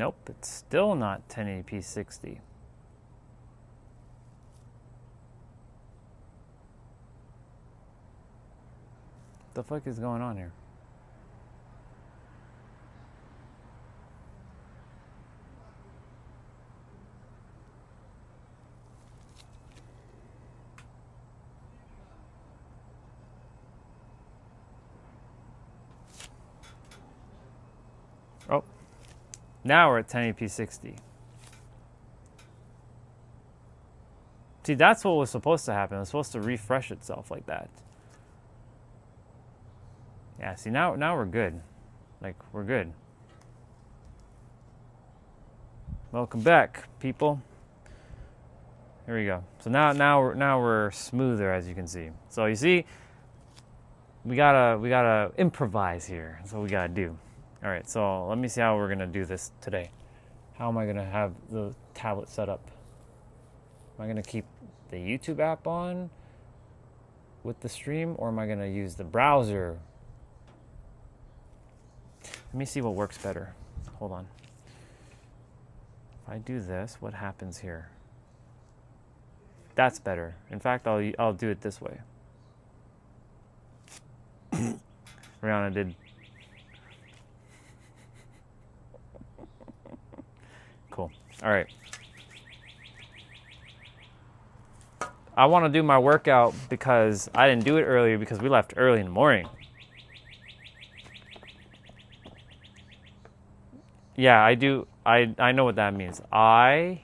Nope, it's still not 1080p 60. What the fuck is going on here? Oh, now we're at 1080p 60. See, that's what was supposed to happen. It was supposed to refresh itself like that. Yeah, see, now we're good. Like, we're good. Welcome back, people. Here we go. So now we're smoother, as you can see. So you see, we gotta improvise here. That's what we gotta do. All right, so let me see how we're gonna do this today. How am I gonna have the tablet set up? Am I gonna keep the YouTube app on with the stream, or am I gonna use the browser? Let me see what works better. Hold on. If I do this, what happens here? That's better. In fact, I'll do it this way. Rihanna did. Cool. All right. I want to do my workout because I didn't do it earlier because we left early in the morning. Yeah, I do. I know what that means. I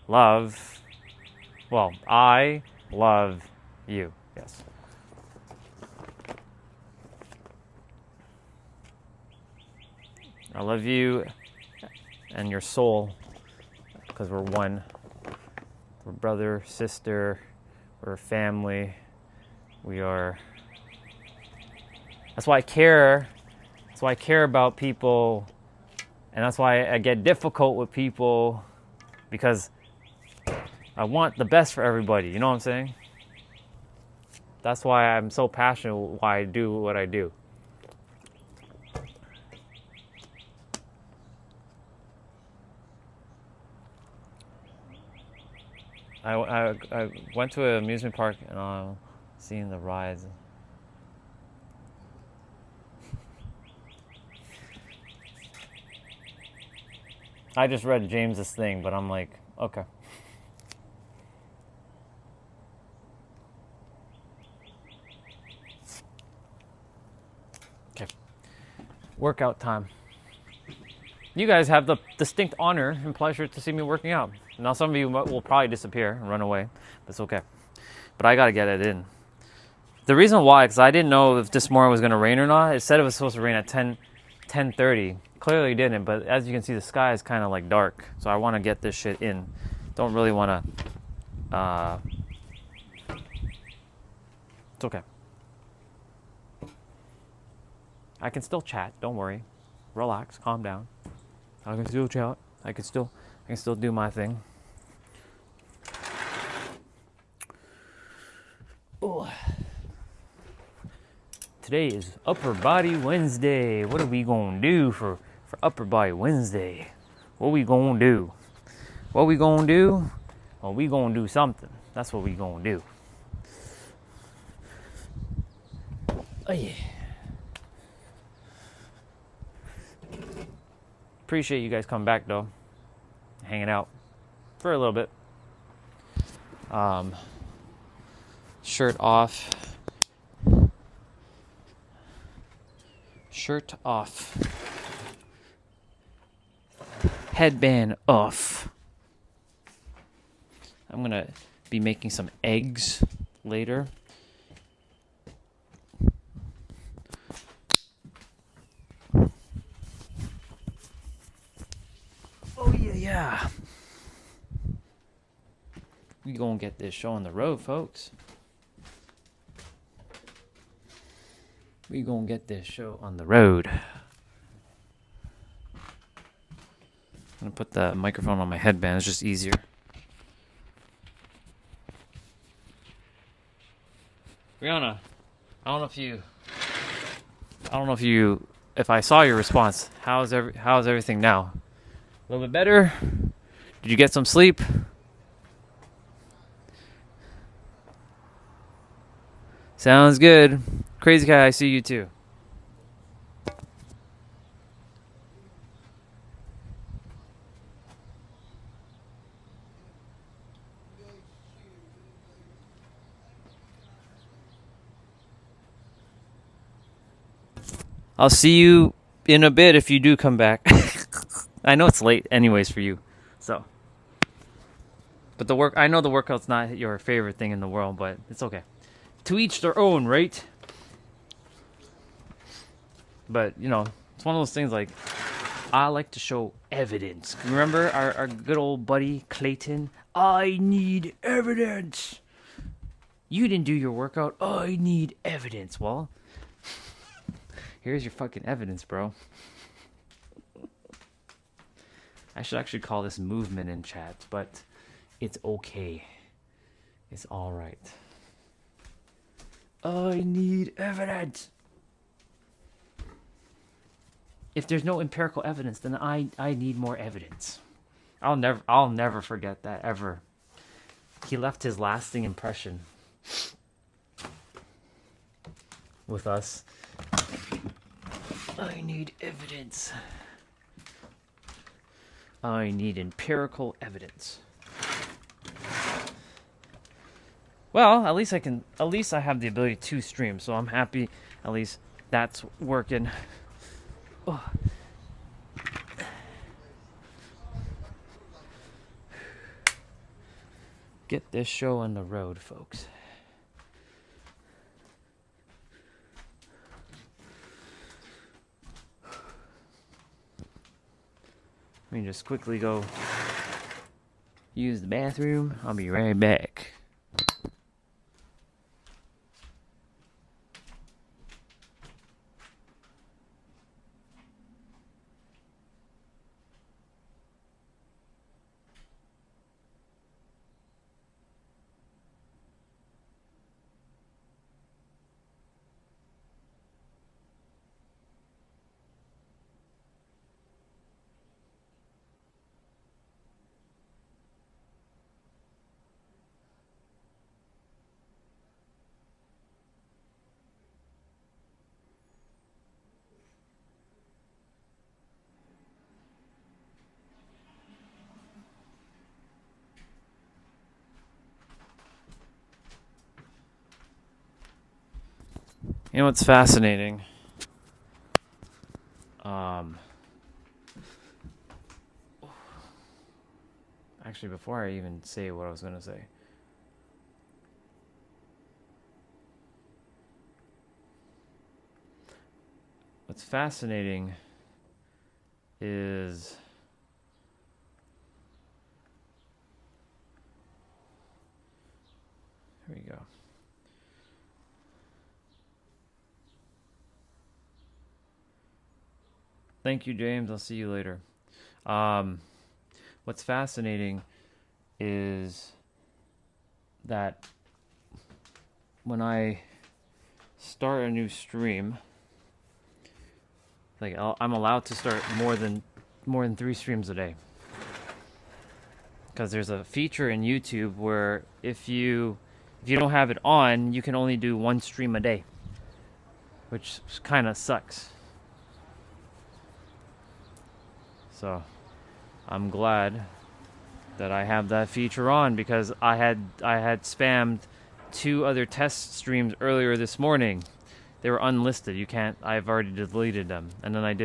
love you. Yes. I love you and your soul because we're one. We're brother, sister, we're family. We are. That's why I care. That's why I care about people. And that's why I get difficult with people, because I want the best for everybody. You know what I'm saying? That's why I'm so passionate why I do what I do. I went to an amusement park and seeing the rides. I just read James's thing, but I'm like, okay. Okay. Workout time. You guys have the distinct honor and pleasure to see me working out. Now some of you will probably disappear and run away, but it's okay. But I gotta get it in. The reason why, because I didn't know if this morning was gonna rain or not. It said it was supposed to rain at 10:30. Clearly it didn't, but as you can see, the sky is kind of like dark. So I want to get this shit in. Don't really want to. It's okay. I can still chat. Don't worry. Relax. Calm down. I can still chat. I can still do my thing. Ooh. Today is Upper Body Wednesday. What are we gonna do for Upper Body Wednesday? What we gonna do? What we gonna do? Well, we gonna do something. That's what we gonna do. Oh yeah. Appreciate you guys coming back though. Hanging out for a little bit. Shirt off. Shirt off. Headband off. I'm gonna be making some eggs later. Oh yeah. We gonna get this show on the road, folks. We gonna get this show on the road. I'm gonna put the microphone on my headband. It's just easier. Rihanna, I don't know if I saw your response. How's everything now? A little bit better? Did you get some sleep? Sounds good. Crazy guy, I see you too. I'll see you in a bit if you do come back. I know it's late anyways for you. So, but I know the workout's not your favorite thing in the world, but it's okay. To each their own, right? But, you know, it's one of those things like, I like to show evidence. Remember our good old buddy Clayton? I need evidence. You didn't do your workout. I need evidence. Well, here's your fucking evidence, bro. I should actually call this movement in chat, but it's okay. It's alright. I need evidence. If there's no empirical evidence, then I need more evidence. I'll never forget that ever. He left his lasting impression with us. I need evidence. I need empirical evidence. Well, at least I have the ability to stream, so I'm happy at least that's working. Oh. Get this show on the road, folks. Let me just quickly go use the bathroom. I'll be right back. You know what's fascinating? Actually, before I even say what I was going to say. What's fascinating is here we go. Thank you, James. I'll see you later. What's fascinating is that when I start a new stream, like I'm allowed to start more than 3 streams a day, because there's a feature in YouTube where if you don't have it on, you can only do 1 stream a day, which kind of sucks. So I'm glad that I have that feature on, because I had spammed 2 other test streams earlier this morning. They were unlisted. I've already deleted them. And then I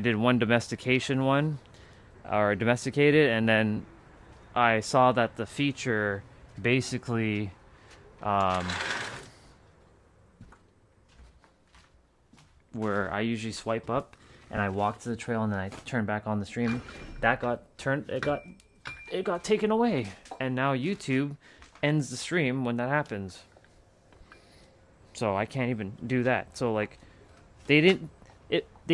did one domestication one, or domesticated, and then I saw that the feature basically where I usually swipe up and I walk to the trail and then I turn back on the stream, that it got taken away, and now YouTube ends the stream when that happens. So I can't even do that. So like, they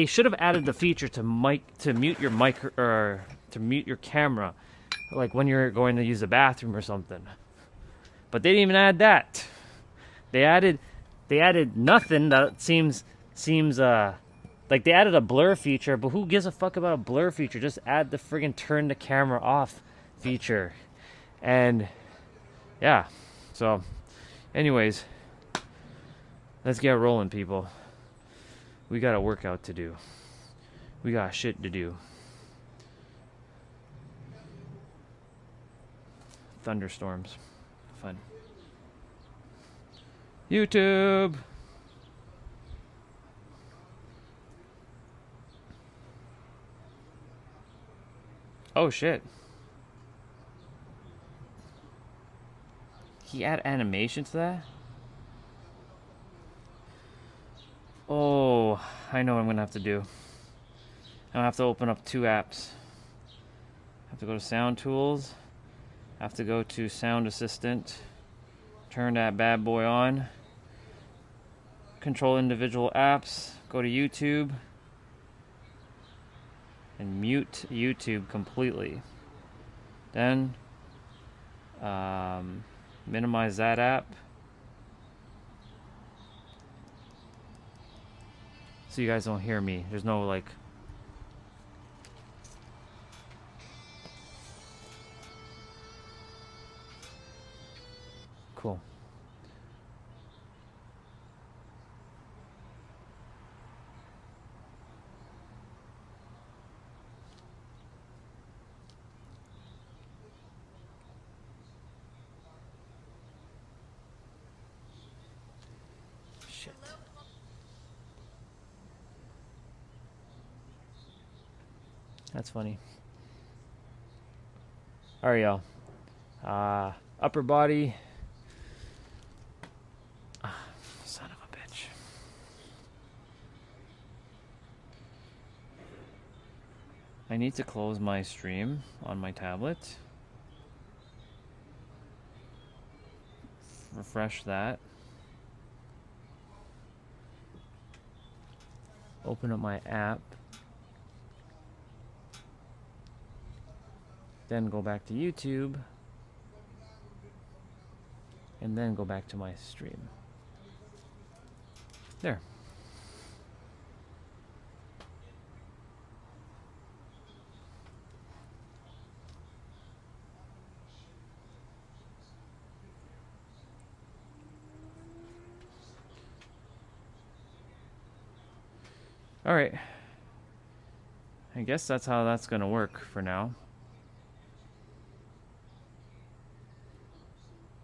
should have added the feature to mute your mic, or to mute your camera, like when you're going to use the bathroom or something. But they didn't even add that. They added nothing that seems Like, they added a blur feature, but who gives a fuck about a blur feature? Just add the friggin' turn the camera off feature. And, yeah. So, anyways, let's get rolling, people. We got a workout to do. We got shit to do. Thunderstorms. Fun. YouTube! Oh shit. He add animation to that? Oh, I know what I'm gonna have to do. I'm gonna have to open up two apps. I have to go to Sound Tools. I have to go to Sound Assistant. Turn that bad boy on. Control individual apps. Go to YouTube. And mute YouTube completely. Then minimize that app. So you guys don't hear me. There's no like... Cool. Shit. That's funny. Alright, y'all. Upper body. Son of a bitch. I need to close my stream on my tablet. Refresh that. Open up my app. Then go back to YouTube. And then go back to my stream. There. All right. I guess that's how that's gonna work for now.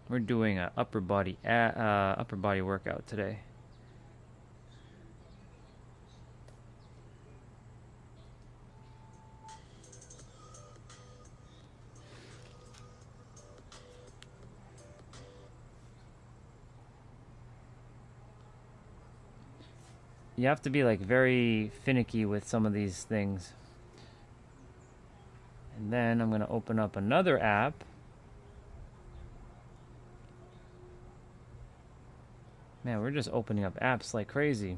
We're doing an upper body workout today. You have to be like very finicky with some of these things. And then I'm gonna open up another app. Man, we're just opening up apps like crazy.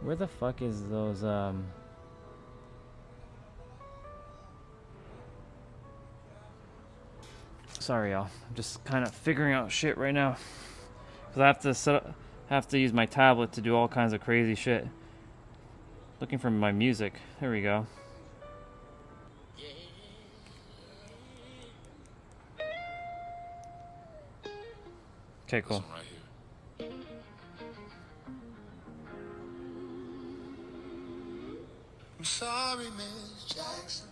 Where the fuck is those, Sorry, y'all. I'm just kind of figuring out shit right now. Because I have to use my tablet to do all kinds of crazy shit. Looking for my music. There we go. Okay, cool. I'm sorry, Miss Jackson.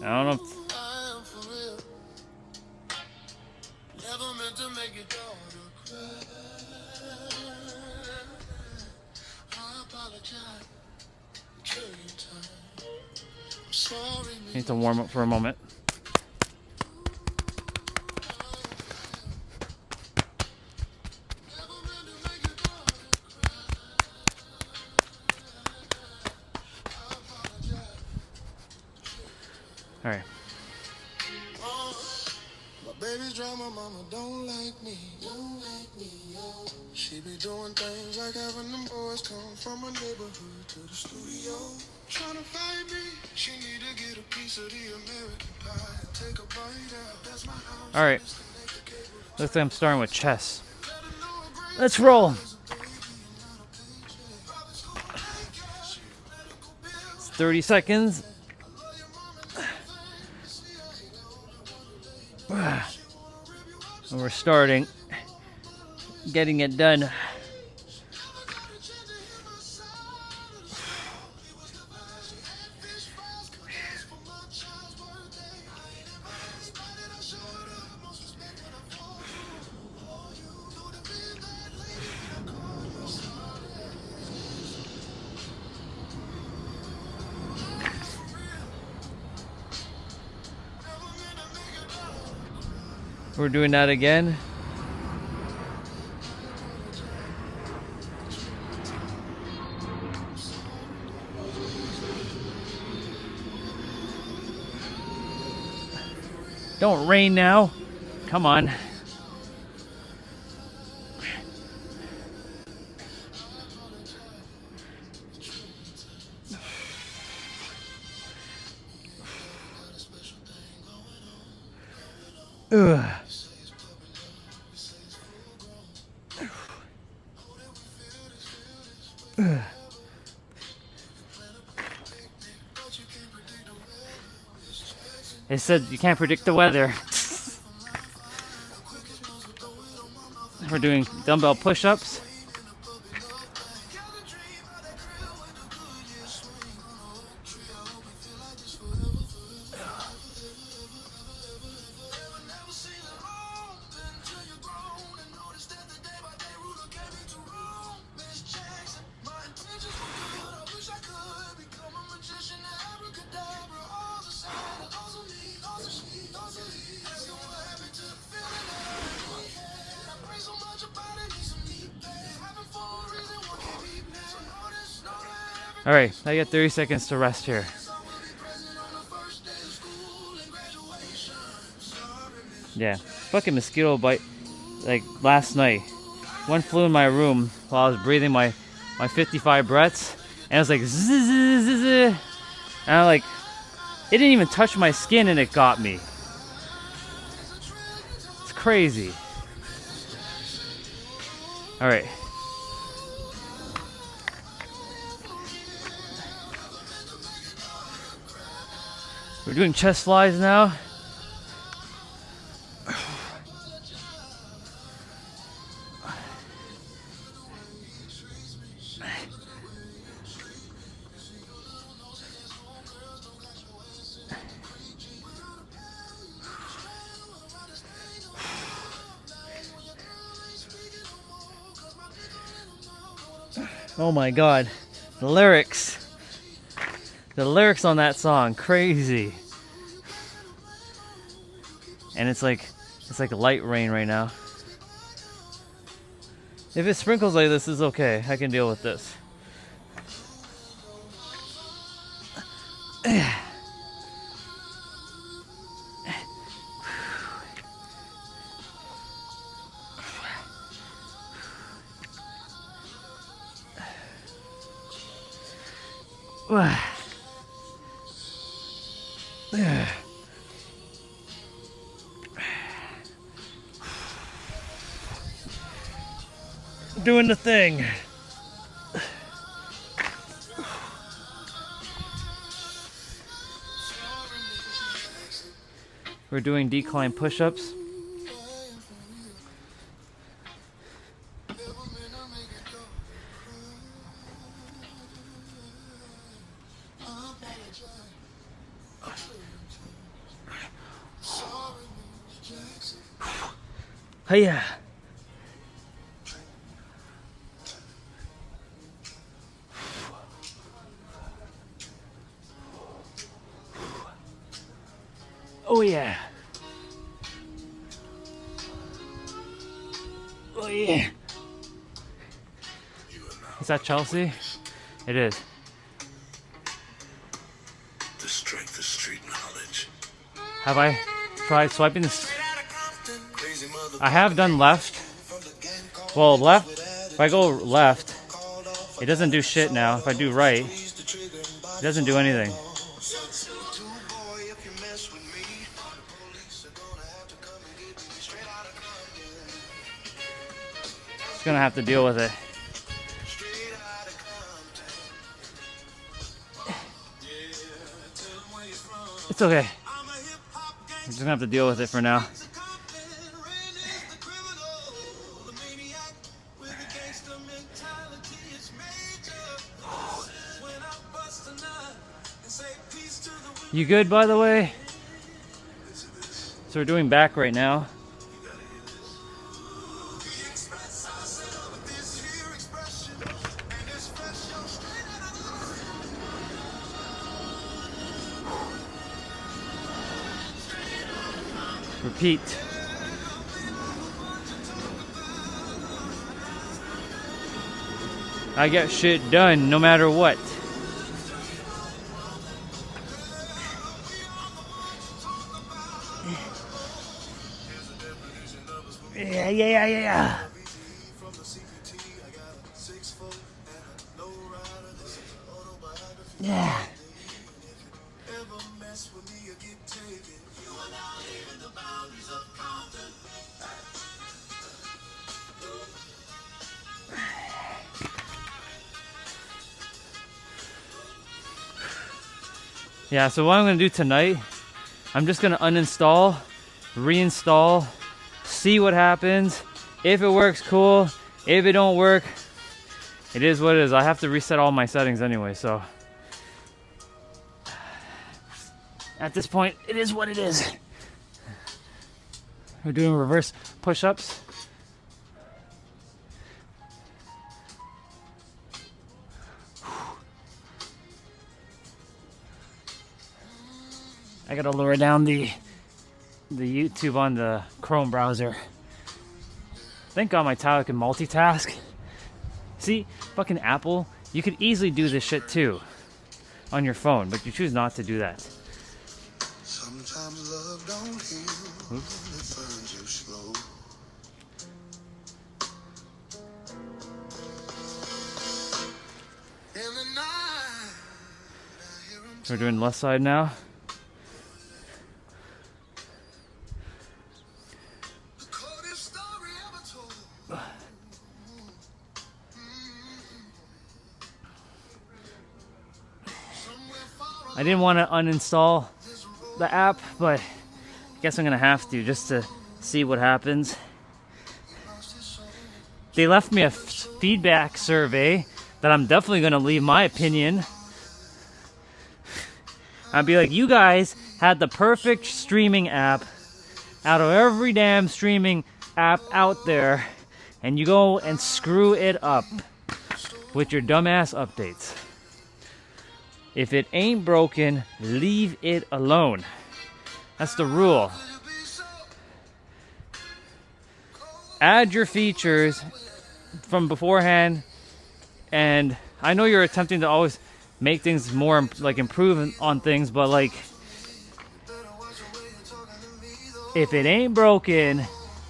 I don't know if... I am for real. Never meant to make your daughter cry. I apologize. Take your time. I'm sorry, Miss... Need to warm up for a moment. All right. baby's drama, mama don't like me. Don't like me, yo. She be doing things like having them boys come from a neighborhood to the studio. Trying to fight me, she need to get a piece of the American pie and take a bite out. That's my house. All right. Looks like I'm starting with chess. Let's roll. It's 30 seconds. And we're starting. Getting it done. We're doing that again. Don't rain now. Come on. Ugh. Ugh. It said you can't predict the weather. We're doing dumbbell push-ups. All right, I got 30 seconds to rest here. Yeah, fucking mosquito bite. Like last night, one flew in my room while I was breathing my 55 breaths, and it was like zzz, zzz, zzz, zzz. And I like, it didn't even touch my skin, and it got me. It's crazy. All right. We're doing chest flies now. Oh my god, the lyrics on that song, crazy. And it's like light rain right now. If it sprinkles like this, it's okay. I can deal with this. Doing the thing. We're doing decline push-ups. Hiya. Oh yeah. Oh yeah. Is that Chelsea? It is. The strength of street knowledge. Have I tried swiping this? I have done left. Well, left, if I go left, it doesn't do shit now. If I do right, it doesn't do anything. Just gonna have to deal with it. It's okay. I'm just gonna have to deal with it for now. You good, by the way? So we're doing back right now. Repeat. I get shit done no matter what. Yeah. Yeah. Yeah, so what I'm gonna do tonight, I'm just gonna uninstall, reinstall, see what happens. If it works, cool. If it don't work, it is what it is. I have to reset all my settings anyway, so at this point, it is what it is. We're doing reverse push-ups. I gotta lower down the YouTube on the Chrome browser. Thank God my tablet can multitask. See, fucking Apple, you could easily do this shit too on your phone, but you choose not to do that. Sometimes love don't heal. It burns you slow. In the night, I hear 'em We're doing left side now. the coldest story ever told. Somewhere far I didn't want to uninstall the app, but I guess I'm gonna have to just to see what happens. They left me a feedback survey that I'm definitely gonna leave my opinion. I'd be like, you guys had the perfect streaming app out of every damn streaming app out there, and you go and screw it up with your dumbass updates. If it ain't broken, leave it alone. That's the rule. Add your features from beforehand, and I know you're attempting to always make things more, like, improve on things, but, like, if it ain't broken,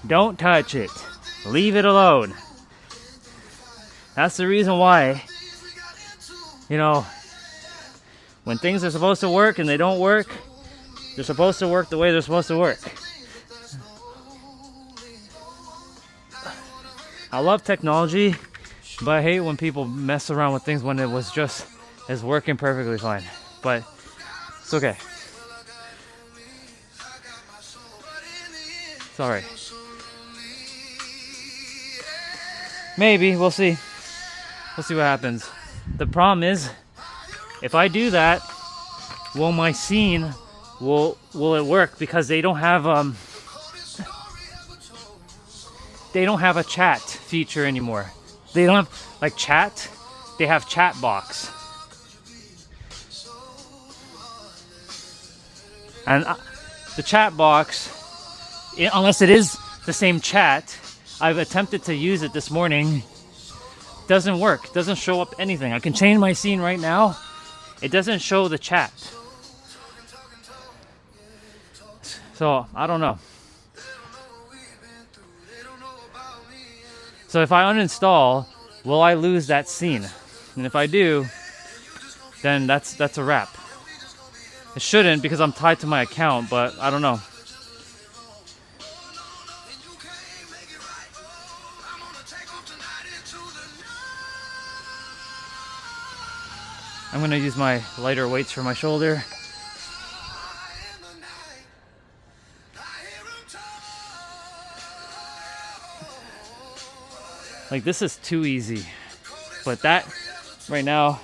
don't touch it. Leave it alone. That's the reason why, you know, when things are supposed to work and they don't work, they're supposed to work the way they're supposed to work. I love technology, but I hate when people mess around with things when it was just is working perfectly fine. But it's okay. It's alright. Maybe, we'll see. We'll see what happens. The problem is, if I do that, will my scene, will it work? Because they don't have a chat feature anymore. They don't have, like, chat. They have chat box. And the chat box, unless it is the same chat, I've attempted to use it this morning. Doesn't work. Doesn't show up anything. I can change my scene right now. It doesn't show the chat. So, I don't know. So if I uninstall, will I lose that scene? And if I do, then that's a wrap. It shouldn't because I'm tied to my account, but I don't know. I'm gonna use my lighter weights for my shoulder. Like, this is too easy. But that, right now,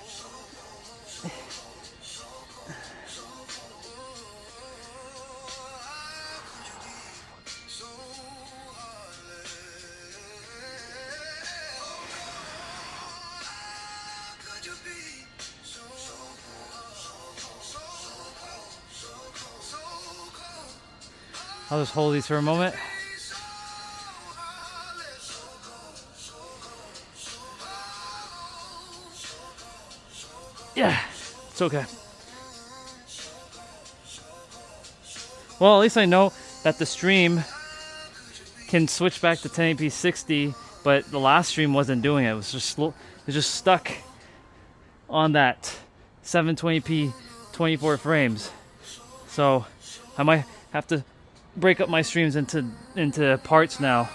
I'll just hold these for a moment. Yeah, it's okay. Well, at least I know that the stream can switch back to 1080p 60, but the last stream wasn't doing it. It was just slow. It was just stuck on that 720p 24 frames. So I might have to break up my streams into parts now.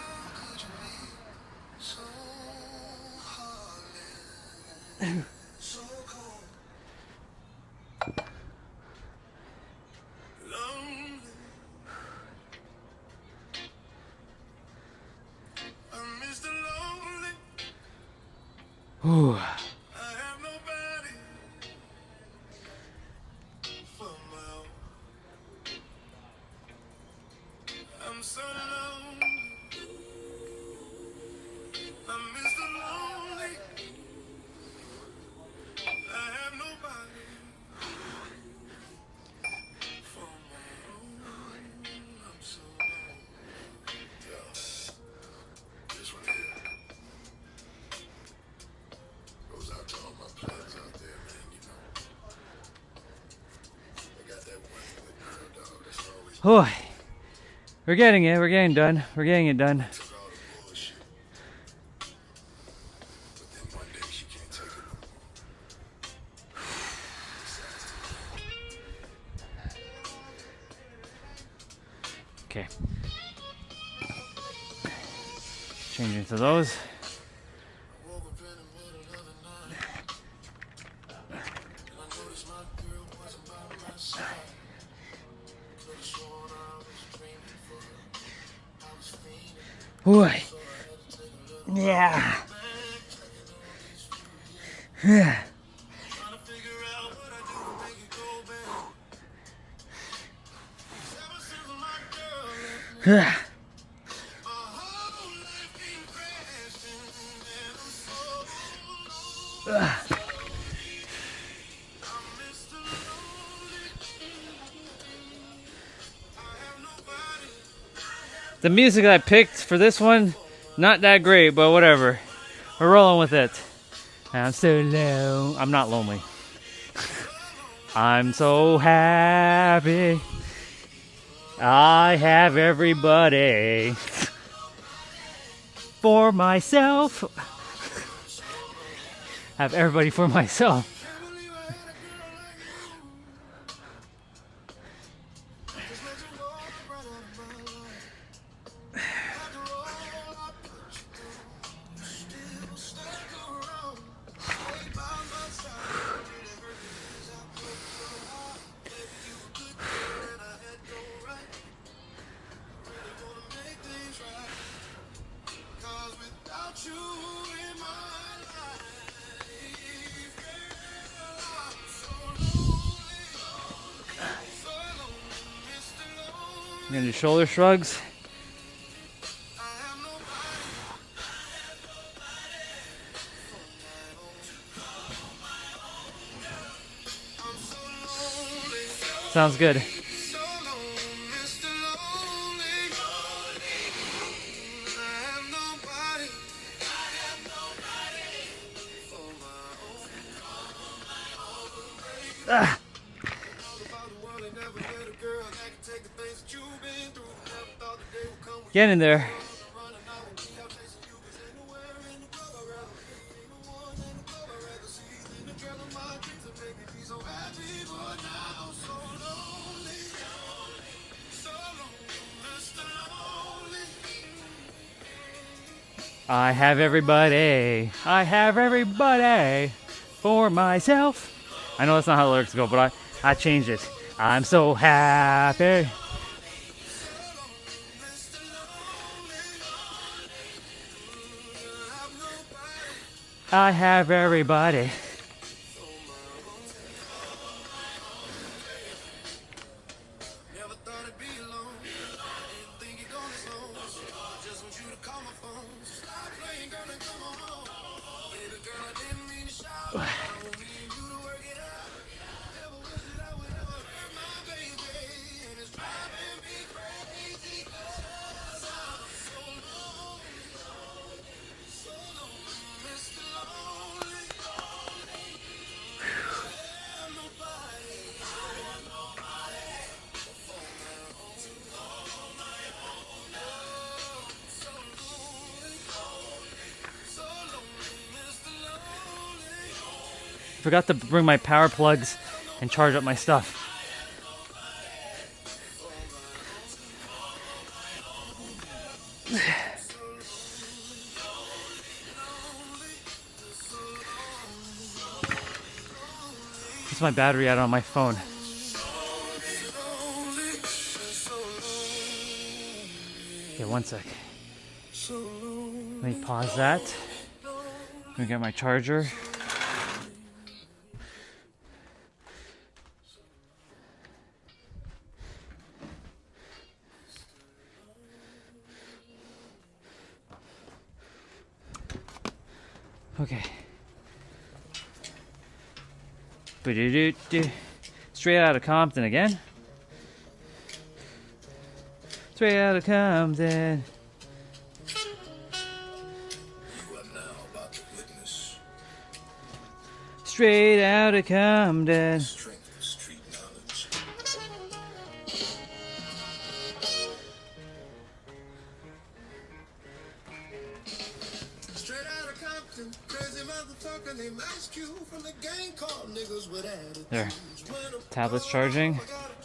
Ooh. Oh, we're getting it. We're getting done. We're getting it done. Okay. Changing to those. Boy. Yeah. Yeah. Yeah. The music I picked for this one, not that great, but whatever. We're rolling with it. I'm so low. I'm not lonely. I'm so happy. I have everybody for myself. I have everybody for myself. I'm gonna do shoulder shrugs. Sounds good. Ah. Get in there. I have everybody. I have everybody for myself. I know that's not how the lyrics go, but I changed it. I'm so happy. I have everybody. Never thought it'd be alone. Didn't think you'd go this long. Just want you to call my phone. Stop playing, girl, and come on home. Baby girl, I didn't mean to shout. I want me and you to work it out. Never wish that I would ever hurt my baby. And it's driving me crazy. 'Cause I'm so lonely. So lonely, Mr. Lonely. I have nobody. So lonely. So lonely, Mr. Lonely. Forgot to bring my power plugs and charge up my stuff. It's my battery out on my phone. Okay, one sec. Let me pause that. Let me get my charger. Okay. Straight out of Compton again. Straight out of Compton. Straight out of Compton. Straight out of Compton, crazy motherfucker named Ice Cube from the gang called niggas with attitudes. There. Tablet's charging.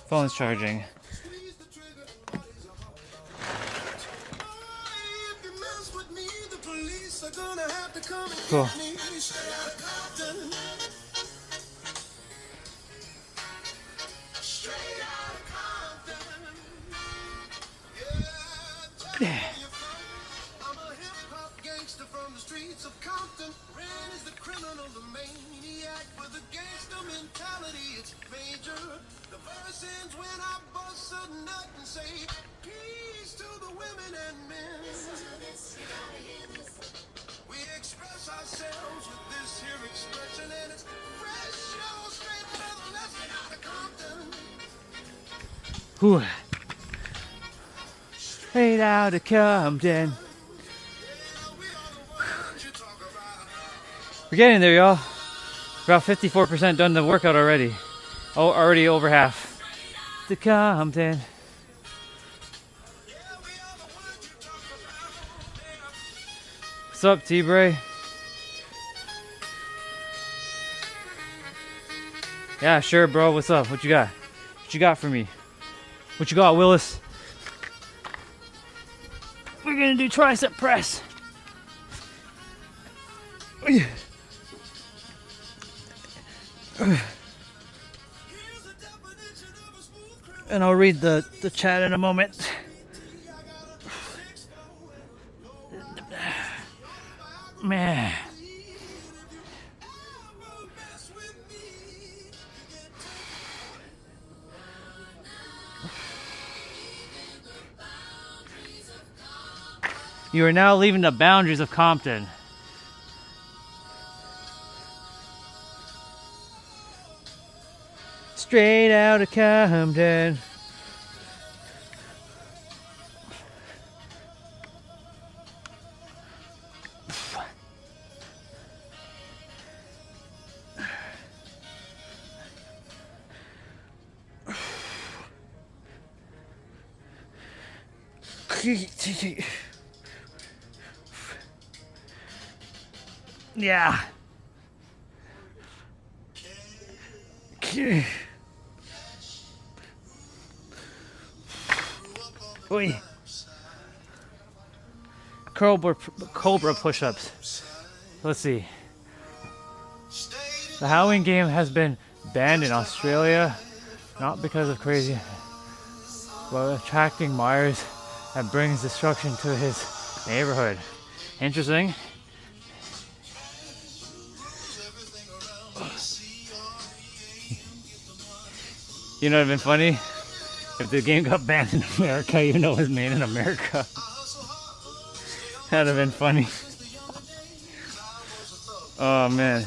Phone's charging. Squeeze the trigger, bodies are hard. If you mess with me, the police are gonna have to come and Cool. get me. Straight out of Compton. Straight out of Compton. Yeah, tell me where you're from. I'm a hip-hop gangster from the streets of Compton. Ren is the criminal, the maniac with a gangster mentality. It's major. The verse ends when I bust a nut and say, peace to the women and men. We express ourselves with this here expression, and it's fresh, yo, straight out of lesson out of Compton. Whew. Straight out of Compton. Yeah, we are the ones you talk about. We're getting there, y'all. About 54% done the workout already. Oh, already over half. To Compton. Yeah, we are the ones you talk about. Yeah. What's up, T-Bray? Yeah, sure, bro. What's up? What you got? What you got for me? What you got, Willis? We're gonna do tricep press. And I'll read the chat in a moment. Man. You are now leaving the boundaries of Compton. Straight out of Compton. Yeah. Oi. Cobra push-ups. Let's see. The Halloween game has been banned in Australia, not because of crazy, but attracting Myers that brings destruction to his neighborhood. Interesting. You know, it'd been funny if the game got banned in America, even though it was made in America. That'd have been funny. Oh man.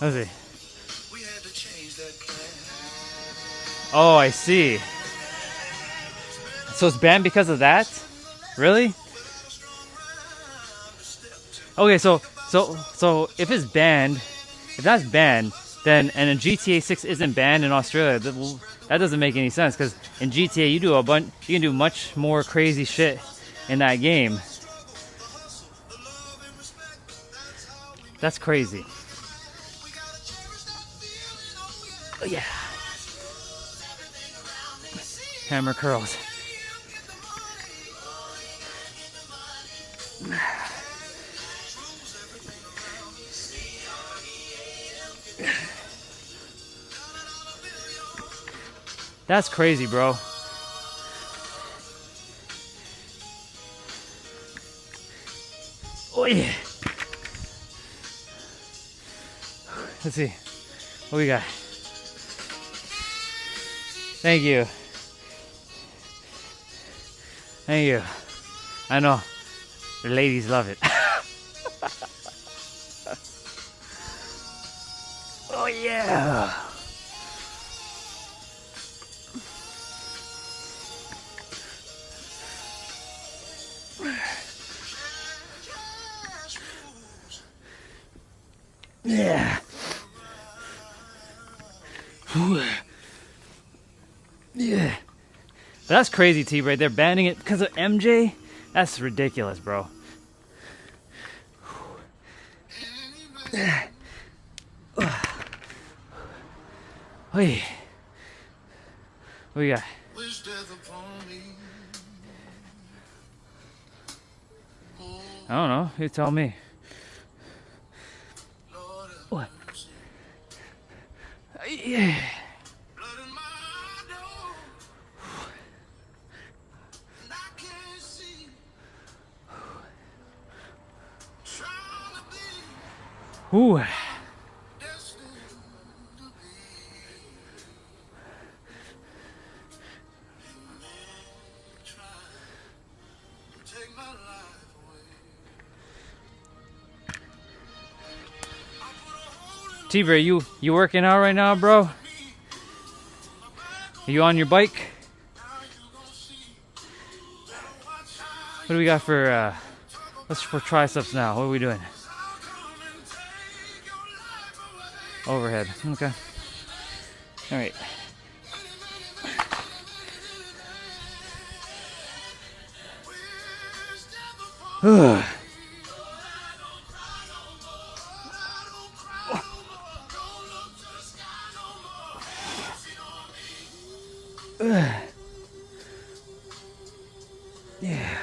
Let's see. Oh, I see. So it's banned because of that? Really? Okay, so if it's banned, if that's banned, then and GTA 6 isn't banned in Australia, that doesn't make any sense because in GTA you can do much more crazy shit in that game. That's crazy. Oh, yeah. Hammer curls. That's crazy, bro. Oh yeah. Let's see. What we got? Thank you. Thank you. I know. The ladies love it. Oh yeah. Yeah. Yeah. That's crazy, T-Bray. They're banning it because of MJ? That's ridiculous, bro. Hey. What we got? I don't know. You tell me. What? Yeah. Ooh. T-Bray, you working out right now, bro? Are you on your bike? What do we got for let's for triceps now? What are we doing? Overhead. Okay. All right. Yeah.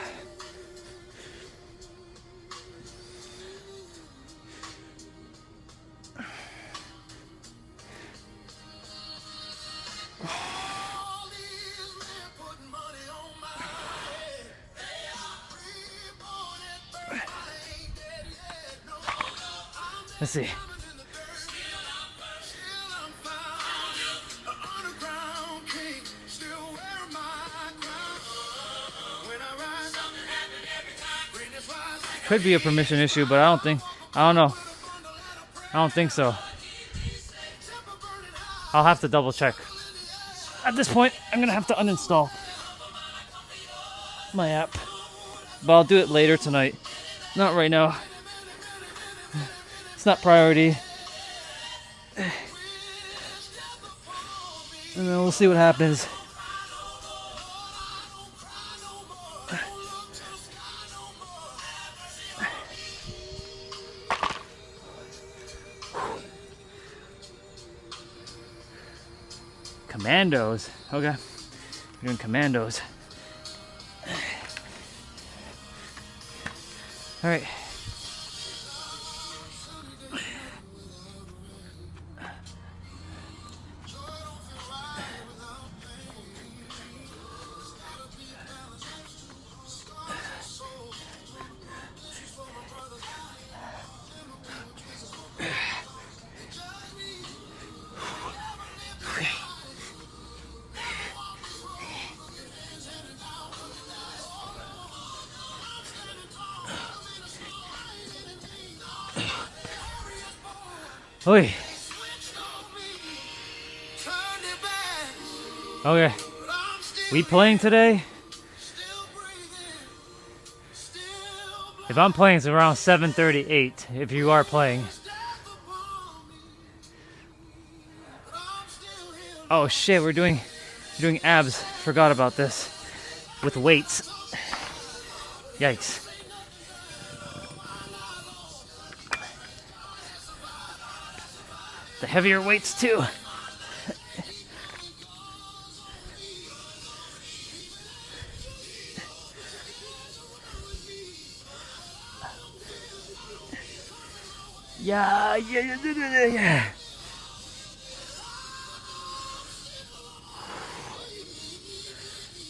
Let's see. Could be a permission issue, but I don't know. I don't think so. I'll have to double check. At this point, I'm gonna have to uninstall my app, but I'll do it later tonight. Not right now. It's not priority. And then we'll see what happens. Commandos. Okay. We're doing commandos. All right. Oi. Okay. We playing today? If I'm playing, it's around 7:38. If you are playing. Oh shit, we're doing abs. Forgot about this. With weights. Yikes. The heavier weights too. Yeah.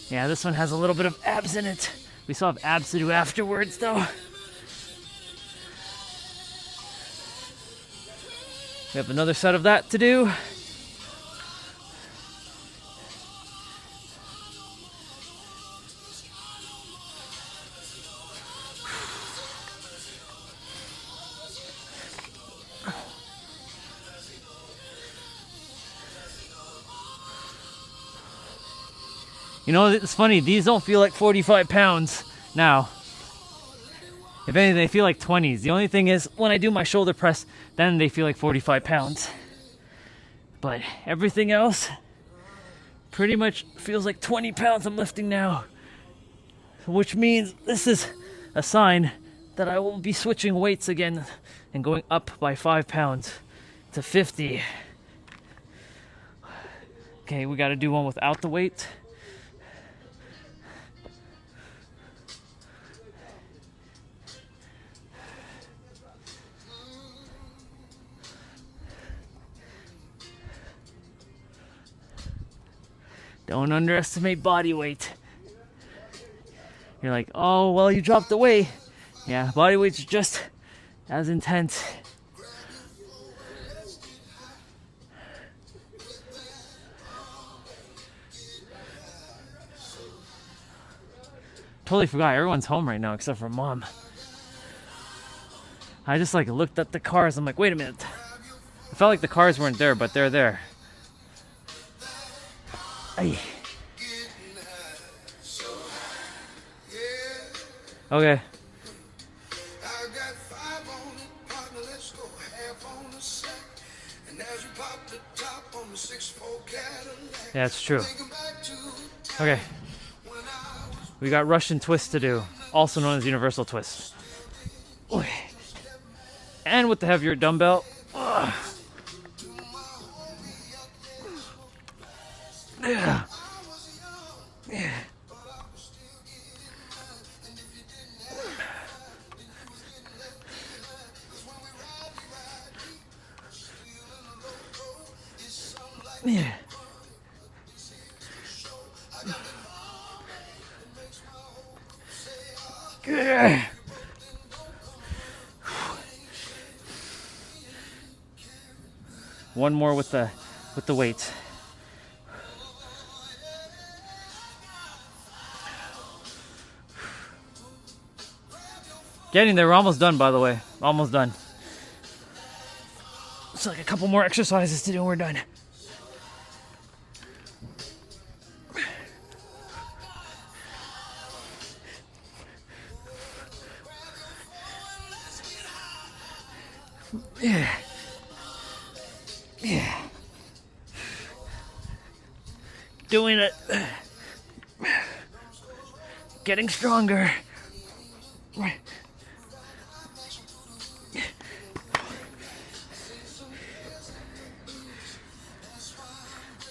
Yeah, this one has a little bit of abs in it. We still have abs to do afterwards though. We have another set of that to do. You know, it's funny, these don't feel like 45 pounds now. If anything, they feel like 20s. The only thing is, when I do my shoulder press, then they feel like 45 pounds. But everything else pretty much feels like 20 pounds I'm lifting now. Which means this is a sign that I will be switching weights again and going up by 5 pounds to 50. Okay, we gotta do one without the weight. Don't underestimate body weight. You're like, oh, well, you dropped the weight. Yeah, body weight's just as intense. Totally forgot, everyone's home right now except for Mom. I just like looked at the cars. I'm like, wait a minute. I felt like the cars weren't there, but they're there. Ay. Okay. Yeah, it's true. Okay. We got Russian twist to do, also known as universal twist. And with the heavier dumbbell. Yeah. Yeah. One more with the weights. Getting there, we're almost done, by the way. Almost done. It's like a couple more exercises to do and we're done. Yeah. Yeah. Doing it. Getting stronger.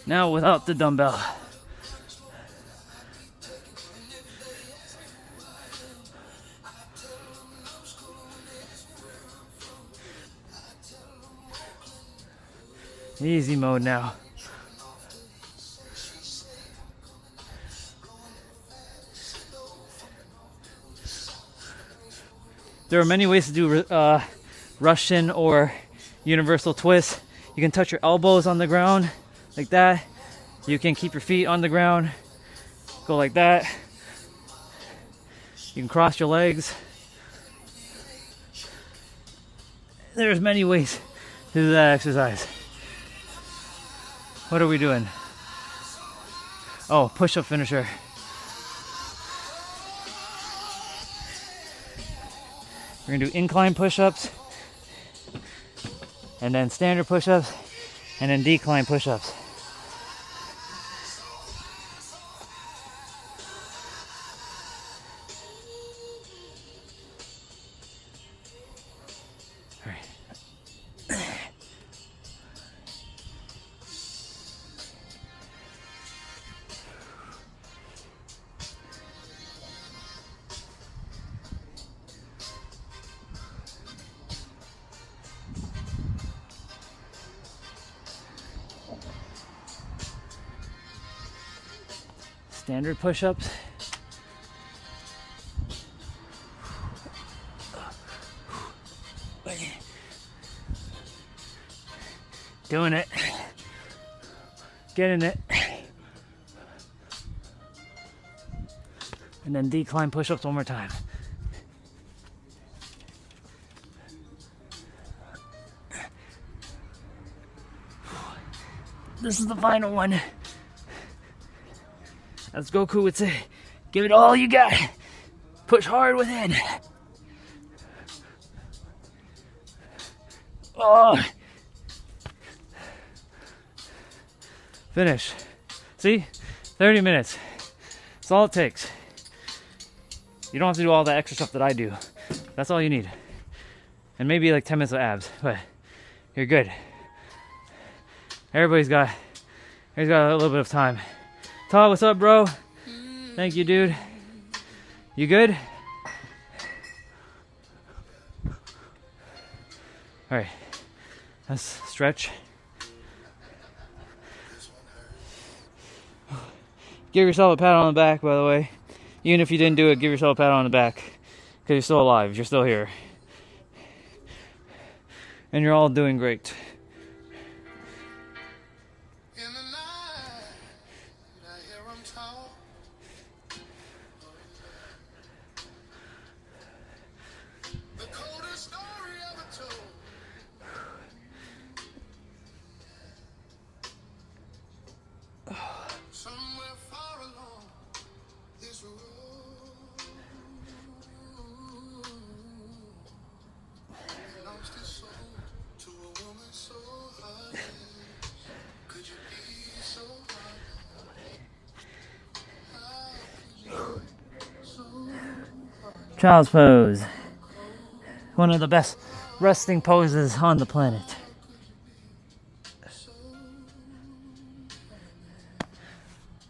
Now without the dumbbell. Easy mode now. There are many ways to do Russian or universal twist. You can touch your elbows on the ground like that. You can keep your feet on the ground, go like that. You can cross your legs. There's many ways to do that exercise. What are we doing? Oh, push-up finisher. We're gonna do incline push-ups, and then standard push-ups, and then decline push-ups. All right. Standard push-ups. Doing it. Getting it. And then decline push-ups one more time. This is the final one. As Goku would say, give it all you got. Push hard within. Oh. Finish. See? 30 minutes. That's all it takes. You don't have to do all that extra stuff that I do. That's all you need. And maybe like 10 minutes of abs, but you're good. Everybody's got a little bit of time. Todd, what's up, bro? Thank you, dude. You good? All right, let's stretch. Give yourself a pat on the back, by the way. Even if you didn't do it, give yourself a pat on the back, because you're still alive, you're still here. And you're all doing great. Child's pose. One of the best resting poses on the planet.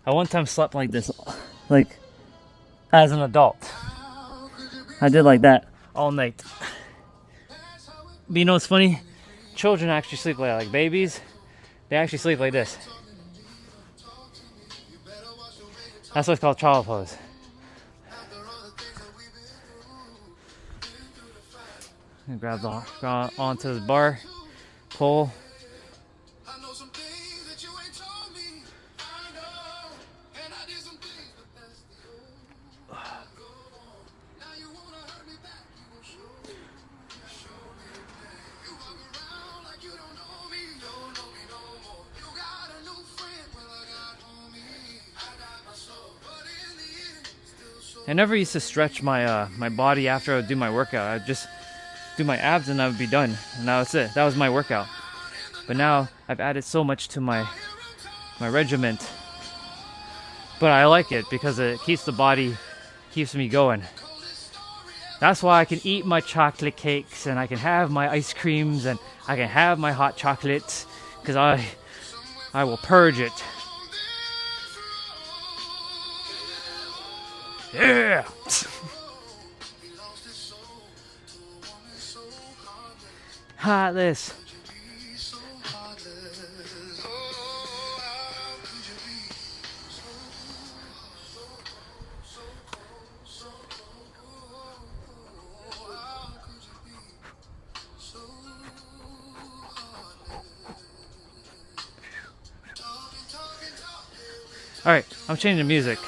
I one time slept like this, like as an adult. I did like that all night. But you know what's funny? Children actually sleep like babies. They actually sleep like this. That's what's called child pose. Grab onto the bar, pull. I never used to stretch my my body after I would do my workout. I'd just do my abs and I would be done. And that was it. That was my workout. But now I've added so much to my regiment. But I like it because it keeps the body, keeps me going. That's why I can eat my chocolate cakes and I can have my ice creams and I can have my hot chocolates, because I will purge it. Yeah. Heartless. All right, I'm changing music.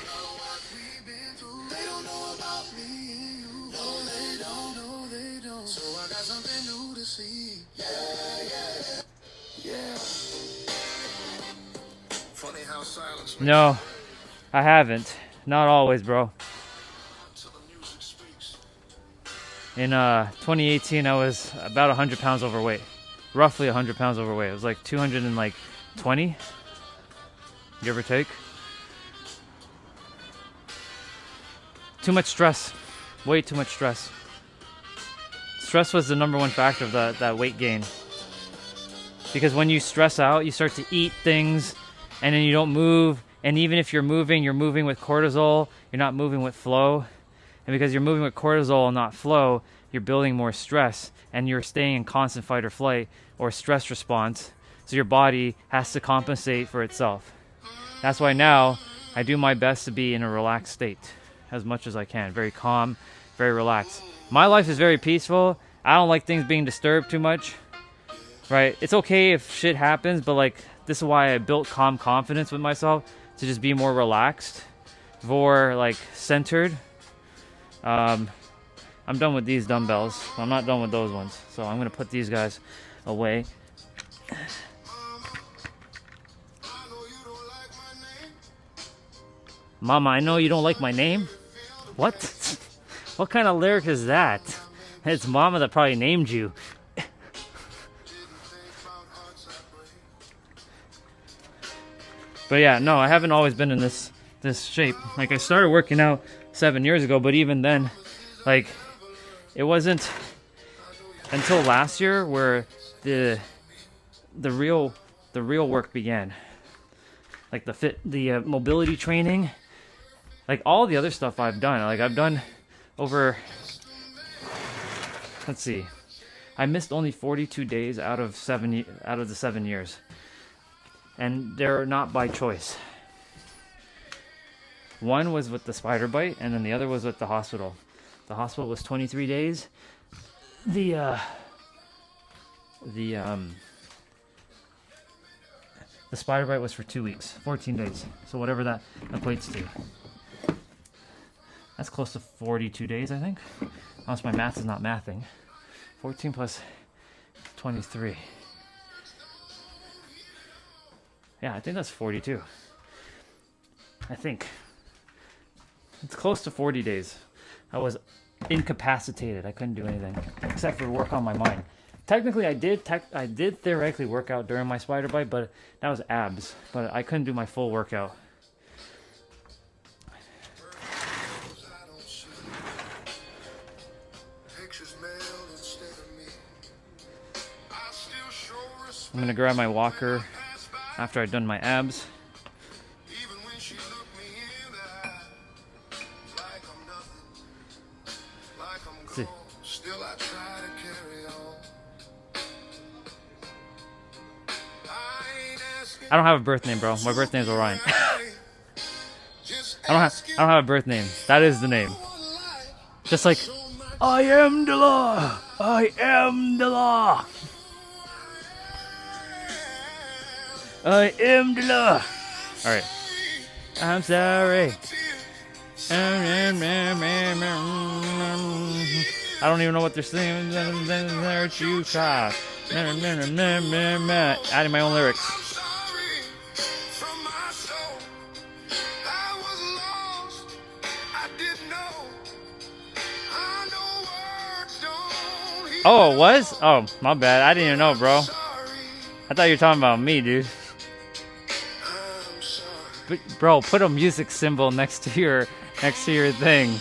No, I haven't. Not always, bro. In 2018, I was about 100 pounds overweight. Roughly 100 pounds overweight. It was like 220, give or take. Too much stress. Way too much stress. Stress was the number one factor of that weight gain. Because when you stress out, you start to eat things, and then you don't move. And even if you're moving with cortisol. You're not moving with flow. And because you're moving with cortisol and not flow, you're building more stress. And you're staying in constant fight or flight or stress response. So your body has to compensate for itself. That's why now I do my best to be in a relaxed state as much as I can. Very calm, very relaxed. My life is very peaceful. I don't like things being disturbed too much. Right? It's okay if shit happens, but like this is why I built calm confidence with myself, to just be more relaxed, more like centered. I'm done with these dumbbells. I'm not done with those ones. So I'm gonna put these guys away. Mama, I know you don't like my name. What? What kind of lyric is that? It's Mama that probably named you. But yeah, no, I haven't always been in this shape. Like I started working out 7 years ago, but even then, like it wasn't until last year where the real work began. Like the mobility training, like all the other stuff I've done. Like I've done over, let's see, I missed only 42 days out of the 7 years. And they're not by choice. One was with the spider bite, and then the other was with the hospital. The hospital was 23 days. The spider bite was for 2 weeks, 14 days. So whatever that equates to. That's close to 42 days, I think. Unless my math is not mathing. 14 plus 23. Yeah, I think that's 42. I think. It's close to 40 days. I was incapacitated. I couldn't do anything except for work on my mind. Technically, I did theoretically work out during my spider bite, but that was abs. But I couldn't do my full workout. I'm gonna grab my walker after I've done my abs. Let's see. I don't have a birth name, bro. My birth name is Orion. I don't have a birth name. That is the name. Just like I am the law. I am the law. I am the law. Alright. I'm sorry. I don't even know what they're saying. Hurt you, child. Adding my own lyrics. Oh, it was? Oh, my bad. I didn't even know, bro. I thought you were talking about me, dude. But, bro, put a music symbol next to your thing.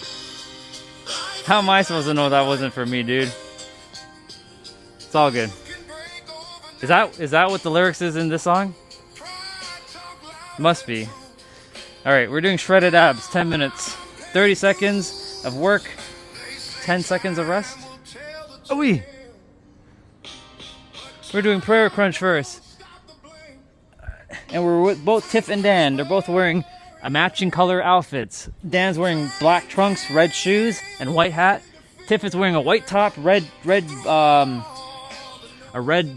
How am I supposed to know that wasn't for me, dude? It's all good. Is that what the lyrics is in this song? Must be. All right, we're doing shredded abs, 10 minutes. 30 seconds of work, 10 seconds of rest. Oh, wee. We're doing prayer crunch first. And we're with both Tiff and Dan. They're both wearing a matching color outfits. Dan's wearing black trunks, red shoes, and white hat. Tiff is wearing a white top, red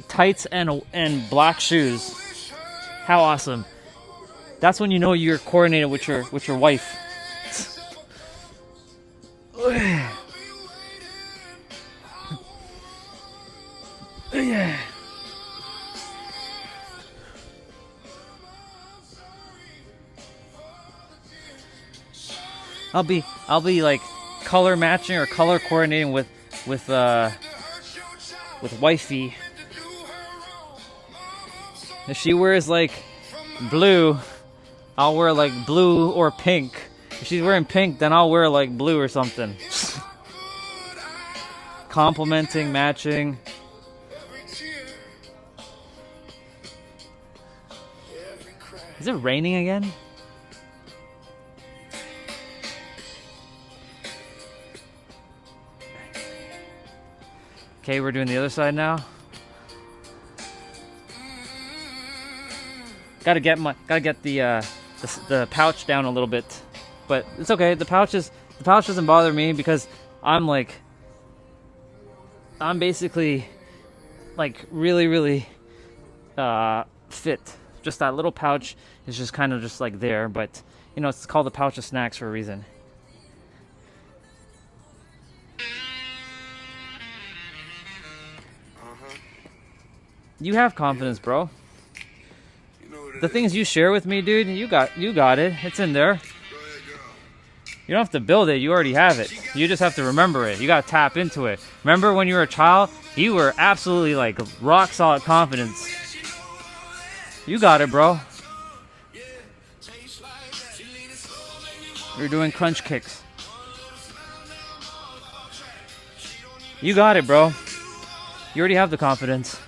tights and black shoes. How awesome! That's when you know you're coordinated with your wife. Yeah. I'll be like color matching or color coordinating with wifey. If she wears like blue, I'll wear like blue or pink. If she's wearing pink, then I'll wear like blue or something. Complementing, matching. Is it raining again? Okay, we're doing the other side now. Gotta get the pouch down a little bit, but it's okay. The pouch doesn't bother me because I'm basically like really fit. Just that little pouch is just kind of just like there, but you know, it's called the pouch of snacks for a reason. You have confidence, bro. The things you share with me, dude, you got it. It's in there. You don't have to build it. You already have it. You just have to remember it. You got to tap into it. Remember when you were a child, you were absolutely like rock solid confidence. You got it, bro. You're doing crunch kicks. You got it, bro. You already have the confidence.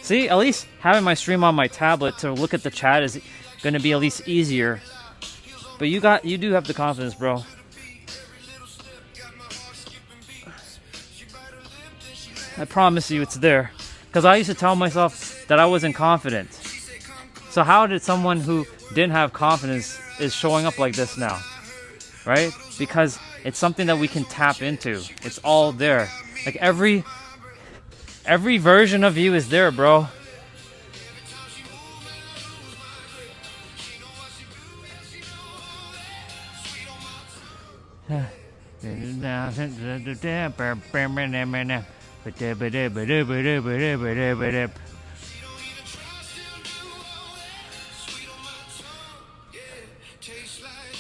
See, at least having my stream on my tablet to look at the chat is going to be at least easier. But you do have the confidence, bro. I promise you it's there. Because I used to tell myself that I wasn't confident. So how did someone who didn't have confidence is showing up like this now? Right? Because it's something that we can tap into. It's all there. Like every version of you is there, bro.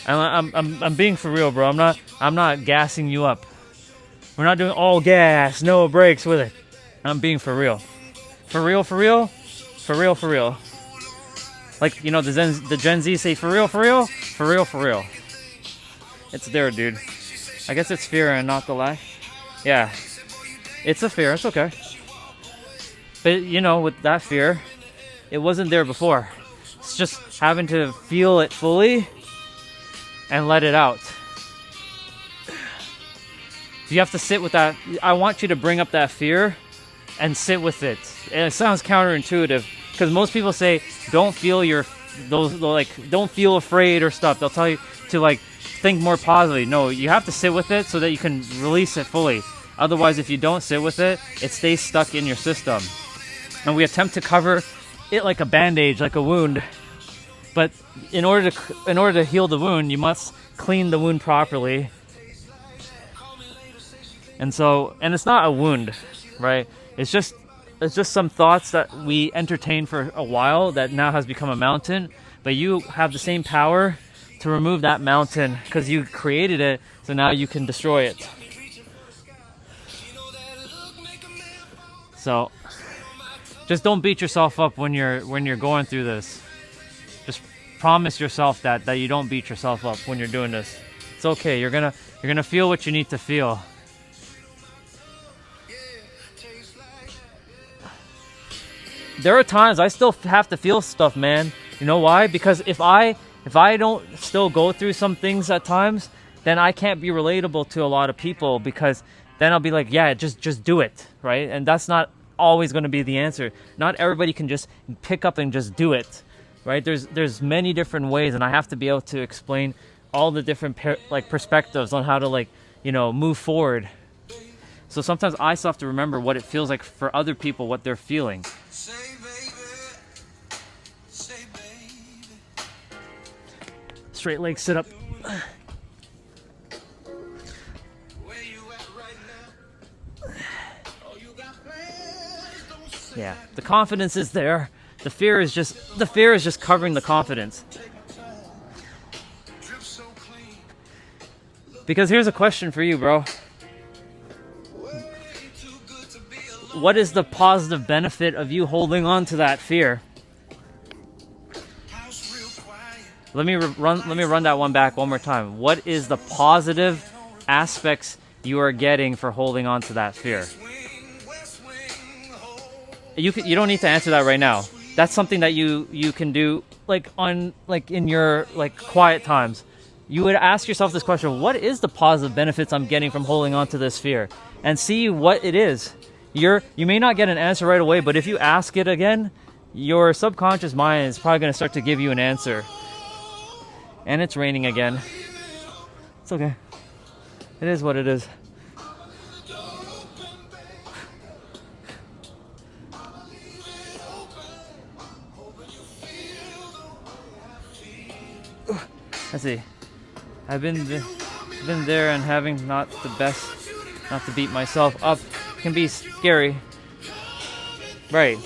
I'm being for real, bro. I'm not gassing you up. We're not doing all gas, no brakes with it. I'm being for real. For real, for real? For real, for real. Like, you know, the Gen Z say for real, for real? For real, for real. It's there, dude. I guess it's fear and not the lie. Yeah. It's a fear, it's okay. But, you know, with that fear, it wasn't there before. It's just having to feel it fully and let it out. You have to sit with that. I want you to bring up that fear and sit with it. And it sounds counterintuitive because most people say don't feel don't feel afraid or stuff. They'll tell you to like think more positively. No, you have to sit with it so that you can release it fully. Otherwise, if you don't sit with it, it stays stuck in your system. And we attempt to cover it like a bandage, like a wound. But in order to heal the wound, you must clean the wound properly. And it's not a wound, right? It's just some thoughts that we entertained for a while that now has become a mountain. But you have the same power to remove that mountain because you created it, so now you can destroy it. So just don't beat yourself up when you're going through this. Just promise yourself that you don't beat yourself up when you're doing this. It's okay. You're gonna feel what you need to feel. there are times I still have to feel stuff, man. You know why? Because if I don't still go through some things at times, then I can't be relatable to a lot of people, because then I'll be like, yeah, just do it, right? And that's not always going to be the answer. Not everybody can just pick up and just do it, right? There's many different ways, and I have to be able to explain all the different perspectives on how to, like, you know, move forward. So sometimes I still have to remember what it feels like for other people, what they're feeling. Straight leg sit up. Yeah, the confidence is there. The fear is just covering the confidence. Because here's a question for you, bro. What is the positive benefit of you holding on to that fear? Let me run that one back one more time. What is the positive aspects you are getting for holding on to that fear? You don't need to answer that right now. That's something that you can do in your quiet times. You would ask yourself this question: what is the positive benefits I'm getting from holding on to this fear? And see what it is. You may not get an answer right away, but if you ask it again, your subconscious mind is probably going to start to give you an answer. And it's raining again. It's okay. It is what it is. Let's see. I've been there, and having not to beat myself up can be scary. Right.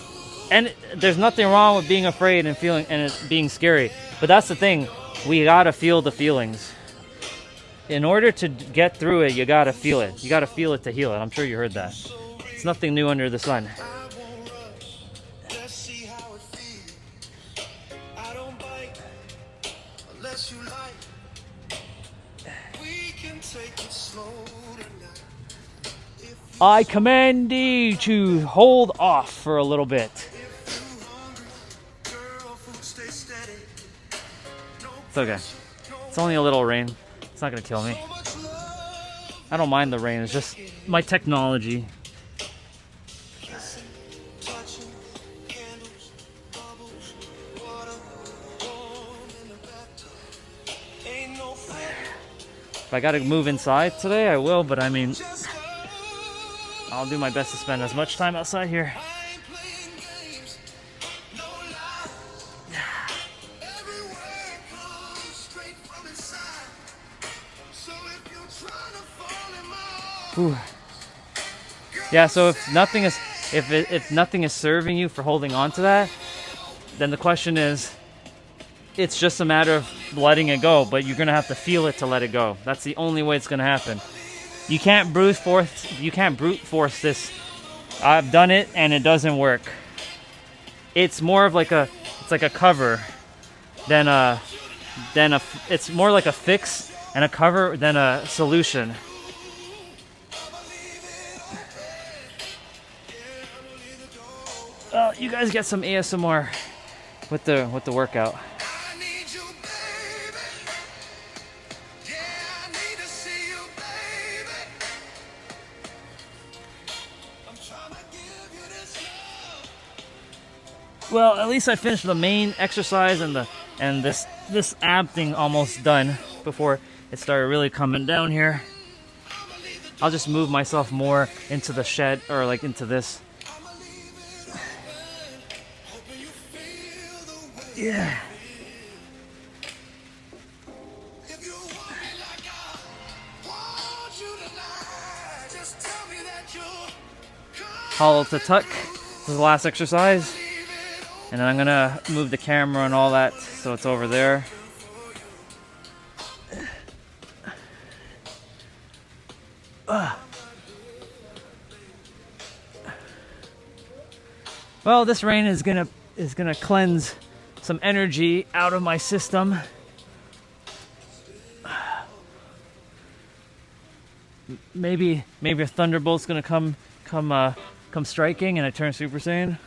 And there's nothing wrong with being afraid and feeling and it being scary. But that's the thing. We gotta feel the feelings. In order to get through it, you gotta feel it. You gotta feel it to heal it. I'm sure you heard that. It's nothing new under the sun. I command thee to hold off for a little bit. It's okay. It's only a little rain. It's not gonna kill me. I don't mind the rain. It's just my technology. If I gotta move inside today, I will, but I mean, I'll do my best to spend as much time outside here. Whew. Yeah, so if nothing is serving you for holding on to that, then the question is, it's just a matter of letting it go, but you're gonna have to feel it to let it go. That's the only way it's gonna happen. You can't brute force this. I've done it and it doesn't work. It's more of like a cover than it's more like a fix and a cover than a solution. You guys get some ASMR with the workout. Well, at least I finished the main exercise and this ab thing almost done before it started really coming down here. I'll just move myself more into the shed, or like into this. Yeah. Hollow to tuck was the last exercise. And then I'm gonna move the camera and all that so it's over there. Well, this rain is gonna cleanse some energy out of my system. Maybe a thunderbolt's gonna come striking and I turn Super Saiyan.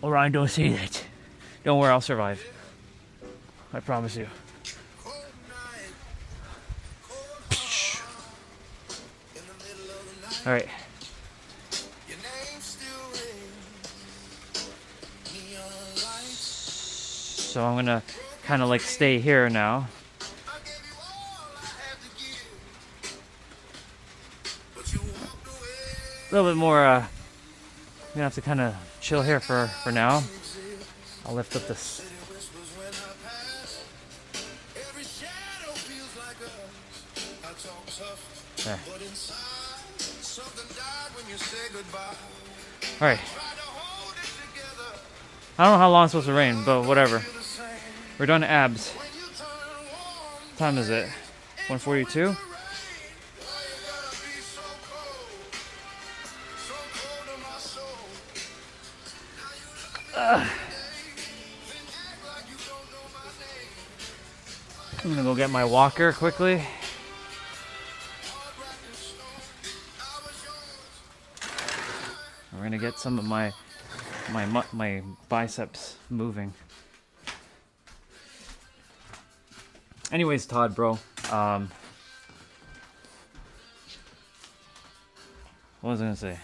Orion, don't say that. Don't worry, I'll survive. I promise you. Cold night, cold heart, in the middle of the night. Alright. Your name still rings. Neon lights. So I'm gonna kind of like stay here now. I gave you all I had to give, but you walked away. A little bit more, I'm gonna have to kind of chill here for now. I'll lift up this. City whispers when I pass. Every shadow feels like us. I talk tough, There. but inside something died when you said goodbye. Alright. Try to hold it together. I don't know how long it's supposed to rain, but whatever. Feel the same. We're done abs. When you turn warm, What time is it? 1:42? rain. Why you gotta be so cold? So cold to my soul. How you love me every day, then act like you don't know my name. I'm gonna go get my walker quickly. Heart wrapped in stone. I was yours. We're gonna get some of my biceps moving. Anyways, Todd, bro. What was I gonna say?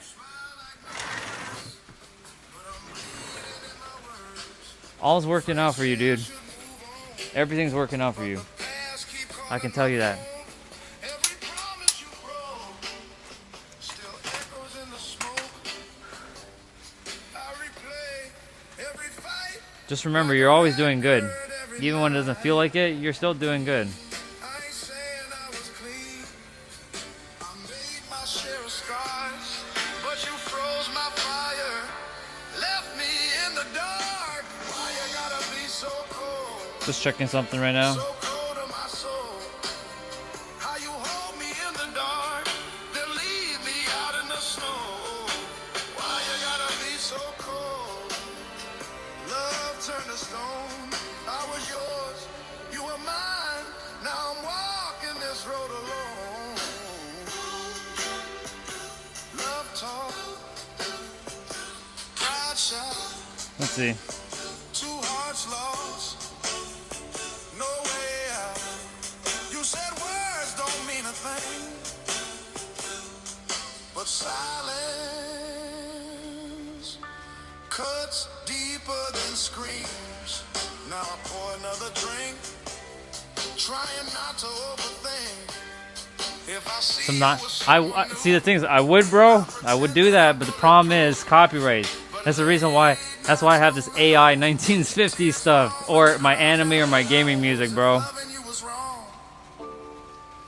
All's working out for you, dude. Everything's working out for you. Past keep calling. I can tell you that. Every promise you broke still echoes in the smoke. I replay every fight. Just remember, you're always doing good. Even when it doesn't feel like it, you're still doing good. I ain't saying I was clean. I made my share of scars, but you froze my fire, left me in the dark. Why you gotta be so cold? Just checking something right now. So cold to my soul. How you hold me in the dark, then leave me out in the snow. Why you gotta be so cold? Love turned to stone. I was yours, you were mine. Now I'm walking this road alone. Love talk, pride shot, Let's see. two hearts lost, no way out. You said words don't mean a thing, but silence cuts deeper than screams. Now I pour another drink, trying not to overthink. If I see I'm you not. with I see the things. I would, bro. I would do that, but the problem is copyright. That's the reason why. That's why I have this AI 1950s stuff, or my anime or my gaming music, bro. loving you was wrong.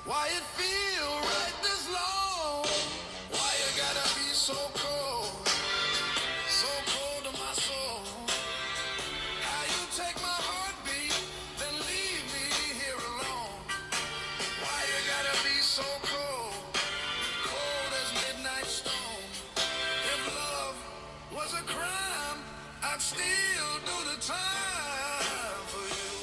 Why it feel right this long? Why you gotta be so cold? So cold to my soul. How you take my heartbeat, then leave me here alone? Why you gotta be so cold? Cold as midnight stone. If love was a crime, I'd still do the time for you.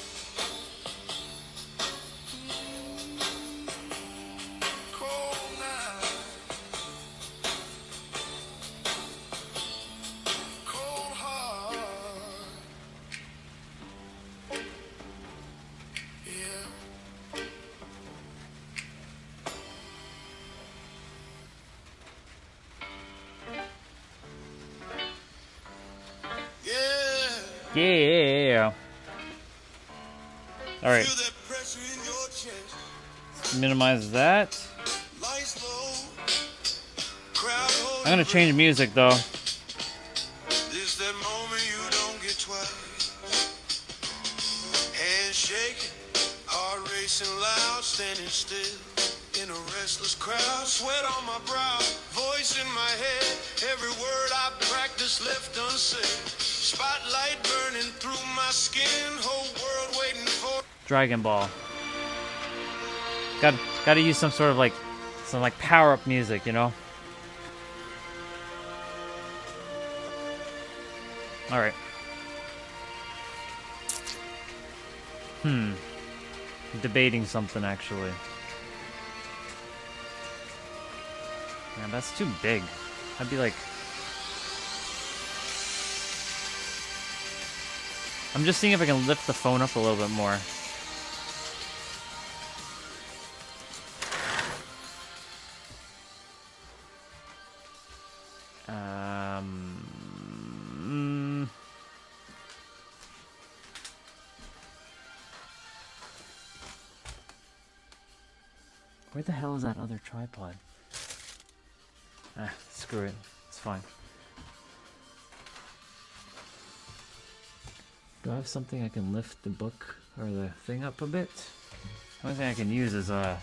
Cold night, cold heart. Yeah. Yeah. Yeah. All right. Feel that pressure in your chest. Minimize that. Lights low. Crowd holding I'm gonna change music though. This that moment you don't get twice. Hands shaking, heart racing loud, standing still in a restless crowd. Sweat on my brow, voice in my head. Every word I practiced left unsaid. Spotlight burning through my skin. Whole world waiting for. Dragon Ball. Got to use some sort of like power up music, you know. All right. Debating something actually. Man, that's too big. I'd be like, I'm just seeing if I can lift the phone up a little bit more. Where the hell is that other tripod? Screw it. It's fine. Do I have something I can lift the book or the thing up a bit? The only thing I can use is it's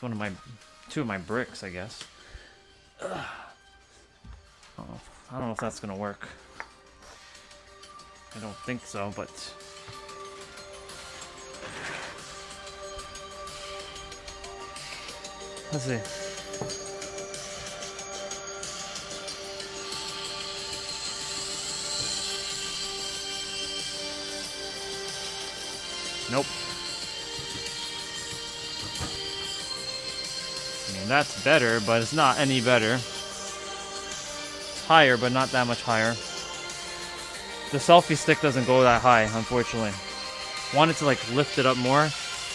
one of my two of my bricks, I guess. I don't know if that's gonna work. I don't think so, but let's see. Nope. I mean, that's better, but it's not any better. It's higher, but not that much higher. The selfie stick doesn't go that high, unfortunately. Wanted to like lift it up more.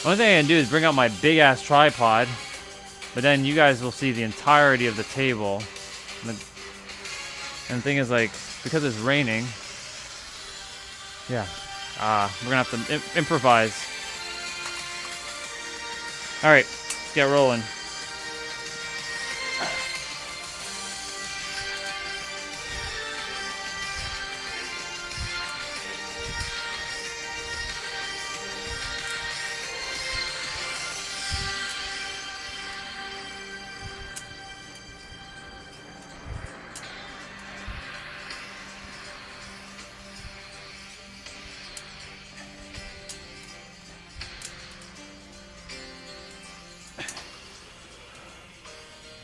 Only thing I can do is bring out my big ass tripod, but then you guys will see the entirety of the table. And the thing is, like, because it's raining, yeah, we're gonna have to improvise. All right, let's get rolling.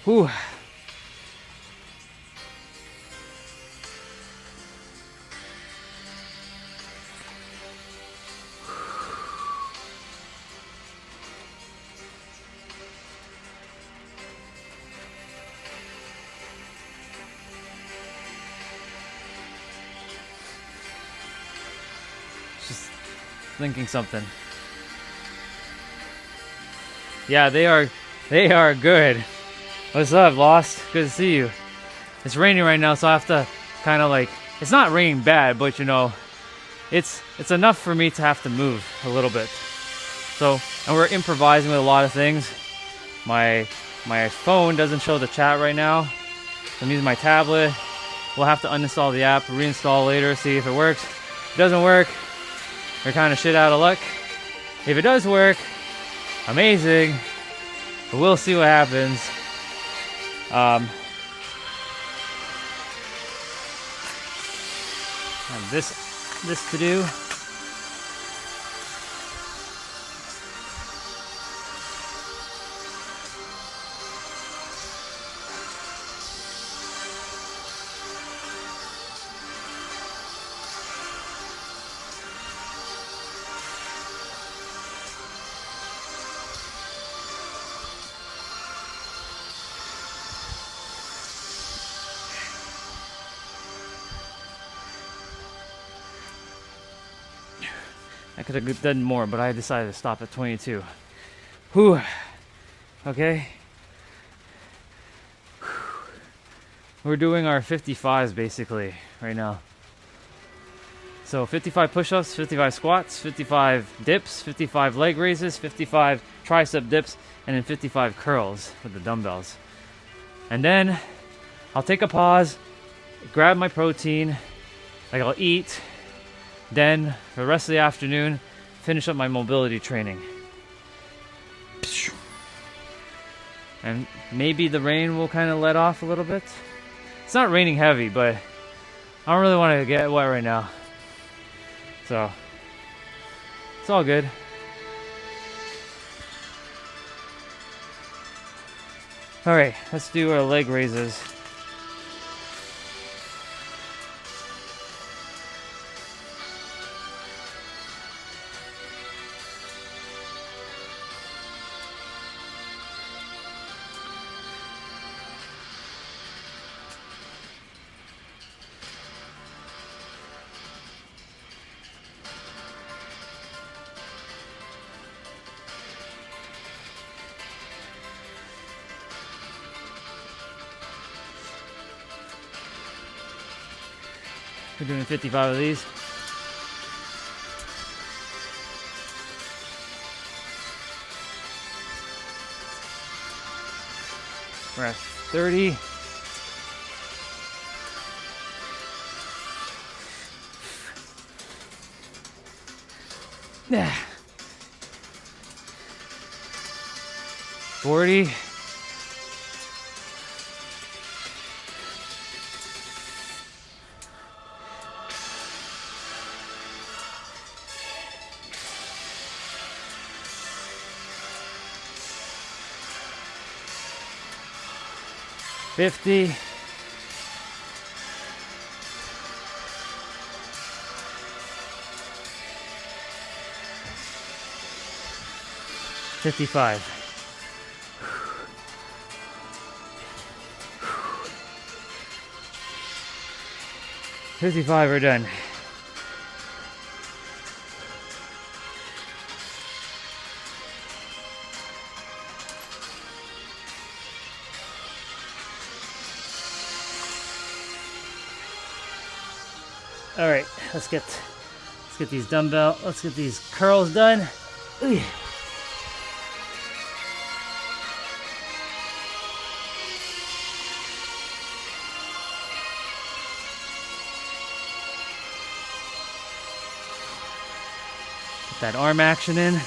Whew. Just thinking something. Yeah, they are good. What's up, Lost? Good to see you. It's raining right now, so I have to kind of like, it's not raining bad, but you know, it's enough for me to have to move a little bit. So, and we're improvising with a lot of things. My phone doesn't show the chat right now. So I'm using my tablet. We'll have to uninstall the app, reinstall later, see if it works. If it doesn't work, we're kind of shit out of luck. If it does work, amazing. But we'll see what happens. I have this to do. I could have done more, but I decided to stop at 22. Whew. Okay. We're doing our 55s basically right now. So 55 push-ups, 55 squats, 55 dips, 55 leg raises, 55 tricep dips, and then 55 curls with the dumbbells. And then I'll take a pause, grab my protein, like I'll eat, then for the rest of the afternoon, finish up my mobility training. And maybe the rain will kind of let off a little bit. It's not raining heavy, but I don't really want to get wet right now. So, it's all good. Alright, let's do our leg raises. We're doing 55 of these. We're at 30. Yeah. 40. 50. 55. 55 are done. All right, let's get these let's get these curls done. Ooh. Get that arm action in.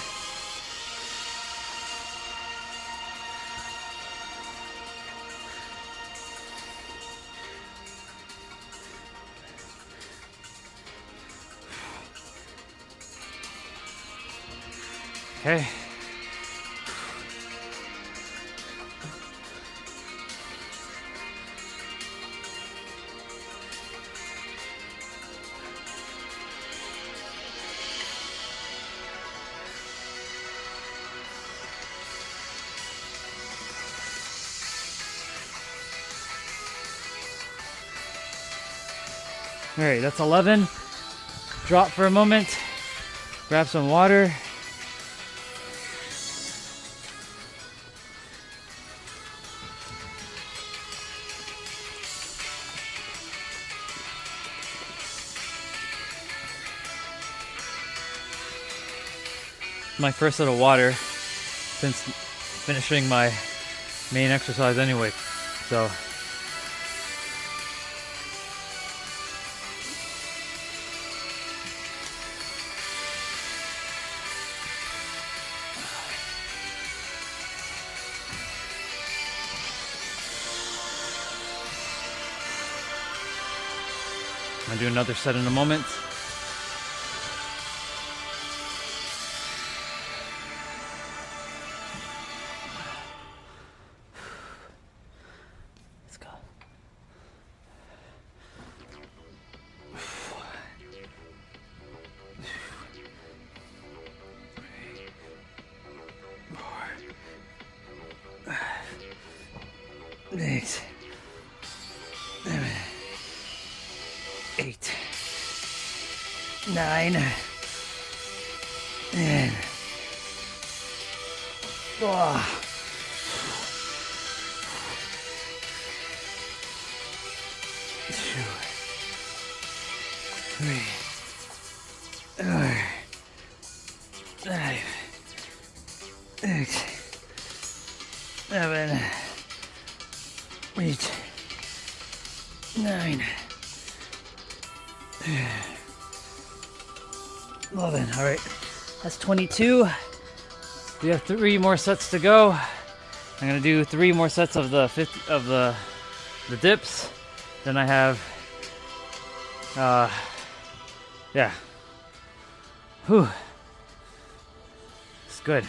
Okay. All right, that's 11. Drop for a moment. Grab some water. My first little water since finishing my main exercise anyway. So I'm gonna do another set in a moment. Let's go. Six, 7, 8, 9, 10. Oh. 2, 3, 4, 5, 6, 7, 8, 9, 11. All right, that's 22. We have 3 more sets to go. I'm gonna do 3 more sets of the the dips. Then I have, yeah. Whew. It's good.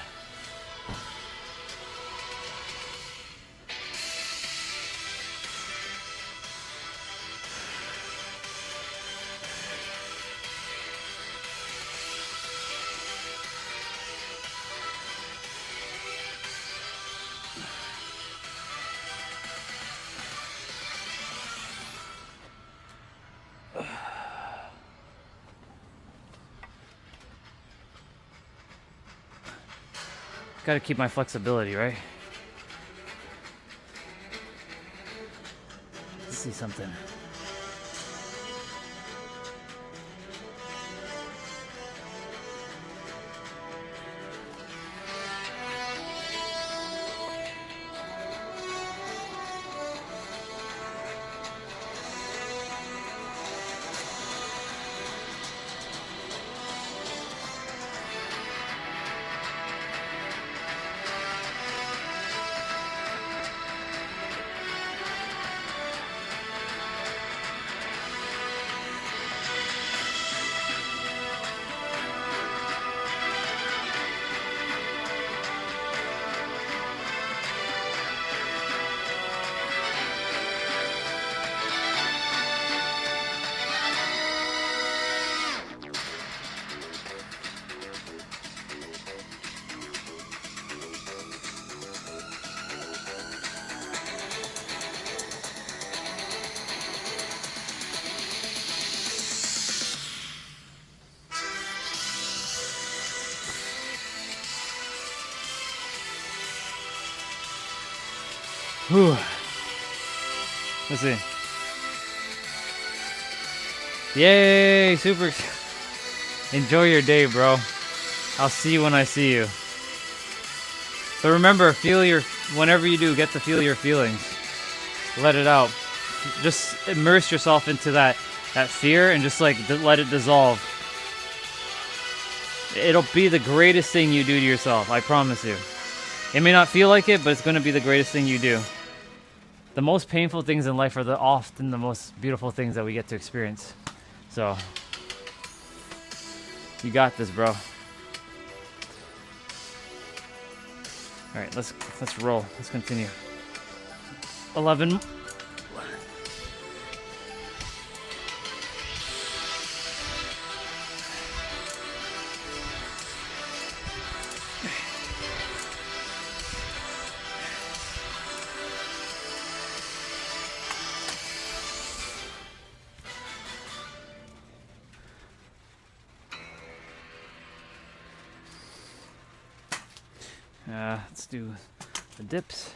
Got to keep my flexibility, right? Let's see something. Whew. Let's see. Yay! Super. Enjoy your day, bro. I'll see you when I see you. So remember, whenever you do, get to feel your feelings. Let it out. Just immerse yourself into that fear and just like let it dissolve. It'll be the greatest thing you do to yourself, I promise you. It may not feel like it, but it's going to be the greatest thing you do. The most painful things in life are often the most beautiful things that we get to experience. So, you got this, bro. Alright, let's roll. Let's continue. 11. Let's do the dips.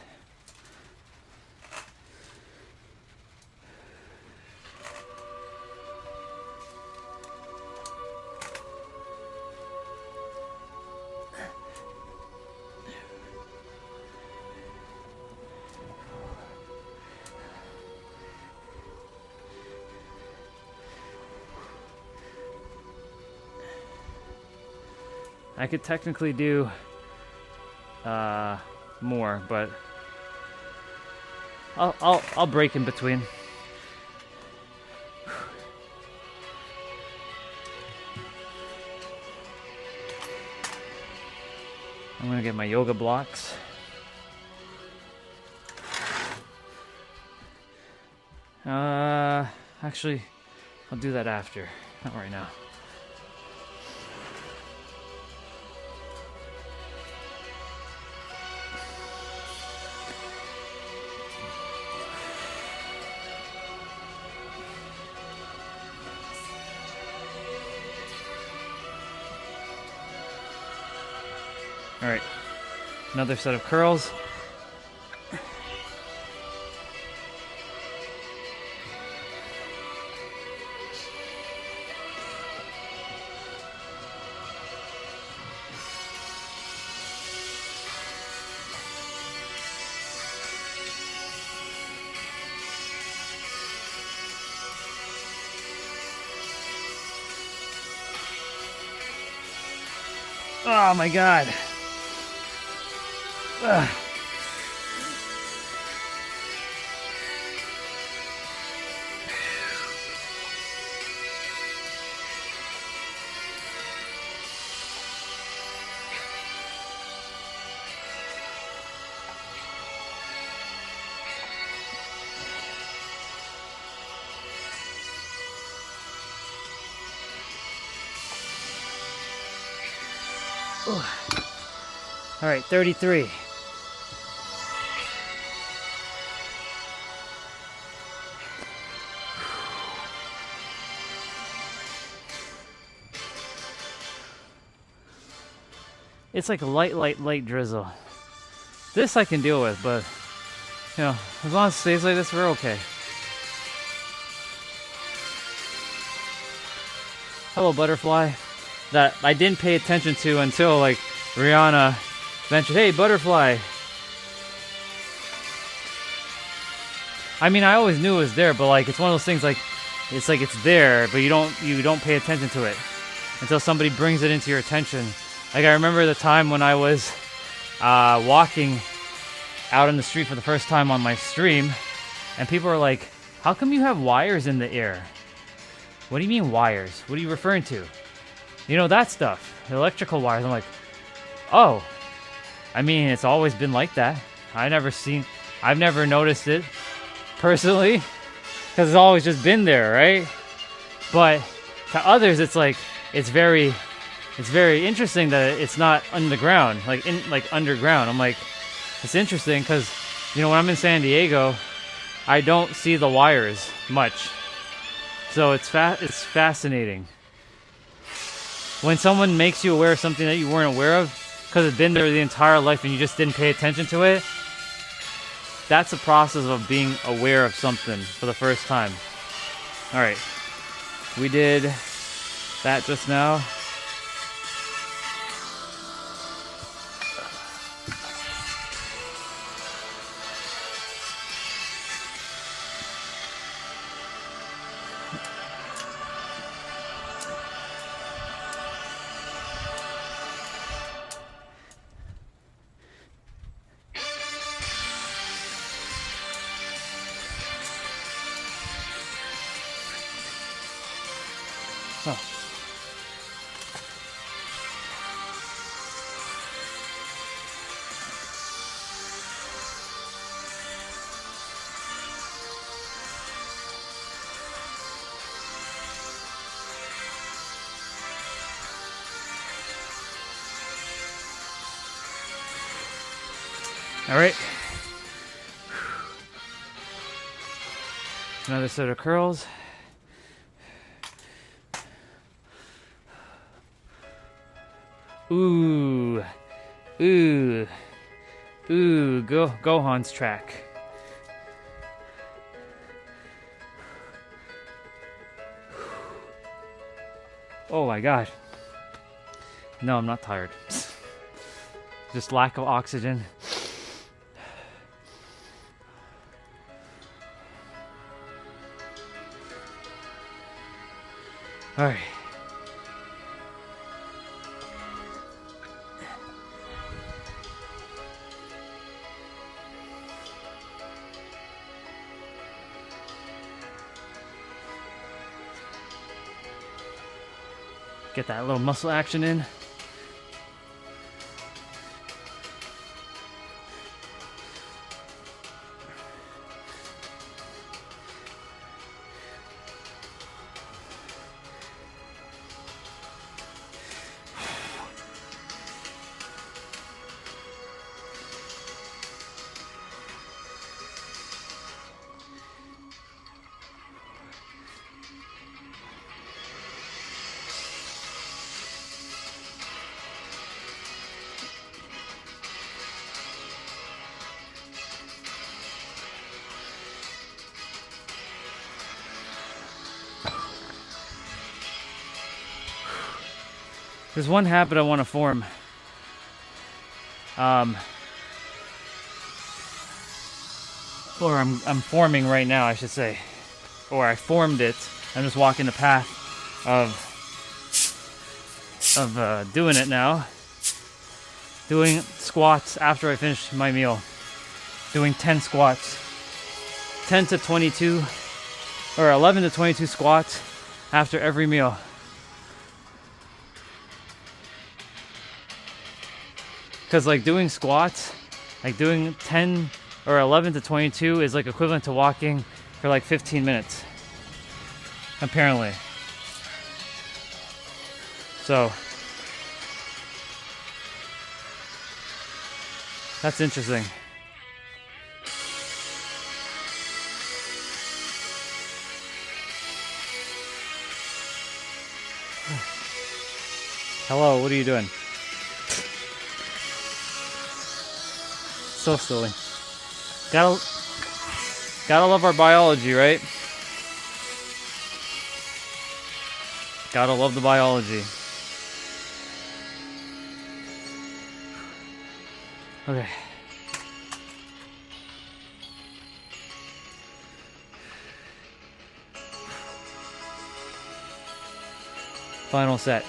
I could technically do more, but I'll break in between. I'm gonna get my yoga blocks. Actually, I'll do that after, not right now. All right, another set of curls. Oh my God. Ugh. All right, 33. It's like a light drizzle. This I can deal with, but you know, as long as it stays like this, we're okay. Hello, butterfly. That I didn't pay attention to until like Rihanna mentioned, "Hey, butterfly." I mean, I always knew it was there, but like it's one of those things like it's there, but you don't pay attention to it until somebody brings it into your attention. Like I remember the time when I was walking out in the street for the first time on my stream, and people were like, "How come you have wires in the air?" What do you mean wires? What are you referring to? You know, that stuff, electrical wires. I'm like, oh, I mean, it's always been like that. I've never noticed it personally, because it's always just been there, right? But to others, it's like, it's very interesting that it's not underground, like underground. I'm like, it's interesting because, you know, when I'm in San Diego, I don't see the wires much. So it's fascinating. When someone makes you aware of something that you weren't aware of, because it's been there the entire life and you just didn't pay attention to it, that's a process of being aware of something for the first time. All right, we did that just now. Oh. All right. Another set of curls. Ooh, ooh, ooh, Gohan's track. Oh my god. No, I'm not tired. Just lack of oxygen. All right. Get that little muscle action in. There's one habit I want to form. Or I'm forming right now, I should say. Or I formed it. I'm just walking the path of doing it now. Doing squats after I finish my meal. Doing 10 squats. 10 to 22 or 11 to 22 squats after every meal. Because like doing squats, like doing 10 or 11 to 22 is like equivalent to walking for like 15 minutes. Apparently. So that's interesting. Hello, what are you doing? So silly. Gotta love our biology, right? Gotta love the biology. Okay. Final set.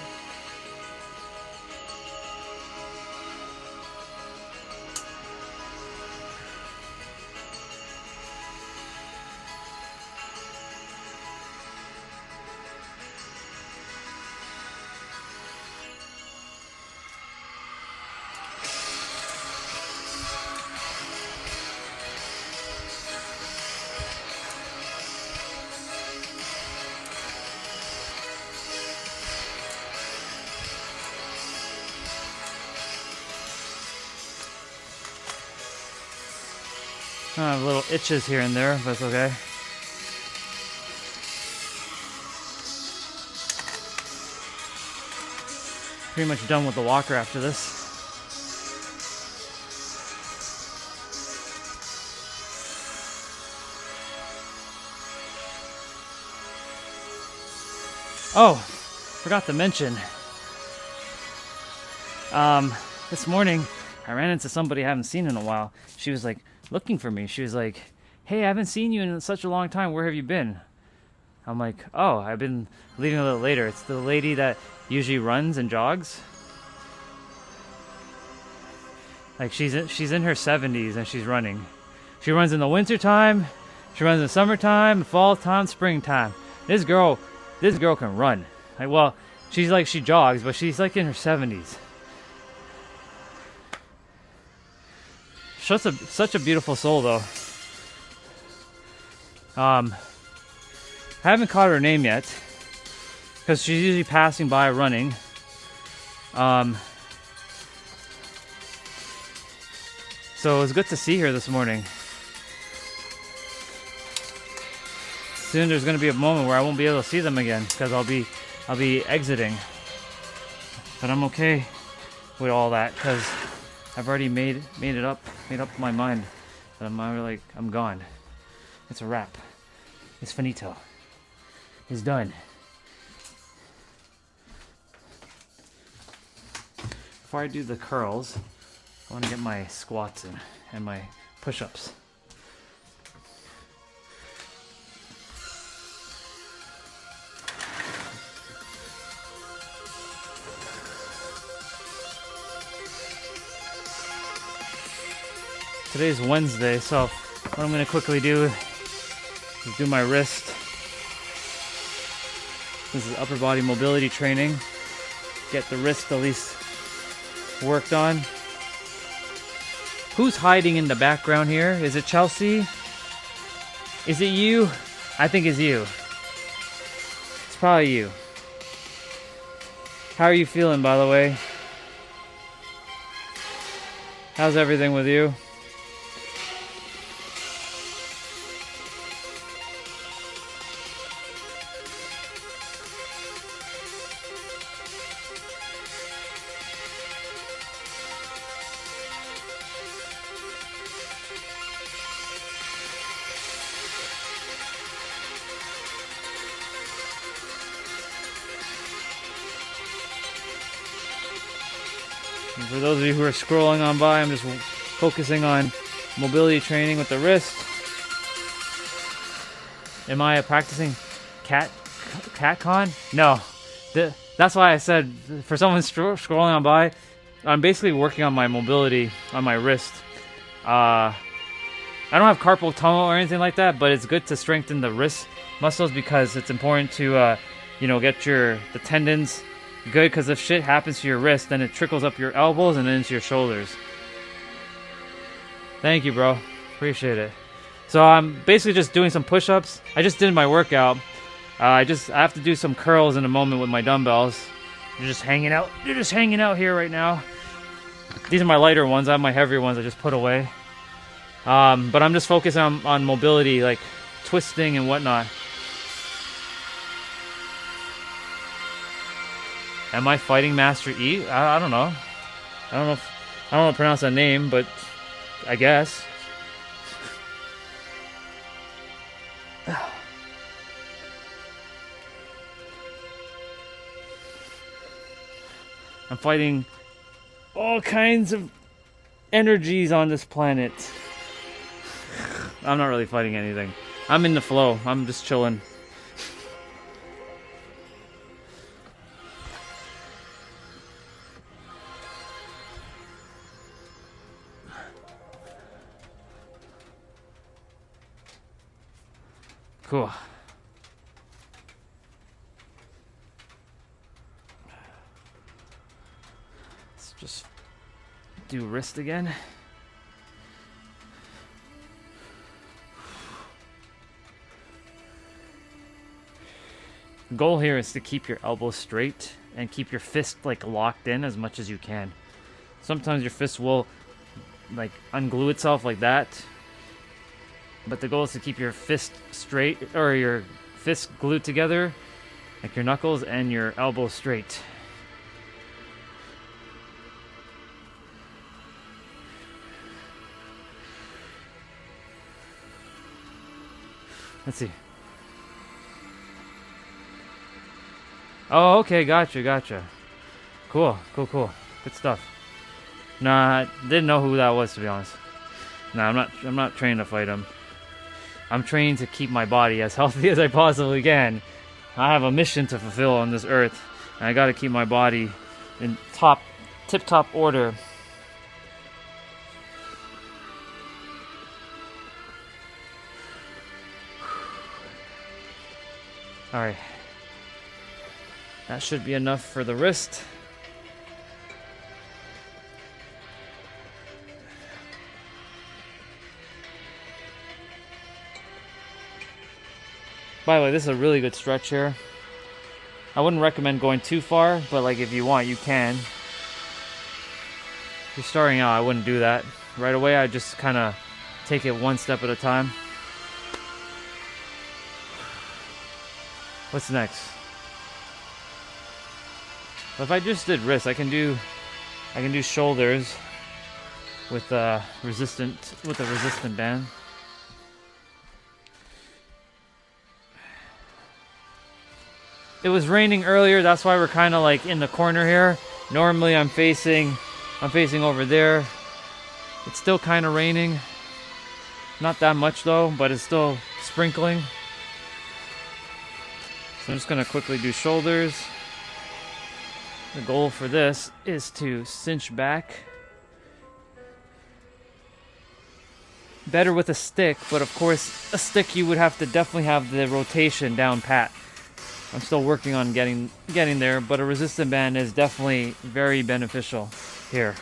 I have little itches here and there, but it's okay. Pretty much done with the walker after this. Oh, forgot to mention. This morning I ran into somebody I haven't seen in a while. She was like looking for me. She was like, "Hey, I haven't seen you in such a long time. Where have you been?" I'm like, "Oh, I've been leaving a little later." It's the lady that usually runs and jogs. Like she's in her 70s and she's running. She runs in the winter time. She runs in the summertime, fall time, springtime. This girl can run. Like, well, she jogs, but she's like in her 70s. Such a beautiful soul, though. I haven't caught her name yet, because she's usually passing by running. So it was good to see her this morning. Soon there's going to be a moment where I won't be able to see them again, because I'll be exiting. But I'm okay with all that, because I've already made up my mind that I'm gone. It's a wrap. It's finito. It's done. Before I do the curls, I want to get my squats in and my push-ups. Today's Wednesday, so what I'm going to quickly do is do my wrist. This is upper body mobility training. Get the wrist at least worked on. Who's hiding in the background here? Is it Chelsea? Is it you? I think it's you. It's probably you. How are you feeling, by the way? How's everything with you? And for those of you who are scrolling on by, I'm just focusing on mobility training with the wrist. Am I practicing cat con? No. That's why I said, for someone scrolling on by, I'm basically working on my mobility on my wrist. I don't have carpal tunnel or anything like that, but it's good to strengthen the wrist muscles because it's important to, get the tendons good, because if shit happens to your wrist, then it trickles up your elbows and then into your shoulders. Thank you, bro. Appreciate it. So I'm basically just doing some push-ups. I just did my workout. I have to do some curls in a moment with my dumbbells. They're just hanging out. They're just hanging out here right now. These are my lighter ones. I have my heavier ones I just put away. But I'm just focusing on mobility, like twisting and whatnot. Am I fighting Master E? I don't know. I don't know how to pronounce that name, but I guess. I'm fighting all kinds of energies on this planet. I'm not really fighting anything. I'm in the flow. I'm just chilling. Cool. Let's just do wrist again. The goal here is to keep your elbows straight and keep your fist locked in as much as you can. Sometimes your fist will unglue itself like that. But the goal is to keep your fist straight, or your fist glued together, like your knuckles, and your elbows straight. Let's see. Oh, okay, gotcha, gotcha. Cool, cool, cool. Good stuff. Nah, I didn't know who that was, to be honest. Nah, I'm not trained to fight him. I'm trained to keep my body as healthy as I possibly can. I have a mission to fulfill on this earth, and I gotta keep my body in tip-top order. Alright. That should be enough for the wrist. By the way, this is a really good stretch here. I wouldn't recommend going too far, but like if you want, you can. If you're starting out, I wouldn't do that. Right away, I just kind of take it one step at a time. What's next? If I just did wrists, I can do shoulders with a resistant band. It was raining earlier, that's why we're kind of like in the corner here. Normally I'm facing over there. It's still kind of raining. Not that much though, but it's still sprinkling. So I'm just gonna quickly do shoulders. The goal for this is to cinch back. Better with a stick, but of course a stick you would have to definitely have the rotation down pat. I'm still working on getting there, but a resistant band is definitely very beneficial here.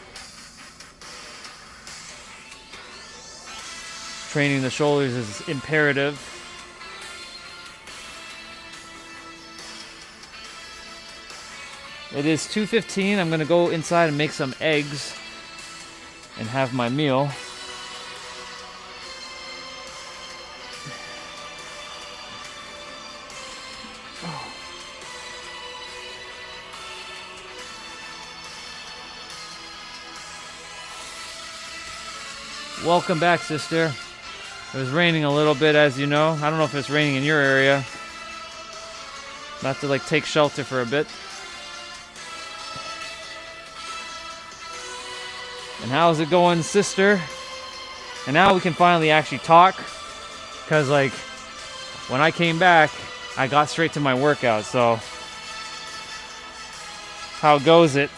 Training the shoulders is imperative. It is 2:15. I'm gonna go inside and make some eggs and have my meal. Welcome back, sister. It was raining a little bit, as you know. I don't know if it's raining in your area. I'm about to like take shelter for a bit. And how's it going, sister? And now we can finally actually talk, because like when I came back, I got straight to my workout. So how goes it?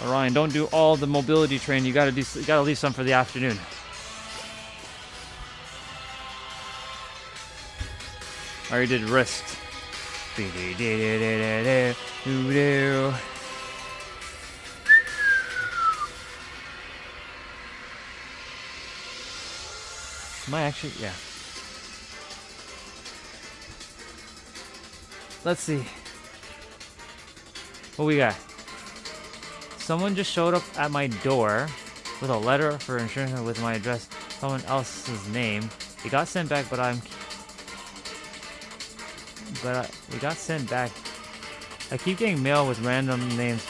Ryan, don't do all the mobility training. You gotta leave some for the afternoon. I already did wrist. Am I actually? Yeah. Let's see. What we got? Someone just showed up at my door with a letter for insurance with my address, someone else's name. It got sent back, but we got sent back. I keep getting mail with random names.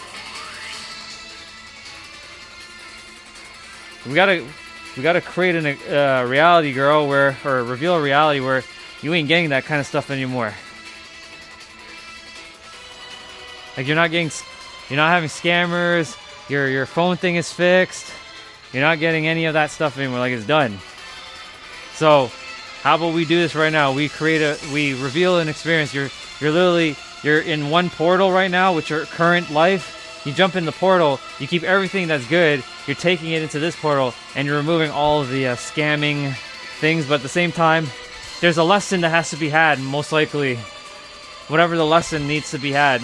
We gotta create a reality, girl, or reveal a reality where you ain't getting that kind of stuff anymore. Like you're not having scammers. Your phone thing is fixed. You're not getting any of that stuff anymore. Like it's done. So how about we do this right now? We reveal an experience. You're in one portal right now with your current life. You jump in the portal. You keep everything that's good. You're taking it into this portal, and you're removing all of the scamming things. But at the same time, there's a lesson that has to be had. Most likely, whatever the lesson needs to be had.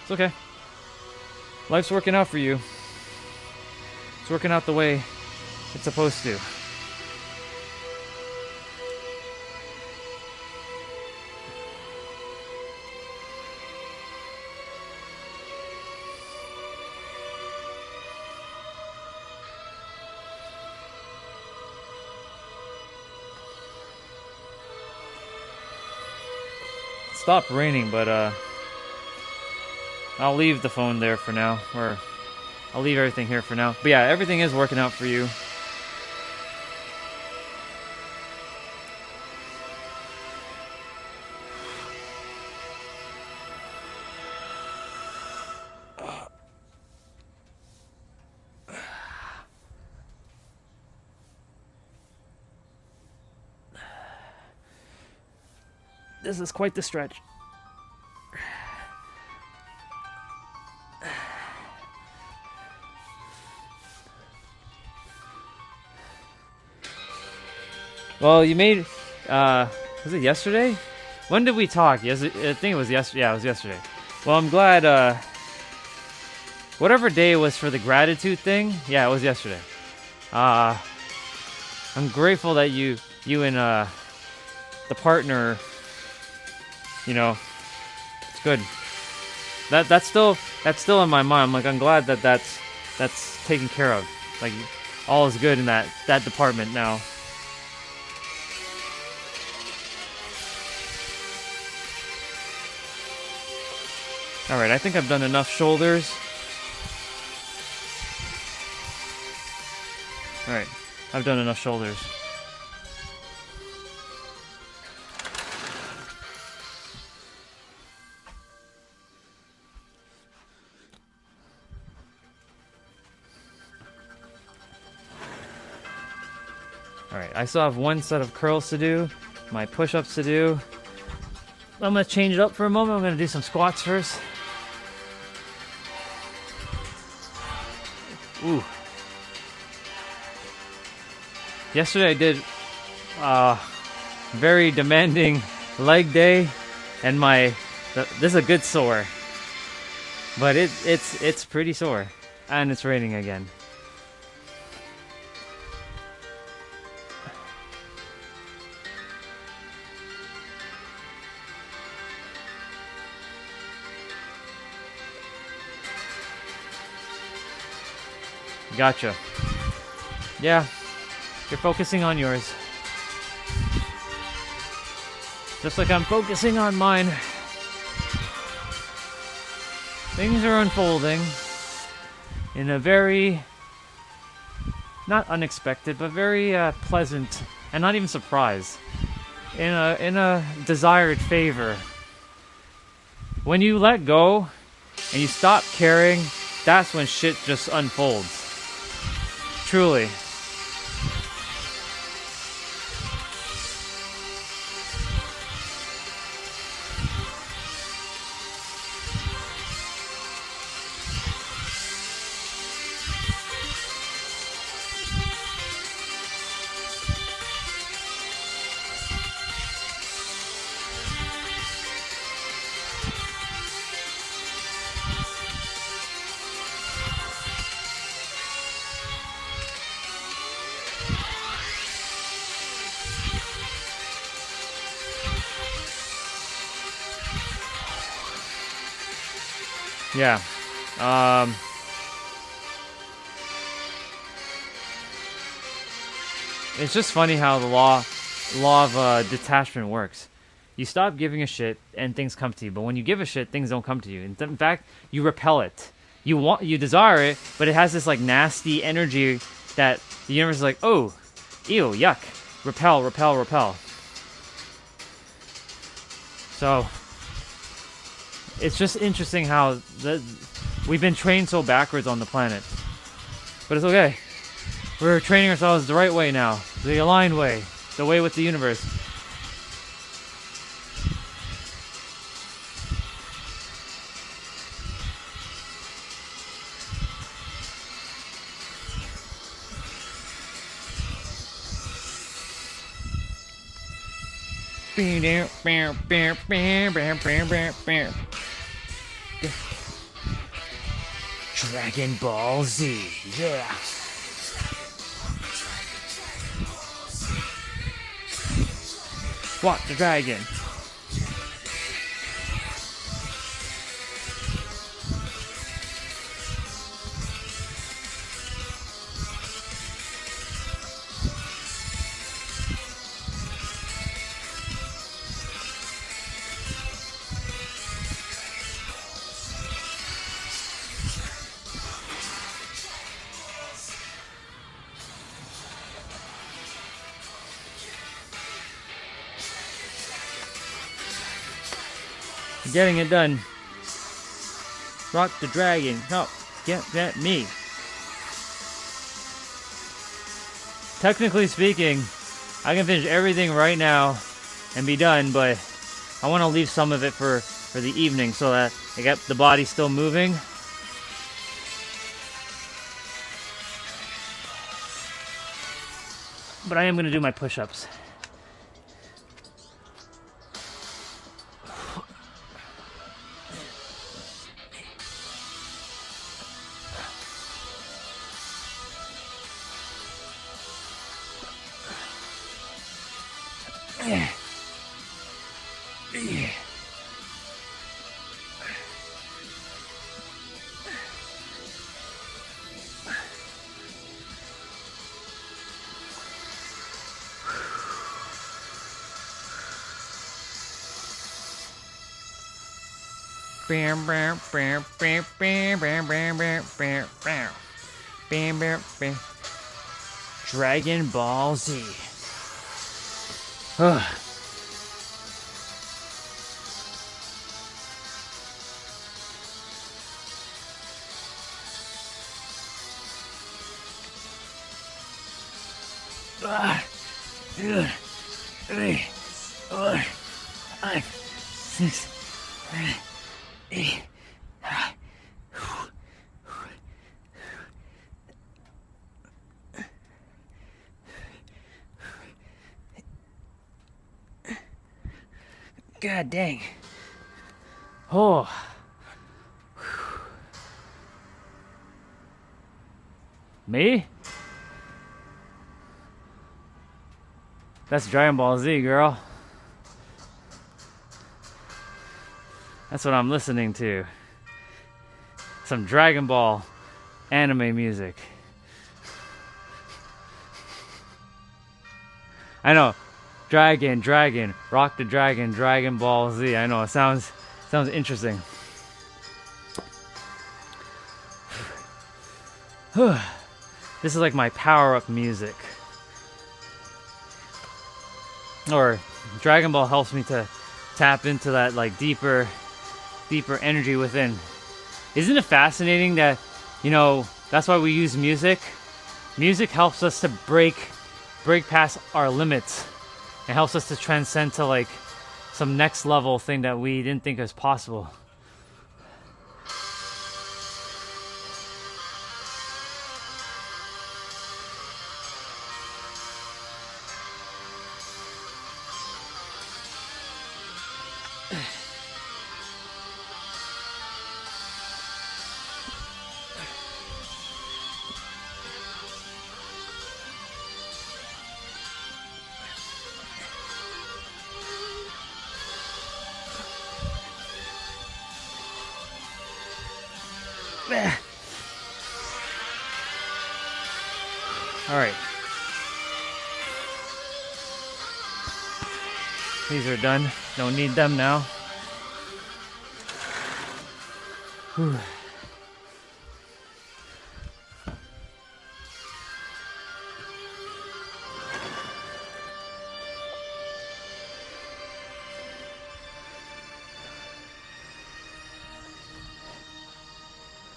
It's okay. Life's working out for you. It's working out the way it's supposed to. stopped raining, but I'll leave the phone there for now, or I'll leave everything here for now. But yeah, everything is working out for you. This is quite the stretch. Well, you made, was it yesterday? When did we talk? Yes, I think it was yesterday. Yeah, it was yesterday. Well, I'm glad, whatever day it was for the gratitude thing, yeah, it was yesterday. I'm grateful that you and, the partner, you know, it's good. That's still in my mind. I'm like, I'm glad that that's taken care of. Like, all is good in that department now. Alright, I think I've done enough shoulders. Alright, I've done enough shoulders. Alright, I still have one set of curls to do, my push-ups to do. I'm going to change it up for a moment. I'm going to do some squats first. Ooh. Yesterday I did very demanding leg day, and this is a good sore, but it's pretty sore, and it's raining again. Gotcha. Yeah, you're focusing on yours. Just like I'm focusing on mine. Things are unfolding in a very, not unexpected, but very pleasant, and not even surprised, in a desired favor. When you let go and you stop caring, that's when shit just unfolds. Truly. Yeah. It's just funny how the law of detachment works. You stop giving a shit and things come to you, but when you give a shit, things don't come to you. In fact, you repel it. You desire it, but it has this like nasty energy that the universe is like, oh, ew, yuck, repel, repel, repel. So it's just interesting how we've been trained so backwards on the planet. But it's okay. We're training ourselves the right way now. The aligned way. The way with the universe. Dragon Ball Z, yeah. What the dragon? Getting it done. Rock the dragon. No, get that me. Technically speaking, I can finish everything right now and be done, but I want to leave some of it for the evening so that I get the body still moving. But I am going to do my push-ups. Bam, bam, bam, bam, bam, bam, bam, bam, bam, bam, bam, bam, bam. Dragon Ball Z. Ugh. Three, 4, 5, 6, 7, 8. God dang. Oh. Me? That's Dragon Ball Z, girl. That's what I'm listening to. Some Dragon Ball anime music. I know. Dragon, rock the dragon, Dragon Ball Z. I know, it sounds interesting. This is like my power-up music. Or Dragon Ball helps me to tap into that like deeper energy within. Isn't it fascinating that, you know, that's why we use music? Music helps us to break past our limits. It helps us to transcend to like some next level thing that we didn't think was possible. All right. These are done. Don't need them now. Whew.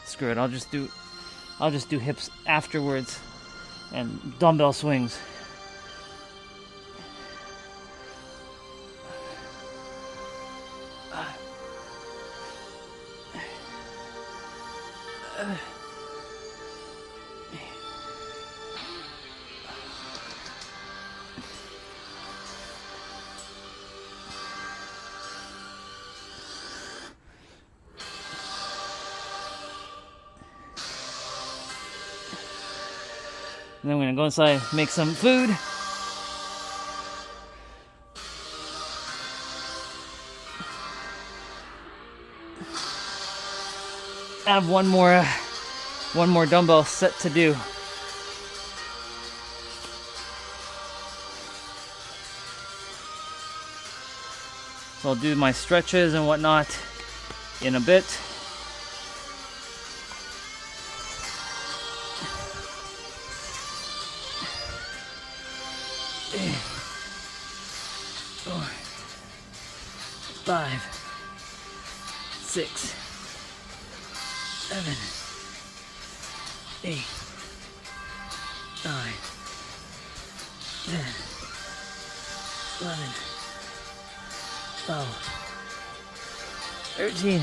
Screw it. I'll just do hips afterwards and dumbbell swings. And then I'm gonna go inside, make some food. I have one more dumbbell set to do. So I'll do my stretches and whatnot in a bit. Five, 6, 7, 8, 9, 10, 11, 12, 13.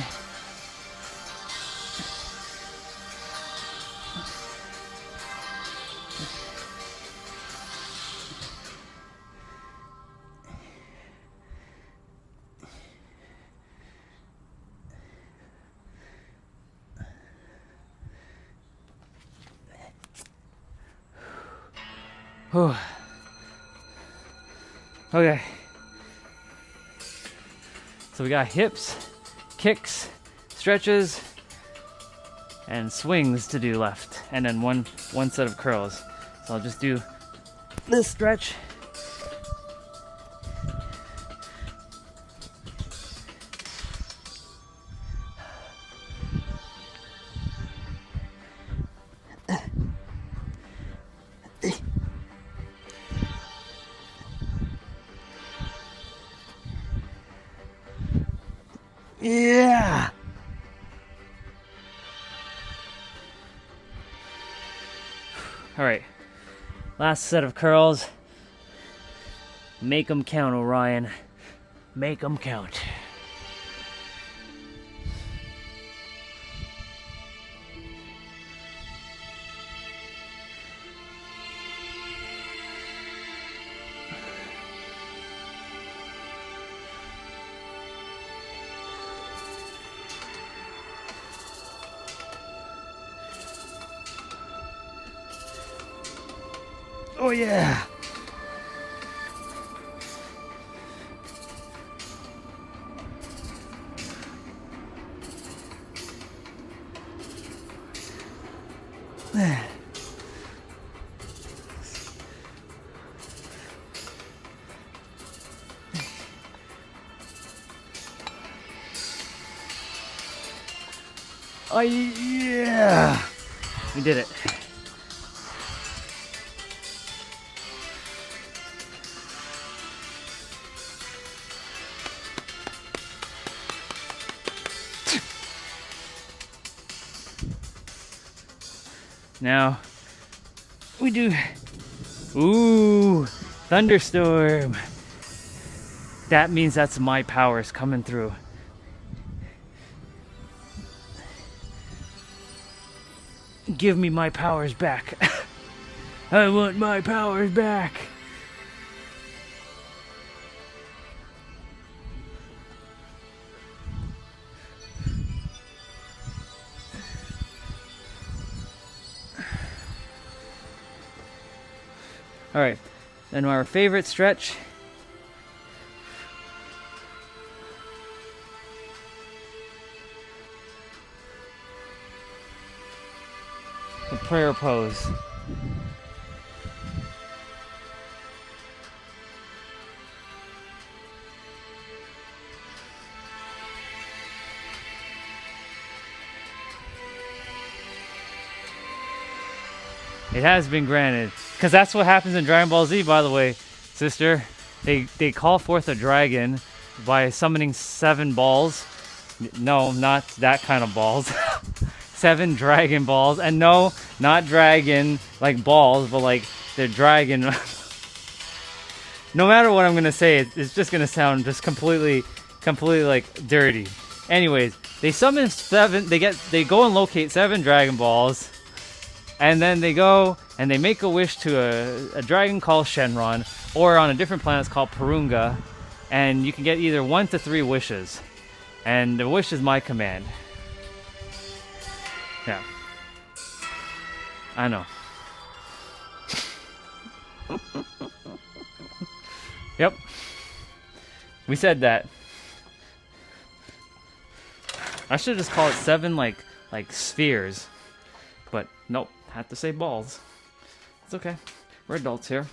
Whew. Okay. So we got hips, kicks, stretches, and swings to do left, and then one set of curls. So I'll just do this stretch. Yeah. All right. Last set of curls. Make them count, Orion. Make them count. Oh yeah. Oh yeah. We did it. Now we do, ooh, thunderstorm. That means that's my powers coming through. Give me my powers back. I want my powers back. All right, then our favorite stretch. The prayer pose. It has been granted. Because that's what happens in Dragon Ball Z, by the way, sister. They call forth a dragon by summoning 7 balls. No, not that kind of balls. 7 dragon balls. And no, not dragon like balls, but like they're dragon. No matter what I'm going to say, it's just going to sound just completely like dirty. Anyways, they summon 7, they go and locate 7 Dragon Balls. And then they go and they make a wish to a dragon called Shenron, or on a different planet it's called Purunga, and you can get either 1 to 3 wishes. And the wish is my command. Yeah. I know. Yep. We said that. I should just call it 7 like spheres. But nope. Had to say balls. It's okay. We're adults here.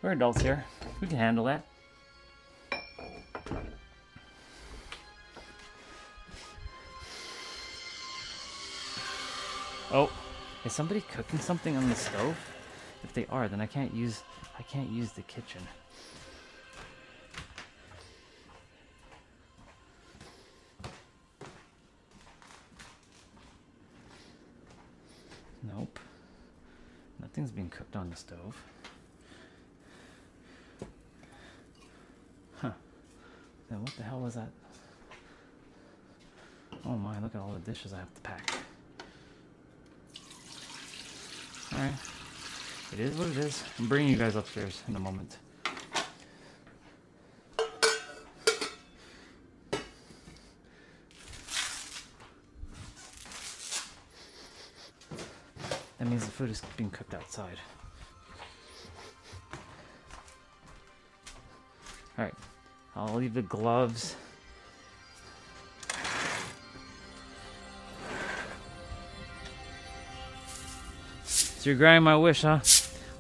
We're adults here. We can handle that. Oh, is somebody cooking something on the stove? If they are, then I can't use the kitchen. Everything's being cooked on the stove. Huh. Then what the hell was that? Oh my, look at all the dishes I have to pack. Alright. It is what it is. I'm bringing you guys upstairs in a moment. That means the food is being cooked outside. Alright. I'll leave the gloves. So you're granting my wish, huh?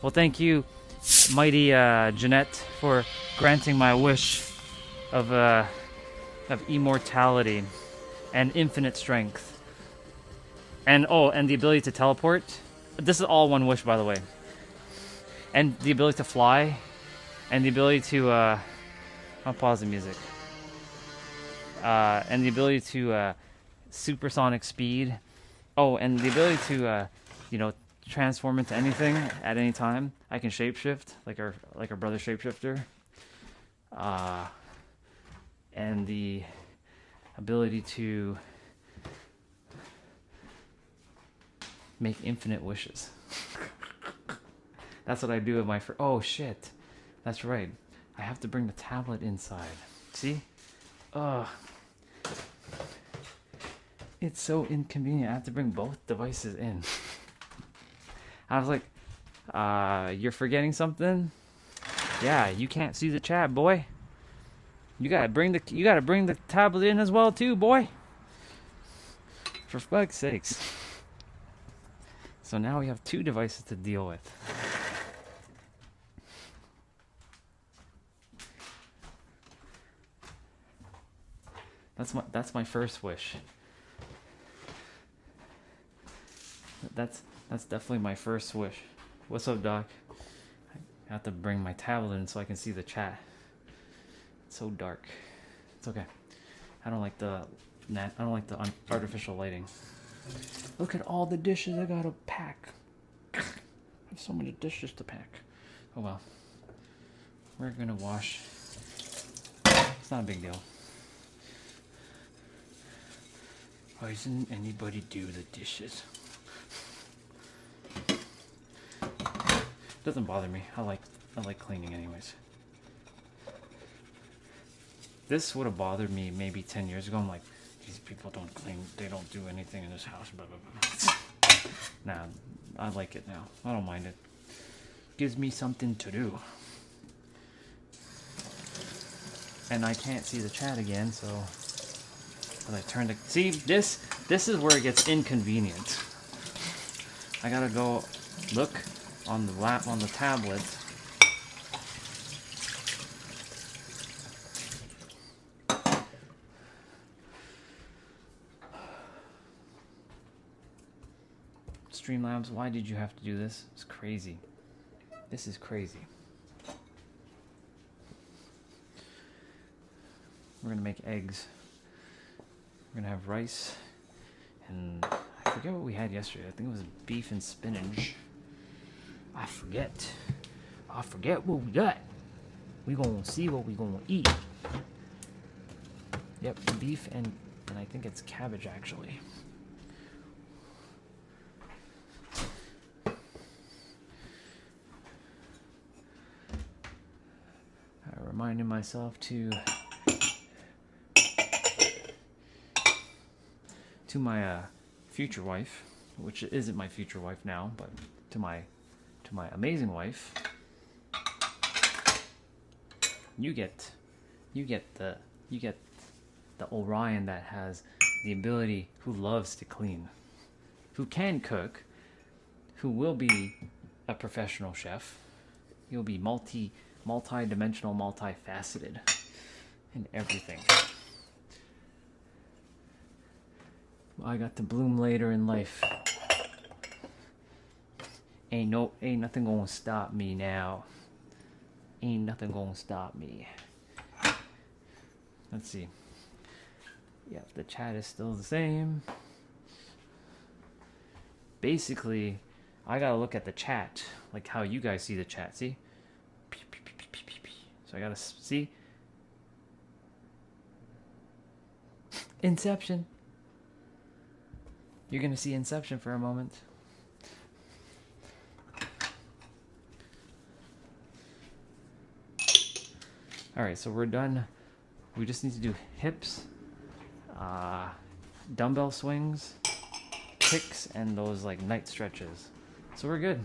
Well, thank you, mighty Jeanette, for granting my wish of immortality and infinite strength. And and the ability to teleport. This is all one wish, by the way. And the ability to fly. And the ability to I'll pause the music. And the ability to supersonic speed. Oh, and the ability to transform into anything at any time. I can shapeshift like our brother shapeshifter. And the ability to make infinite wishes. That's what I do with my oh shit. That's right. I have to bring the tablet inside. See? Ugh. It's so inconvenient. I have to bring both devices in. I was like, you're forgetting something? Yeah, you can't see the chat, boy. You gotta bring the tablet in as well too, boy. For fuck's sakes. So now we have two devices to deal with. That's my first wish. That's definitely my first wish. What's up, Doc? I have to bring my tablet in so I can see the chat. It's so dark. It's okay. I don't like the artificial lighting. Look at all the dishes I gotta pack. I have so many dishes to pack. Oh well. We're gonna wash. It's not a big deal. Why doesn't anybody do the dishes? Doesn't bother me. I like cleaning anyways. This would have bothered me maybe 10 years ago. I'm like, these people don't clean, they don't do anything in this house, blah, blah, blah. Nah, I like it now. I don't mind it. Gives me something to do. And I can't see the chat again, so I turn the... See, this is where it gets inconvenient. I gotta go look on the tablet. Streamlabs, why did you have to do this? It's crazy. This is crazy. We're gonna make eggs. We're gonna have rice, and I forget what we had yesterday. I think it was beef and spinach. I forget what we got. We gonna see what we gonna eat. Yep, beef and I think it's cabbage actually. Reminding myself to my future wife, which isn't my future wife now, but to my amazing wife. You get the Orion that has the ability, who loves to clean, who can cook, who will be a professional chef. He'll be multi-dimensional, multifaceted in everything. I got to bloom later in life. Ain't nothing gonna stop me now. Ain't nothing gonna stop me. Let's see. Yeah, the chat is still the same. Basically, I gotta look at the chat, like how you guys see the chat. See? So I gotta see. Inception. You're gonna see Inception for a moment. Alright, so we're done. We just need to do hips, dumbbell swings, kicks, and those like night stretches. So we're good.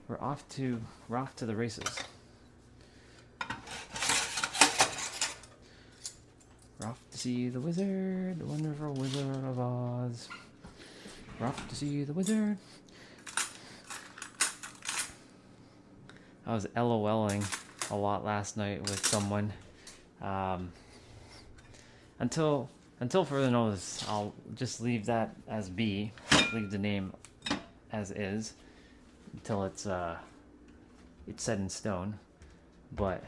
We're off to the races. We're off to see the wizard, the wonderful Wizard of Oz. We're off to see the wizard. I was LOLing a lot last night with someone. Until further notice, I'll just leave that as B. Leave the name as is until it's set in stone. But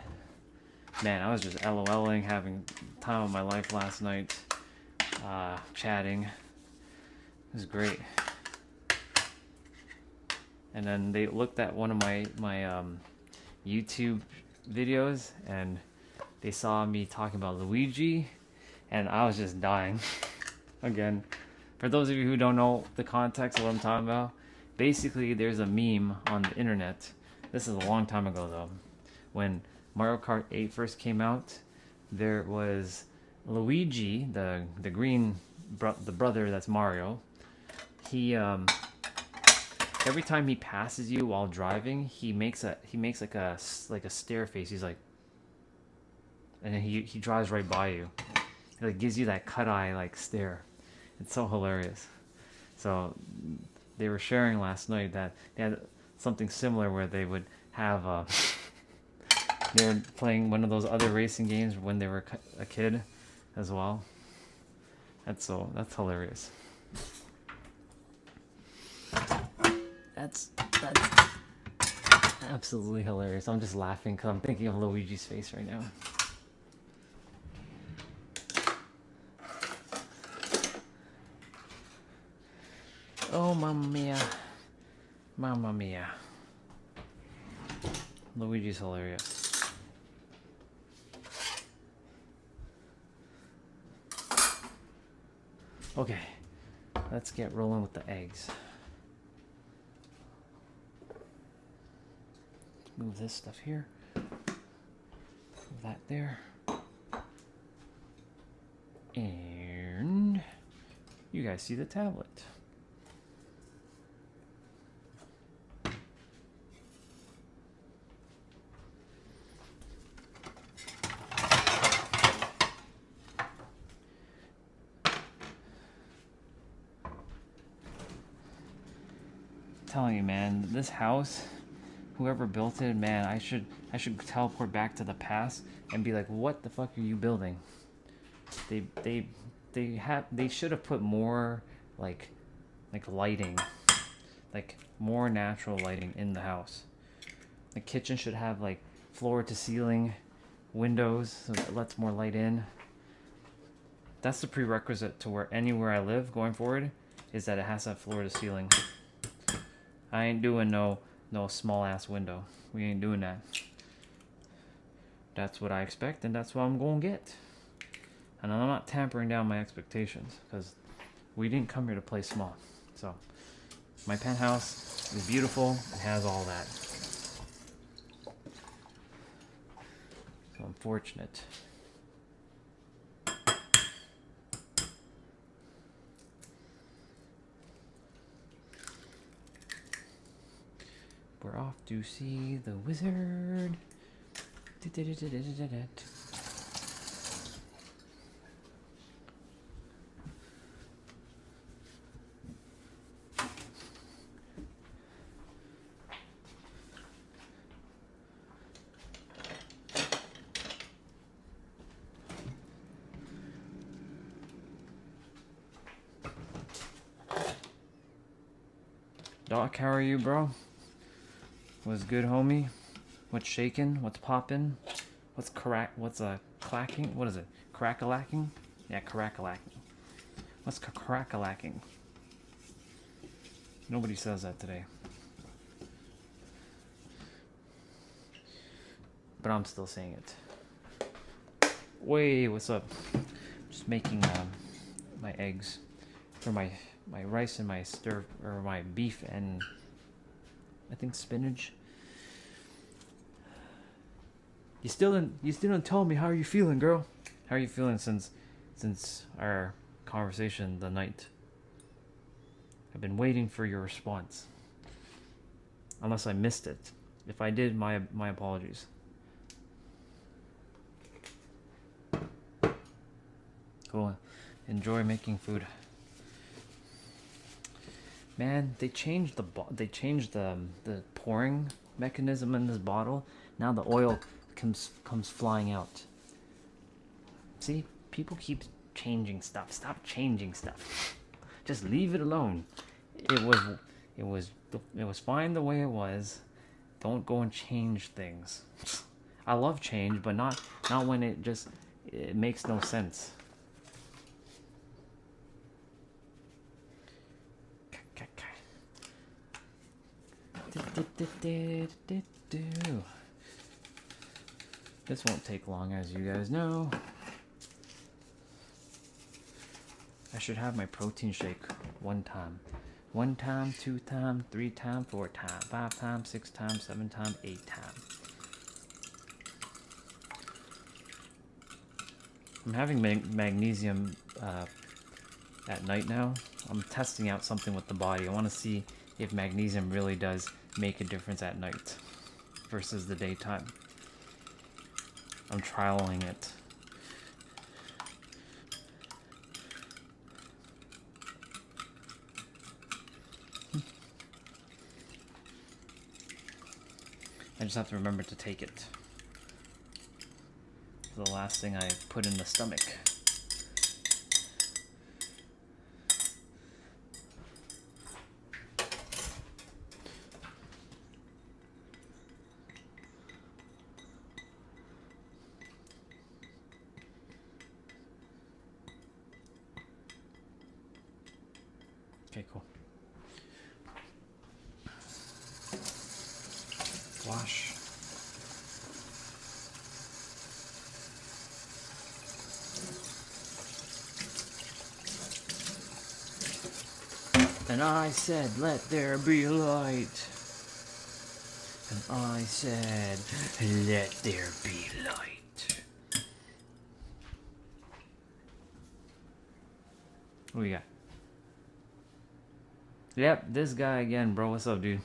man, I was just LOLing, having time of my life last night, chatting. It was great. And then they looked at one of my YouTube videos and they saw me talking about Luigi, and I was just dying. Again, for those of you who don't know the context of what I'm talking about, basically there's a meme on the internet. This is a long time ago though. When Mario Kart 8 first came out, there was Luigi, the brother that's Mario. He every time he passes you while driving, he makes like a stare face. He's like, and then he drives right by you. He like gives you that cut eye like stare. It's so hilarious. So they were sharing last night that they had something similar where they would have they were playing one of those other racing games when they were a kid as well. That's hilarious. That's absolutely hilarious. I'm just laughing because I'm thinking of Luigi's face right now. Oh, mamma mia. Mamma mia. Luigi's hilarious. Okay, let's get rolling with the eggs. Move this stuff here. Move that there. And you guys see the tablet. I'm telling you, man, this house, whoever built it, man, I should teleport back to the past and be like, what the fuck are you building? They should have put more like lighting, like more natural lighting in the house. The kitchen should have like floor to ceiling windows so that it lets more light in. That's the prerequisite to where anywhere I live going forward, is that it has to have floor to ceiling. I ain't doing no small ass window. We ain't doing that. That's what I expect, and that's what I'm gonna get. And I'm not tampering down my expectations, because we didn't come here to play small. So my penthouse is beautiful. It has all that. So I'm fortunate. We're off to see the wizard. Doc, how are you, bro? What's good, homie? What's shaking? What's popping? What's clacking? What is it? Crack-a-lacking? Yeah, crack-a-lacking. What's crack-a-lacking? Nobody says that today. but I'm still saying it. Wait, what's up? Just making my eggs for my rice and my my beef and I think spinach. You still didn't tell me how are you feeling, girl? How are you feeling since our conversation the night? I've been waiting for your response. Unless I missed it. If I did, my apologies. Cool. Enjoy making food. Man, they changed the pouring mechanism in this bottle. Now the oil comes flying out. See, people keep changing stuff. Stop changing stuff. Just leave it alone. It was fine the way it was. Don't go and change things. I love change, but not when it makes no sense. This won't take long, as you guys know. I should have my protein shake 1 time. 1 time, 2 time, 3 time, 4 time, 5 time, 6 time, 7 time, 8 time. I'm having magnesium at night now. I'm testing out something with the body. I want to see if magnesium really does make a difference at night versus the daytime. I'm trialing it. I just have to remember to take it. It's the last thing I put in the stomach. Okay, cool. Wash. And I said, let there be light. And I said, let there be light. What we got? Yep, this guy again, bro. What's up, dude?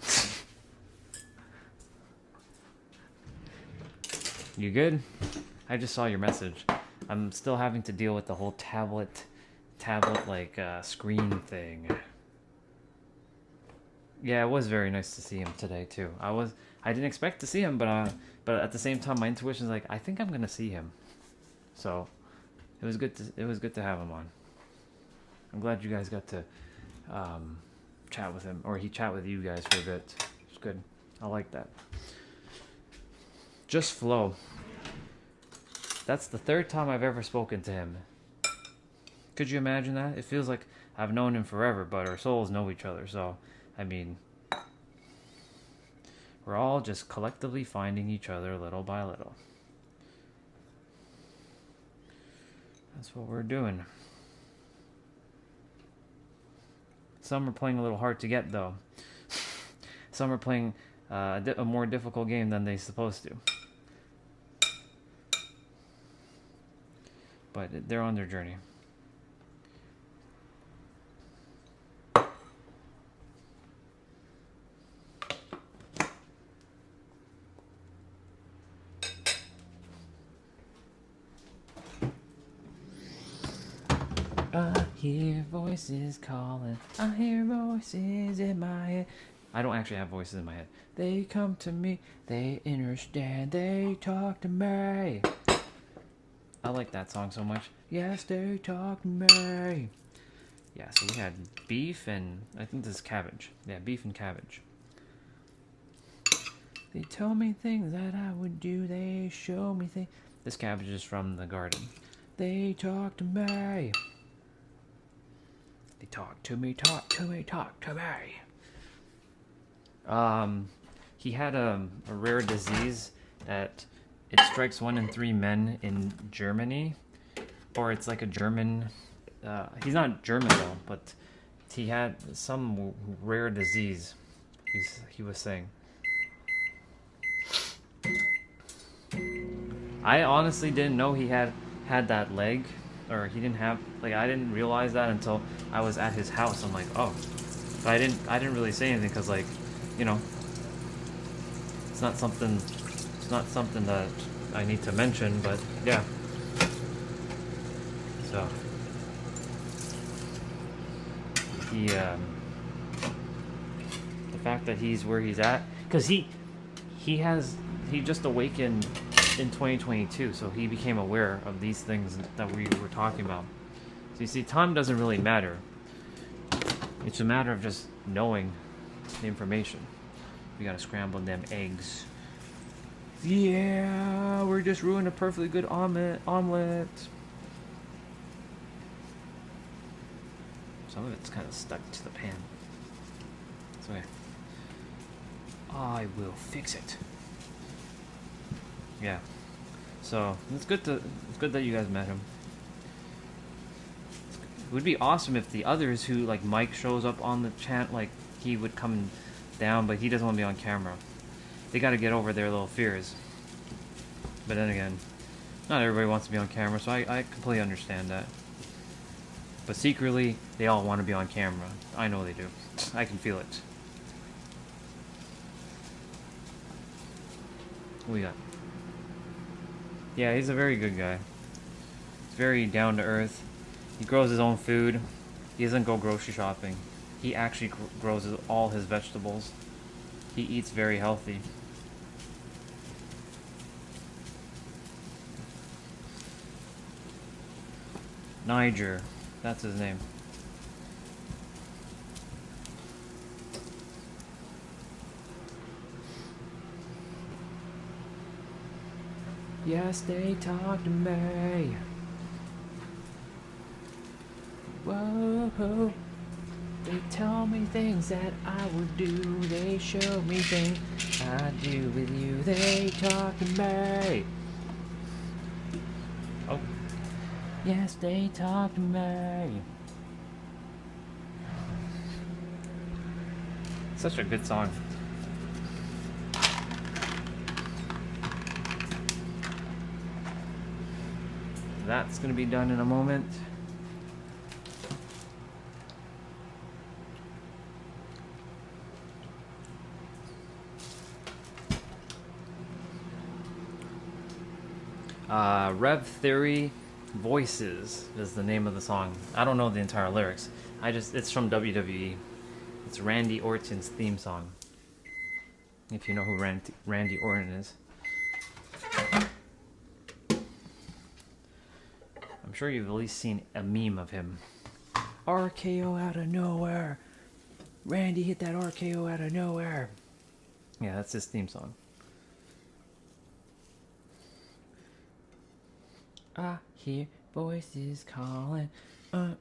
You good? I just saw your message. I'm still having to deal with the whole tablet like screen thing. Yeah, it was very nice to see him today too. I didn't expect to see him, but at the same time, my intuition's like, I think I'm gonna see him. So it was good to have him on. I'm glad you guys got to chat with him, or he chat with you guys for a bit. It's good. I like that. Just Flow. That's the 3rd time I've ever spoken to him. Could you imagine that? It feels like I've known him forever, but our souls know each other. So, I mean, we're all just collectively finding each other little by little. That's what we're doing. Some are playing a little hard to get, though. Some are playing a more difficult game than they're supposed to. But they're on their journey. I hear voices calling. I hear voices in my head. I don't actually have voices in my head. They come to me. They understand. They talk to me. I like that song so much. Yes, they talk to me. Yeah, so we had beef and I think this is cabbage. Yeah, beef and cabbage. They told me things that I would do. They show me things. This cabbage is from the garden. They talk to me. They talk to me, talk to me, talk to me. He had a rare disease that it strikes 1 in 3 men in Germany, or it's like a German. He's not German though, but he had some rare disease. He was saying. I honestly didn't know he had that leg, or he didn't have, like, I didn't realize that until I was at his house. I'm like, oh, but I didn't really say anything because, like, you know, it's not something that I need to mention. But yeah, so he the fact that he's where he's at, because he just awakened in 2022, so he became aware of these things that we were talking about. So you see, time doesn't really matter. It's a matter of just knowing the information. We gotta scramble them eggs. Yeah, we're just ruining a perfectly good omelet. Some of it's kind of stuck to the pan. It's okay. I will fix it. Yeah. So it's good that you guys met him. It would be awesome if the others who, like, Mike shows up on the channel, like, he would come down, but he doesn't want to be on camera. They got to get over their little fears. But then again, not everybody wants to be on camera, so I completely understand that. But secretly, they all want to be on camera. I know they do. I can feel it. What we got? Yeah, he's a very good guy. He's very down to earth. He grows his own food. He doesn't go grocery shopping. He actually grows all his vegetables. He eats very healthy. Niger, that's his name. Yes, they talk to me. Whoa, they tell me things that I would do. They show me things I do with you. They talk to me. Oh. Yes, they talk to me. Such a good song. That's gonna be done in a moment. Rev Theory Voices is the name of the song. I don't know the entire lyrics. It's from WWE. It's Randy Orton's theme song. If you know who Randy Orton is. I'm sure you've at least seen a meme of him. RKO out of nowhere. Randy hit that RKO out of nowhere. Yeah, that's his theme song. I hear voices calling. I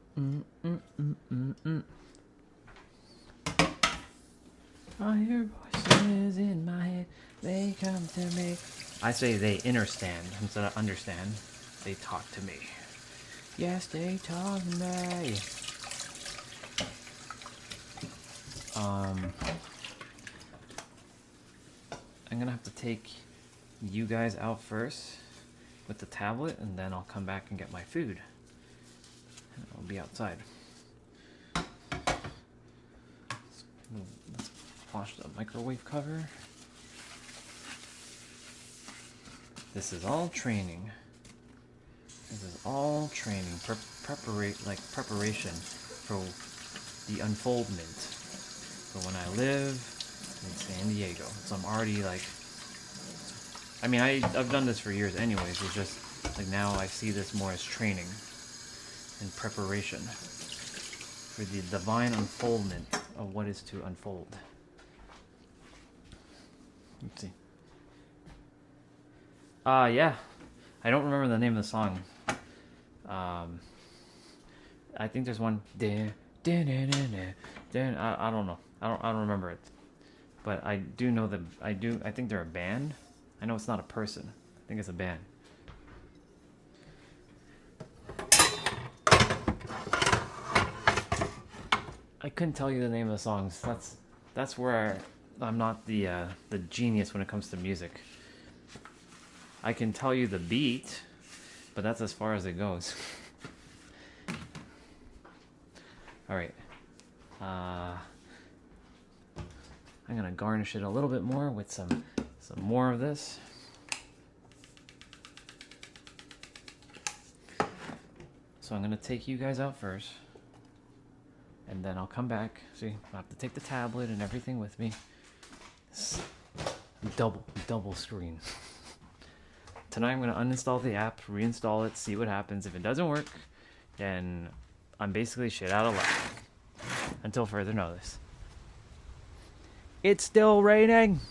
hear voices in my head. They come to me. I say they understand instead of understand. They talk to me. Yes, they talk to me. I'm gonna have to take you guys out first with the tablet, and then I'll come back and get my food. And I'll be outside. Let's wash the microwave cover. This is all training. This is all training, preparation for the unfoldment. For when I live in San Diego. So I'm already like, I mean, I've done this for years anyways. It's just like now I see this more as training and preparation for the divine unfoldment of what is to unfold. Let's see. Yeah. I don't remember the name of the song. I think there's one. I don't know. I don't remember it. But I do know that I think they're a band. I know it's not a person. I think it's a band. I couldn't tell you the name of the songs. That's where I'm not the genius when it comes to music. I can tell you the beat, but that's as far as it goes. All right. I'm gonna garnish it a little bit more with some more of this. So I'm gonna take you guys out first, and then I'll come back. See, I have to take the tablet and everything with me. Double screen. Tonight I'm gonna uninstall the app, reinstall it, see what happens. If it doesn't work, then I'm basically shit out of luck. Until further notice. It's still raining.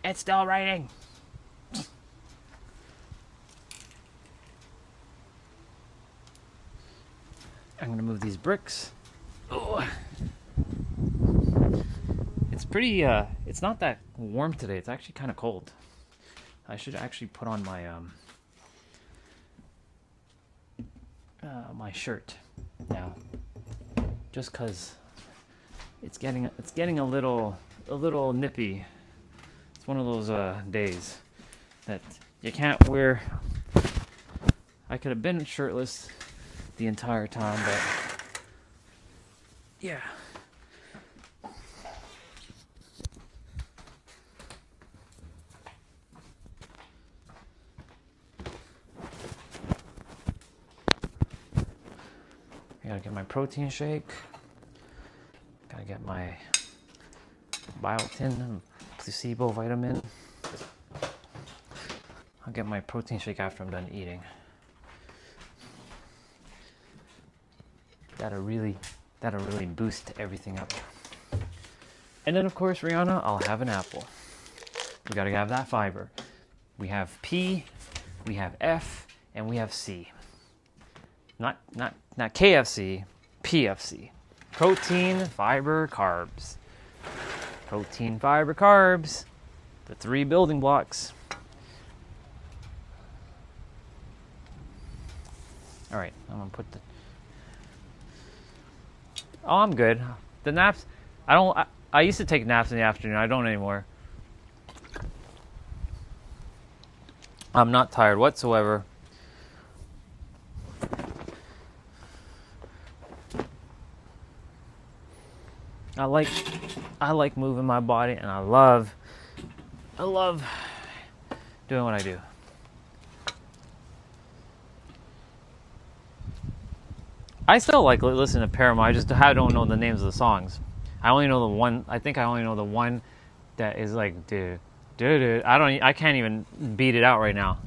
It's still raining. I'm gonna move these bricks. Oh. It's pretty, it's not that warm today. It's actually kind of cold. I should actually put on my, my shirt now. Just cause it's getting a little nippy. It's one of those, days that you can't wear. I could have been shirtless the entire time, but yeah. I gotta get my protein shake. Gotta get my biotin and placebo vitamin. I'll get my protein shake after I'm done eating. That'll really boost everything up. And then of course, Rihanna, I'll have an apple. We gotta have that fiber. We have P, we have F, and we have C. Not KFC, PFC. Protein, fiber, carbs. Protein, fiber, carbs. The 3 building blocks. All right, I'm gonna put the. Oh, I'm good. The naps. I used to take naps in the afternoon. I don't anymore. I'm not tired whatsoever. I like moving my body, and I love doing what I do. I still like listening to Paramore. I don't know the names of the songs. I only know the one. I think I only know the one that is like dude. I can't even beat it out right now.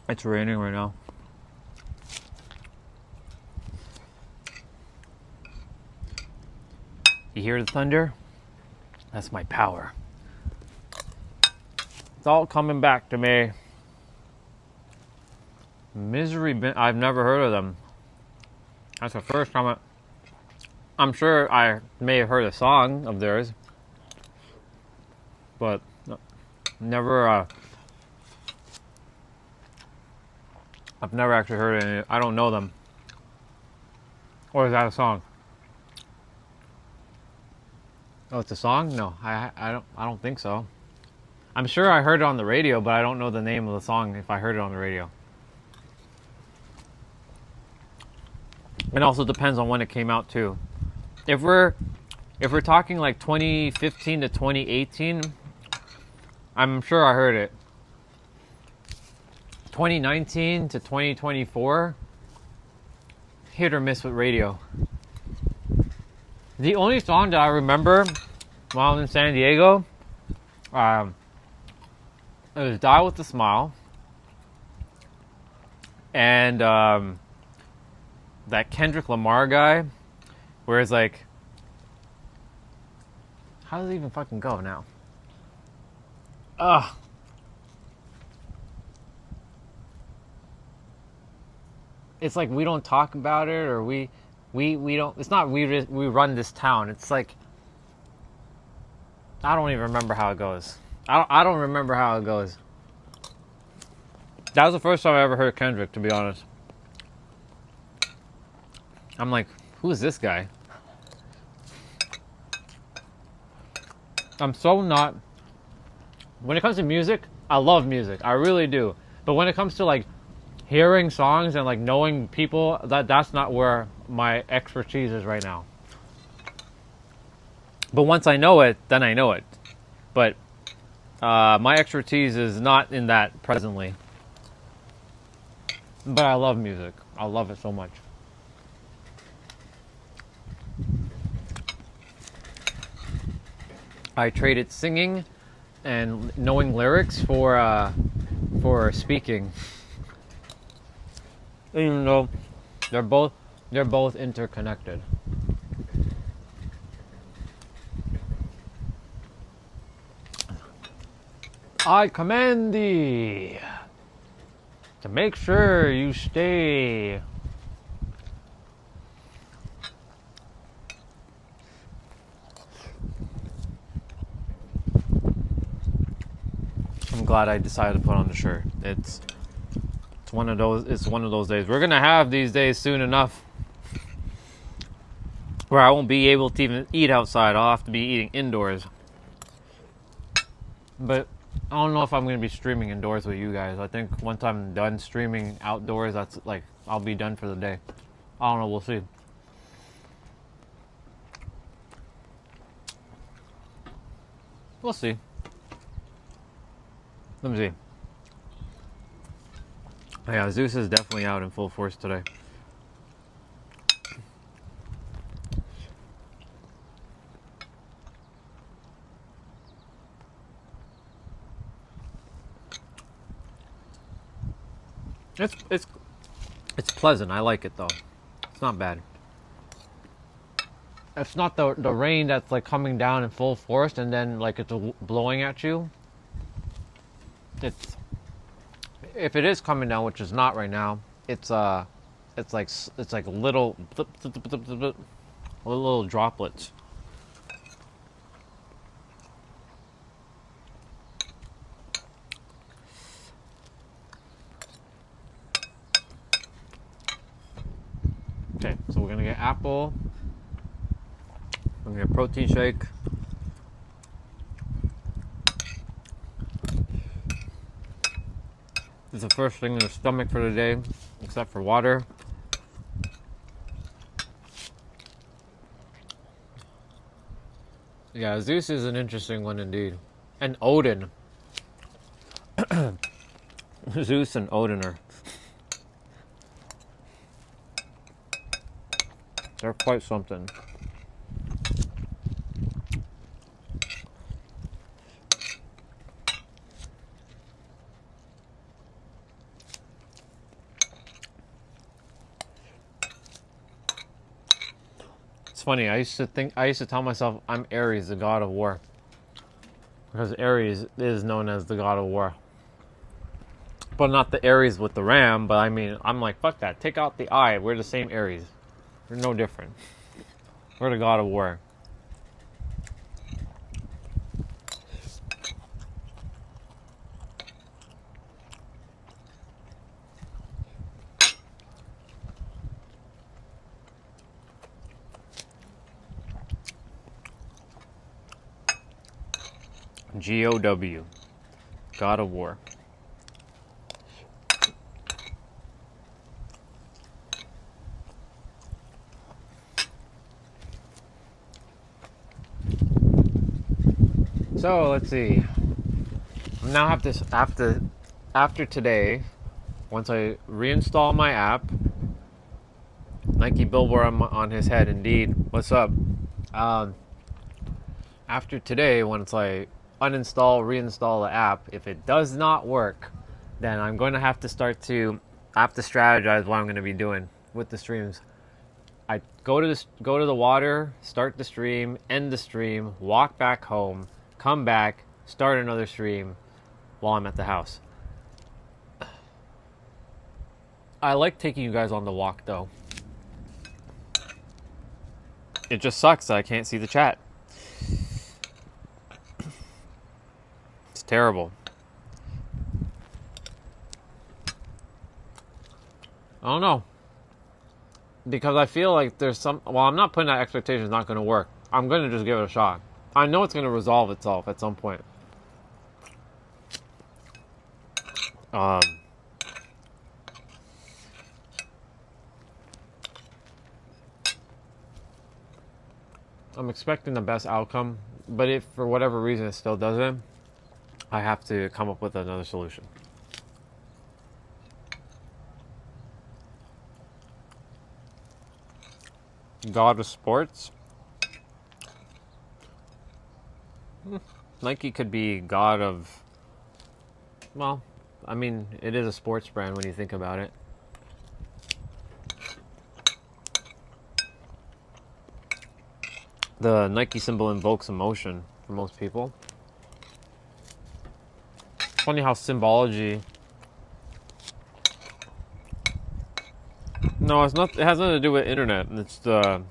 It's raining right now. You hear the thunder? That's my power. It's all coming back to me. I've never heard of them. That's the first time I'm sure I may have heard a song of theirs, but never. I've never actually heard any. I don't know them. Or is that a song? Oh, it's a song? No, I don't think so. I'm sure I heard it on the radio, but I don't know the name of the song if I heard it on the radio. It also depends on when it came out too. If we're talking like 2015 to 2018, I'm sure I heard it. 2019 to 2024, hit or miss with radio. The only song that I remember while I'm in San Diego, it was "Die with a Smile," and that Kendrick Lamar guy, where it's like, how does it even fucking go now? It's like we don't talk about it, or we We don't. It's not we run this town. It's like I don't even remember how it goes. I don't remember how it goes. That was the first time I ever heard Kendrick, to be honest. I'm like, who is this guy? I'm so not. When it comes to music, I love music. I really do. But when it comes to like hearing songs and like knowing people, that's not where my expertise is right now. But once I know it, then I know it. But my expertise is not in that presently. But I love music. I love it so much. I traded singing and knowing lyrics for speaking. Even though they're both interconnected. I command thee to make sure you stay. I'm glad I decided to put on the shirt. It's one of those days. We're gonna have these days soon enough where I won't be able to even eat outside. I'll have to be eating indoors. But I don't know if I'm going to be streaming indoors with you guys. I think once I'm done streaming outdoors, that's like, I'll be done for the day. I don't know, we'll see. We'll see. Let me see. Yeah, Zeus is definitely out in full force today. It's pleasant. I like it though. It's not bad. It's not the rain that's like coming down in full force and then like it's blowing at you. If it is coming down, which is not right now, it's like little droplets. Okay, so we're gonna get apple. We're gonna get protein shake. It's the first thing in the stomach for the day, except for water. Yeah, Zeus is an interesting one indeed. And Odin. Zeus and Odin they're quite something. It's funny, I used to tell myself I'm Ares, the god of war. Because Ares is known as the god of war. But not the Ares with the ram, but I mean, I'm like, fuck that. Take out the I. We're the same Ares. We're no different. We're the god of war. G-O-W. God of War. So let's see. Now have this after today. Once I reinstall my app, Nike billboard on his head. Indeed. What's up? After today, once I uninstall, reinstall the app, if it does not work, then I'm going to have to strategize what I'm going to be doing with the streams. I go to the water, start the stream, end the stream, walk back home, come back, start another stream while I'm at the house. I like taking you guys on the walk though. It just sucks that I can't see the chat. It's terrible. I don't know. Because I feel like there's some... Well, I'm not putting that expectation it's not going to work. I'm going to just give it a shot. I know it's going to resolve itself at some point. I'm expecting the best outcome, but if for whatever reason it still doesn't, I have to come up with another solution. God of sports? Nike could be God of... Well, I mean, it is a sports brand when you think about it. The Nike symbol invokes emotion for most people. Funny how symbology... No, it's not. It has nothing to do with internet. It's the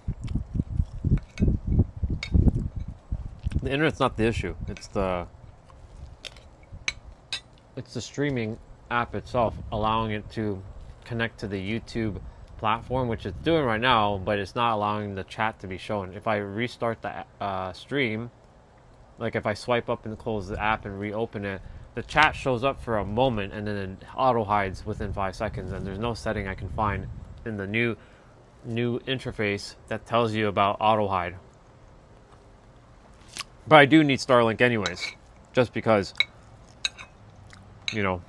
internet's not the issue. It's the streaming app itself, allowing it to connect to the YouTube platform, which it's doing right now, but it's not allowing the chat to be shown. If I restart the stream, like if I swipe up and close the app and reopen it, the chat shows up for a moment and then it auto hides within 5 seconds, and there's no setting I can find in the new interface that tells you about auto hide. But I do need Starlink anyways, just because, you know,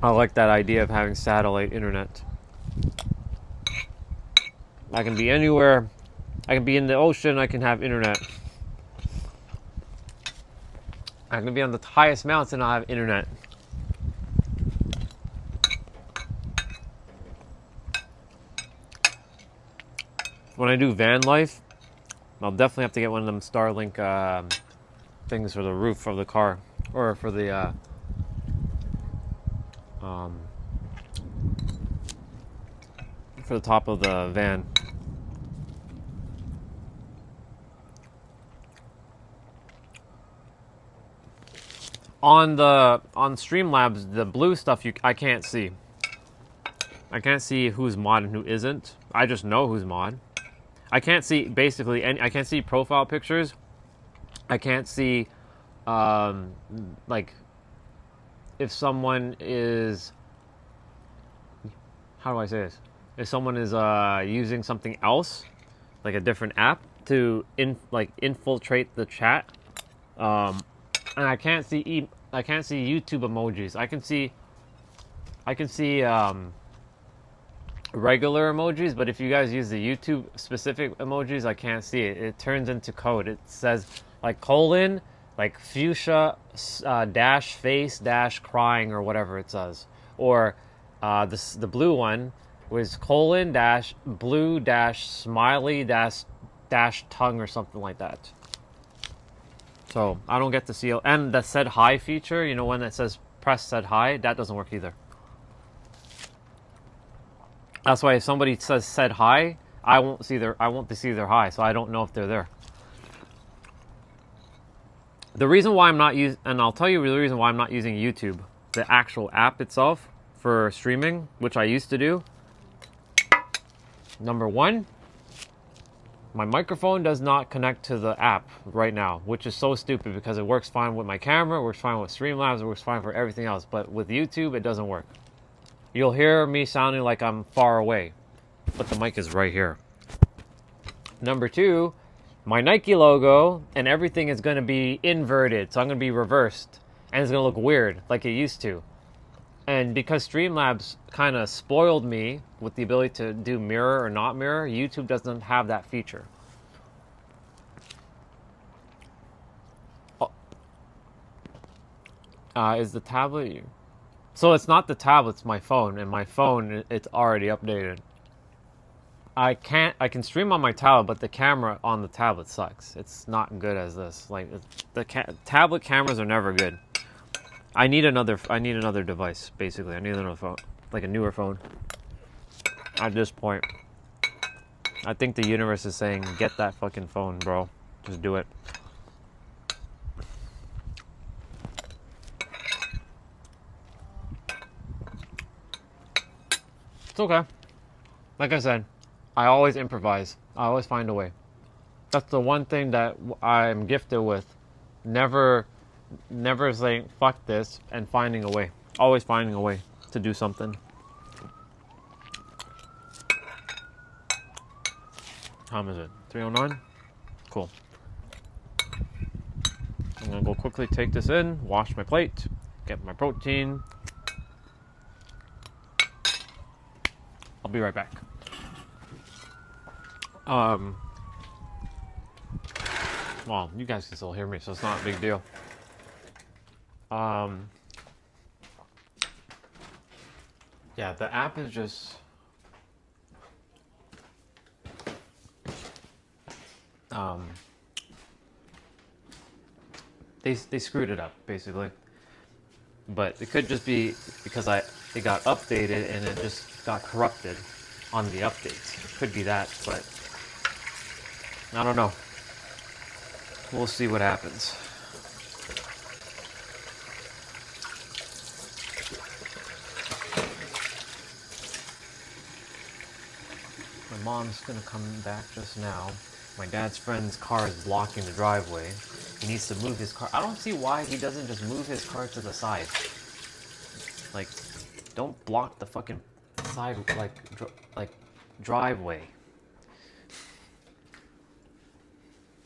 I like that idea of having satellite internet. I can be anywhere. I can be in the ocean. I can have internet. I can be on the highest mountain. I'll have internet. When I do van life, I'll definitely have to get one of them Starlink things for the roof of the car, or for the top of the van. On Streamlabs, the blue stuff I can't see. I can't see who's mod and who isn't. I just know who's mod. I can't see basically any. I can't see profile pictures. I can't see, like, if someone is. How do I say this? If someone is using something else, like a different app, to infiltrate the chat, and I can't see YouTube emojis. I can see regular emojis, but if you guys use the YouTube specific emojis, I can't see it. It turns into code. It says like colon, like fuchsia dash face dash crying or whatever it says, or the blue one was colon dash blue dash smiley dash tongue or something like that. So I don't get to see, and the said hi feature, you know, when it says press said hi, that doesn't work either. That's why if somebody said hi, I won't see their hi, so I don't know if they're there. The reason why I'm not using, and I'll tell you the reason why I'm not using YouTube, the actual app itself for streaming, which I used to do. Number one, my microphone does not connect to the app right now, which is so stupid because it works fine with my camera, it works fine with Streamlabs, it works fine for everything else, but with YouTube, it doesn't work. You'll hear me sounding like I'm far away, but the mic is right here. Number two, my Nike logo and everything is going to be inverted, so I'm going to be reversed, and it's going to look weird like it used to. And because Streamlabs kind of spoiled me with the ability to do mirror or not mirror, YouTube doesn't have that feature. Is the tablet... So it's not the tablet, it's my phone, and my phone, it's already updated. I can stream on my tablet, but the camera on the tablet sucks. It's not good as this. Like, tablet cameras are never good. I need another device, basically. I need another phone, like a newer phone. At this point, I think the universe is saying, get that fucking phone, bro. Just do it. It's okay. Like I said, I always improvise. I always find a way. That's the one thing that I'm gifted with. Never saying fuck this and finding a way. Always finding a way to do something. How time is it? 3:09? Cool. I'm gonna go quickly take this in, wash my plate, get my protein. I'll be right back. Well, you guys can still hear me, so it's not a big deal. Yeah, the app is just they screwed it up basically. But it could just be because it got updated and it just got corrupted on the updates. It could be that, but I don't know. We'll see what happens. My mom's gonna come back just now. My dad's friend's car is blocking the driveway. He needs to move his car. I don't see why he doesn't just move his car to the side. Like, don't block the fucking side, like driveway.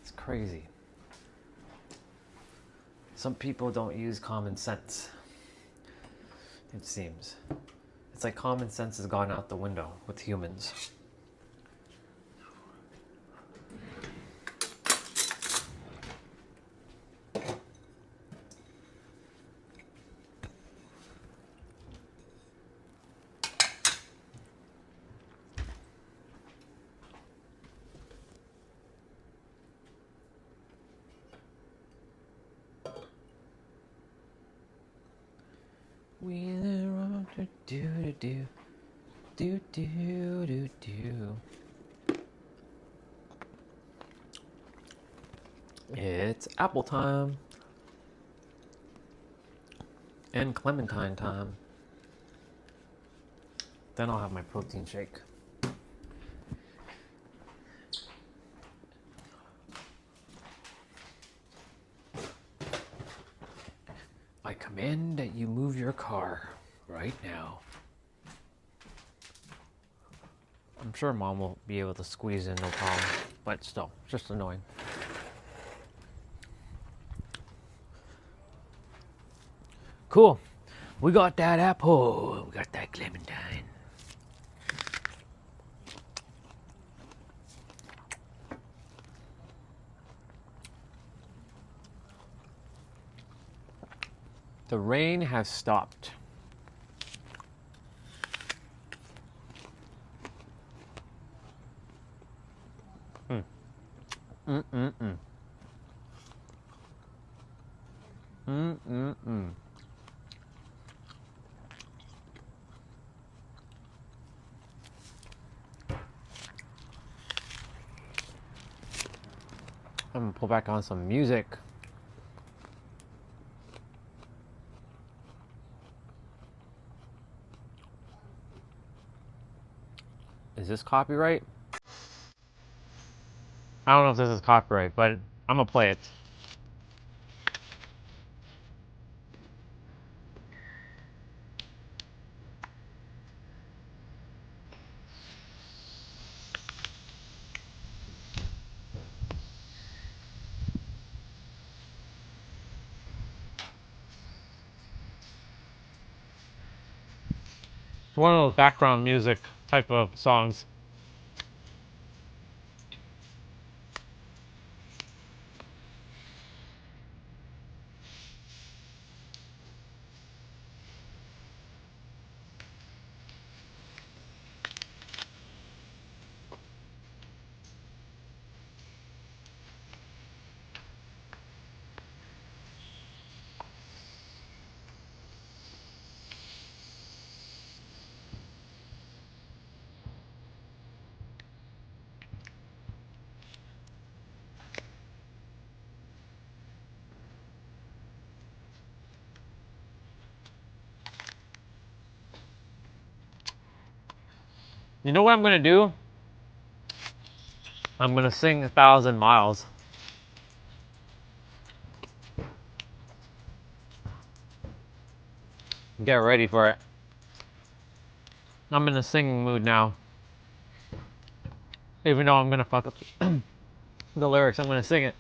It's crazy. Some people don't use common sense. It seems. It's like common sense has gone out the window with humans. It's apple time and clementine time. Then I'll have my protein shake. I command that you move your car right now. I'm sure Mom will be able to squeeze in, no problem. But still, just annoying. Cool. We got that apple. We got that clementine. The rain has stopped. Mm-mm-mm. Mm-mm-mm. I'm gonna pull back on some music. Is this copyright? I don't know if this is copyright, but I'm gonna play it. It's one of those background music type of songs. You know what I'm gonna do? I'm gonna sing 1,000 Miles. Get ready for it. I'm in a singing mood now. Even though I'm gonna fuck up the lyrics, I'm gonna sing it.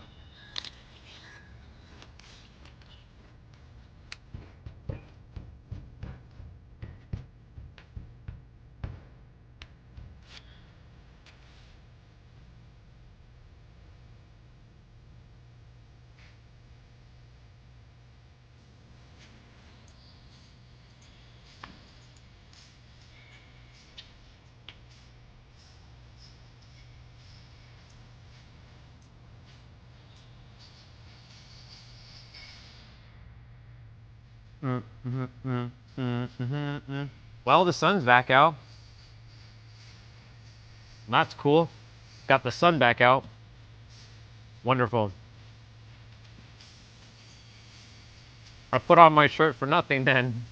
Well, the sun's back out. That's cool. Got the sun back out. Wonderful. I put on my shirt for nothing then.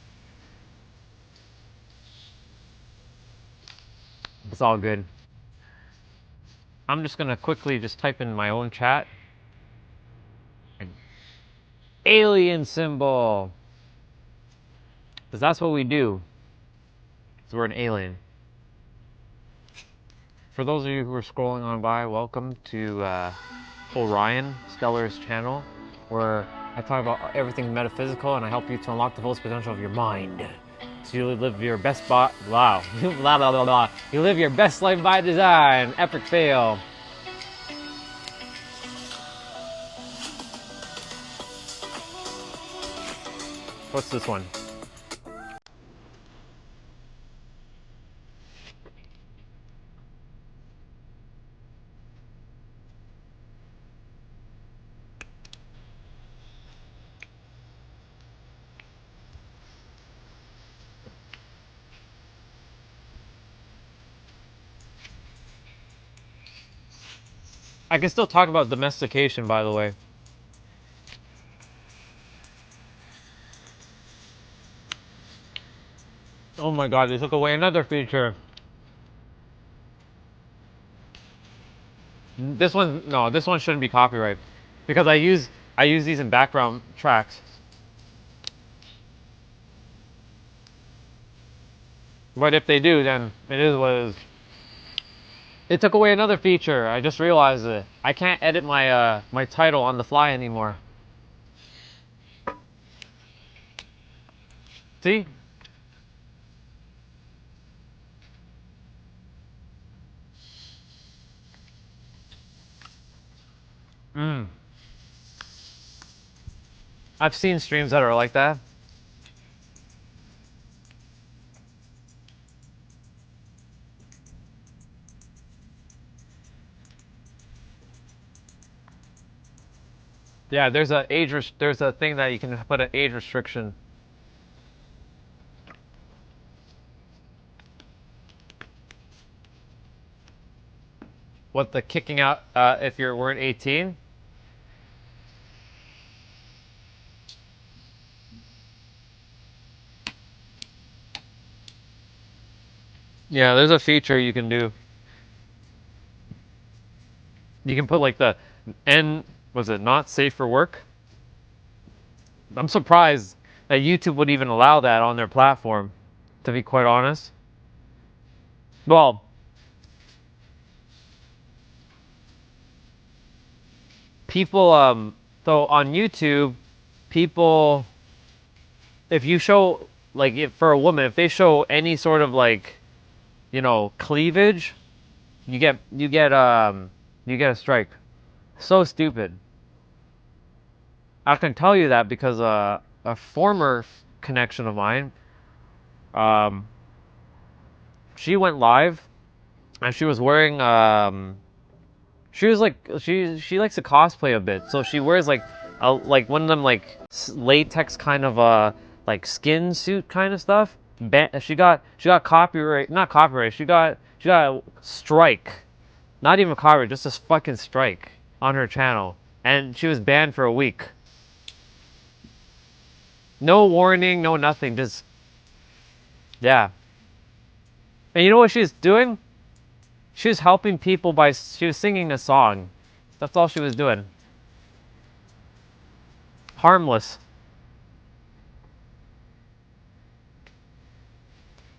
It's all good. I'm just gonna quickly just type in my own chat. An alien symbol. Because that's what we do. So we're an alien. For those of you who are scrolling on by, welcome to Orion Stellar's channel, where I talk about everything metaphysical and I help you to unlock the fullest potential of your mind. So you live your best blah blah blah blah. You live your best life by design. Epic fail. What's this one? I can still talk about domestication, by the way. Oh my god, they took away another feature. This one, no, this one shouldn't be copyright because I use these in background tracks. But if they do, then it is what it is. It took away another feature. I just realized it. I can't edit my my title on the fly anymore. See? I've seen streams that are like that. Yeah, there's there's a thing that you can put an age restriction. What, the kicking out if you weren't 18? Yeah, there's a feature you can do. You can put like the N, was it not safe for work? I'm surprised that YouTube would even allow that on their platform, to be quite honest. Well, people, so on YouTube, people, if you show, like, if, for a woman, if they show any sort of, like, you know, cleavage, you get a strike. So stupid. I can tell you that because a former connection of mine, um, she went live and she was wearing she was like she likes to cosplay a bit, so she wears like like one of them like latex kind of like skin suit kind of stuff. She got copyright, not copyright. She got a strike, not even copyright, just this fucking strike on her channel, and she was banned for a week. No warning, no nothing, just yeah. And you know what she was doing? She was helping people by, she was singing a song. That's all she was doing. Harmless.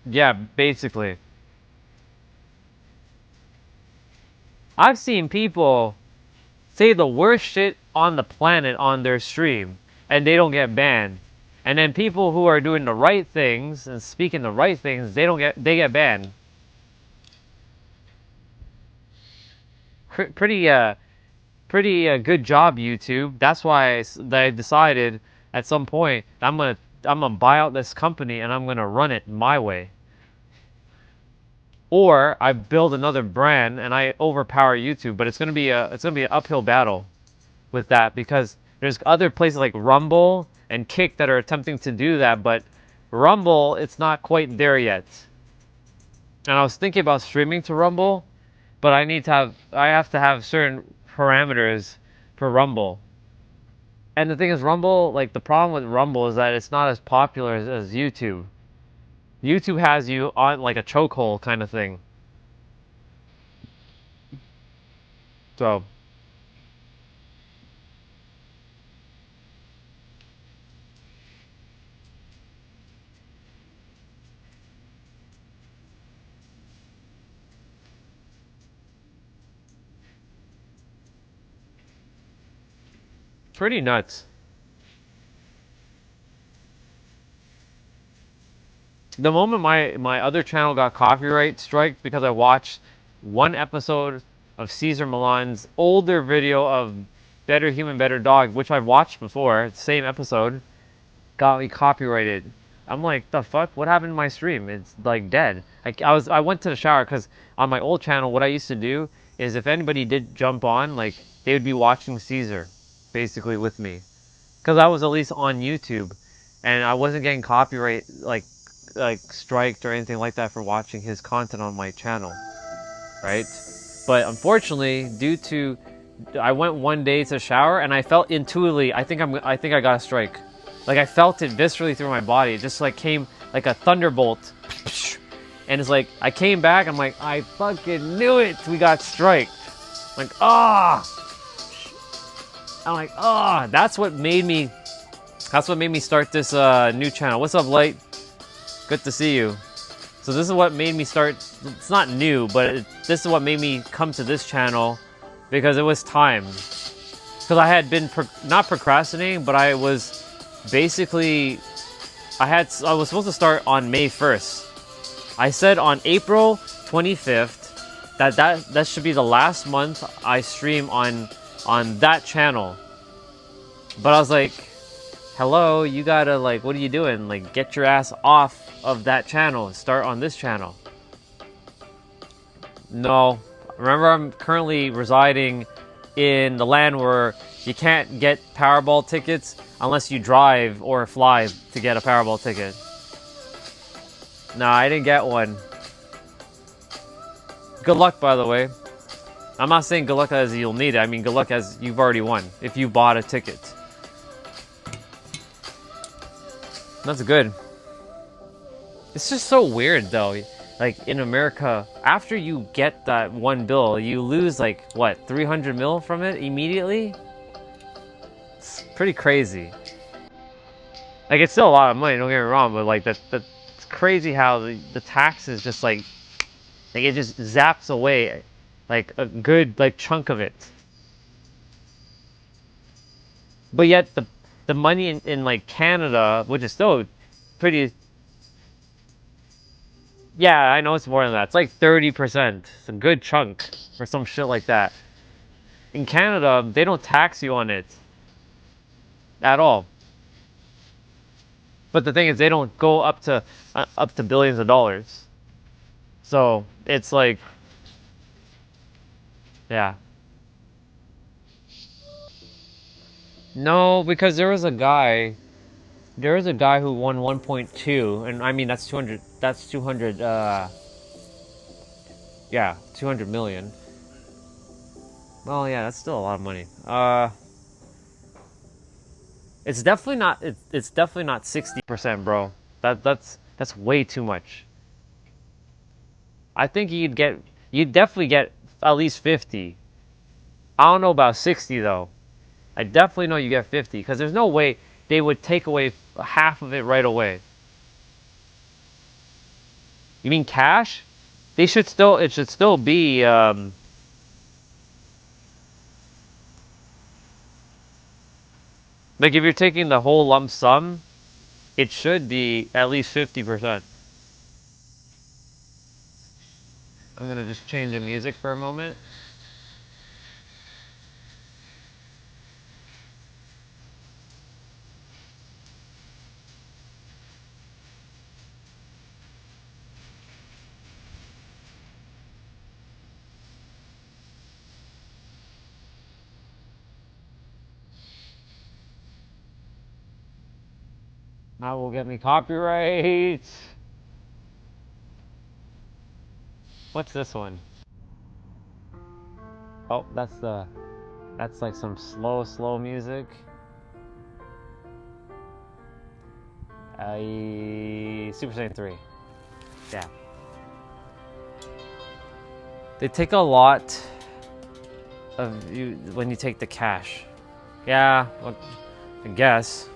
Yeah, basically. I've seen people say the worst shit on the planet on their stream, and they don't get banned. And then people who are doing the right things and speaking the right things, they get banned. Pretty good job, YouTube. That's why I decided at some point I'm gonna buy out this company and I'm gonna run it my way. Or I build another brand and I overpower YouTube, but it's gonna be an uphill battle with that because there's other places like Rumble and Kick that are attempting to do that, but Rumble, it's not quite there yet. And I was thinking about streaming to Rumble, but I have to have certain parameters for Rumble. And the thing is, Rumble, like the problem with Rumble is that it's not as popular as YouTube. YouTube has you on like a chokehold kind of thing. So, pretty nuts. The moment my other channel got copyright strike because I watched one episode of Caesar Milan's older video of Better Human, Better Dog, which I've watched before, same episode, got me copyrighted. I'm like, the fuck? What happened to my stream? It's like dead. I went to the shower because on my old channel, what I used to do is if anybody did jump on, like they would be watching Caesar, basically with me, because I was at least on YouTube, and I wasn't getting copyright like striked or anything like that for watching his content on my channel, right? But unfortunately, due to I went one day to shower and I felt intuitively I think I got a strike. Like I felt it viscerally through my body. It just like came like a thunderbolt. And it's like I came back, I'm like, I fucking knew it. We got striked. Like, ah. I'm like, ah. That's what made me start this new channel. What's up, Light? Good to see you. So this is what made me start, it's not new, but this is what made me come to this channel because it was time. Because I had been, not procrastinating, but I was basically, I was supposed to start on May 1st. I said on April 25th that should be the last month I stream on that channel. But I was like, hello, you gotta, like, what are you doing? Like, get your ass off of that channel and start on this channel. No. Remember, I'm currently residing in the land where you can't get Powerball tickets unless you drive or fly to get a Powerball ticket. No, I didn't get one. Good luck, by the way. I'm not saying good luck as you'll need it. I mean good luck as you've already won if you bought a ticket. That's good. It's just so weird though. Like in America, after you get that one bill, you lose like what, 300 mil from it immediately? It's pretty crazy. Like it's still a lot of money, don't get me wrong, but like that's crazy how the taxes just like it just zaps away like a good like chunk of it. But yet the money in like Canada, which is still pretty. Yeah, I know it's more than that. It's like 30%. It's a good chunk or some shit like that. In Canada, they don't tax you on it at all. But the thing is, they don't go up to billions of dollars. So it's like, yeah. No, because there was a guy who won 1.2, and I mean that's 200. That's 200. Yeah, 200 million. Well, yeah, that's still a lot of money. It's definitely not. It's definitely not 60%, bro. That's way too much. I think you'd definitely get at least 50. I don't know about 60 though. I definitely know you get 50 because there's no way they would take away half of it right away. You mean cash? It should still be, like if you're taking the whole lump sum, it should be at least 50%. I'm gonna just change the music for a moment. That will get me copyright. What's this one? Oh, that's like some slow music. Super Saiyan 3. Yeah. They take a lot of you when you take the cash. Yeah, well, I guess.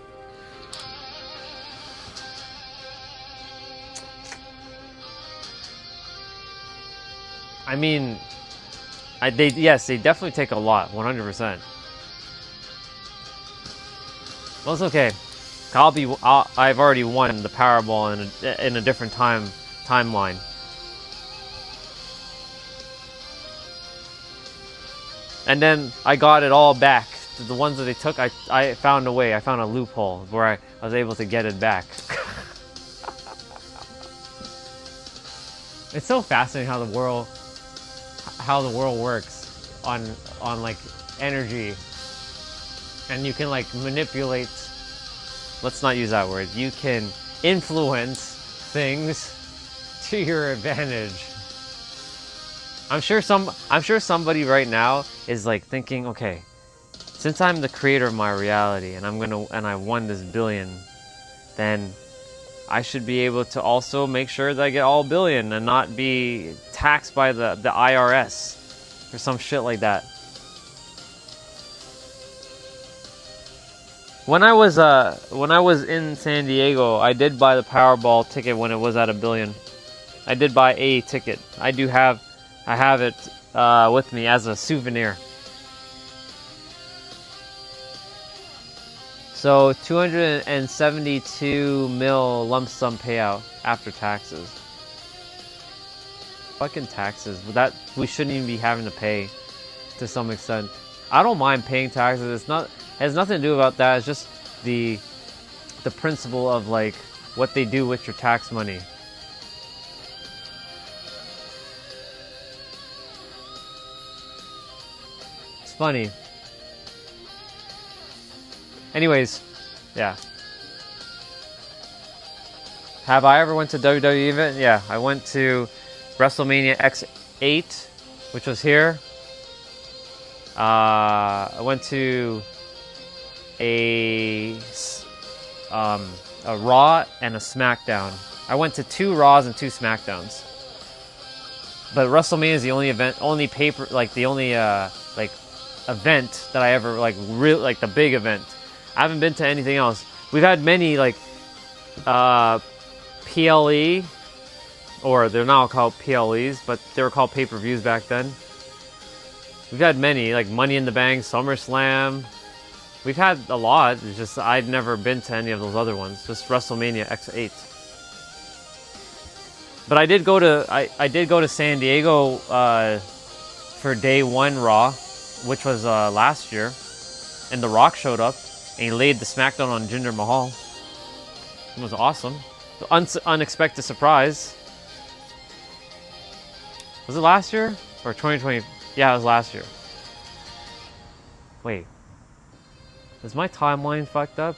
I mean, yes, they definitely take a lot, 100%. Well, it's okay. I've already won the Powerball in a different timeline. And then I got it all back. The ones that they took, I found a way. I found a loophole where I was able to get it back. It's so fascinating how the world works on like energy, and you can like manipulate. Let's not use that word. You can influence things to your advantage. I'm sure somebody right now is like thinking, okay, since I'm the creator of my reality and I won this billion, then I should be able to also make sure that I get all billion and not be taxed by the IRS or some shit like that. When I was in San Diego, I did buy the Powerball ticket when it was at $1 billion. I did buy a ticket. I have it with me as a souvenir. So 272 mil lump sum payout after taxes. Fucking taxes. That we shouldn't even be having to pay to some extent. I don't mind paying taxes. It has nothing to do about that. It's just the principle of like what they do with your tax money. It's funny. Anyways, yeah. Have I ever went to WWE event? Yeah, I went to WrestleMania X8, which was here. I went to a Raw and a SmackDown. I went to 2 Raws and 2 SmackDowns. But WrestleMania is the only event, like event that I ever like the big event. I haven't been to anything else. We've had many like PLE, or they're now called PLEs, but they were called pay-per-views back then. We've had many, like Money in the Bank, SummerSlam. We've had a lot. It's just I'd never been to any of those other ones. Just WrestleMania X8. But I did go to San Diego for day 1 Raw, which was last year, and The Rock showed up and he laid the smackdown on Jinder Mahal. It was awesome. Unexpected surprise. Was it last year or 2020? Yeah, it was last year. Wait, is my timeline fucked up?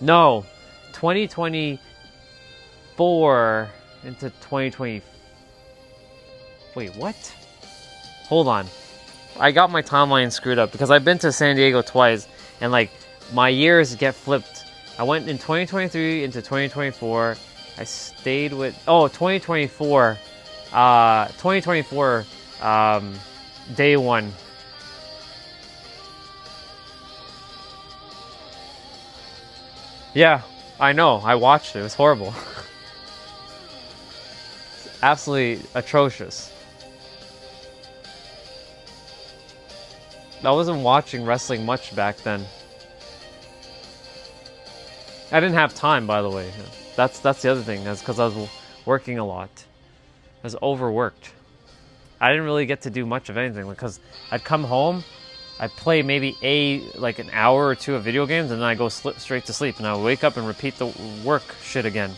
No, 2024 into 2020. Wait, what? Hold on. I got my timeline screwed up because I've been to San Diego twice and like my years get flipped. I went in 2023 into 2024 I stayed with 2024. 2024 day one. Yeah, I know. I watched it. It was horrible. Absolutely atrocious. I wasn't watching wrestling much back then. I didn't have time, by the way. That's the other thing. That's because I was working a lot. I was overworked. I didn't really get to do much of anything because I'd come home, I'd play maybe like an hour or two of video games, and then I go straight to sleep, and I would wake up and repeat the work shit again.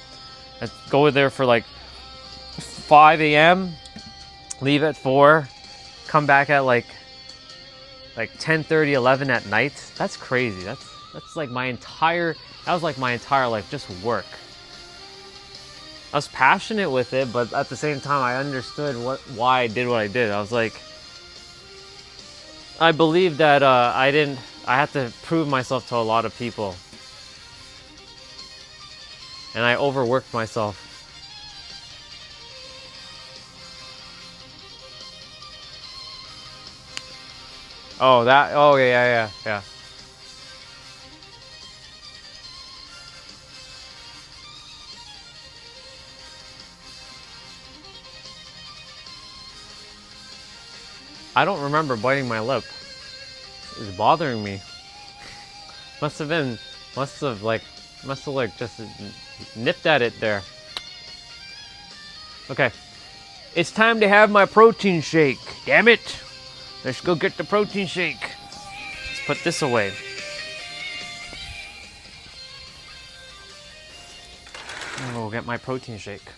I'd go there for like 5 a.m., leave at 4, come back at like 10:30, 11 at night. That's crazy. That's like my entire life, just work. I was passionate with it, but at the same time, I understood why I did what I did. I was like, I believe that I had to prove myself to a lot of people. And I overworked myself. Oh, yeah. I don't remember biting my lip. It's bothering me. Must have just nipped at it there. Okay. It's time to have my protein shake. Damn it. Let's go get the protein shake. Let's put this away. I'm gonna go get my protein shake.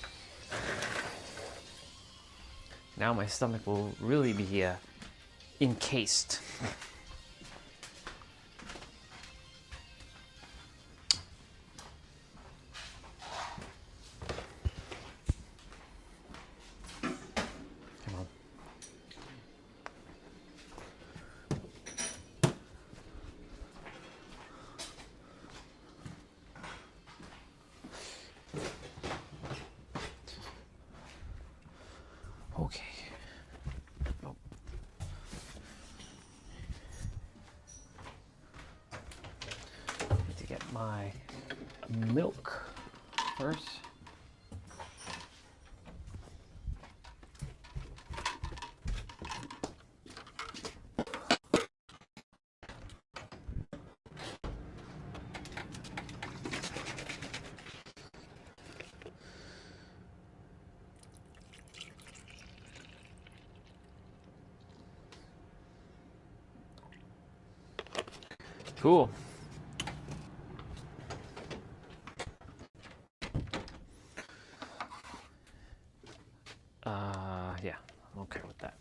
Now my stomach will really be encased. Come on. Okay. Oh. Need to get my milk first. Cool. Yeah, I'm okay with that.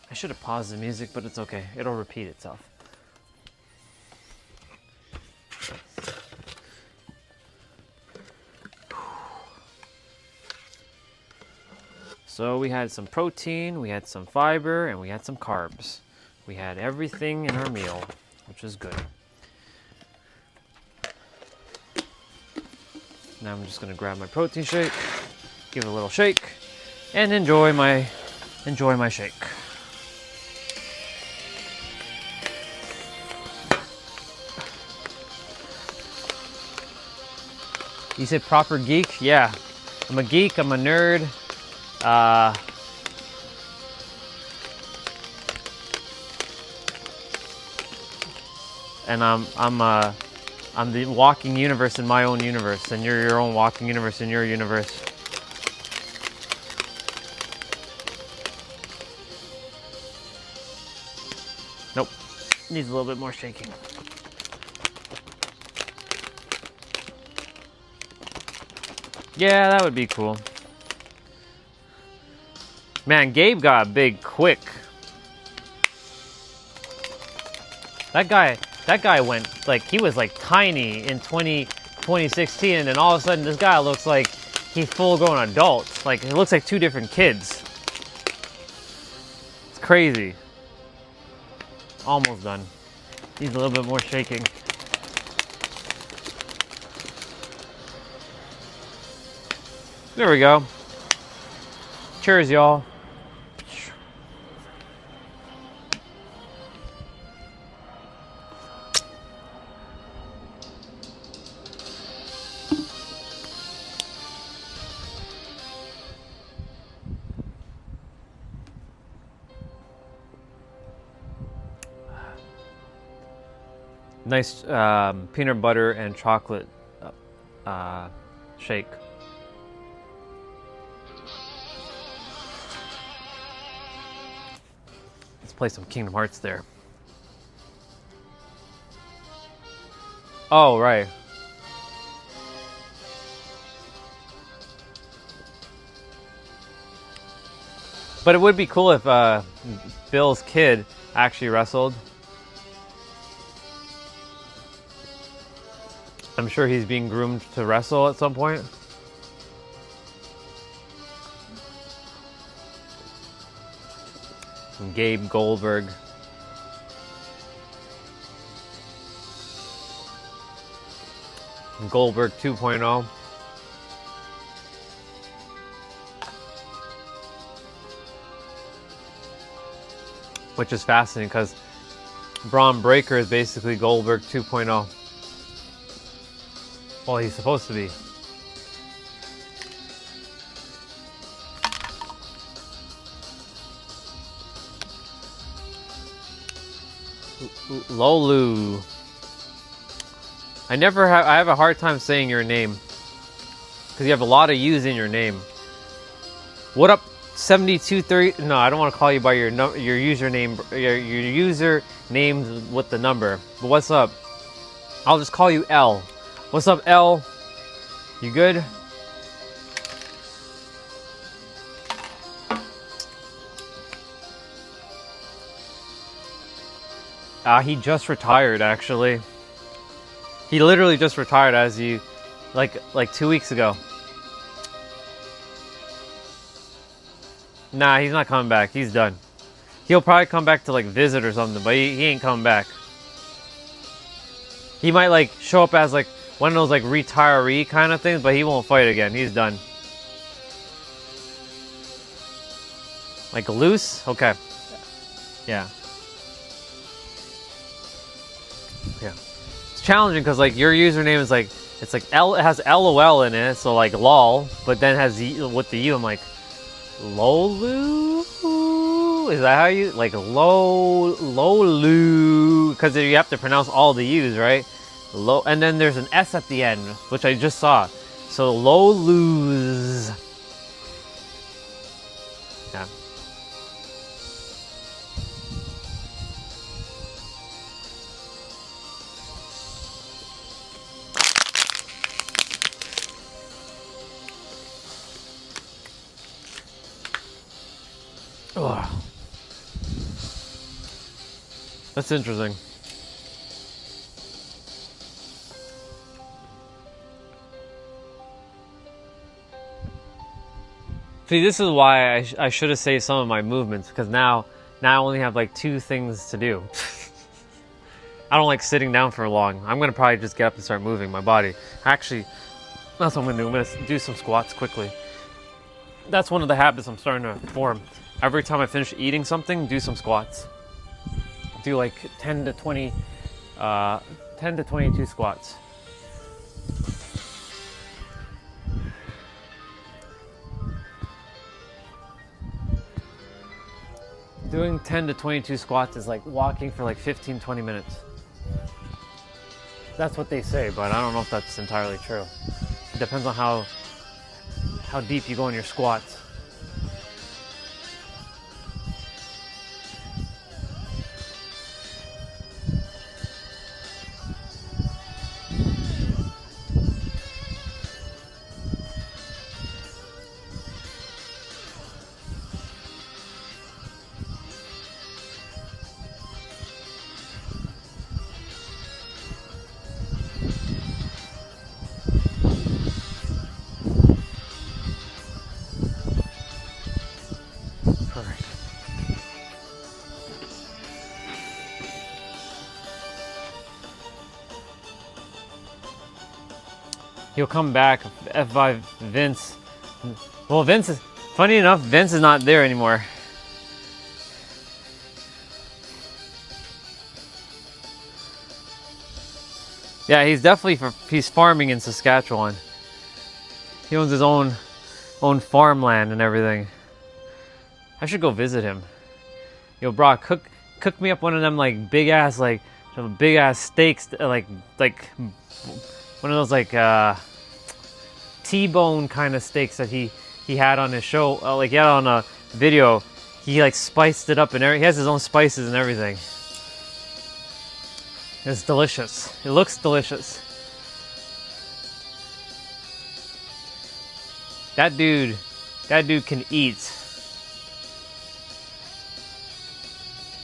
I should have paused the music, but it's okay. It'll repeat itself. So we had some protein, we had some fiber, and we had some carbs. We had everything in our meal, which was good. Now I'm just gonna grab my protein shake, give it a little shake, and enjoy my shake. You said proper geek? Yeah, I'm a geek. I'm a nerd. And I'm the walking universe in my own universe, and you're your own walking universe in your universe. Nope, needs a little bit more shaking. Yeah, that would be cool. Man, Gabe got big quick. That guy went, like, he was like tiny in 2016, and then all of a sudden this guy looks like he's full-grown adult. Like, it looks like two different kids. It's crazy. Almost done. Needs a little bit more shaking. There we go. Cheers, y'all. Nice peanut butter and chocolate shake. Let's play some Kingdom Hearts there. Oh, right. But it would be cool if Bill's kid actually wrestled. I'm sure he's being groomed to wrestle at some point. And Gabe Goldberg. And Goldberg 2.0. Which is fascinating because Braun Breaker is basically Goldberg 2.0. Well, he's supposed to be. Lolu. I have a hard time saying your name because you have a lot of U's in your name. What up, 7230? No, I don't want to call you by your username. Your user named with the number. But what's up? I'll just call you L. What's up, L? You good? He just retired, actually. He literally just retired as you, like 2 weeks ago. Nah, he's not coming back. He's done. He'll probably come back to like visit or something, but he ain't coming back. He might like show up as like one of those like retiree kind of things, but he won't fight again. He's done. Like loose? Okay. Yeah. Yeah. It's challenging because like your username is like, it's like L, it has LOL in it, so like lol, but then it has with the U, I'm like, Lolu? Is that how you, like Lolu? Because you have to pronounce all the U's, right? And then there's an S at the end, which I just saw. So Lolus. Yeah. Ugh. That's interesting. See, this is why I should have saved some of my movements, because now I only have like 2 things to do. I don't like sitting down for long. I'm going to probably just get up and start moving my body. Actually, that's what I'm going to do. I'm going to do some squats quickly. That's one of the habits I'm starting to form. Every time I finish eating something, do some squats. Do like 10 to 22 squats. Doing 10 to 22 squats is like walking for like 15-20 minutes. That's what they say, but I don't know if that's entirely true. It depends on how deep you go in your squats. He'll come back. F5 Vince. Well, Vince is, funny enough, Vince is not there anymore. Yeah, he's definitely he's farming in Saskatchewan. He owns his own farmland and everything. I should go visit him. Yo, Brock, cook me up one of them like big ass steaks, like one of those like T-bone kind of steaks that he had on his show. Like he had on a video. He like spiced it up and he has his own spices and everything. It's delicious. It looks delicious. That dude can eat.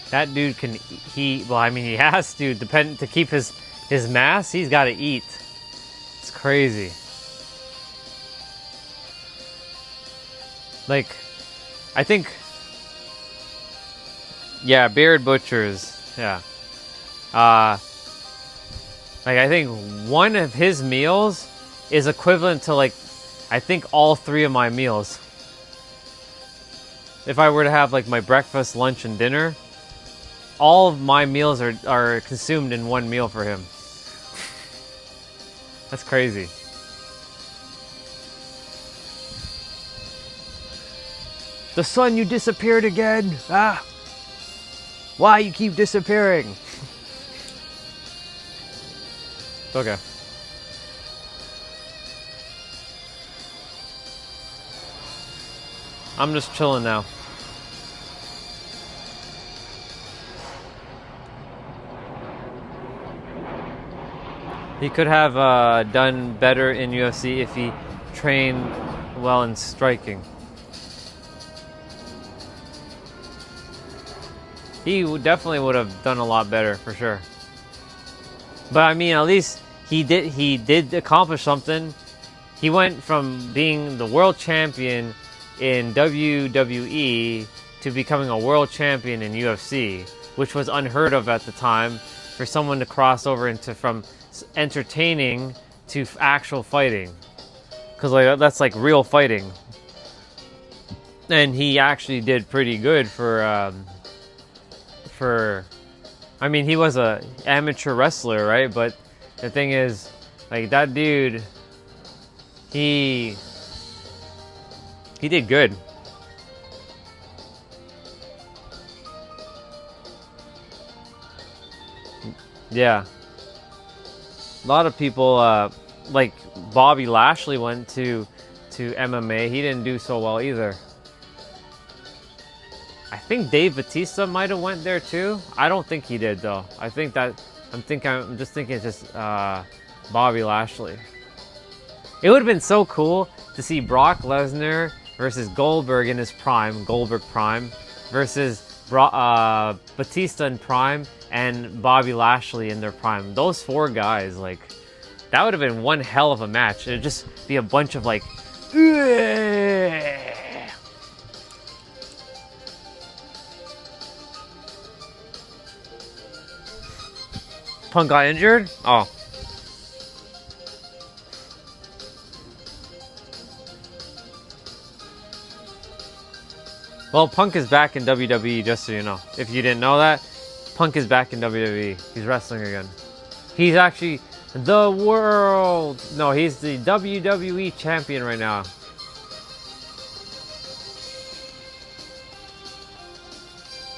That dude can well, I mean, he has to to keep his mass. He's got to eat. It's crazy. Like, I think, yeah, Beard Butchers, yeah. Like, I think one of his meals is equivalent to, like, I think all 3 of my meals. If I were to have, like, my breakfast, lunch, and dinner, all of my meals are consumed in one meal for him. That's crazy. The sun, you disappeared again. Ah, why you keep disappearing? Okay. I'm just chilling now. He could have done better in UFC if he trained well in striking. He definitely would have done a lot better, for sure. But I mean, at least he did accomplish something. He went from being the world champion in WWE to becoming a world champion in UFC, which was unheard of at the time for someone to cross over into from entertaining to actual fighting, because like that's like real fighting. And he actually did pretty good for I mean, he was a amateur wrestler, right? But the thing is, like, that dude, he did good. Yeah. A lot of people, like Bobby Lashley went to MMA. He didn't do so well either. I think Dave Bautista might have went there too. I don't think he did though. I'm just thinking it's just Bobby Lashley. It would have been so cool to see Brock Lesnar versus Goldberg in his prime, Goldberg prime, versus Batista in prime and Bobby Lashley in their prime. Those 4 guys, like, that would have been one hell of a match. It'd just be a bunch of like, Ugh! Punk got injured? Oh. Well, Punk is back in WWE, just so you know. If you didn't know that, Punk is back in WWE. He's wrestling again. He's actually the world... No, he's the WWE champion right now.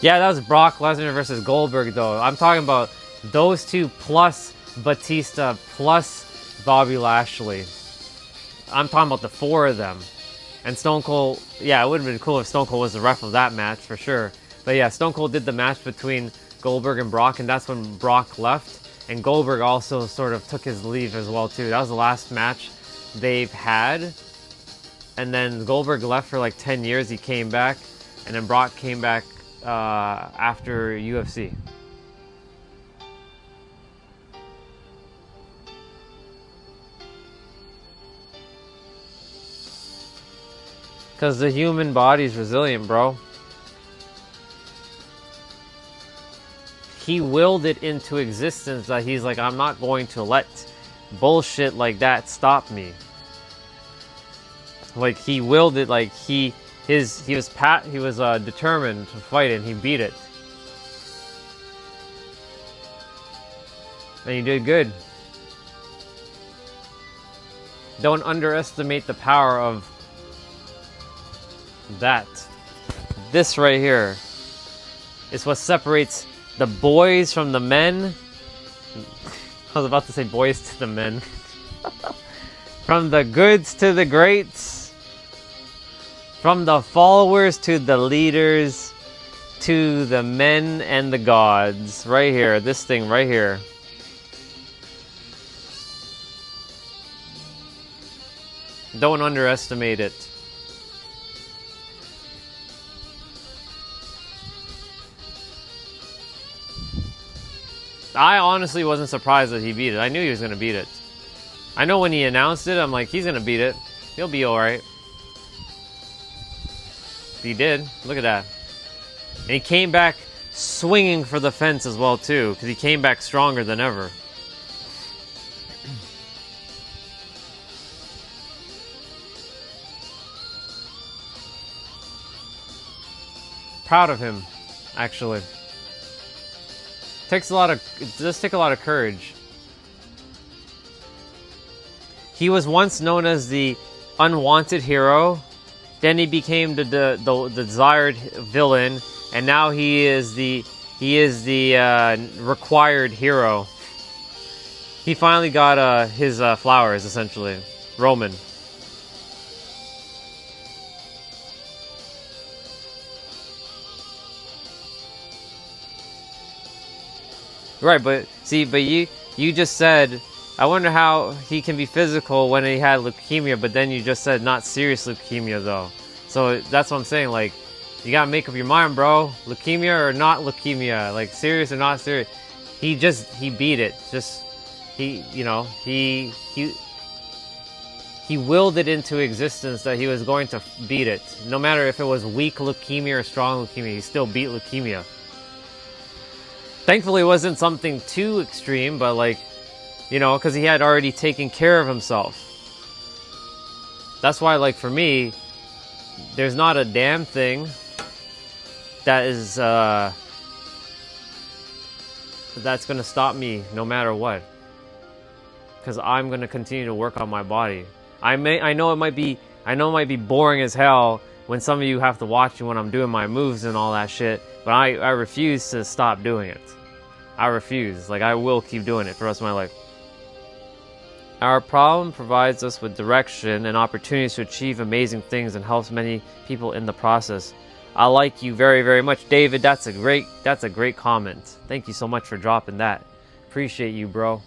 Yeah, that was Brock Lesnar versus Goldberg, though. I'm talking about those 2 plus Batista plus Bobby Lashley. I'm talking about the 4 of them. And Stone Cold, yeah, it would have been cool if Stone Cold was the ref of that match, for sure. But yeah, Stone Cold did the match between Goldberg and Brock, and that's when Brock left. And Goldberg also sort of took his leave as well, too. That was the last match they've had. And then Goldberg left for like 10 years. He came back. And then Brock came back after UFC. Because the human body's resilient, bro. He willed it into existence that he's like, I'm not going to let bullshit like that stop me. Like, he willed it, like he was determined to fight it, and he beat it. And he did good. Don't underestimate the power of that. This right here is what separates the boys from the men. I was about to say boys to the men. From the goods to the greats. From the followers to the leaders. To the men and the gods. Right here. This thing right here. Don't underestimate it. I honestly wasn't surprised that he beat it. I knew he was going to beat it. I know when he announced it, I'm like, he's going to beat it. He'll be alright. He did. Look at that. And he came back swinging for the fence as well, too. Because he came back stronger than ever. Proud of him, actually. It does take a lot of courage. He was once known as the unwanted hero, then he became the desired villain, and now he is the required hero. He finally got his flowers, essentially. Roman. Right, but see, you just said, I wonder how he can be physical when he had leukemia, but then you just said not serious leukemia though. So that's what I'm saying, like, you gotta make up your mind, bro. Leukemia or not leukemia, like serious or not serious. He beat it. He willed it into existence that he was going to beat it. No matter if it was weak leukemia or strong leukemia, he still beat leukemia. Thankfully, it wasn't something too extreme, but like, because he had already taken care of himself. That's why, like, for me, there's not a damn thing that is, that's gonna stop me no matter what. Because I'm gonna continue to work on my body. I know it might be boring as hell when some of you have to watch me when I'm doing my moves and all that shit, but I refuse to stop doing it. I refuse. Like, I will keep doing it for the rest of my life. Our problem provides us with direction and opportunities to achieve amazing things and helps many people in the process. I like you very, very much, David. That's a great comment. Thank you so much for dropping that. Appreciate you, bro.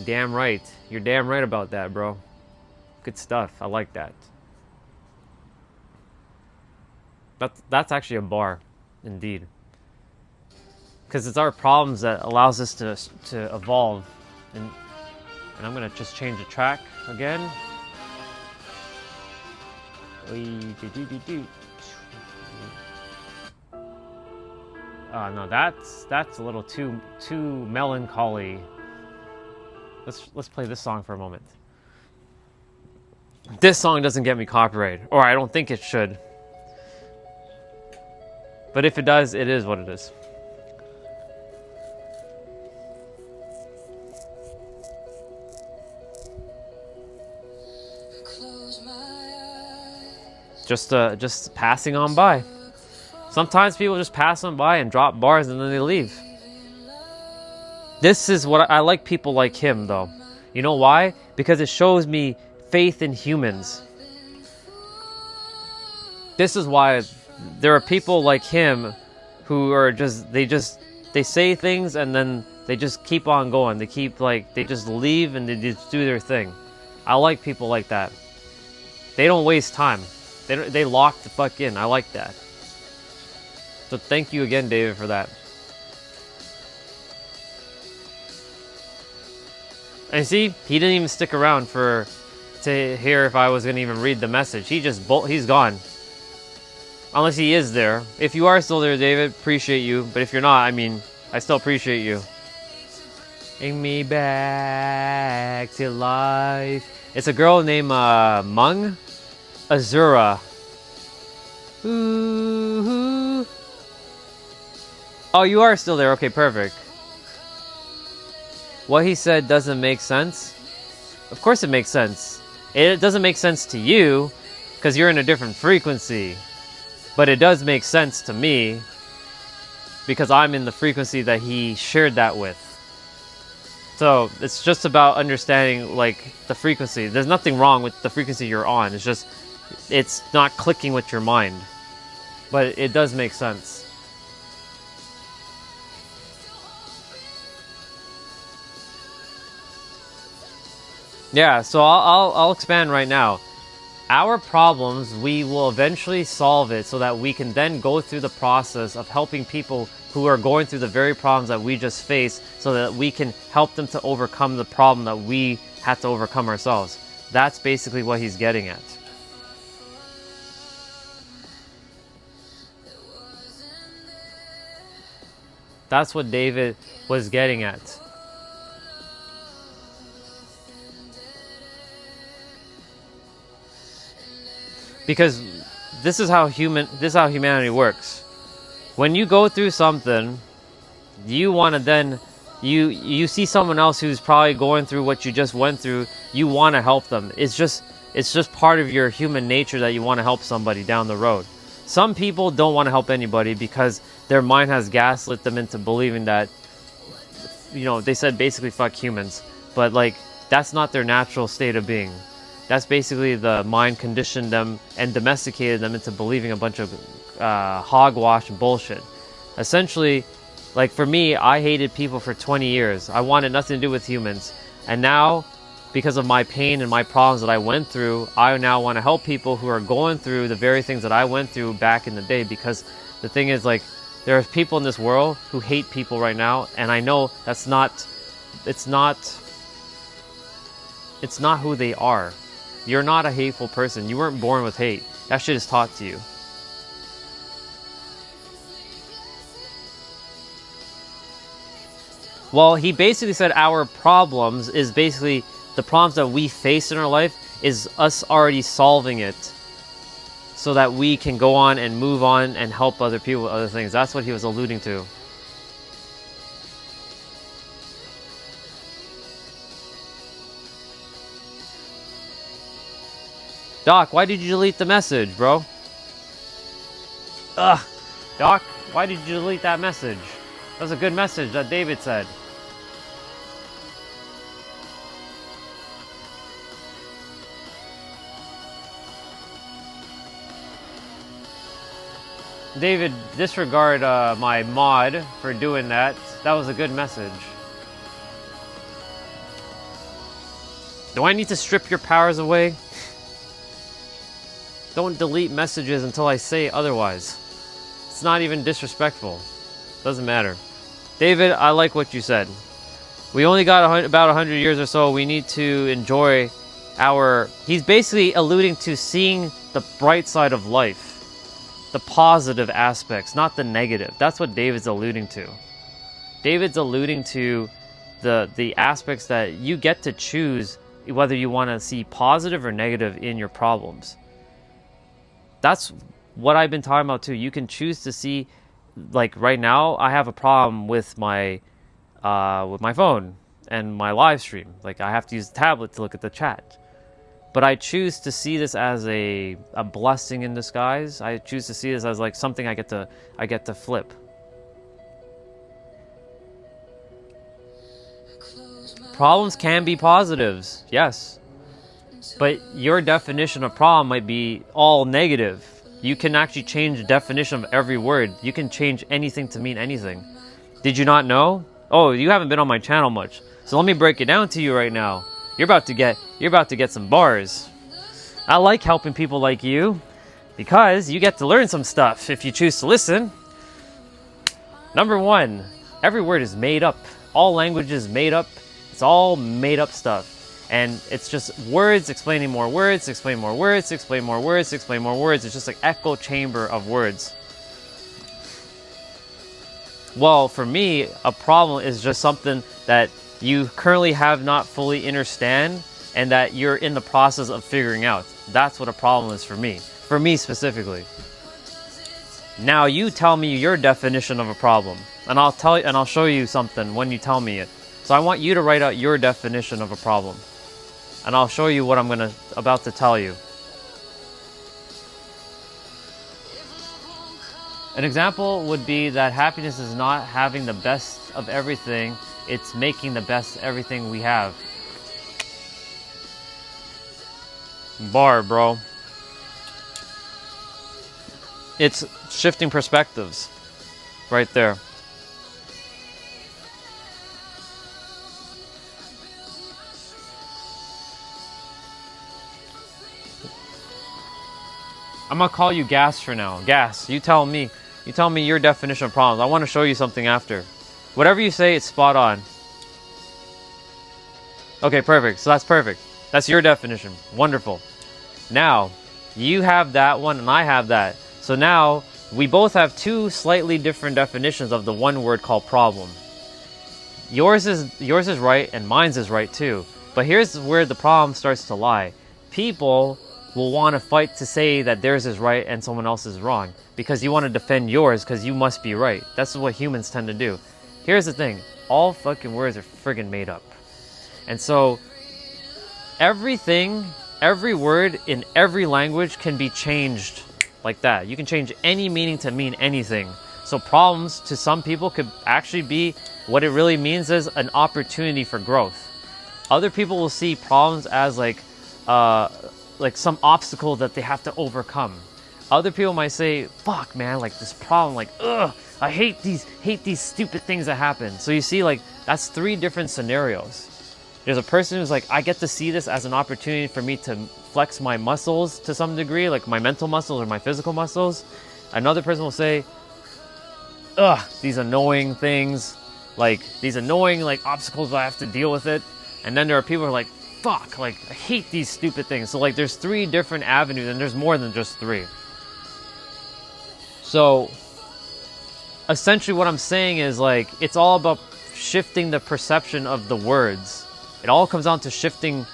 Damn right. You're damn right about that, bro. Good stuff. I like that. That's actually a bar, indeed. Because it's our problems that allows us to evolve. And I'm gonna just change the track again. No, that's a little too melancholy. Let's play this song for a moment. This song doesn't get me copyright, or I don't think it should. But if it does, it is what it is. Just passing on by. Sometimes people just pass on by and drop bars and then they leave. This is what I like people like him, though. You know why? Because it shows me faith in humans. This is why there are people like him who are they say things and then they just keep on going. They just leave and they just do their thing. I like people like that. They don't waste time. They lock the fuck in. I like that. So thank you again, David, for that. And see, he didn't even stick around to hear if I was gonna even read the message. He's gone. Unless he is there. If you are still there, David, appreciate you. But if you're not, I mean, I still appreciate you. Bring me back to life. It's a girl named Mung Azura. Ooh. Oh, you are still there. Okay, perfect. What he said doesn't make sense. Of course it makes sense. It doesn't make sense to you because you're in a different frequency. But it does make sense to me because I'm in the frequency that he shared that with. So it's just about understanding like the frequency. There's nothing wrong with the frequency you're on. It's just, it's not clicking with your mind. But it does make sense. Yeah, so I'll expand right now. Our problems, we will eventually solve it so that we can then go through the process of helping people who are going through the very problems that we just faced so that we can help them to overcome the problem that we had to overcome ourselves. That's basically what he's getting at. That's what David was getting at. Because this is how humanity works. When you go through something, you want to then you see someone else who's probably going through what you just went through, you want to help them. It's just part of your human nature that you want to help somebody down the road. Some people don't want to help anybody because their mind has gaslit them into believing that, you know, they said basically fuck humans, but like that's not their natural state of being. That's basically the mind conditioned them and domesticated them into believing a bunch of hogwash bullshit. Essentially, like for me, I hated people for 20 years. I wanted nothing to do with humans. And now, because of my pain and my problems that I went through, I now want to help people who are going through the very things that I went through back in the day. Because the thing is, like, there are people in this world who hate people right now, and I know that's not, it's not who they are. You're not a hateful person. You weren't born with hate. That shit is taught to you. Well, he basically said our problems is basically the problems that we face in our life is us already solving it so that we can go on and move on and help other people with other things. That's what he was alluding to. Doc, why did you delete the message, bro? Ugh. Doc, why did you delete that message? That was a good message that David said. David, disregard my mod for doing that. That was a good message. Do I need to strip your powers away? Don't delete messages until I say otherwise. It's not even disrespectful. Doesn't matter. David, I like what you said. We only got about 100 years or so. We need to enjoy our... He's basically alluding to seeing the bright side of life. The positive aspects, not the negative. That's what David's alluding to. David's alluding to the aspects that you get to choose whether you want to see positive or negative in your problems. That's what I've been talking about too. You can choose to see, like right now, I have a problem with my phone and my live stream. Like I have to use the tablet to look at the chat. But I choose to see this as a blessing in disguise. I choose to see this as like something I get to flip. Problems can be positives, yes. But your definition of problem might be all negative. You can actually change the definition of every word. You can change anything to mean anything. Did you not know? Oh, you haven't been on my channel much. So let me break it down to you right now. You're about to get some bars. I like helping people like you because you get to learn some stuff if you choose to listen. Number one, every word is made up. All language is made up. It's all made up stuff. And it's just words explaining more words, explain more words, explain more words, explain more words. It's just like echo chamber of words. Well, for me, a problem is just something that you currently have not fully understand, and that you're in the process of figuring out. That's what a problem is for me specifically. Now you tell me your definition of a problem, and I'll show you something when you tell me it. So I want you to write out your definition of a problem, and I'll show you what I'm about to tell you. An example would be that happiness is not having the best of everything, it's making the best of everything we have. Bar, bro. It's shifting perspectives right there. I'm gonna call you Gas for now. Gas, you tell me your definition of problems. I want to show you something after. Whatever you say, it's spot on. Okay, perfect. So that's perfect. That's your definition. Wonderful. Now, you have that one and I have that. So now, we both have two slightly different definitions of the one word called problem. Yours is right and mine's is right too. But here's where the problem starts to lie. People will want to fight to say that theirs is right and someone else is wrong, because you want to defend yours because you must be right. That's what humans tend to do. Here's the thing. All fucking words are friggin' made up. And so, everything, every word in every language can be changed like that. You can change any meaning to mean anything. So problems to some people could actually be, what it really means is an opportunity for growth. Other people will see problems as like some obstacle that they have to overcome. Other people might say, fuck man, like this problem, like ugh, I hate these stupid things that happen. So you see, like, that's three different scenarios. There's a person who's like, I get to see this as an opportunity for me to flex my muscles to some degree, like my mental muscles or my physical muscles. Another person will say, ugh, these annoying things, like these annoying like obstacles, I have to deal with it. And then there are people who are like, fuck, like I hate these stupid things. So like there's three different avenues, and there's more than just three. So essentially what I'm saying is, like, it's all about shifting the perception of the words. It all comes down to shifting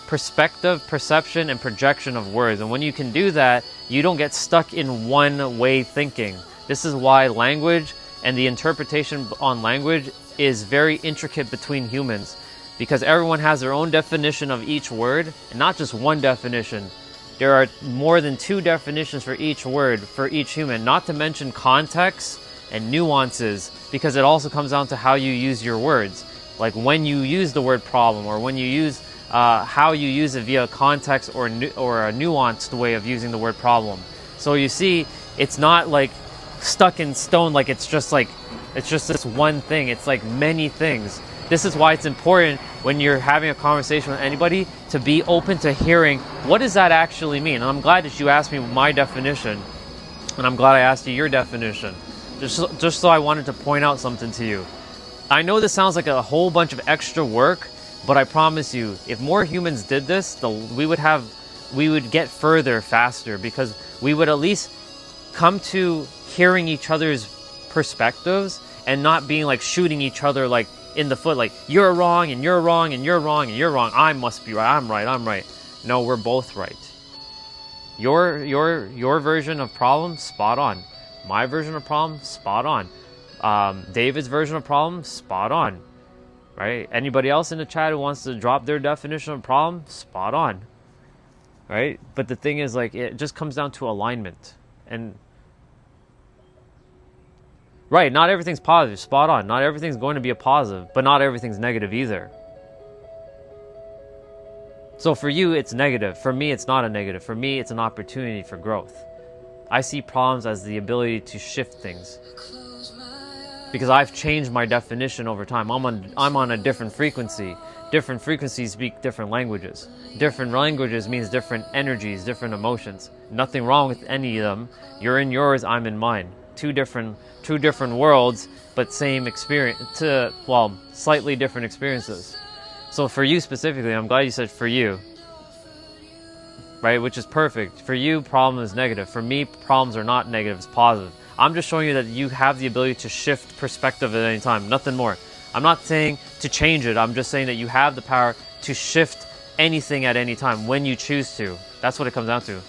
perspective, perception, and projection of words. And when you can do that, you don't get stuck in one way thinking. This is why language and the interpretation on language is very intricate between humans, because everyone has their own definition of each word, and not just one definition. There are more than two definitions for each word for each human, not to mention context and nuances, because it also comes down to how you use your words. Like when you use the word problem, or when you use how you use it via context or a nuanced way of using the word problem. So you see, it's not like stuck in stone, like it's just this one thing. It's like many things. This is why it's important when you're having a conversation with anybody to be open to hearing, what does that actually mean? And I'm glad that you asked me my definition, and I'm glad I asked you your definition. Just so I wanted to point out something to you. I know this sounds like a whole bunch of extra work, but I promise you, if more humans did this, we would get further faster, because we would at least come to hearing each other's perspectives and not being like shooting each other like in the foot, like you're wrong and you're wrong and you're wrong and you're wrong. I must be right. I'm right. No, we're both right. Your version of problem, spot on. My version of problem, spot on. David's version of problem, spot on. Right? Anybody else in the chat who wants to drop their definition of problem, spot on. Right? But the thing is, like, it just comes down to alignment. And right, not everything's positive, spot on. Not everything's going to be a positive, but not everything's negative either. So for you, it's negative. For me, it's not a negative. For me, it's an opportunity for growth. I see problems as the ability to shift things, because I've changed my definition over time. I'm on a different frequency. Different frequencies speak different languages. Different languages means different energies, different emotions. Nothing wrong with any of them. You're in yours, I'm in mine. Two different worlds, but same experience. Slightly different experiences. So for you specifically, I'm glad you said for you. Right, which is perfect. For you, problem is negative. For me, problems are not negative, it's positive. I'm just showing you that you have the ability to shift perspective at any time, nothing more. I'm not saying to change it. I'm just saying that you have the power to shift anything at any time when you choose to. That's what it comes down to.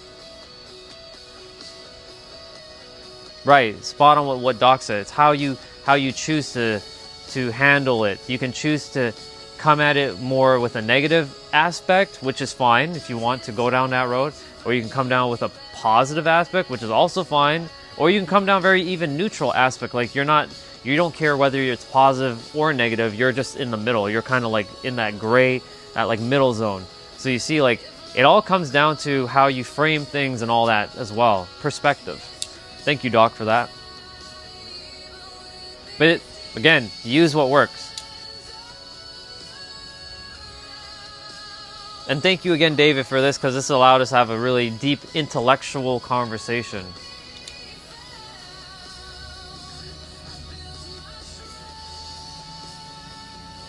Right, spot on what Doc said. It's how you choose to handle it. You can choose to come at it more with a negative aspect, which is fine if you want to go down that road, or you can come down with a positive aspect, which is also fine, or you can come down very even neutral aspect, like you don't care whether it's positive or negative, you're just in the middle. You're kind of like in that gray, that like middle zone. So you see, like, it all comes down to how you frame things and all that as well. Perspective. Thank you, Doc, for that. But again, use what works. And thank you again, David, for this, because this allowed us to have a really deep intellectual conversation.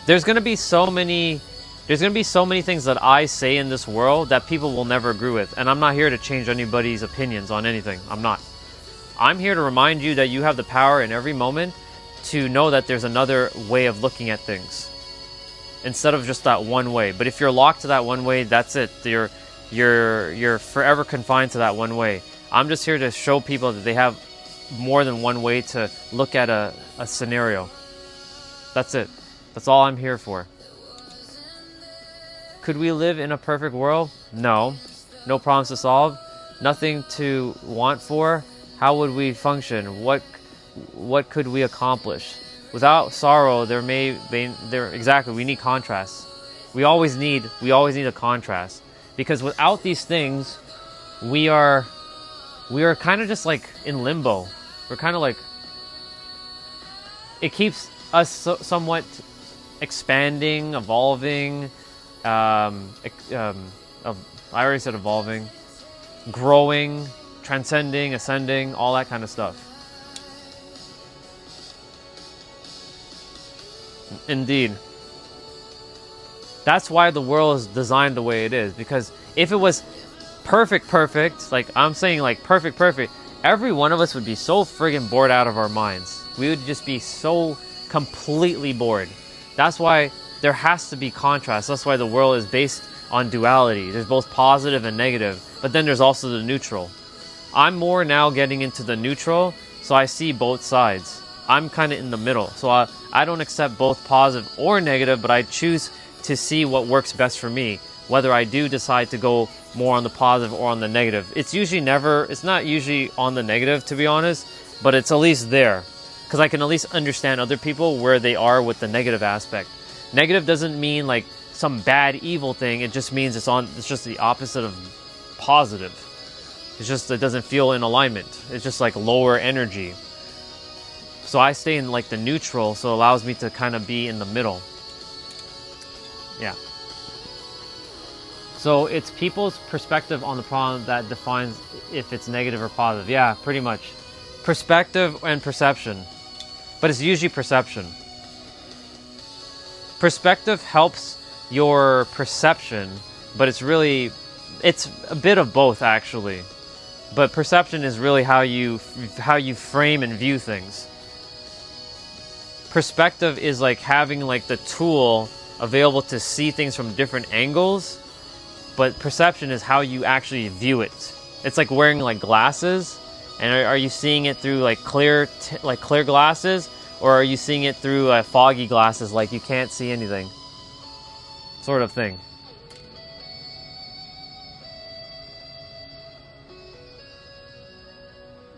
There's going to be so many things that I say in this world that people will never agree with. And I'm not here to change anybody's opinions on anything. I'm not. I'm here to remind you that you have the power in every moment to know that there's another way of looking at things instead of just that one way. But if you're locked to that one way, that's it. You're forever confined to that one way. I'm just here to show people that they have more than one way to look at a scenario. That's it. That's all I'm here for. Could we live in a perfect world? No. No problems to solve. Nothing to want for. How would we function? What could we accomplish? Without sorrow, exactly, we need contrast. We always need a contrast. Because without these things, we are kind of just like in limbo. We're kind of like, it keeps us somewhat expanding, evolving, I already said evolving, growing, transcending, ascending, all that kind of stuff. Indeed. That's why the world is designed the way it is. Because if it was perfect, like I'm saying, like perfect, every one of us would be so friggin' bored out of our minds. We would just be so completely bored. That's why there has to be contrast. That's why the world is based on duality. There's both positive and negative, but then there's also the neutral. I'm more now getting into the neutral, so I see both sides. I'm kind of in the middle, so I don't accept both positive or negative, but I choose to see what works best for me, whether I do decide to go more on the positive or on the negative. It's not usually on the negative, to be honest, but it's at least there, because I can at least understand other people where they are with the negative aspect. Negative doesn't mean like some bad evil thing, it just means it's just the opposite of positive. It's just, it doesn't feel in alignment. It's just like lower energy. So I stay in like the neutral, so it allows me to kind of be in the middle. Yeah. So it's people's perspective on the problem that defines if it's negative or positive. Yeah, pretty much. Perspective and perception. But it's usually perception. Perspective helps your perception, but it's a bit of both actually. But perception is really how you frame and view things. Perspective is like having like the tool available to see things from different angles, but perception is how you actually view it. It's like wearing like glasses, and are you seeing it through like clear glasses, or are you seeing it through foggy glasses, like you can't see anything, sort of thing.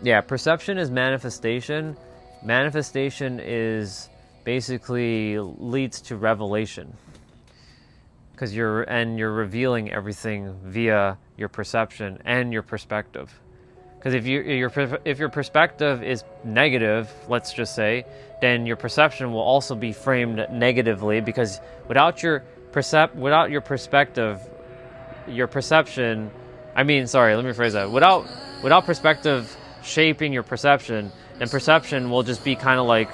Yeah, perception is manifestation. Manifestation is basically leads to revelation, because you're revealing everything via your perception and your perspective. Because if your perspective is negative, let's just say, then your perception will also be framed negatively, because without your perspective, your perception, let me rephrase that. Without perspective shaping your perception, then perception will just be kind of like,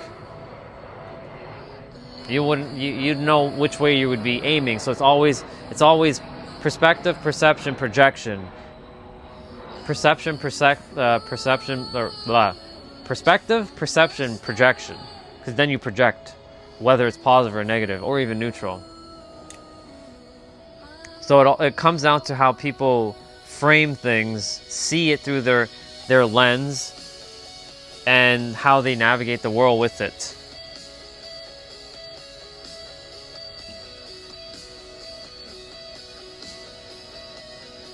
you'd know which way you would be aiming. So it's always perspective, perception, projection. Perception, perception, perspective, perception, projection. Because then you project. whether it's positive or negative or even neutral. So it comes down to how people frame things, see it through their lens, and how they navigate the world with it.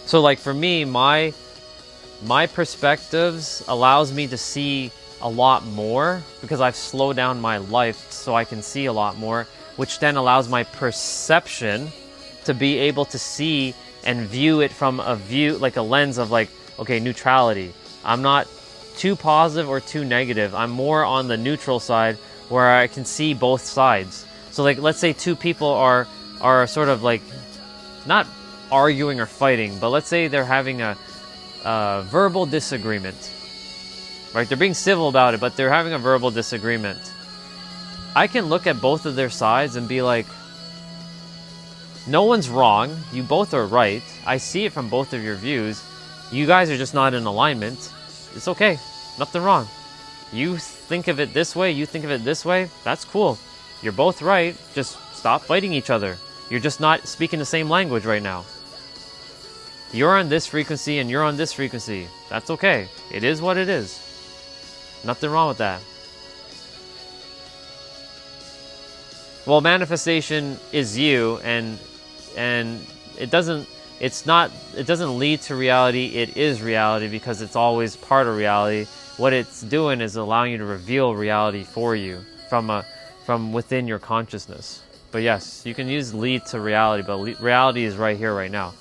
So like for me, my perspectives allows me to see a lot more because I've slowed down my life so I can see a lot more, which then allows my perception to be able to see and view it from a view, like a lens of like, okay, neutrality. I'm not too positive or too negative. I'm more on the neutral side where I can see both sides. So like, let's say two people are sort of like, not arguing or fighting, but let's say they're having a verbal disagreement, right? They're being civil about it, but they're having a verbal disagreement. I can look at both of their sides and be like, no one's wrong. You both are right. I see it from both of your views. You guys are just not in alignment. It's okay. Nothing wrong. You think of it this way. You think of it this way. That's cool. You're both right. Just stop fighting each other. You're just not speaking the same language right now. You're on this frequency and you're on this frequency. That's okay. It is what it is. Nothing wrong with that. Well, manifestation is you, and it doesn't lead to reality. It is reality because it's always part of reality. What it's doing is allowing you to reveal reality for you from within your consciousness. But yes, you can use lead to reality, but reality is right here, right now.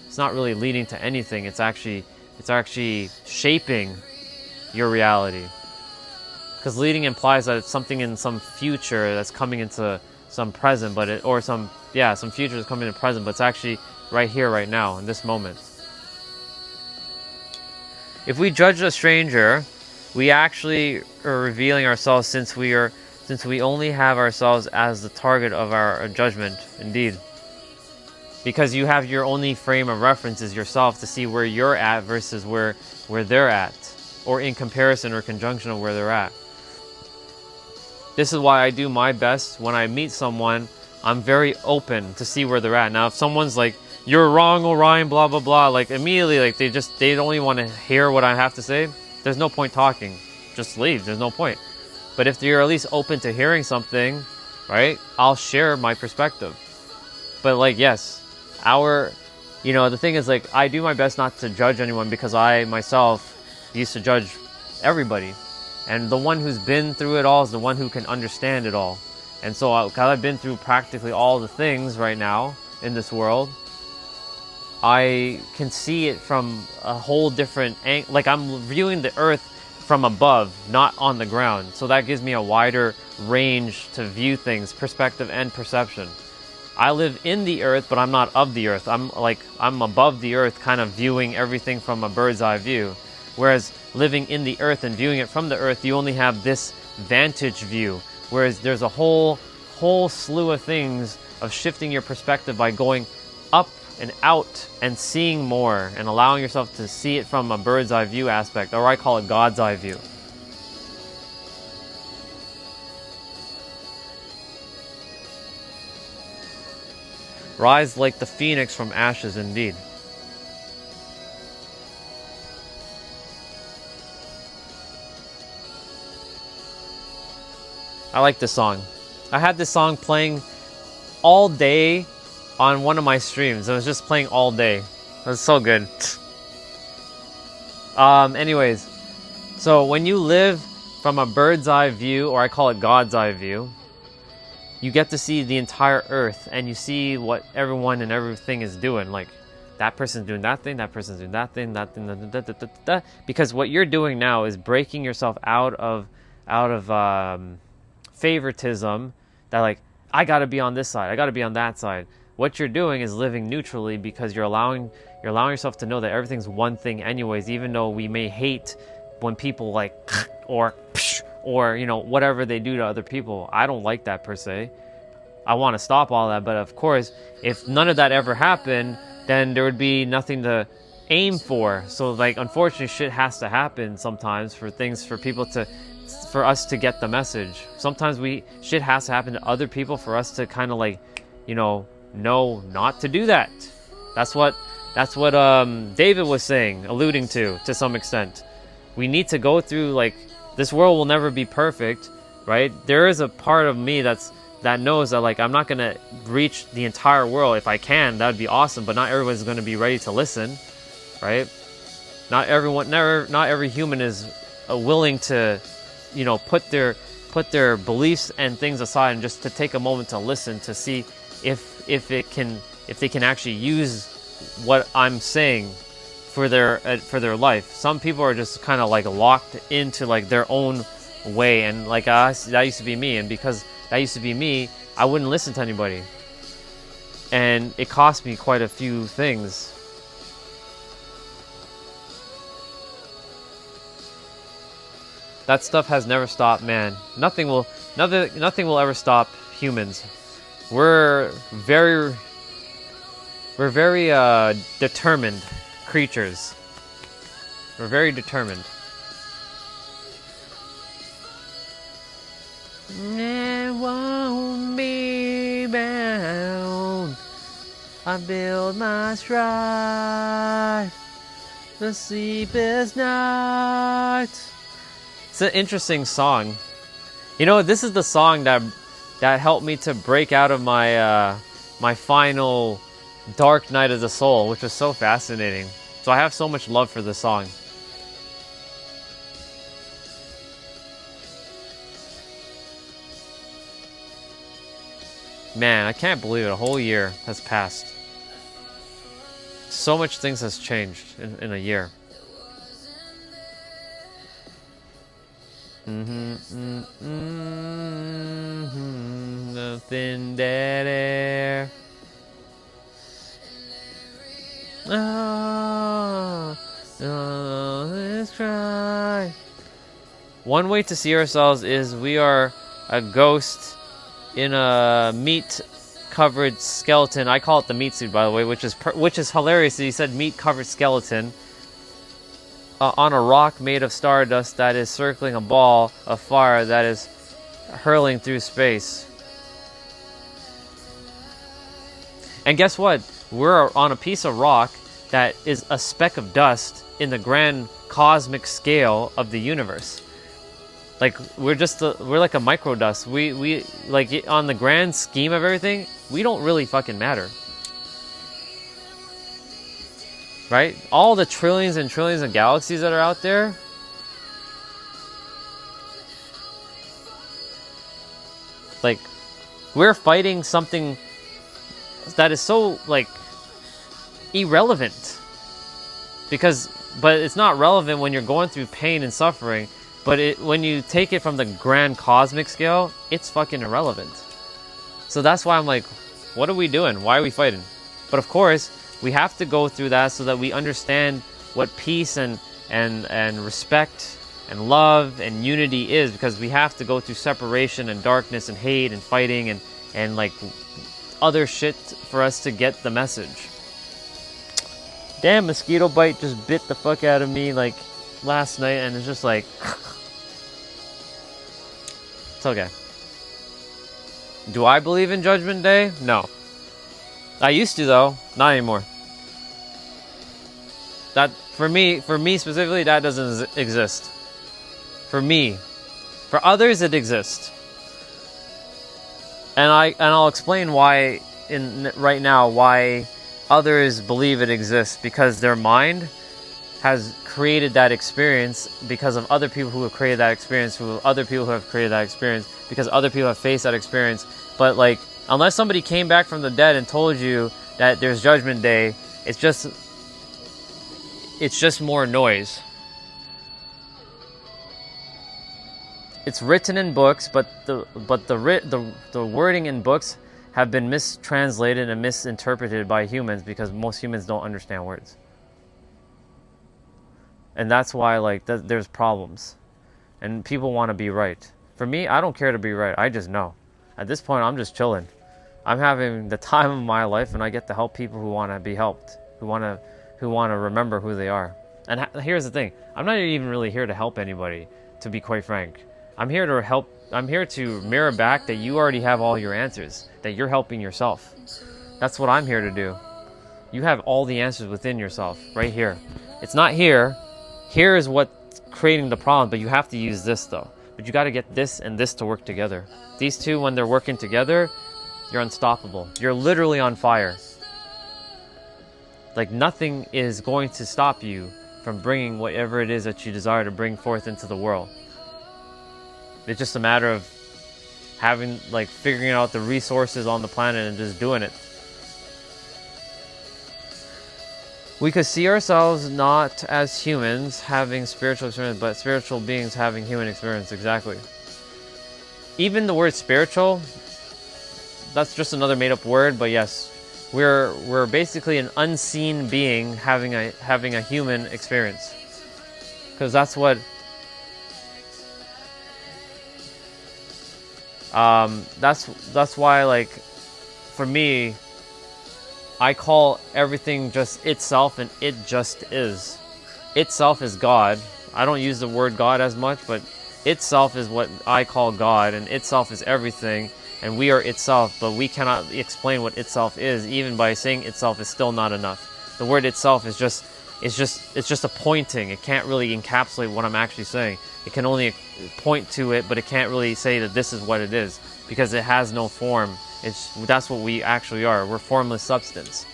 It's not really leading to anything. It's actually shaping your reality. Because leading implies that it's something in some future that's coming into some present, some future that's coming into present, but it's actually right here, right now, in this moment. If we judge a stranger, we actually are revealing ourselves, since we only have ourselves as the target of our judgment, indeed. Because you have your only frame of reference is yourself to see where you're at versus where they're at, or in comparison or conjunction of where they're at. This is why I do my best when I meet someone. I'm very open to see where they're at. Now, if someone's like, "You're wrong, Orion," blah blah blah, like immediately, like they don't even want to hear what I have to say. There's no point talking. Just leave. There's no point. But if you're at least open to hearing something, right? I'll share my perspective. But like, yes, the thing is, like, I do my best not to judge anyone because I myself used to judge everybody. And the one who's been through it all is the one who can understand it all. And so, because I've been through practically all the things right now in this world, I can see it from a whole different angle. Like, I'm viewing the earth from above, not on the ground. So that gives me a wider range to view things, perspective and perception. I live in the earth, but I'm not of the earth. I'm above the earth, kind of viewing everything from a bird's eye view. Whereas living in the earth and viewing it from the earth, you only have this vantage view. Whereas there's a whole slew of things of shifting your perspective by going up and out and seeing more and allowing yourself to see it from a bird's eye view aspect, or I call it God's eye view. Rise like the phoenix from ashes, indeed. I like this song. I had this song playing all day on one of my streams. It was just playing all day. It was so good. Anyways, so when you live from a bird's eye view, or I call it God's eye view, you get to see the entire earth, and you see what everyone and everything is doing. Like, that person's doing that thing, that person's doing that thing, that thing, because what you're doing now is breaking yourself out of favoritism, that like, I gotta be on this side, I gotta be on that side. What you're doing is living neutrally, because you're allowing yourself to know that everything's one thing anyways, even though we may hate when people like or whatever they do to other people. I don't like that per se. I want to stop all that, but of course, if none of that ever happened, then there would be nothing to aim for. So like, unfortunately, shit has to happen sometimes for people to for us to get the message. Sometimes shit has to happen to other people for us to kind of like, you know not to do that. That's what David was saying, alluding to some extent. We need to go through, like, this world will never be perfect, right? There is a part of me that knows that, like, I'm not gonna reach the entire world. If I can, that would be awesome, but not everyone's gonna be ready to listen, right? Not every human is willing to, put their beliefs and things aside and just to take a moment to listen, to see if they can actually use what I'm saying for their life. Some people are just kind of like locked into like their own way, and like that used to be me, and because that used to be me, I wouldn't listen to anybody, and it cost me quite a few things. That stuff has never stopped, man. Nothing will ever stop humans. We're very determined creatures. We're very determined. It won't be bound. I build my stride. The sleepless night. It's an interesting song. This is the song that helped me to break out of my my final dark night of the soul, which was so fascinating. So I have so much love for this song. Man, I can't believe it. A whole year has passed. So much things has changed in a year. Nothing dead air. Let's try. One way to see ourselves is we are a ghost in a meat-covered skeleton. I call it the meat suit, by the way, which is hilarious. He said meat-covered skeleton on a rock made of stardust that is circling a ball of fire that is hurling through space. And guess what? We're on a piece of rock that is a speck of dust in the grand cosmic scale of the universe. Like, we're like a micro dust. We like, on the grand scheme of everything, we don't really fucking matter. Right? All the trillions and trillions of galaxies that are out there, like, we're fighting something that is so, like, irrelevant. But it's not relevant when you're going through pain and suffering. But when you take it from the grand cosmic scale, it's fucking irrelevant. So that's why I'm like, what are we doing? Why are we fighting? But of course, we have to go through that so that we understand what peace and respect and love and unity is, because we have to go through separation and darkness and hate and fighting and like other shit for us to get the message. Damn, mosquito bite just bit the fuck out of me like last night, and it's just like it's okay. Do I believe in Judgment Day? No. I used to, though. Not anymore. That for me specifically, that doesn't exist. For me. For others, it exists. And I'll explain why right now why others believe it exists, because their mind has created that experience because of other people who have created that experience, other people who have created that experience, because other people have faced that experience. But like, unless somebody came back from the dead and told you that there's Judgment Day, it's just more noise. It's written in books, but the wording in books have been mistranslated and misinterpreted by humans, because most humans don't understand words. And that's why, like, there's problems. And people want to be right. For me, I don't care to be right. I just know. At this point, I'm just chilling. I'm having the time of my life, and I get to help people who want to be helped, who want to remember who they are. And here's the thing. I'm not even really here to help anybody, to be quite frank. I'm here to help. I'm here to mirror back that you already have all your answers, that you're helping yourself. That's what I'm here to do. You have all the answers within yourself, right here. It's not here. Here is what's creating the problem, but you have to use this though. But you got to get this and this to work together. These two, when they're working together, you're unstoppable. You're literally on fire. Like nothing is going to stop you from bringing whatever it is that you desire to bring forth into the world. It's just a matter of having, like, figuring out the resources on the planet and just doing it. We could see ourselves not as humans having spiritual experience, but spiritual beings having human experience. Exactly. Even the word spiritual, that's just another made-up word, but yes, we're basically an unseen being having a human experience, because that's what that's why, like, for me, I call everything just itself, and it just is. Itself is God. I don't use the word God as much, but itself is what I call God, and itself is everything, and we are itself, but we cannot explain what itself is. Even by saying itself is still not enough. The word itself is just a pointing. It can't really encapsulate what I'm actually saying. It can only point to it, but it can't really say that this is what it is, because it has no form. That's what we actually are. We're formless substance.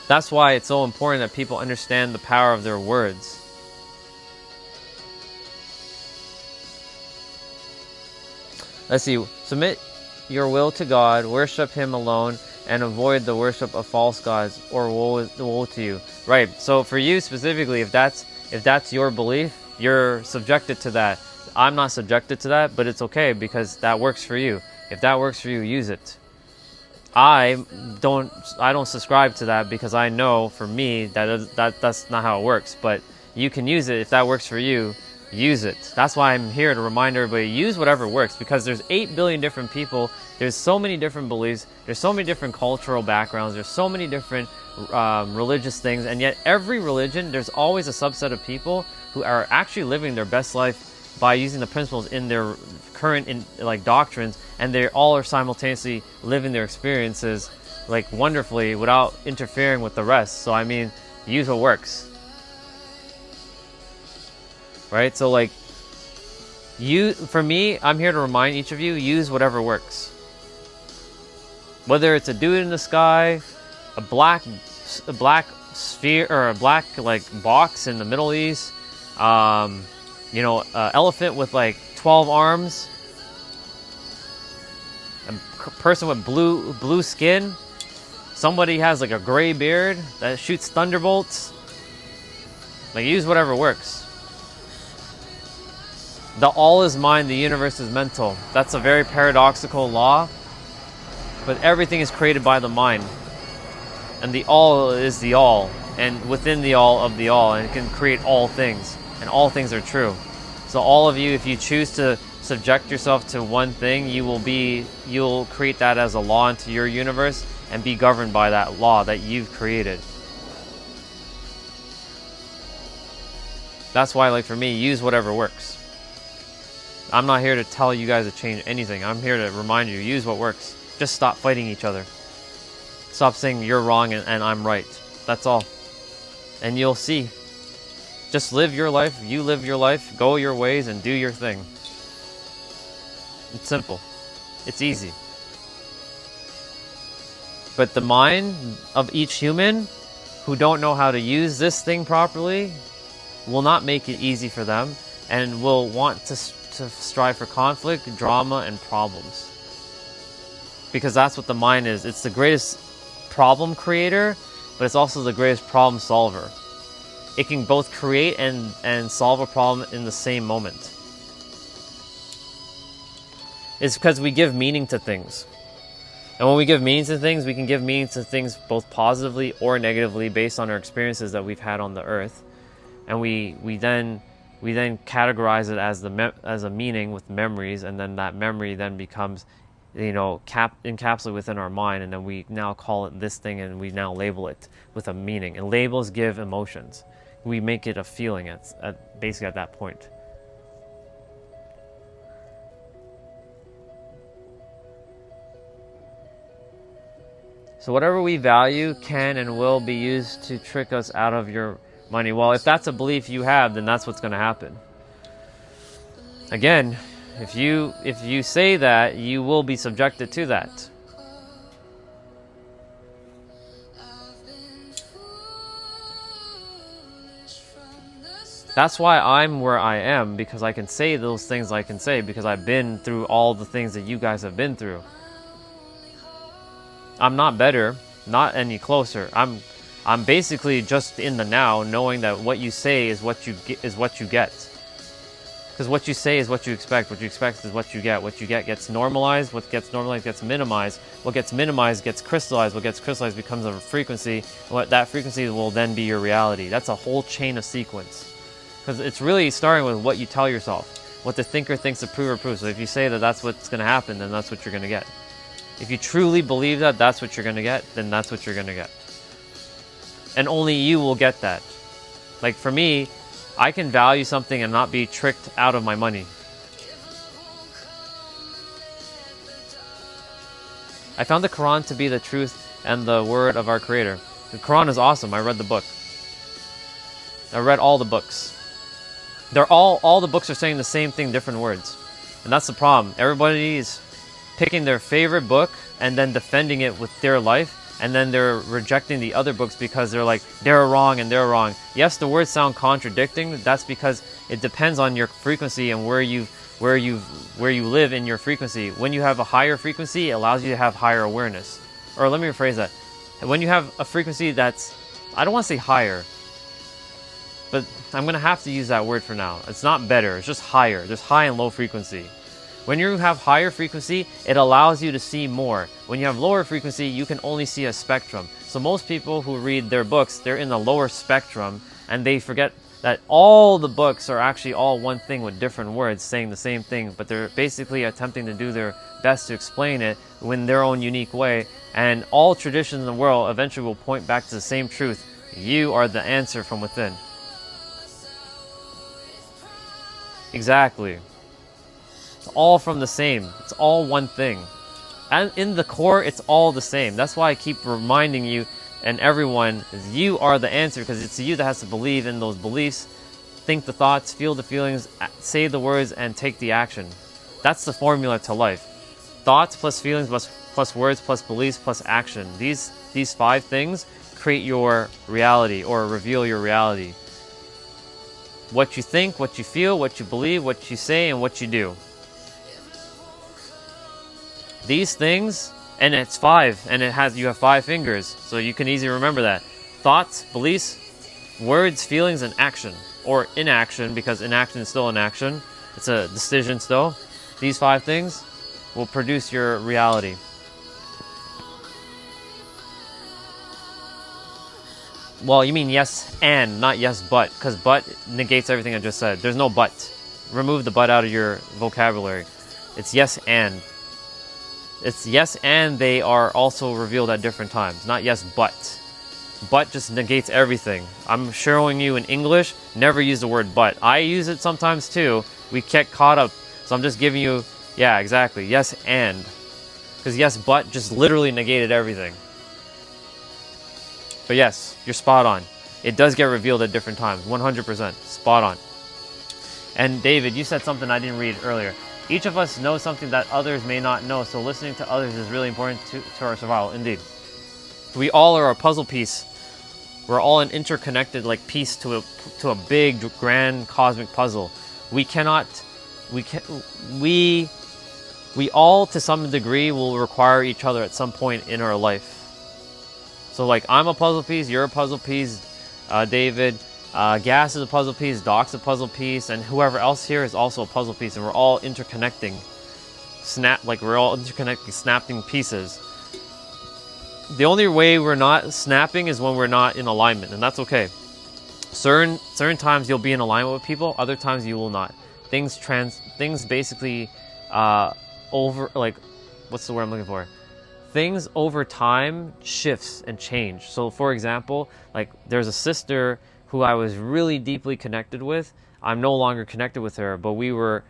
That's why it's so important that people understand the power of their words. Let's see. Submit your will to God, worship Him alone, and avoid the worship of false gods, or woe to you. Right. So for you specifically, if that's your belief, you're subjected to that. I'm not subjected to that, but it's okay because that works for you. If that works for you, use it. I don't subscribe to that, because I know for me that's not how it works. But you can use it if that works for you. Use it. That's why I'm here to remind everybody, use whatever works, because there's 8 billion different people. There's so many different beliefs. There's so many different cultural backgrounds. There's so many different religious things, and yet every religion, there's always a subset of people who are actually living their best life by using the principles in their current doctrines, and they all are simultaneously living their experiences like wonderfully without interfering with the rest. So I mean, use what works. Right? So like, for me, I'm here to remind each of you, use whatever works. Whether it's a dude in the sky, a black sphere, or a black box in the Middle East, elephant with like 12 arms, a person with blue skin, somebody has like a gray beard that shoots thunderbolts. Like, use whatever works. The all is mind, the universe is mental. That's a very paradoxical law, but everything is created by the mind. And the all is the all, and within the all of the all, and it can create all things, and all things are true. So all of you, if you choose to subject yourself to one thing, you'll create that as a law into your universe and be governed by that law that you've created. That's why, like, for me, use whatever works. I'm not here to tell you guys to change anything. I'm here to remind you, use what works. Just stop fighting each other. Stop saying you're wrong and I'm right. That's all. And you'll see. Just live your life. You live your life. Go your ways and do your thing. It's simple. It's easy. But the mind of each human who don't know how to use this thing properly will not make it easy for them, and will want to strive for conflict, drama, and problems. Because that's what the mind is. It's the greatest problem creator, but it's also the greatest problem solver. It can both create and solve a problem in the same moment. It's because we give meaning to things. And when we give meaning to things, we can give meaning to things both positively or negatively based on our experiences that we've had on the earth. And we then categorize it as a meaning with memories, and then that memory then becomes you know, encapsulate within our mind, and then we now call it this thing, and we now label it with a meaning. And labels give emotions. We make it a feeling basically at that point. So whatever we value can and will be used to trick us out of your money. Well, if that's a belief you have, then that's what's going to happen. Again, if you say that, you will be subjected to that. That's why I'm where I am, because I can say those things I can say, because I've been through all the things that you guys have been through. I'm not better, not any closer. I'm basically just in the now, knowing that what you say is what you get. Because what you say is what you expect. What you expect is what you get. What you get gets normalized. What gets normalized gets minimized. What gets minimized gets crystallized. What gets crystallized becomes a frequency. What that frequency will then be your reality. That's a whole chain of sequence. Because it's really starting with what you tell yourself. What the thinker thinks, the prover proves. So if you say that that's what's going to happen, then that's what you're going to get. If you truly believe that that's what you're going to get, then that's what you're going to get. And only you will get that. Like for me, I can value something and not be tricked out of my money. I found the Quran to be the truth and the word of our Creator. The Quran is awesome. I read the book. I read all the books. All the books are saying the same thing, different words. And that's the problem. Everybody is picking their favorite book and then defending it with their life, and then they're rejecting the other books because they're like, they're wrong and they're wrong. Yes, the words sound contradicting. That's because it depends on your frequency and where you live in your frequency. When you have a higher frequency, it allows you to have higher awareness. Or let me rephrase that. When you have a frequency that's, I don't want to say higher, but I'm going to have to use that word for now. It's not better, it's just higher. There's high and low frequency. When you have higher frequency, it allows you to see more. When you have lower frequency, you can only see a spectrum. So most people who read their books, they're in the lower spectrum, and they forget that all the books are actually all one thing with different words saying the same thing, but they're basically attempting to do their best to explain it in their own unique way. And all traditions in the world eventually will point back to the same truth. You are the answer from within. Exactly. It's all from the same. It's all one thing. And in the core, it's all the same. That's why I keep reminding you and everyone is you are the answer, because it's you that has to believe in those beliefs, think the thoughts, feel the feelings, say the words, and take the action. That's the formula to life. Thoughts plus feelings plus words plus beliefs plus action. These 5 things create your reality or reveal your reality. What you think, what you feel, what you believe, what you say, and what you do. These things, and it's 5, and you have 5 fingers, so you can easily remember that. Thoughts, beliefs, words, feelings, and action. Or inaction, because inaction is still inaction. It's a decision still. These 5 things will produce your reality. Well, you mean yes and, not yes but, because but negates everything I just said. There's no but. Remove the but out of your vocabulary. It's yes and. It's yes and they are also revealed at different times, not yes but. But just negates everything. I'm showing you in English, never use the word but. I use it sometimes too. We get caught up. So I'm just giving you, yeah, exactly, yes and. Because yes but just literally negated everything. But yes, you're spot on. It does get revealed at different times, 100%, spot on. And David, you said something I didn't read earlier. Each of us knows something that others may not know, so listening to others is really important to our survival, indeed. We all are a puzzle piece. We're all an interconnected piece to a big, grand, cosmic puzzle. We all, to some degree, will require each other at some point in our life. So I'm a puzzle piece, you're a puzzle piece, David, Gas is a puzzle piece, Doc's a puzzle piece, and whoever else here is also a puzzle piece, and we're all interconnecting. We're all interconnecting, snapping pieces. The only way we're not snapping is when we're not in alignment, and that's okay. Certain times you'll be in alignment with people, other times you will not. Things basically what's the word I'm looking for? Things over time shifts and change. So for example, like there's a sister who I was really deeply connected with. I'm no longer connected with her, but we were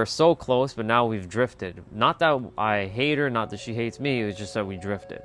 so close, but now we've drifted. Not that I hate her, not that she hates me, it was just that we drifted.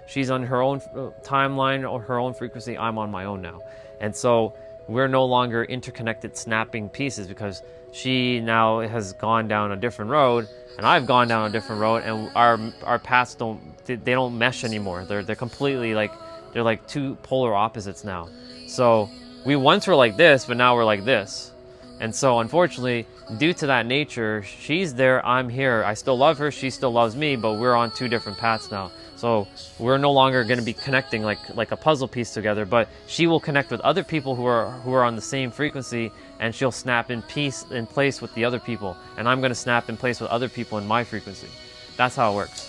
She's on her own timeline or her own frequency, I'm on my own now. And so we're no longer interconnected snapping pieces because she now has gone down a different road and I've gone down a different road, and our paths don't mesh anymore. They're completely like, they're like two polar opposites now. So we once were like this, but now we're like this. And so unfortunately, due to that nature, she's there, I'm here. I still love her, she still loves me, but we're on two different paths now. So we're no longer going to be connecting like a puzzle piece together, but she will connect with other people who are on the same frequency, and she'll snap in place with the other people, and I'm going to snap in place with other people in my frequency. That's how it works.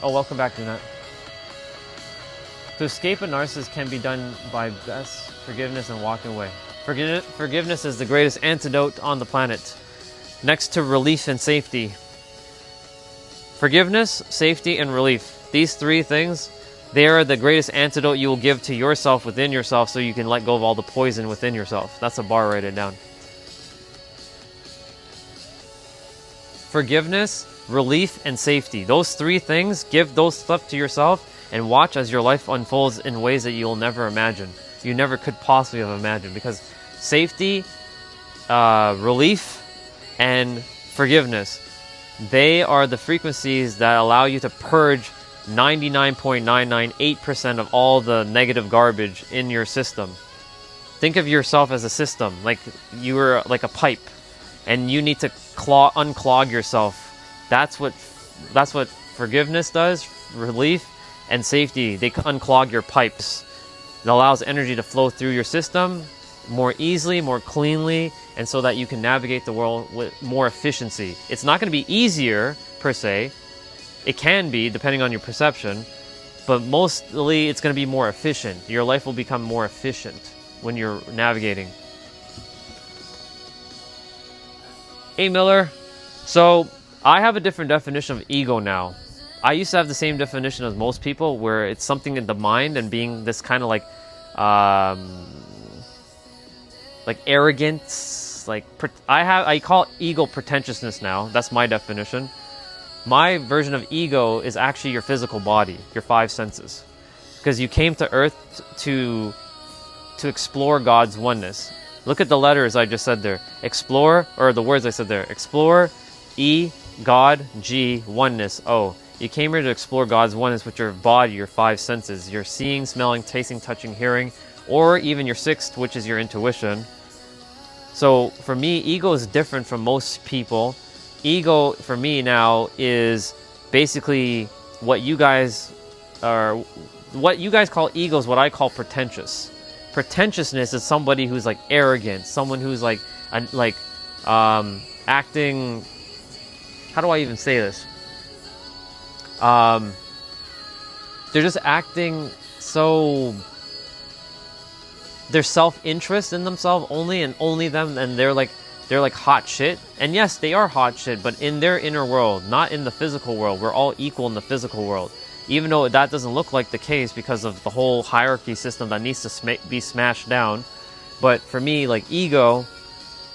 Oh, welcome back, Jeanette. To escape a narcissist can be done by best forgiveness and walking away. Forgiveness is the greatest antidote on the planet, next to relief and safety. Forgiveness, safety, and relief. These three things, they are the greatest antidote you will give to yourself within yourself, so you can let go of all the poison within yourself. That's a bar, write it down. Forgiveness, relief, and safety. Those three things, give those stuff to yourself and watch as your life unfolds in ways that you'll never imagine. You never could possibly have imagined, because safety, relief, and forgiveness, they are the frequencies that allow you to purge 99.998% of all the negative garbage in your system. Think of yourself as a system, like you were like a pipe, and you need to unclog yourself. That's what forgiveness does, relief and safety. They unclog your pipes. It allows energy to flow through your system more easily, more cleanly, and so that you can navigate the world with more efficiency. It's not going to be easier, per se. It can be, depending on your perception, but mostly it's going to be more efficient. Your life will become more efficient when you're navigating. Hey, Miller. So, I have a different definition of ego now. I used to have the same definition as most people, where it's something in the mind and being this kind of like arrogance. I call ego pretentiousness now. That's my definition. My version of ego is actually your physical body, your five senses, because you came to Earth to explore God's oneness. Look at the letters I just said there. Explore, or the words I said there. Explore, E, God, G, oneness, O. You came here to explore God's oneness with your body, your five senses. Your seeing, smelling, tasting, touching, hearing, or even your sixth, which is your intuition. So for me, ego is different from most people. Ego for me now is basically what you guys call ego is what I call pretentious. Pretentiousness is somebody who's like arrogant, someone who's like acting. How do I even say this? They're just acting so. Their self-interest in themselves only, and only them, and they're like hot shit. And yes, they are hot shit, but in their inner world, not in the physical world. We're all equal in the physical world, even though that doesn't look like the case because of the whole hierarchy system that needs to be smashed down. But for me, like ego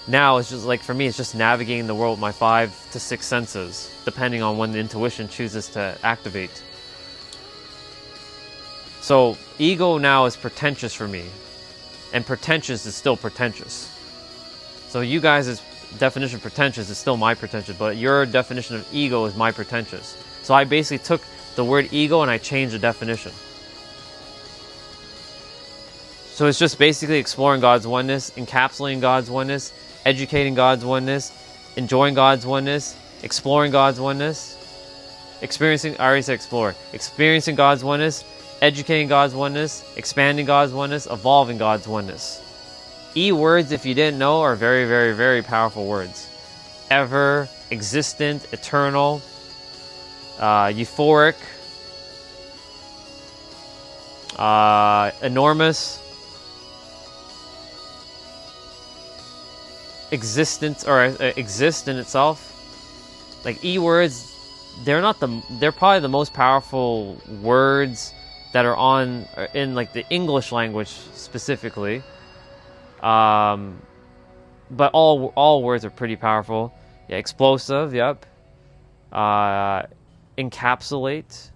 now is just like, for me, it's just navigating the world with my 5 to 6 senses, depending on when the intuition chooses to activate. So ego now is pretentious for me. And pretentious is still pretentious. So you guys' definition of pretentious is still my pretentious, but your definition of ego is my pretentious. So I basically took the word ego and I changed the definition. So it's just basically exploring God's oneness, encapsulating God's oneness, educating God's oneness, enjoying God's oneness, exploring God's oneness, experiencing God's oneness, educating God's oneness, expanding God's oneness, evolving God's oneness. E words, if you didn't know, are very, very, very powerful words. Ever, existent, eternal, euphoric, enormous. existence or exist in itself. Like E words, they're probably the most powerful words that are in like the English language specifically. But all words are pretty powerful. Yeah, explosive, yep. Encapsulate,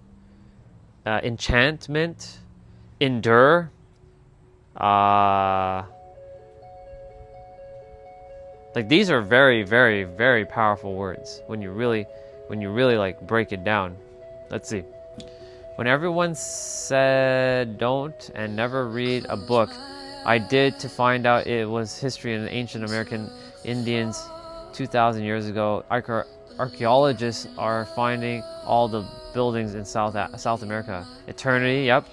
enchantment, endure. Like these are very, very, very powerful words when you really like break it down. Let's see. When everyone said don't and never read a book, I did to find out it was history in ancient American Indians 2,000 years ago. Archaeologists are finding all the buildings in South America. Eternity, yep.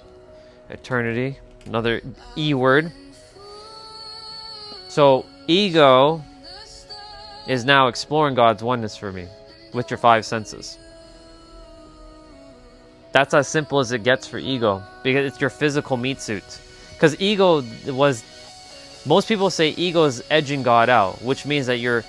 Eternity, another E word. So ego is now exploring God's oneness for me with your 5 senses. That's as simple as it gets for ego, because it's your physical meat suit. Because ego most people say ego is edging God out, which means that you're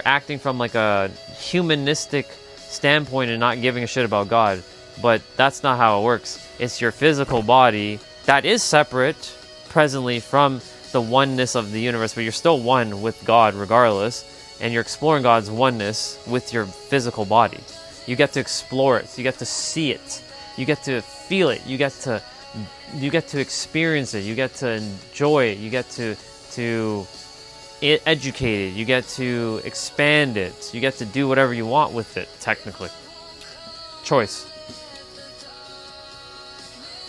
acting from like a humanistic standpoint and not giving a shit about God. But that's not how it works. It's your physical body that is separate presently from the oneness of the universe, but you're still one with God regardless, and you're exploring God's oneness with your physical body. You get to explore it, you get to see it, you get to feel it, you get to experience it, you get to enjoy it, you get to educate it, you get to expand it, you get to do whatever you want with it, technically. Choice.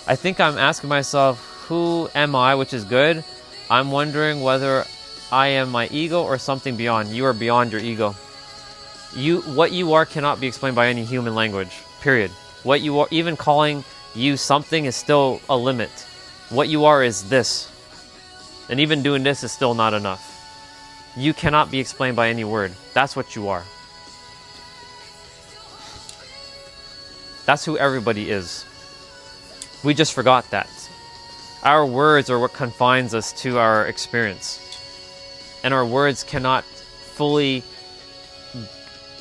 I think I'm asking myself, who am I, which is good. I'm wondering whether I am my ego or something beyond. You are beyond your ego. What you are cannot be explained by any human language, period. What you are, even calling you something, is still a limit. What you are is this. And even doing this is still not enough. You cannot be explained by any word. That's what you are. That's who everybody is. We just forgot that. Our words are what confines us to our experience. And our words cannot fully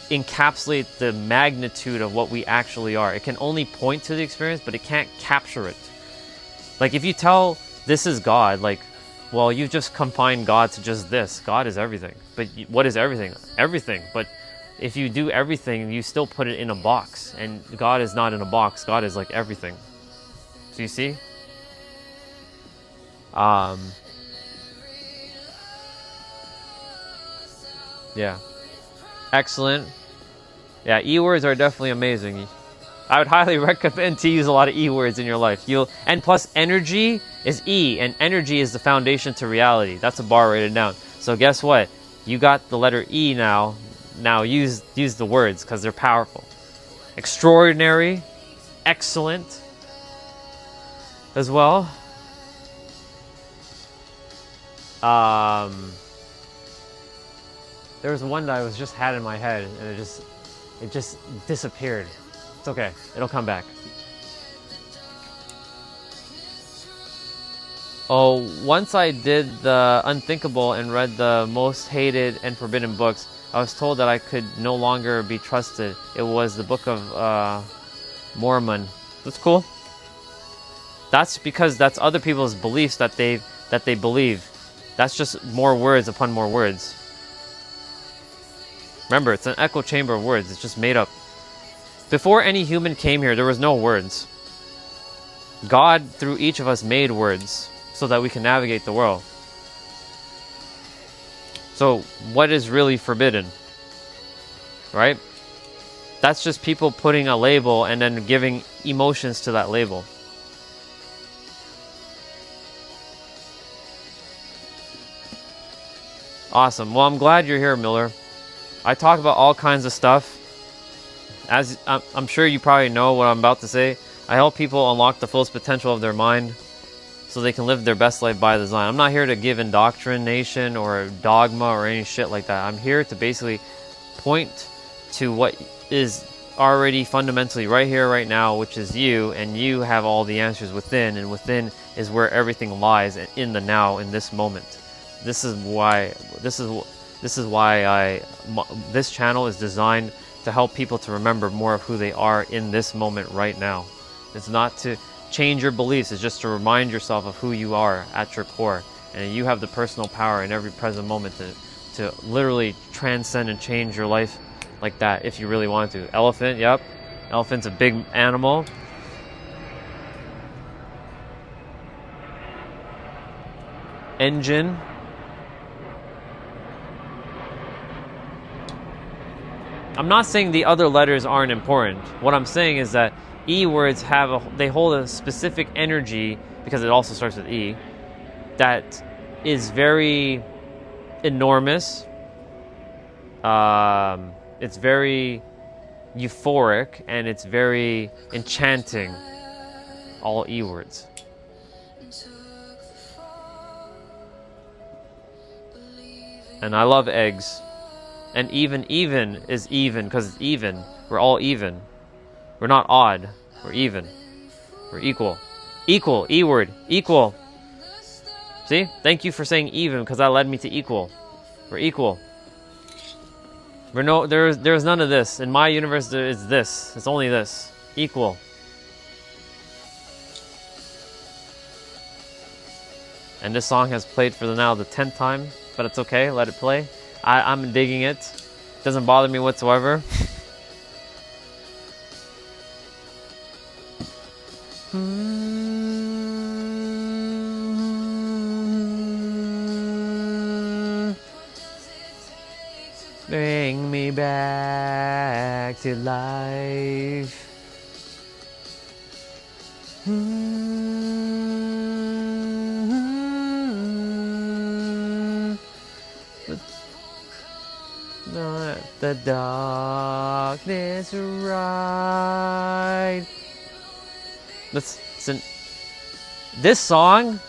encapsulate the magnitude of what we actually are. It can only point to the experience, but it can't capture it. Like if you tell this is God, like, well, you've just confined God to just this. God is everything. But what is everything? Everything. But if you do everything, you still put it in a box. And God is not in a box. God is like everything. So you see? Yeah. Excellent. Yeah, E-words are definitely amazing. I would highly recommend to use a lot of E-words in your life. And plus energy is E, and energy is the foundation to reality. That's a bar rated down. So guess what? You got the letter E now. Now use the words because they're powerful. Extraordinary, excellent as well. There was one that I just had in my head, and it just disappeared. It's okay. It'll come back. Oh, once I did the unthinkable and read the most hated and forbidden books, I was told that I could no longer be trusted. It was the Book of Mormon. That's cool. That's because that's other people's beliefs that they believe. That's just more words upon more words. Remember, it's an echo chamber of words. It's just made up. Before any human came here, there was no words. God, through each of us, made words so that we can navigate the world. So, what is really forbidden? Right? That's just people putting a label and then giving emotions to that label. Awesome. Well, I'm glad you're here, Miller. I talk about all kinds of stuff. As I'm sure you probably know what I'm about to say. I help people unlock the fullest potential of their mind so they can live their best life by design. I'm not here to give indoctrination or dogma or any shit like that. I'm here to basically point to what is already fundamentally right here, right now, which is you, and you have all the answers within, and within is where everything lies in the now, in this moment. This is This is why this channel is designed to help people to remember more of who they are in this moment right now. It's not to change your beliefs, it's just to remind yourself of who you are at your core. And you have the personal power in every present moment to literally transcend and change your life like that if you really want to. Elephant, yep. Elephant's a big animal. Engine. I'm not saying the other letters aren't important. What I'm saying is that E words they hold a specific energy, because it also starts with E, that is very enormous. It's very euphoric, and it's very enchanting. All E words. And I love eggs. And even is even because it's even. We're all even. We're not odd. We're even. We're equal. Equal. E word. Equal. See? Thank you for saying even, because that led me to equal. We're equal. There's none of this. In my universe, there is this. It's only this. Equal. And this song has played for now the 10th time, but it's okay. Let it play. I'm digging it. Doesn't bother me whatsoever. Bring me back to life. Let the darkness ride. Listen, this song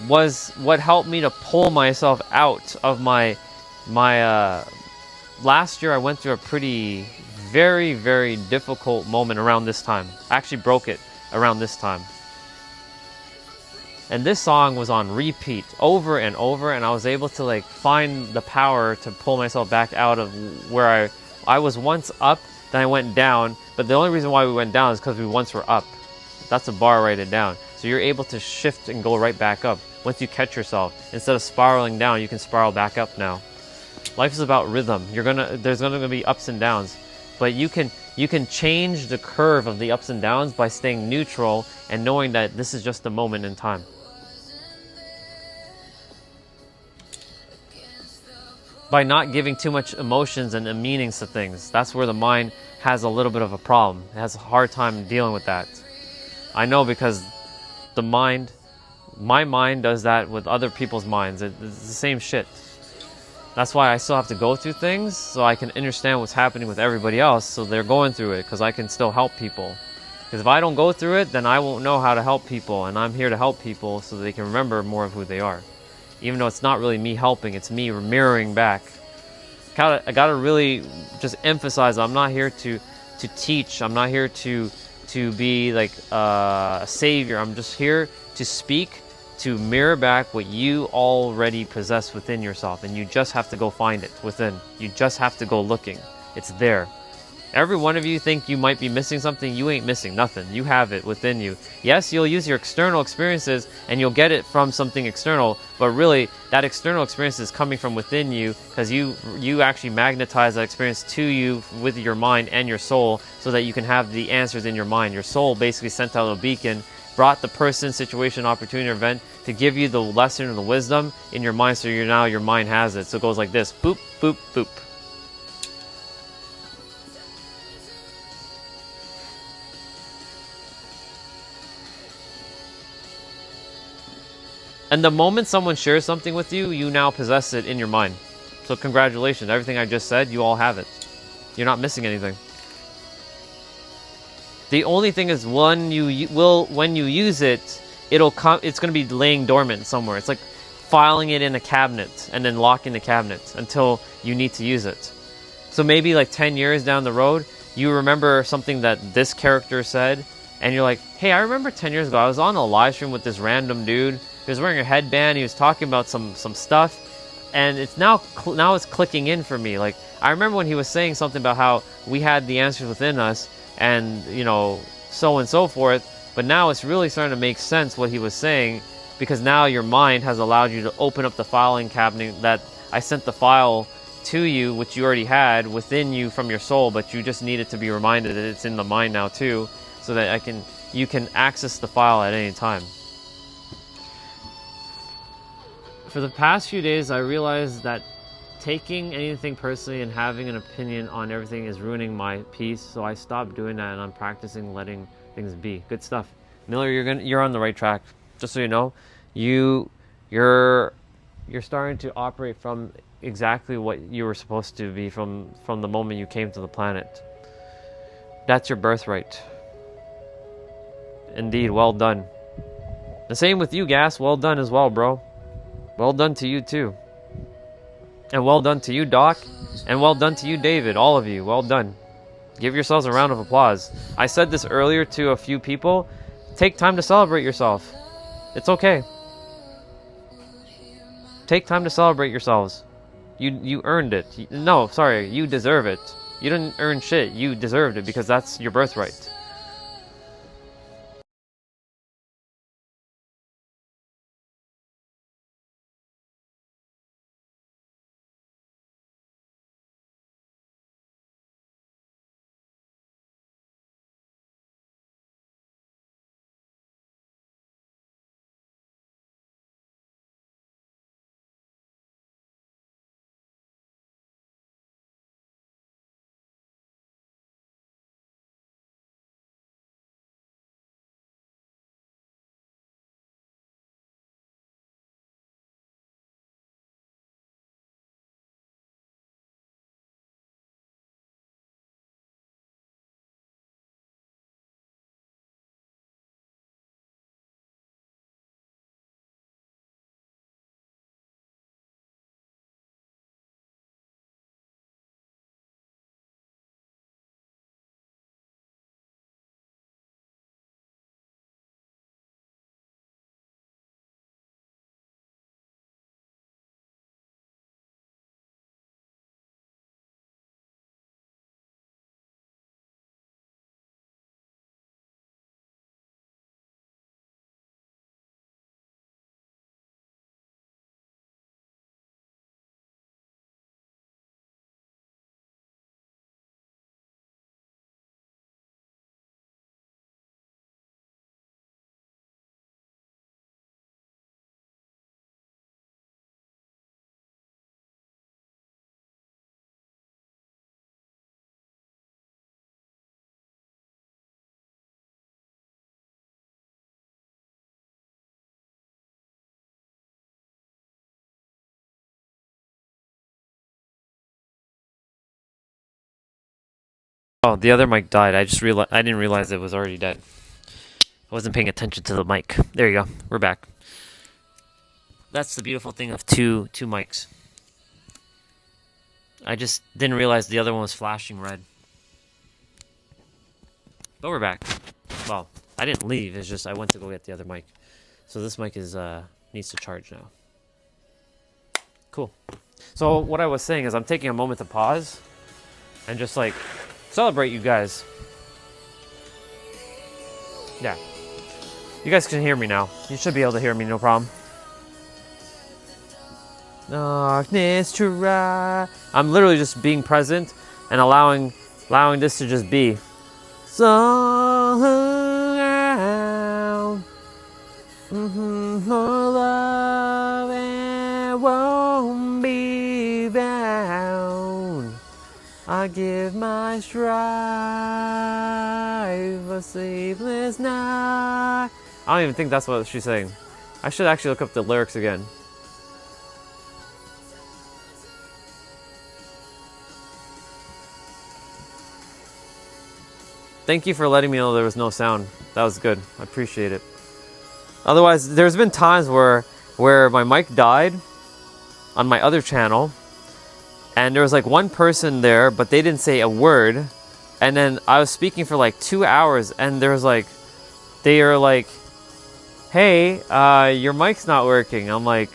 was what helped me to pull myself out of my last year. I went through a pretty very, very difficult moment around this time. I actually broke it around this time. And this song was on repeat over and over, and I was able to like find the power to pull myself back out of where I was once up, then I went down. But the only reason why we went down is because we once were up. That's a bar, write it down. So you're able to shift and go right back up. Once you catch yourself, instead of spiraling down, you can spiral back up now. Life is about rhythm. There's gonna be ups and downs, but you can change the curve of the ups and downs by staying neutral and knowing that this is just a moment in time. By not giving too much emotions and meanings to things. That's where the mind has a little bit of a problem. It has a hard time dealing with that. I know, because my mind does that with other people's minds. It's the same shit. That's why I still have to go through things, so I can understand what's happening with everybody else, so they're going through it, because I can still help people. Because if I don't go through it, then I won't know how to help people, and I'm here to help people so they can remember more of who they are. Even though it's not really me helping, it's me mirroring back. I gotta really just emphasize, I'm not here to teach. I'm not here to be like a savior. I'm just here to speak, to mirror back what you already possess within yourself. And you just have to go find it within. You just have to go looking. It's there. Every one of you think you might be missing something. You ain't missing nothing. You have it within you. Yes, you'll use your external experiences and you'll get it from something external, but really that external experience is coming from within you, because you actually magnetize that experience to you with your mind and your soul, so that you can have the answers in your mind. Your soul basically sent out a beacon, brought the person, situation, opportunity, or event to give you the lesson or the wisdom in your mind, so now your mind has it. So it goes like this: boop, boop, boop. And the moment someone shares something with you, you now possess it in your mind. So congratulations, everything I just said, you all have it. You're not missing anything. The only thing is, when you use it, it's going to be laying dormant somewhere. It's like filing it in a cabinet and then locking the cabinet until you need to use it. So maybe like 10 years down the road, you remember something that this character said, and you're like, hey, I remember 10 years ago, I was on a live stream with this random dude. He was wearing a headband, he was talking about some stuff, and it's now it's clicking in for me. Like, I remember when he was saying something about how we had the answers within us, and you know, so and so forth. But now it's really starting to make sense what he was saying, because now your mind has allowed you to open up the filing cabinet that I sent the file to you, which you already had within you from your soul, but you just needed to be reminded that it's in the mind now too, so that you can access the file at any time. For the past few days, I realized that taking anything personally and having an opinion on everything is ruining my peace, so I stopped doing that, and I'm practicing letting things be. Good stuff. Miller, you're on the right track. Just so you know, you're starting to operate from exactly what you were supposed to be from the moment you came to the planet. That's your birthright. Indeed, well done. The same with you, Gas. Well done as well, bro. Well done to you too. And well done to you, Doc. And well done to you, David. All of you, well done. Give yourselves a round of applause. I said this earlier to a few people. Take time to celebrate yourself. It's okay. Take time to celebrate yourselves. You earned it. No, sorry, you deserve it. You didn't earn shit. You deserved it because that's your birthright. Oh, the other mic died. I didn't realize it was already dead. I wasn't paying attention to the mic. There you go. We're back. That's the beautiful thing of two mics. I just didn't realize the other one was flashing red. But we're back. Well, I didn't leave. It's just I went to go get the other mic. So this mic is needs to charge now. Cool. So what I was saying is I'm taking a moment to pause and just like celebrate you guys. Yeah. You guys can hear me now. You should be able to hear me, no problem. Darkness try. I'm literally just being present and allowing this to just be. So around, for love and won't be bound. I give my strife a sleepless night. I don't even think that's what she's saying. I should actually look up the lyrics again. Thank you for letting me know there was no sound. That was good. I appreciate it. Otherwise, there's been times where my mic died on my other channel, and there was like one person there, but they didn't say a word. And then I was speaking for like 2 hours, and there was like, they are like, "Hey, your mic's not working." I'm like,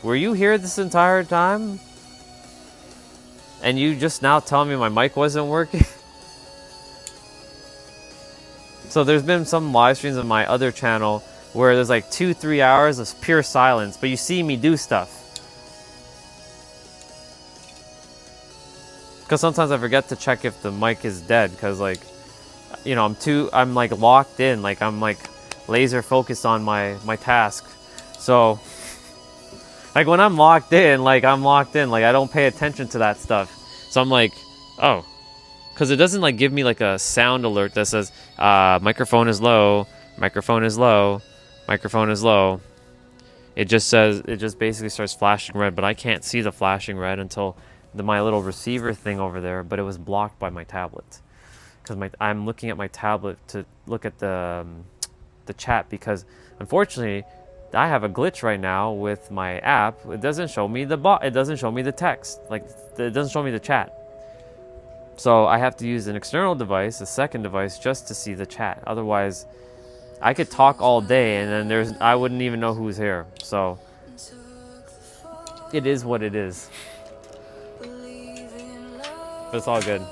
were you here this entire time? And you just now telling me my mic wasn't working? So there's been some live streams on my other channel where there's like 2-3 hours of pure silence, but you see me do stuff. Because sometimes I forget to check if the mic is dead, because like, you know, I'm like locked in, like I'm like laser focused on my task. So like when I'm locked in, like I don't pay attention to that stuff. So I'm like, oh, because it doesn't like give me like a sound alert that says microphone is low, microphone is low, microphone is low. It just basically starts flashing red, but I can't see the flashing red until my little receiver thing over there, but it was blocked by my tablet. Because I'm looking at my tablet to look at the chat, because unfortunately I have a glitch right now with my app. It doesn't show me it doesn't show me the text, like it doesn't show me the chat. So I have to use an external device, a second device, just to see the chat. Otherwise, I could talk all day and then I wouldn't even know who's here. So it is what it is. But it's all good.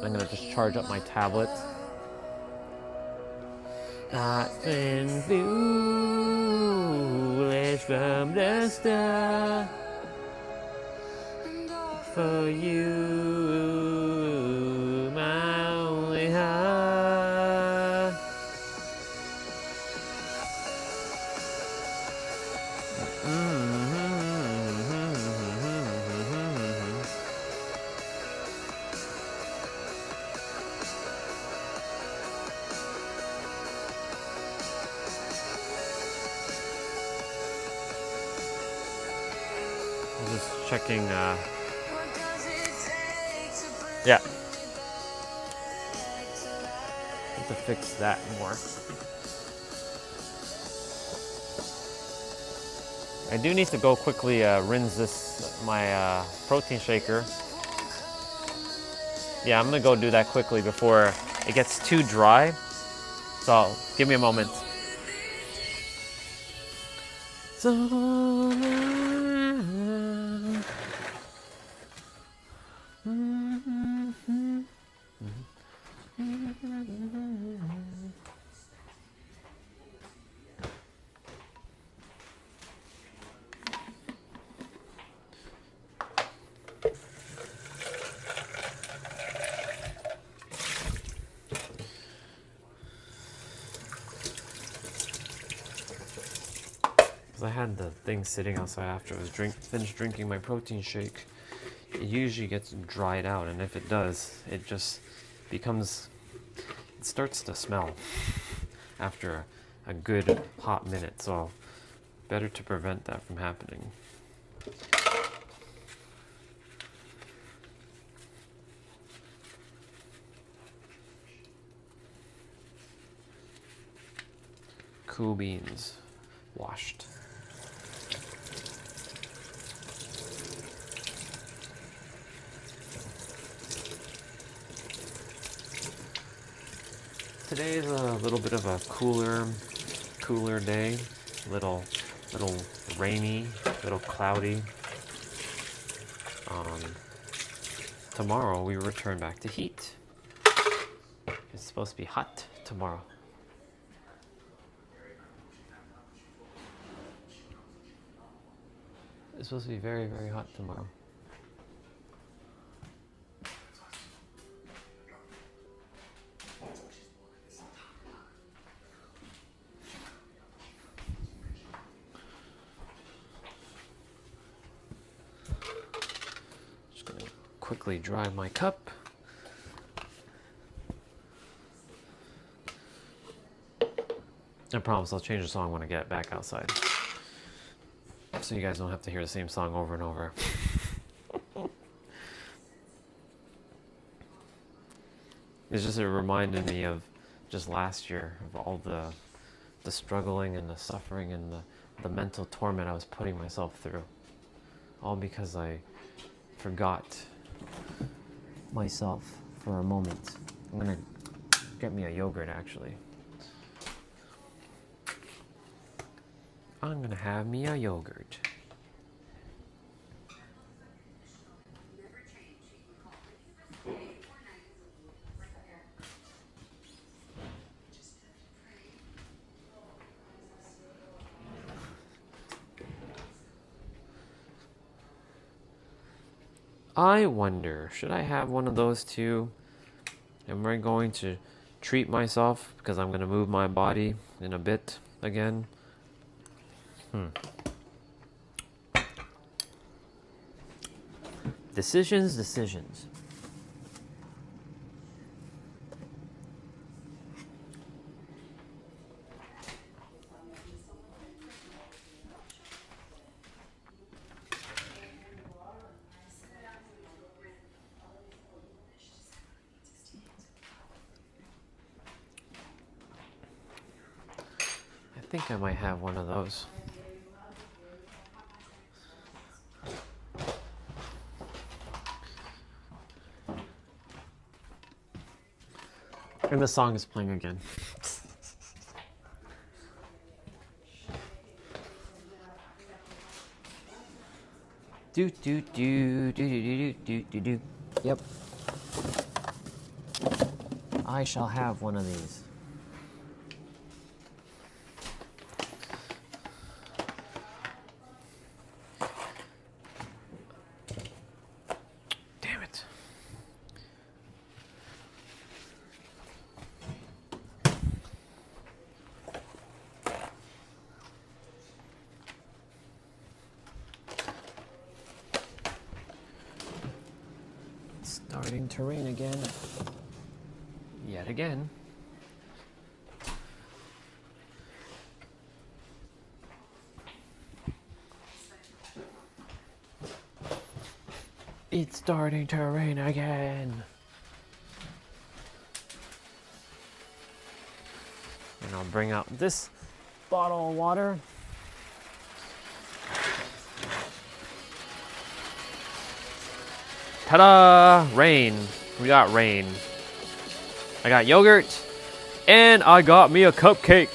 I'm gonna just charge up my tablet. Nothing foolish from the start for you, my only heart. Just checking, yeah. Have to fix that more. I do need to go quickly rinse my protein shaker. Yeah, I'm gonna go do that quickly before it gets too dry. So give me a moment. I had the thing sitting outside after I was finished drinking my protein shake. It usually gets dried out, and if it does, it just becomes, it starts to smell after a good hot minute, so better to prevent that from happening. Cool beans, washed. Today is a little bit of a cooler day. Little rainy, little cloudy. Tomorrow we return back to heat. It's supposed to be hot tomorrow. It's supposed to be very, very hot tomorrow. Just gonna quickly dry my cup. I promise I'll change the song when I get back outside, so you guys don't have to hear the same song over and over. It's just, it reminded me of just last year, of all the struggling and the suffering and the mental torment I was putting myself through. All because I forgot myself for a moment. I'm gonna get me a yogurt, actually. I'm gonna have me a yogurt. I wonder, should I have one of those too? Am I going to treat myself because I'm going to move my body in a bit again? Decisions. I think I might have one of those. And the song is playing again. Do do do do do do do do do. Yep. I shall have one of these. Damn it. It's starting to rain again. Yet again. It's starting to rain again. And I'll bring out this bottle of water. Ta-da! Rain. We got rain. I got yogurt. And I got me a cupcake.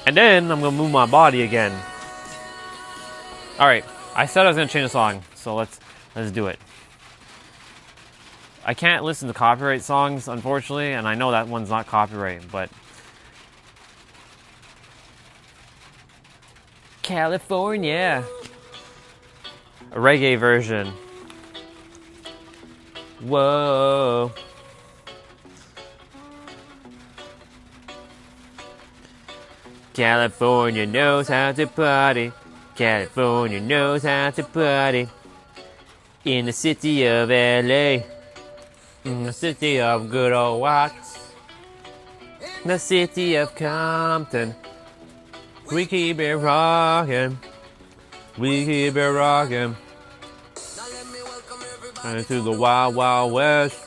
And then I'm gonna move my body again. Alright, I said I was gonna change the song, so let's do it. I can't listen to copyright songs, unfortunately, and I know that one's not copyright, but California. A reggae version. Whoa. California knows how to party. California knows how to party. In the city of LA. In the city of good old Watts. The city of Compton. We keep it rockin'. We keep it rockin'. And to the wild, wild west.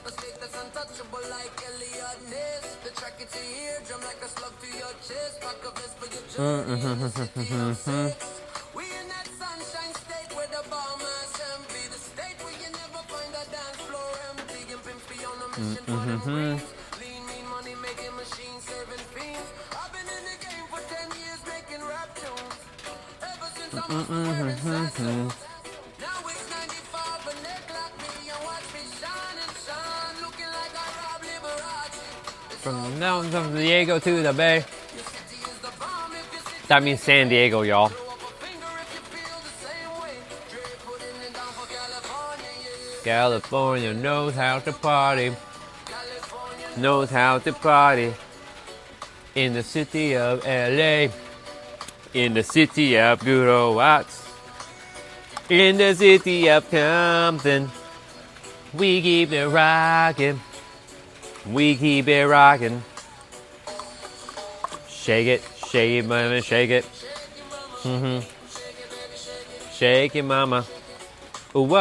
From down San Diego to the Bay. That means San Diego, y'all. California knows how to party. Knows how to party. In the city of LA. In the city of good old Watts. In the city of Compton. We keep it rockin'. We keep it rockin'. Shake it, mama, shake it. Shake it, mama. Whoa.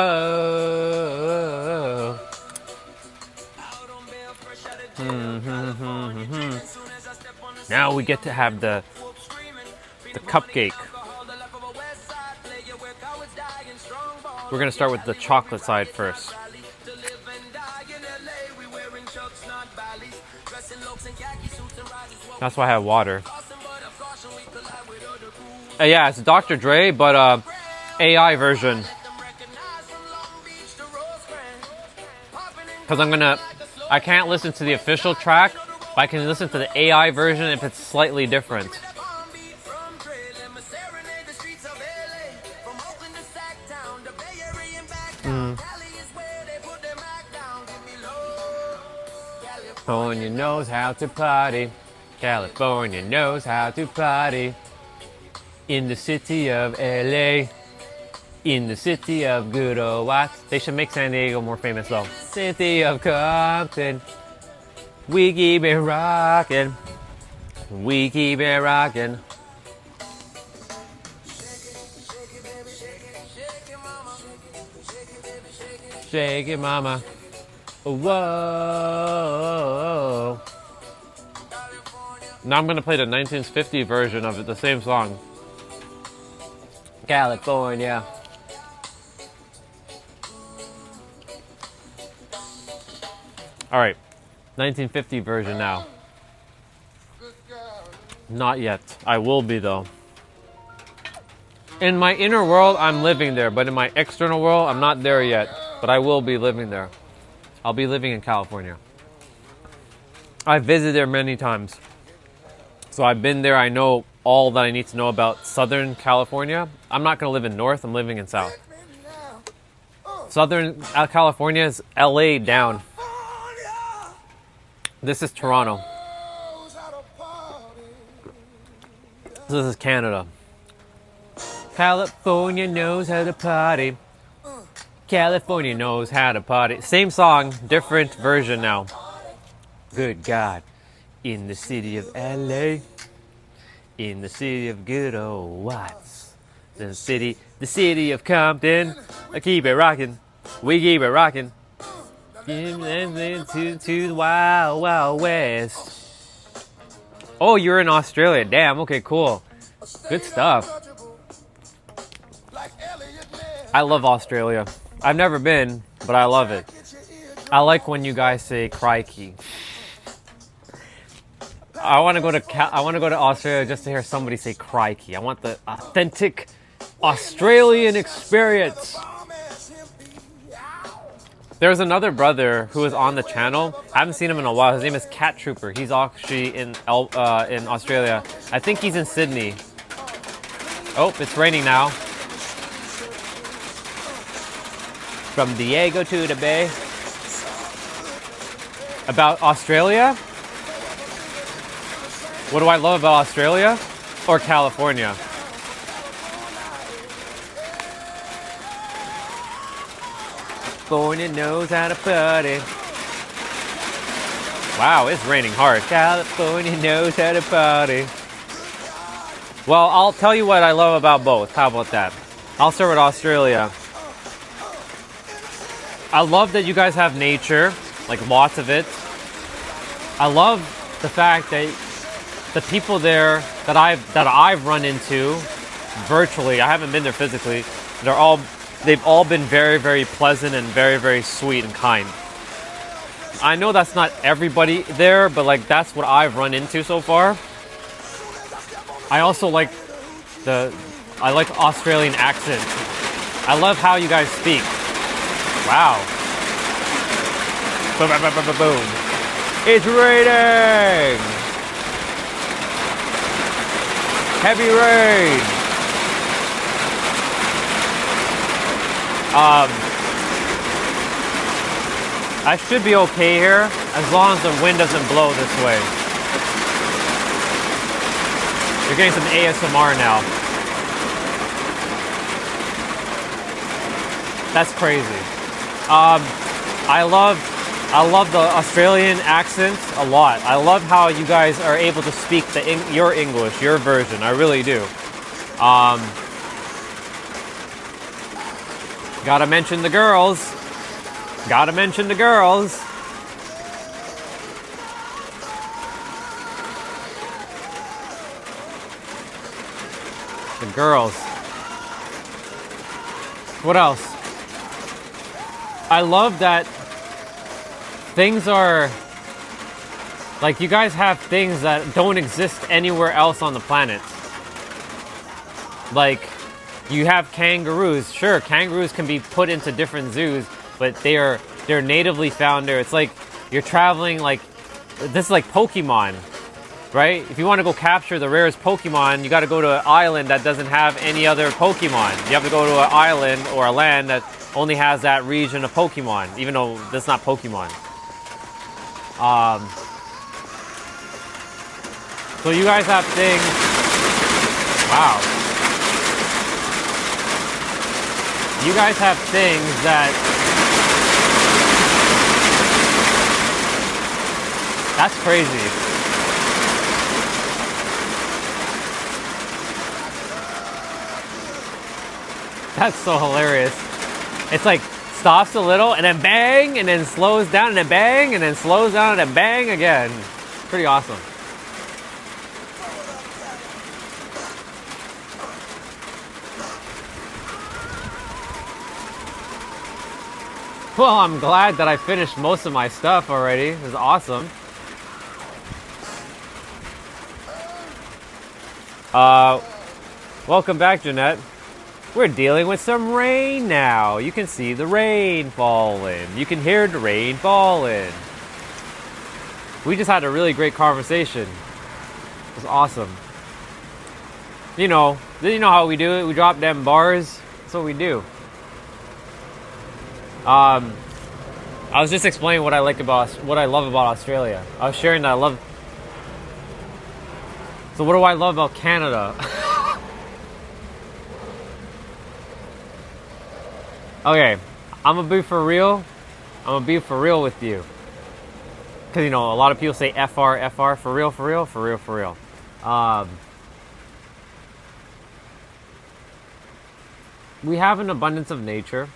Now we get to have the cupcake. We're gonna start with the chocolate side first. That's why I have water. Yeah, it's Dr. Dre, but AI version. Because I can't listen to the official track, but I can listen to the AI version if it's slightly different. California knows how to party. California knows how to party. In the city of LA. In the city of good old Watts. They should make San Diego more famous though. City of Compton. We keep it rockin'. We keep it rockin'. Shake it, mama. Whoa. Now I'm gonna play the 1950 version of it, the same song. California. Alright, 1950 version now. Not yet. I will be though. In my inner world, I'm living there, but in my external world, I'm not there yet. But I will be living there. I'll be living in California. I've visited there many times. So I've been there, I know all that I need to know about Southern California. I'm not going to live in North, I'm living in South. Southern California is LA down. This is Toronto. This is Canada. California knows how to party. California knows how to party. Same song, different version now. Good God. In the city of LA. In the city of good old Watts. The city of Compton. I keep it rocking. We keep it rocking. To the wild, wild west. Oh, you're in Australia. Damn, okay, cool. Good stuff. I love Australia. I've never been, but I love it. I like when you guys say crikey. I want to go to Australia just to hear somebody say crikey. I want the authentic Australian experience. There's another brother who is on the channel. I haven't seen him in a while. His name is Cat Trooper. He's actually in Australia. I think he's in Sydney. Oh, it's raining now. From Diego to the Bay. About Australia? What do I love about Australia? Or California? California knows how to party. Wow, it's raining hard. California knows how to party. Well, I'll tell you what I love about both. How about that? I'll start with Australia. I love that you guys have nature, like lots of it. I love the fact that the people there that I've run into virtually, I haven't been there physically, they've all been very, very pleasant and very, very sweet and kind. I know that's not everybody there, but like that's what I've run into so far. I also like Australian accent. I love how you guys speak. Wow. Boom, boom, boom, boom, boom. It's raining. Heavy rain. I should be okay here as long as the wind doesn't blow this way. You're getting some ASMR now. That's crazy. I love the Australian accent a lot. I love how you guys are able to speak your English, your version. I really do. Gotta mention the girls. Gotta mention the girls. The girls. What else? I love that things are Like, you guys have things that don't exist anywhere else on the planet. Like, you have kangaroos. Sure, kangaroos can be put into different zoos, but they're natively found there. It's like you're traveling, like, this is like Pokemon, right? If you want to go capture the rarest Pokemon, you got to go to an island that doesn't have any other Pokemon. You have to go to an island or a land that only has that region of Pokemon, even though that's not Pokemon. So you guys have things. Wow. You guys have things that. That's crazy. That's so hilarious. It's like stops a little and then bang and then slows down and then bang and then slows down and then bang again. Pretty awesome. Well, I'm glad that I finished most of my stuff already. It was awesome. Welcome back, Jeanette. We're dealing with some rain now. You can see the rain falling. You can hear the rain falling. We just had a really great conversation. It was awesome. You know how we do it. We drop them bars. That's what we do. I was just explaining what I love about Australia. I was sharing that I love. So what do I love about Canada? Okay, I'm gonna be for real. I'm gonna be for real with you. Cause a lot of people say FR, for real, for real, for real, for real. We have an abundance of nature.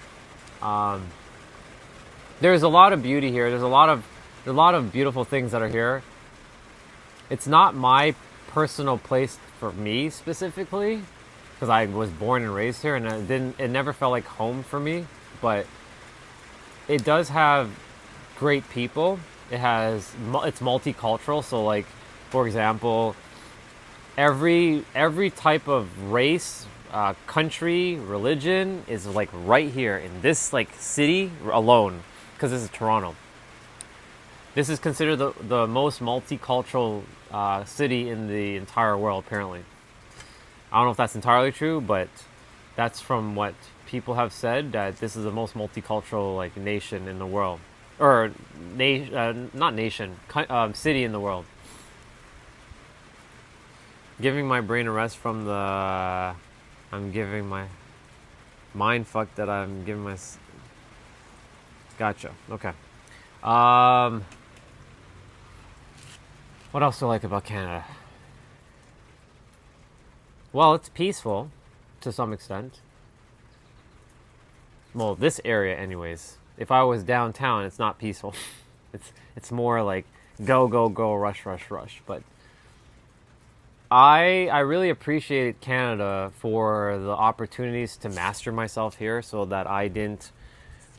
There's a lot of beauty here. There's a lot of beautiful things that are here. It's not my personal place for me specifically, because I was born and raised here, and it never felt like home for me. But it does have great people. It's multicultural. So, like, for example, every type of race, country, religion is like right here in this like city alone. Because this is Toronto. This is considered the most multicultural city in the entire world, apparently. I don't know if that's entirely true, but that's from what people have said, that this is the most multicultural like nation in the world. Or, not nation, city in the world. Giving my brain a rest from the... I'm giving my... mind fuck that I'm giving my... Gotcha. Okay. What else do I like about Canada? Well, it's peaceful to some extent. Well, this area anyways. If I was downtown, it's not peaceful. It's more like go, go, go, rush, rush, rush. But I really appreciate Canada for the opportunities to master myself here, so that I didn't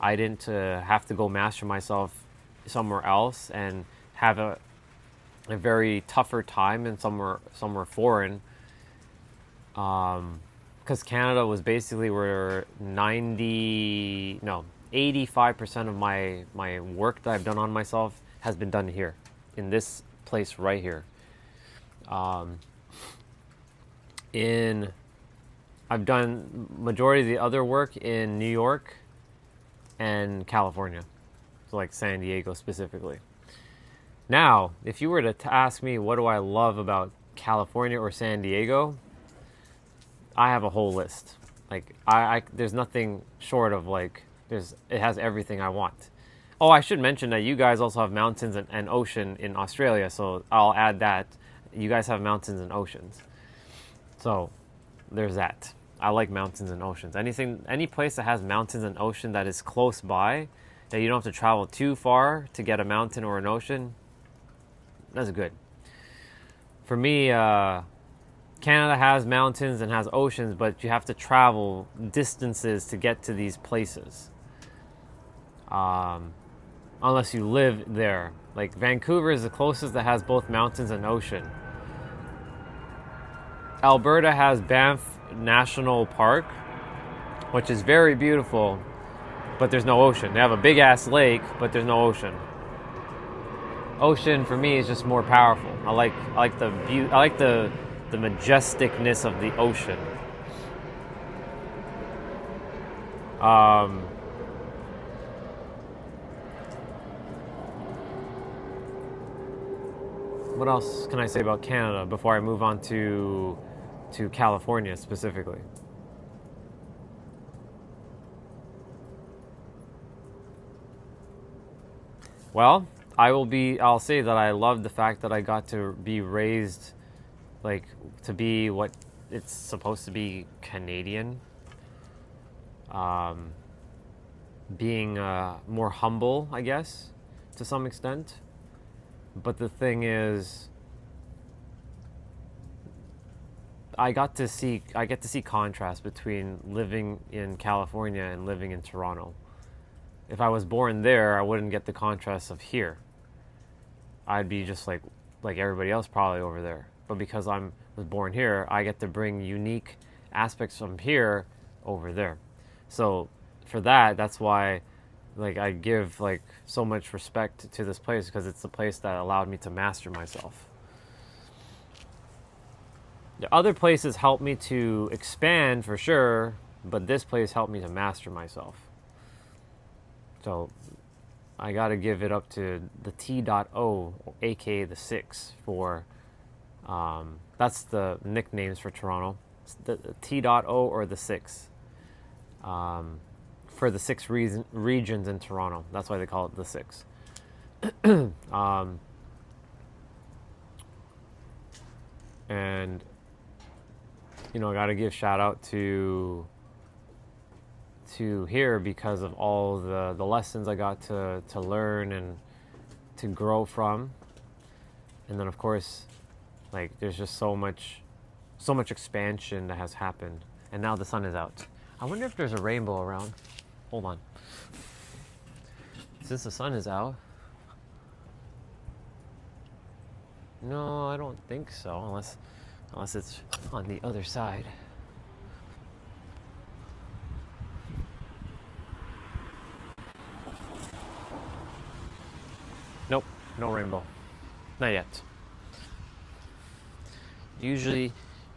have to go master myself somewhere else and have a very tougher time in somewhere foreign. Because Canada was basically where 85% of my work that I've done on myself has been done here, in this place right here. I've done majority of the other work in New York and California, so like San Diego specifically. Now, if you were to ask me what do I love about California or San Diego, I have a whole list. Like there's nothing short of like it has everything I want. Oh, I should mention that you guys also have mountains and ocean in Australia, so I'll add that. You guys have mountains and oceans, so there's that. I like mountains and oceans. Any place that has mountains and ocean that is close by, that you don't have to travel too far to get a mountain or an ocean, that's good. For me, Canada has mountains and has oceans, but you have to travel distances to get to these places. unless you live there. Like Vancouver is the closest that has both mountains and ocean. Alberta has Banff National Park, which is very beautiful, but there's no ocean. They have a big ass lake, but there's no ocean. Ocean for me is just more powerful. I like the beauty. I like the majesticness of the ocean. What else can I say about Canada before I move on to California specifically? Well, I'll say that I love the fact that I got to be raised like to be what it's supposed to be, Canadian. Being more humble, I guess, to some extent. But the thing is, I get to see contrast between living in California and living in Toronto. If I was born there, I wouldn't get the contrast of here. I'd be just like everybody else probably over there. But because I was born here, I get to bring unique aspects from here over there. So for that's why like I give like so much respect to this place, because it's the place that allowed me to master myself. The other places helped me to expand for sure, but this place helped me to master myself. So I got to give it up to the T.O, aka the 6, for that's the nicknames for Toronto. The T.O or the 6. For the 6 regions in Toronto. That's why they call it the 6. And I got to give shout out to here because of all the lessons I got to learn and to grow from. And then of course, like there's just so much expansion that has happened. And now the sun is out. I wonder if there's a rainbow around. Hold on. Since the sun is out. No, I don't think so, unless it's on the other side. Nope, no rainbow. Not yet. Usually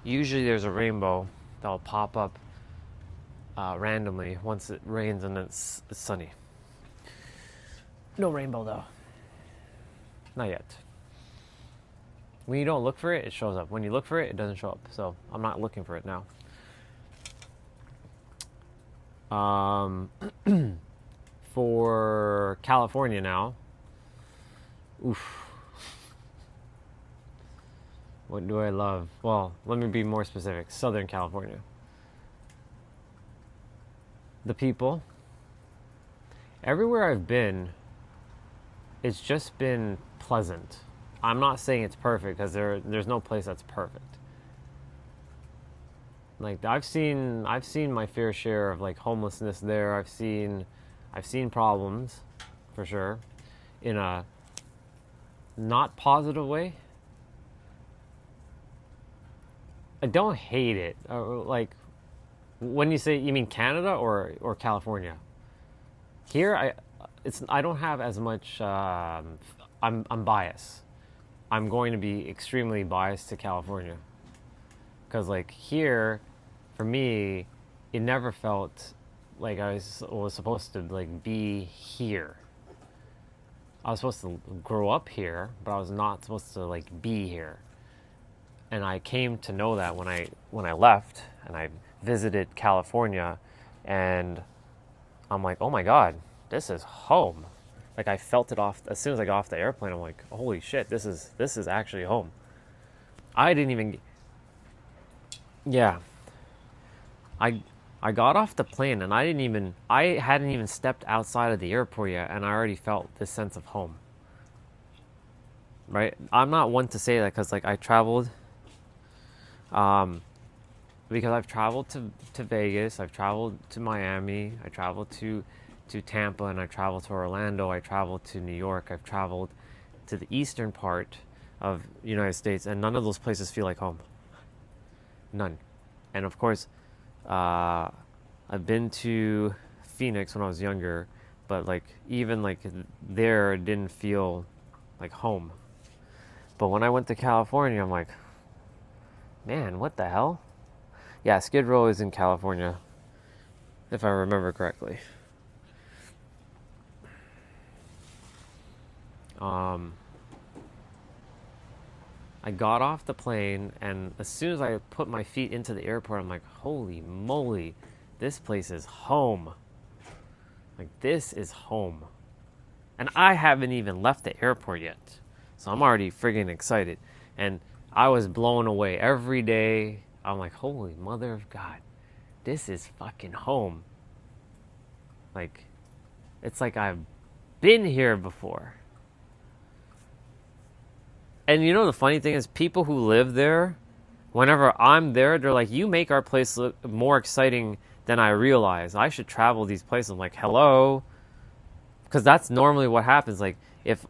there's a rainbow that'll pop up randomly once it rains and it's sunny. No rainbow though. Not yet. When you don't look for it, it shows up. When you look for it, it doesn't show up. So I'm not looking for it now. For California now. Oof. What do I love? Well, let me be more specific. Southern California. The people. Everywhere I've been, it's just been pleasant. I'm not saying it's perfect, because there's no place that's perfect. Like I've seen my fair share of like homelessness there. I've seen problems, for sure, in a not positive way. I don't hate it. Like when you say, you mean Canada or California? Here I don't have as much. I'm biased. I'm going to be extremely biased to California, because like here, for me, it never felt like I was supposed to like be here. I was supposed to grow up here, but I was not supposed to like be here. And I came to know that when I left and I visited California, and I'm like, oh my God, this is home. Like I felt it off as soon as I got off the airplane. I'm like, holy shit, this is actually home. I didn't even. Yeah. I got off the plane and I hadn't even stepped outside of the airport yet, and I already felt this sense of home. Right? I'm not one to say that, because like I traveled. Because I've traveled to Vegas, I've traveled to Miami, I traveled to to Tampa, and I traveled to Orlando. I traveled to New York. I've traveled to the eastern part of the United States, and none of those places feel like home. None. And of course, I've been to Phoenix when I was younger, but like even like there, it didn't feel like home. But when I went to California, I'm like, man, what the hell? Yeah, Skid Row is in California, if I remember correctly. I got off the plane, and as soon as I put my feet into the airport, I'm like, holy moly, this place is home. Like, this is home. And I haven't even left the airport yet. So I'm already friggin' excited. And I was blown away every day. I'm like, holy mother of God, this is fucking home. Like, it's like I've been here before. And you know the funny thing is, people who live there, whenever I'm there, they're like, you make our place look more exciting than I realize. I should travel these places. I'm like, hello? Because that's normally what happens. Like, if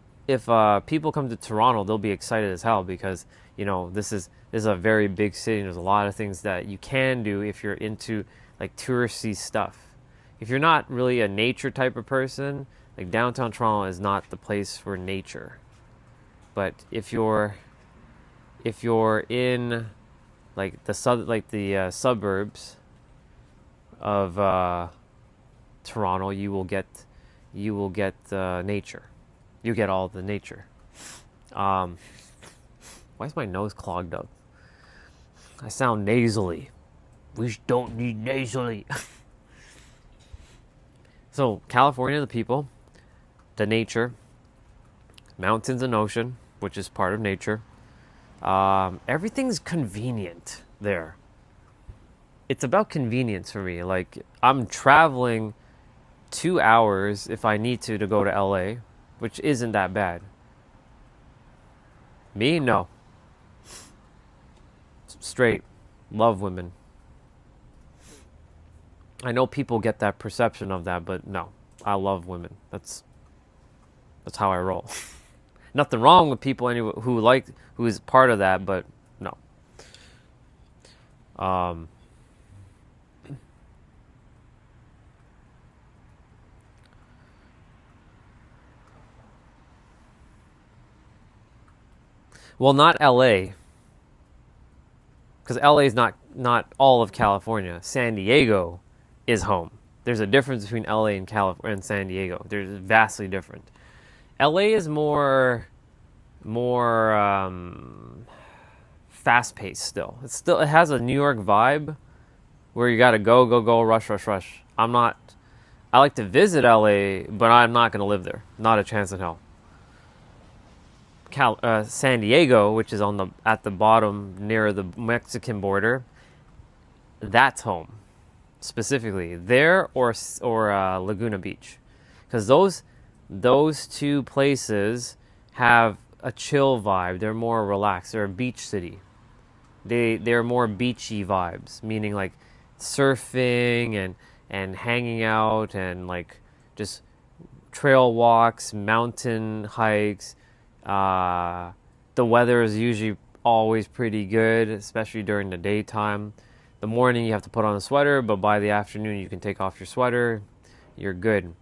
people come to Toronto, they'll be excited as hell because, you know, this is a very big city, and there's a lot of things that you can do if you're into, like, touristy stuff. If you're not really a nature type of person, like, downtown Toronto is not the place for nature. But if you're in like the suburbs of Toronto, you will get nature. You get all the nature. Why is my nose clogged up? I sound nasally. We don't need nasally. So California, the people, the nature, mountains and ocean, which is part of nature. Everything's convenient there. It's about convenience for me. Like, I'm traveling 2 hours if I need to go to LA, which isn't that bad. Me? No. Straight. Love women. I know people get that perception of that, but no. I love women. That's how I roll. Nothing wrong with people anyway who is part of that, but no. Well, not LA, because LA is not all of California. San Diego is home. There's a difference between LA and California and San Diego. There's vastly different. LA is more fast paced still. It has a New York vibe where you gotta go, rush. I like to visit LA, but I'm not gonna live there. Not a chance in hell. San Diego, which is at the bottom near the Mexican border, that's home. Specifically there or Laguna Beach, because those two places have a chill vibe. They're more relaxed. They're a beach city. They're more beachy vibes, meaning like surfing and hanging out and like just trail walks, mountain hikes. The weather is usually always pretty good, especially during the daytime. The morning you have to put on a sweater, but by the afternoon you can take off your sweater. You're good.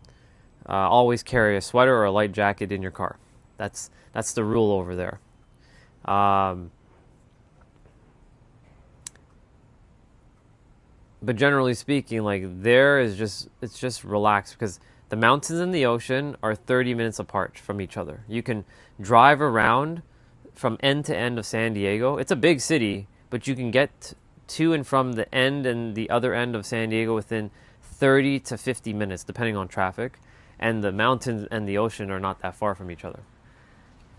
Always carry a sweater or a light jacket in your car. That's the rule over there. But generally speaking, like it's just relaxed because the mountains and the ocean are 30 minutes apart from each other. You can drive around from end to end of San Diego. It's a big city, but you can get to and from the end and the other end of San Diego within 30 to 50 minutes, depending on traffic. And the mountains and the ocean are not that far from each other.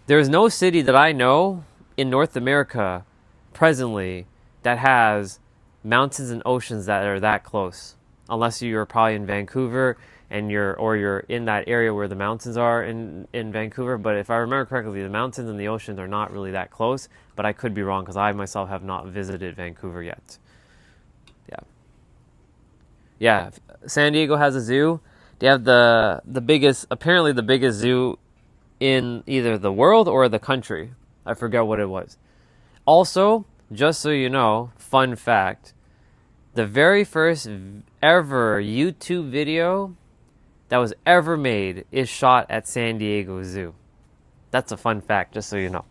There's no city that I know in North America presently that has mountains and oceans that are that close, unless you're probably in Vancouver and you're in that area where the mountains are in Vancouver. But if I remember correctly, the mountains and the oceans are not really that close, but I could be wrong because I myself have not visited Vancouver yet. Yeah, San Diego has a zoo. They have the biggest, apparently the biggest zoo in either the world or the country. I forget what it was. Also, just so you know, fun fact, the very first ever YouTube video that was ever made is shot at San Diego Zoo. That's a fun fact, just so you know.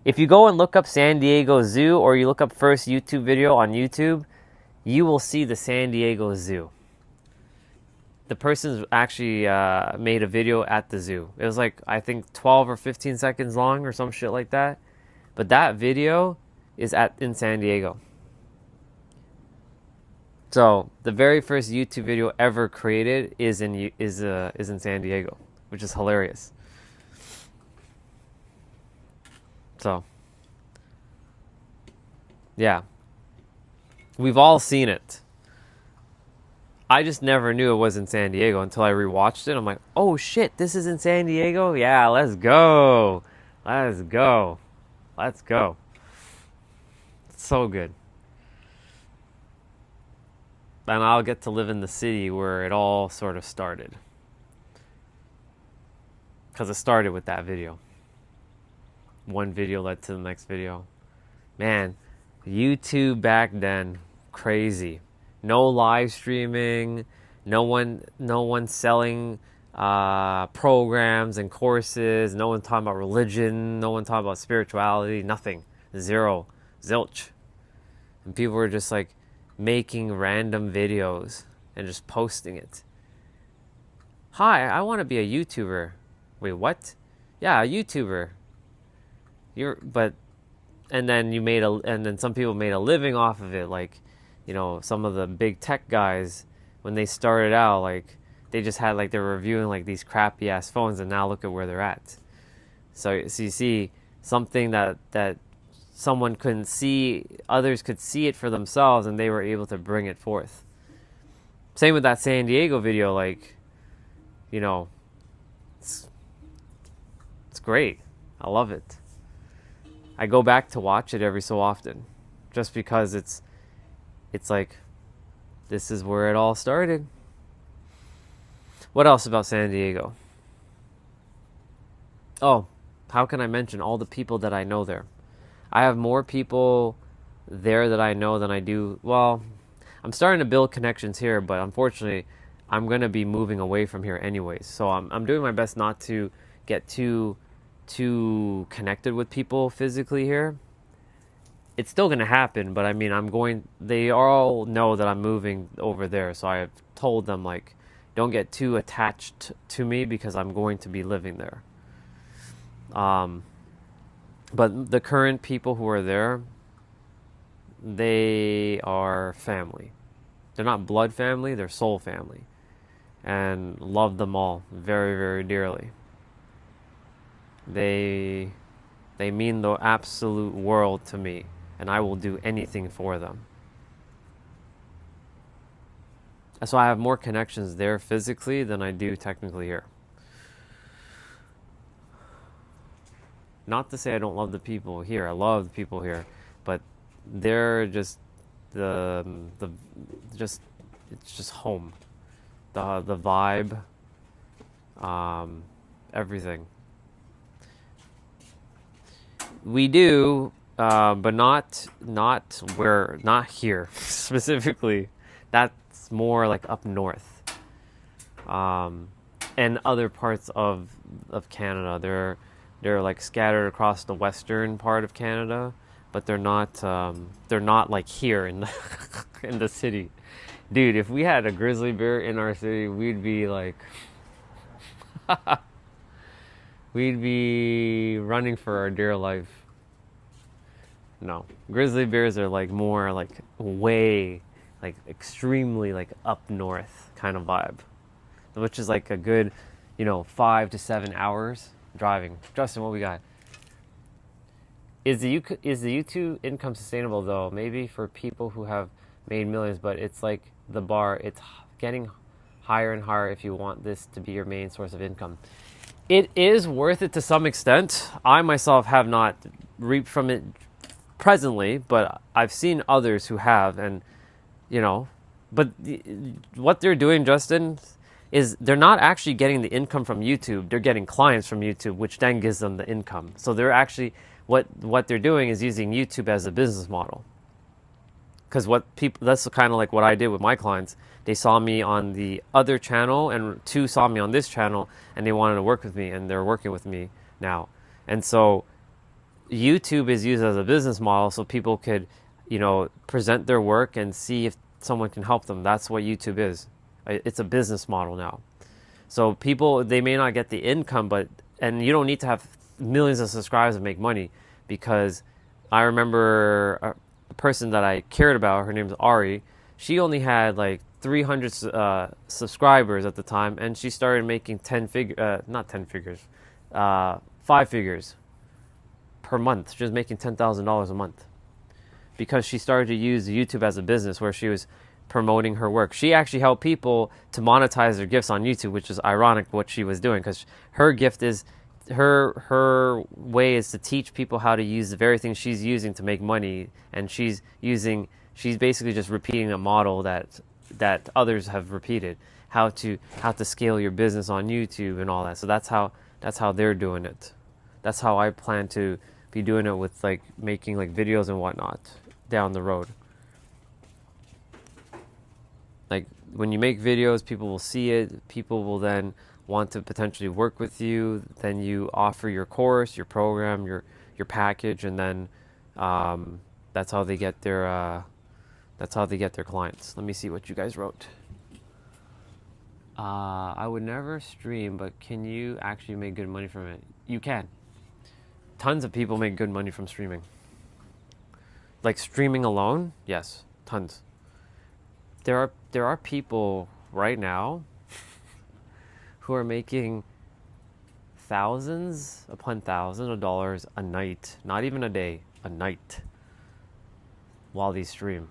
If you go and look up San Diego Zoo, or you look up first YouTube video on YouTube, you will see the San Diego Zoo. The person actually made a video at the zoo. It was like, I think 12 or 15 seconds long or some shit like that. But that video is in San Diego. So the very first YouTube video ever created is in San Diego, which is hilarious. So yeah, we've all seen it. I just never knew it was in San Diego until I rewatched it. I'm like, oh shit, this is in San Diego? Yeah, let's go. Let's go. Let's go. It's so good. And I'll get to live in the city where it all sort of started. Because it started with that video. One video led to the next video. Man, YouTube back then, crazy. No live streaming, no one selling programs and courses, no one talking about religion, no one talking about spirituality, nothing. Zero. Zilch. And people were just like making random videos and just posting it. Hi, I want to be a YouTuber. Wait, what? Yeah, a YouTuber. And then some people made a living off of it, like, you know, some of the big tech guys, when they started out, like, they just had, like, they're reviewing, like, these crappy ass phones, and now look at where they're at. So you see something that someone couldn't see, others could see it for themselves, and they were able to bring it forth. Same with that San Diego video, like, you know, it's great. I love it. I go back to watch it every so often, just because it's like, this is where it all started. What else about San Diego? Oh, how can I mention all the people that I know there? I have more people there that I know than I do. Well, I'm starting to build connections here, but unfortunately, I'm going to be moving away from here anyways. So I'm doing my best not to get too connected with people physically here. It's still going to happen, but I mean, they all know that I'm moving over there. So I have told them, like, don't get too attached to me because I'm going to be living there. But the current people who are there, they are family. They're not blood family, they're soul family. And love them all very, very dearly. They mean the absolute world to me, and I will do anything for them. So I have more connections there physically than I do technically here. Not to say I don't love the people here. I love the people here, but they're just it's just home. The vibe, everything. We do, but not here specifically. That's more like up north, and other parts of Canada. They're like scattered across the western part of Canada, but they're not like here in the in the city. Dude, if we had a grizzly bear in our city, we'd be like we'd be running for our dear life. No, grizzly bears are like more like way, like extremely like up north kind of vibe, which is like a good, 5 to 7 hours driving. Justin, what we got? Is the YouTube income sustainable though? Maybe for people who have made millions, but it's like the bar. It's getting higher and higher if you want this to be your main source of income. It is worth it to some extent. I myself have not reaped from it presently, but I've seen others who have, and but what they're doing, Justin, is they're not actually getting the income from YouTube. They're getting clients from YouTube, which then gives them the income. So they're actually, what they're doing is using YouTube as a business model. Because that's kind of like what I did with my clients. They saw me on the other channel, and two saw me on this channel, and they wanted to work with me, and they're working with me now. And so YouTube is used as a business model so people could, present their work and see if someone can help them. That's what YouTube is. It's a business model now. So people, they may not get the income, and you don't need to have millions of subscribers to make money, because I remember a person that I cared about, her name's Ari. She only had like 300 subscribers at the time, and she started making 5 figures per month. She was making $10,000 a month because she started to use YouTube as a business where she was promoting her work. She actually helped people to monetize their gifts on YouTube, which is ironic what she was doing, because her gift is her way is to teach people how to use the very thing she's using to make money, and she's basically just repeating a model that others have repeated, how to scale your business on YouTube and all that. So that's how they're doing it. That's how I plan to be doing it, with like making like videos and whatnot down the road. Like when you make videos, people will see it. People will then want to potentially work with you. Then you offer your course, your program, your package, and then that's how they get their clients. Let me see what you guys wrote. I would never stream, but can you actually make good money from it? You can. Tons of people make good money from streaming. Like streaming alone, yes, tons. There are people right now who are making thousands upon thousands of dollars a night, not even a day, a night, while they stream.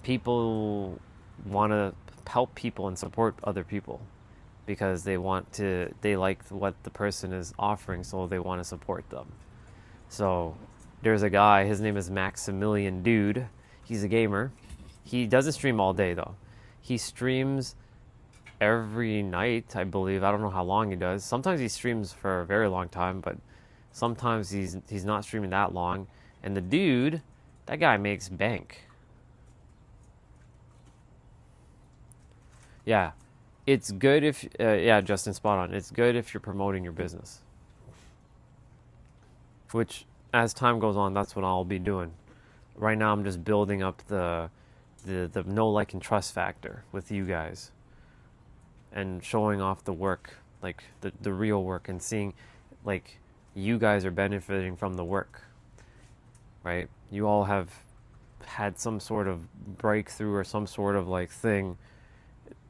People want to help people and support other people because they like what the person is offering, so they want to support them. So there's a guy, his name is Maximilian Dude. He's a gamer. He doesn't stream all day though. He streams every night, I believe. I don't know how long he does. Sometimes he streams for a very long time, but sometimes he's not streaming that long. And the dude, that guy makes bank. Yeah, it's good if Justin, spot on. It's good if you're promoting your business, which as time goes on, that's what I'll be doing. Right now, I'm just building up the know, like, and trust factor with you guys, and showing off the work, like the real work, and seeing like you guys are benefiting from the work, right? You all have had some sort of breakthrough or some sort of like thing.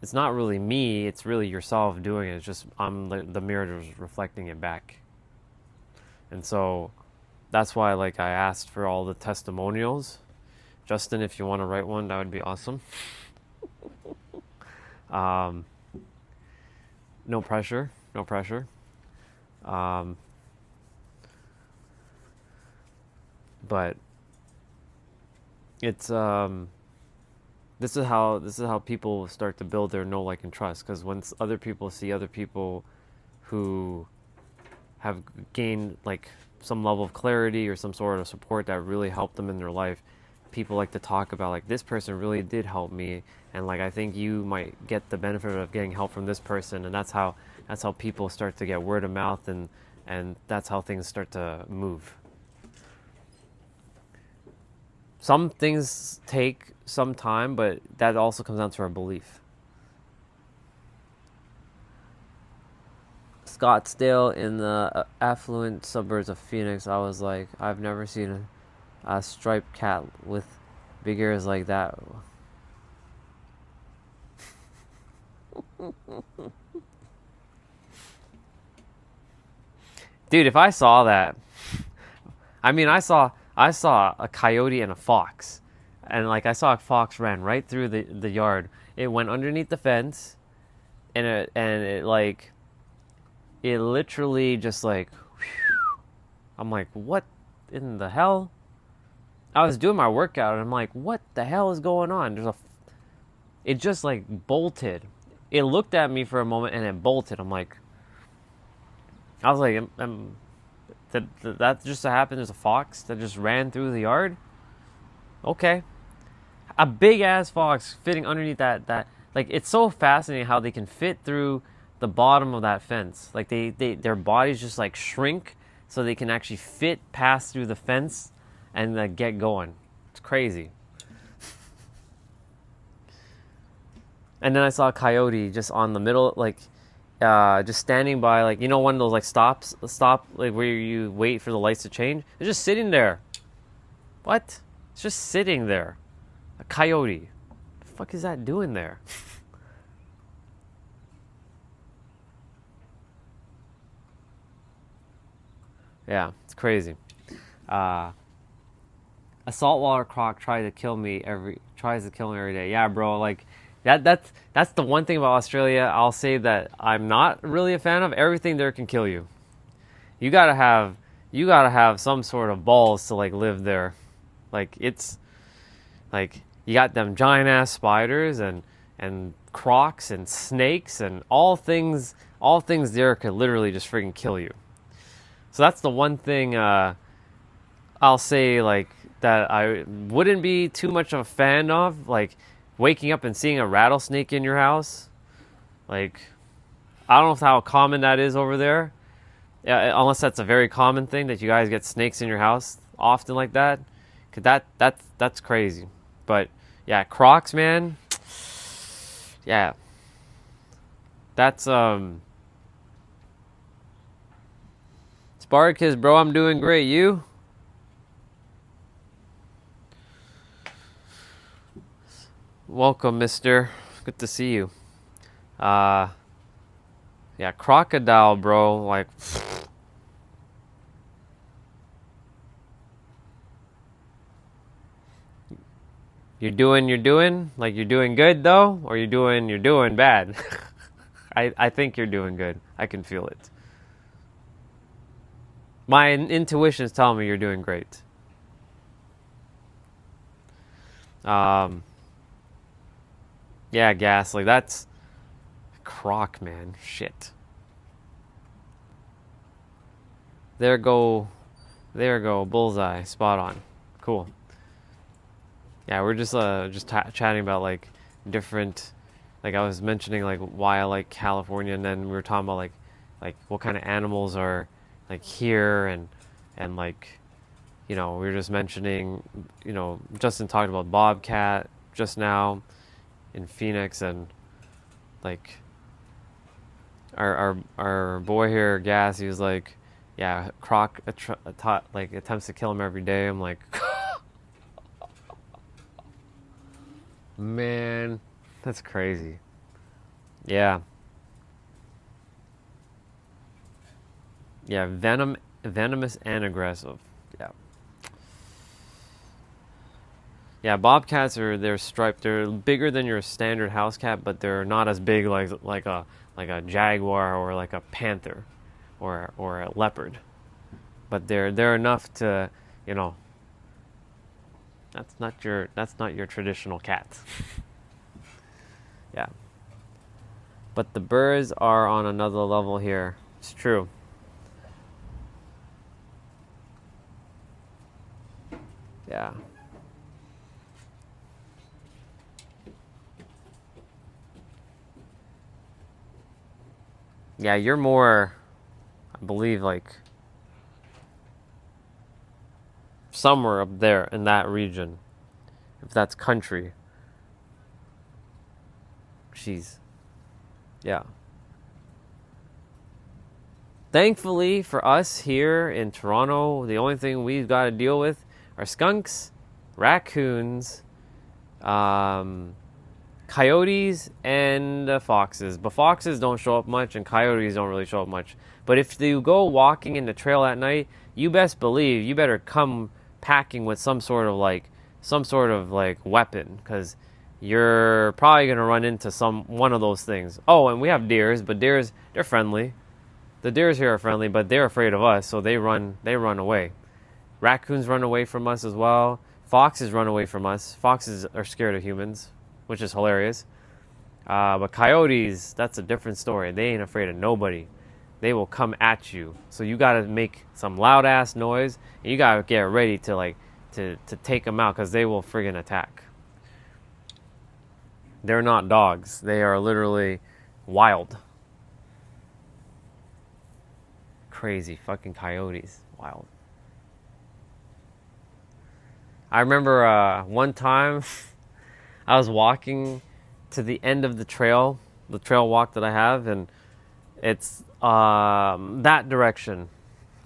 It's not really me, it's really yourself doing it. It's just I'm the mirror is reflecting it back. And so that's why like I asked for all the testimonials. Justin, if you want to write one, that would be awesome. No pressure. But it's this is how people start to build their know, like, and trust. Because once other people see other people who have gained like some level of clarity or some sort of support that really helped them in their life, people like to talk about like, this person really did help me, and like I think you might get the benefit of getting help from this person. And that's how people start to get word of mouth, and that's how things start to move. Some things take some time, but that also comes down to our belief. Scottsdale, in the affluent suburbs of Phoenix, I was like, I've never seen a striped cat with big ears like that. Dude, if I saw that, I mean, I saw a coyote and a fox, and like I saw a fox ran right through the yard. It went underneath the fence, and it literally just like, whew. I'm like, what in the hell? I was doing my workout and I'm like, what the hell is going on? it just like bolted. It looked at me for a moment and it bolted. I was like, did that just happened? There's a fox that just ran through the yard. Okay, a big ass fox fitting underneath that. Like, it's so fascinating how they can fit through the bottom of that fence. Like their bodies just like shrink so they can actually fit past through the fence and get going. It's crazy. And then I saw a coyote just on the middle, like, just standing by, like, you know, one of those like stop, like where you wait for the lights to change. It's just sitting there. What? It's just sitting there. A coyote. The fuck is that doing there? Yeah, it's crazy. A saltwater croc tries to kill me every day. Yeah, bro. Like that's the one thing about Australia. I'll say that I'm not really a fan of. Everything there can kill you. You gotta have some sort of balls to like live there. Like, it's like you got them giant ass spiders and crocs and snakes and all things there could literally just freaking kill you. So that's the one thing I'll say, like, that I wouldn't be too much of a fan of, like waking up and seeing a rattlesnake in your house. Like, I don't know how common that is over there. Yeah, unless that's a very common thing that you guys get snakes in your house often like that. 'Cause that's crazy. But yeah, crocs, man. Yeah. That's Spartacus, bro, I'm doing great. You? Welcome, mister. Good to see you. Yeah, crocodile, bro. Like, you're doing? Like, you're doing good, though? Or you're doing bad? I think you're doing good. I can feel it. My intuition's telling me you're doing great. Yeah, gas. Like, that's croc, man. Shit. There go. Bullseye. Spot on. Cool. Yeah, we're just chatting about like different, like I was mentioning like why I like California, and then we were talking about like what kind of animals are like here, and like, you know, we were just mentioning, you know, Justin talked about bobcat just now in Phoenix, and like our boy here, Gas, he was like, yeah, croc like attempts to kill him every day. I'm like, man, that's crazy. Yeah. Yeah, venomous and aggressive. Yeah. Yeah, bobcats they're striped. They're bigger than your standard house cat, but they're not as big like a jaguar or like a panther or a leopard. But they're enough to, you know, that's not your traditional cat. Yeah. But the birds are on another level here. It's true. Yeah. Yeah, you're more, I believe, like somewhere up there in that region. If that's country. Jeez. Yeah. Thankfully for us here in Toronto, the only thing we've got to deal with are skunks, raccoons, coyotes, and foxes. But foxes don't show up much, and coyotes don't really show up much. But if you go walking in the trail at night, you best believe you better come packing with some sort of like weapon, because you're probably gonna run into one of those things. Oh, and we have deers, but deers, they're friendly. The deers here are friendly, but they're afraid of us, so they run away. Raccoons run away from us as well. Foxes run away from us. Foxes are scared of humans, which is hilarious. But coyotes, that's a different story. They ain't afraid of nobody. They will come at you. So you gotta make some loud ass noise, and you gotta get ready to like to take them out because they will friggin' attack. They're not dogs. They are literally wild. Crazy fucking coyotes. Wild. I remember one time I was walking to the end of the trail walk that I have, and it's that direction,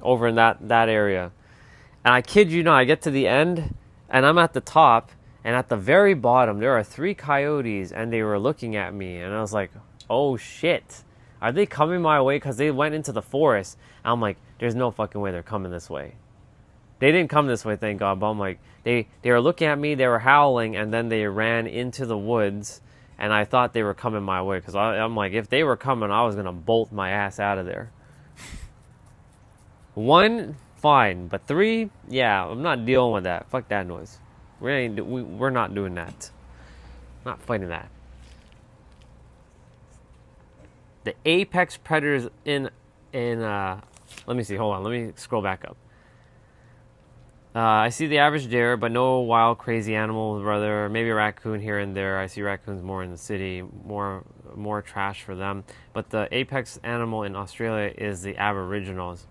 over in that area. And I kid you not, I get to the end, and I'm at the top, and at the very bottom, there are 3 coyotes, and they were looking at me, and I was like, oh shit, are they coming my way? Because they went into the forest, and I'm like, there's no fucking way they're coming this way. They didn't come this way, thank God, but I'm like, they were looking at me, they were howling, and then they ran into the woods, and I thought they were coming my way, because I'm like, if they were coming, I was going to bolt my ass out of there. 1, fine, but 3, yeah, I'm not dealing with that. Fuck that noise. We're not doing that. Not fighting that. The apex predators in let me see, hold on, let me scroll back up. I see the average deer, but no wild, crazy animals, rather maybe a raccoon here and there. I see raccoons more in the city, more trash for them. But the apex animal in Australia is the aboriginals.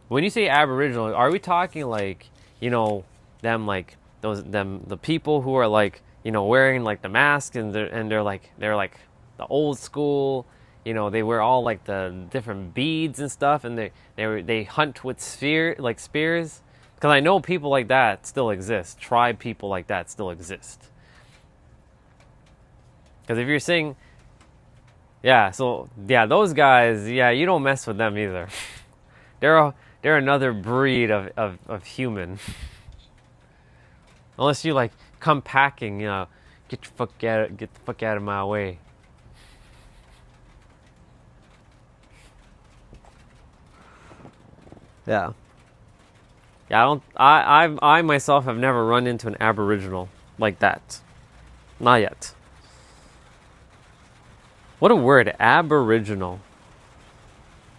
When you say aboriginal, are we talking like, you know, them like the people who are like, you know, wearing like the mask and they're like the old school, you know, they wear all like the different beads and stuff, and they hunt with spears. Because I know people like that still exist. Tribe people like that still exist. Because if you're saying, yeah, so yeah, those guys, yeah, you don't mess with them either. They're another breed of human. Unless you like come packing, you know, get the fuck out of my way. Yeah. Yeah, I myself have never run into an aboriginal like that. Not yet. What a word, aboriginal.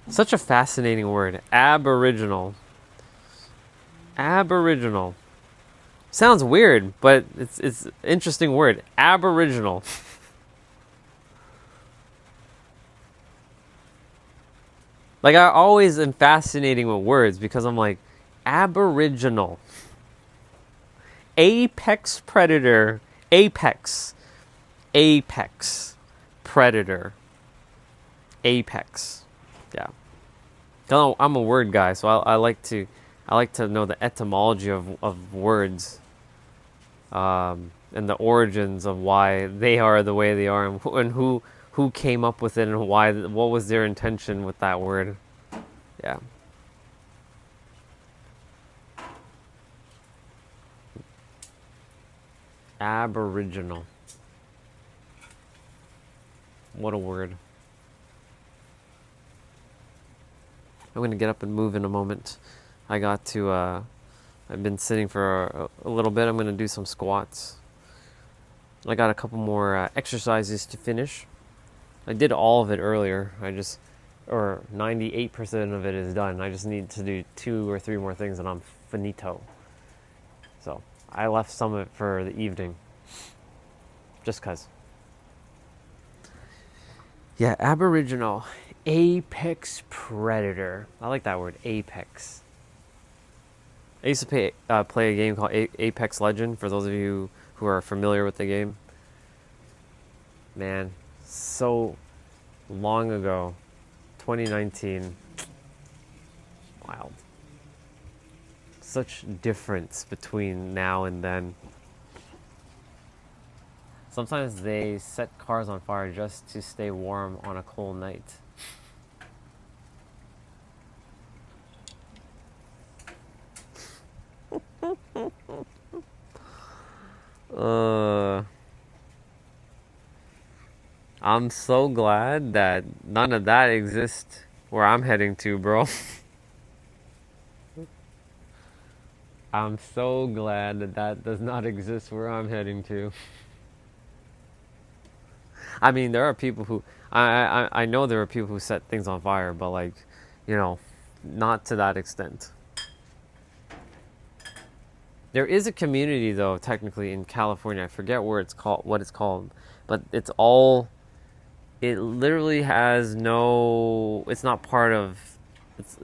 Such a fascinating word, aboriginal. Aboriginal. Sounds weird, but it's an interesting word, aboriginal. Like, I always am fascinating with words because I'm like, aboriginal. Apex predator. Apex. Predator. Apex. Yeah. I'm a word guy, so I like to know the etymology of words, and the origins of why they are the way they are, and who came up with it, and what was their intention with that word. Yeah. Aboriginal. What a word. I'm going to get up and move in a moment. I've been sitting for a little bit. I'm going to do some squats. I got a couple more exercises to finish. I did all of it earlier. 98% of it is done. I just need to do 2 or 3 more things and I'm finito. So I left some of it for the evening. Just cause. Yeah, aboriginal. Apex predator. I like that word, apex. I used to play a game called Apex Legend, for those of you who are familiar with the game. Man, so long ago. 2019. Wild. Such difference between now and then. Sometimes they set cars on fire just to stay warm on a cold night. I'm so glad that none of that exists where I'm heading to, bro. I'm so glad that that does not exist where I'm heading to. I mean, there are people who I know there are people who set things on fire, but like, you know, not to that extent. There is a community though, technically in California. I forget where it's called, what it's called, but it's all. It literally has no. It's not part of.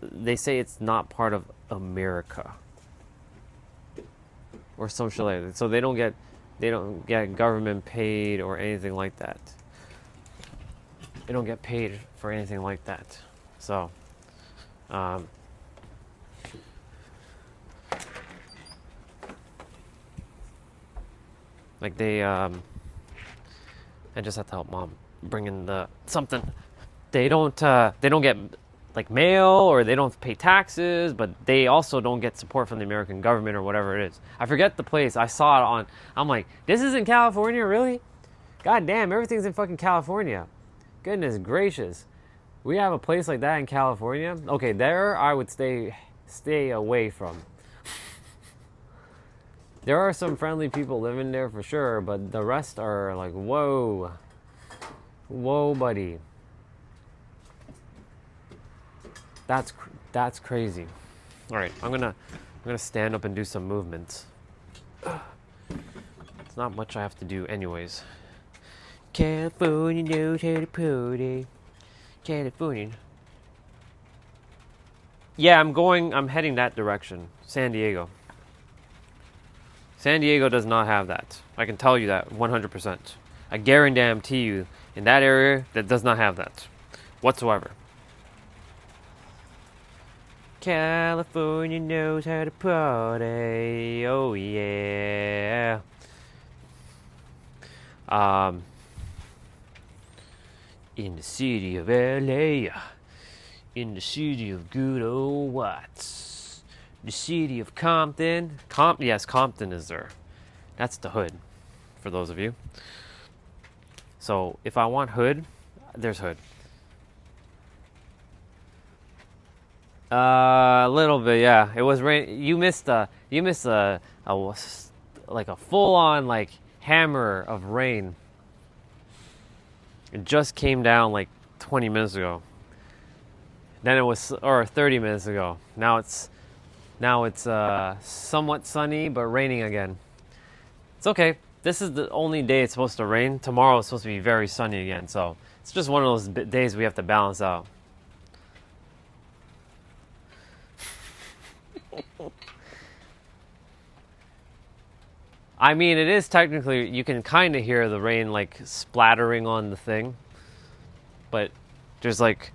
They say it's not part of America or some shit like that. So they don't get government paid or anything like that. They don't get paid for anything like that. So, um, like I just have to help mom bring in the something. They don't get like mail or they don't pay taxes, but they also don't get support from the American government or whatever it is. I forget the place. I saw it on. I'm like, this is in California, really? God damn, everything's in fucking California. Goodness gracious. We have a place like that in California? Okay, there I would stay away from. There are some friendly people living there for sure, but the rest are like, whoa. Whoa, buddy. That's crazy. All right, I'm gonna stand up and do some movements. It's not much I have to do anyways. California knows how to party. California. Yeah, I'm heading that direction. San Diego. San Diego does not have that. I can tell you that 100%. I guarantee you, in that area, that does not have that whatsoever. California knows how to party. Oh yeah. In the city of LA, in the city of good old Watts, the city of Compton. Yes, Compton is there. That's the hood, for those of you. So if I want hood, there's hood. A little bit, yeah. It was rain. You missed a like a full-on like hammer of rain. It just came down like 20 minutes ago. Then it was, or 30 minutes ago. Now it's somewhat sunny but raining again. It's okay. This is the only day it's supposed to rain. Tomorrow it's supposed to be very sunny again. So it's just one of those days we have to balance out. I mean, it is technically, you can kind of hear the rain like splattering on the thing, but there's like,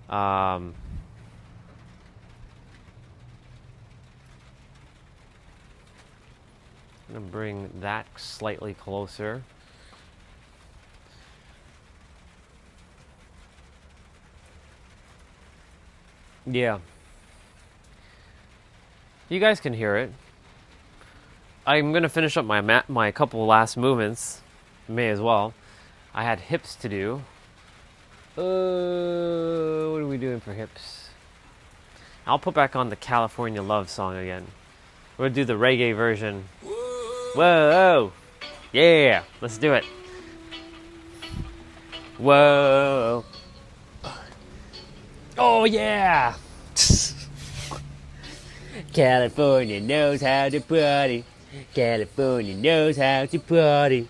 I'm gonna bring that slightly closer. Yeah. You guys can hear it. I'm gonna finish up my couple last movements. May as well. I had hips to do. What are we doing for hips? I'll put back on the California Love song again. We're gonna do the reggae version. Whoa! Yeah! Let's do it. Whoa! Oh yeah! California knows how to party. California knows how to party.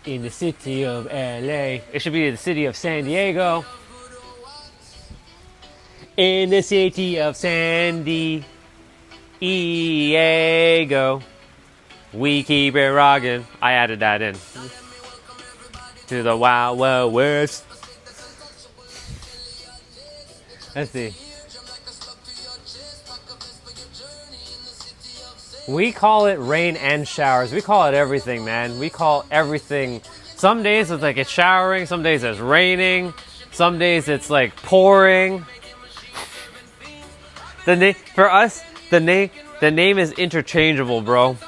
In the city of LA. It should be the city of San Diego. In the city of San Diego. We keep it rockin'. I added that in. To the Wild Wild West. Let's see. We call it rain and showers. We call it everything, man. We call everything. Some days it's like it's showering. Some days it's raining. Some days it's like pouring. For us, the name is interchangeable, bro.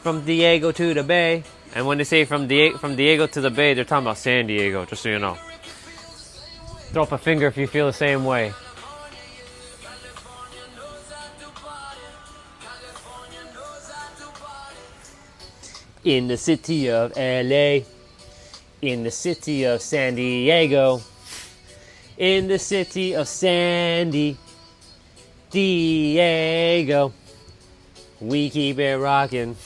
From Diego to the Bay. And when they say from Diego to the Bay, they're talking about San Diego, just so you know. Throw up a finger if you feel the same way. In the city of LA, in the city of San Diego, in the city of Diego, we keep it rocking.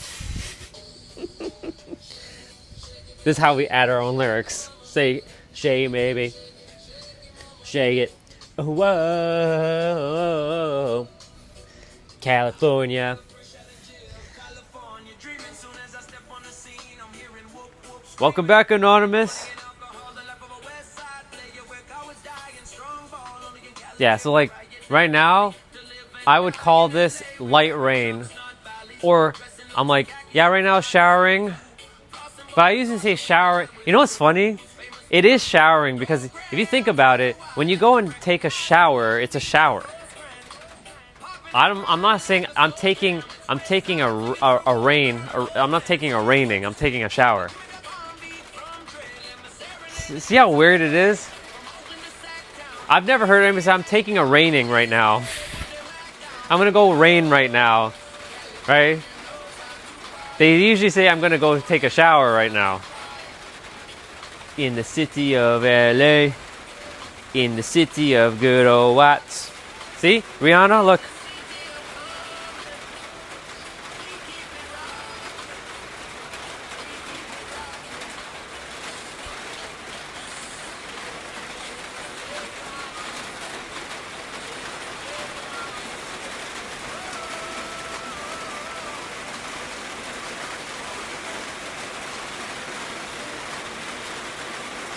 This is how we add our own lyrics. Say, shake it, maybe. Shake it. Whoa. California. Welcome back, Anonymous. Yeah, so like right now, I would call this light rain. Or I'm like, yeah, right now showering. But I usually say showering. You know what's funny? It is showering because if you think about it, when you go and take a shower, it's a shower. I'm not saying I'm taking a rain. I'm not taking a raining. I'm taking a shower. See how weird it is? I've never heard anybody say I'm taking a raining right now. I'm gonna go rain right now, right? They usually say I'm gonna go take a shower right now. In the city of LA, in the city of good old Watts. See, Rihanna, look.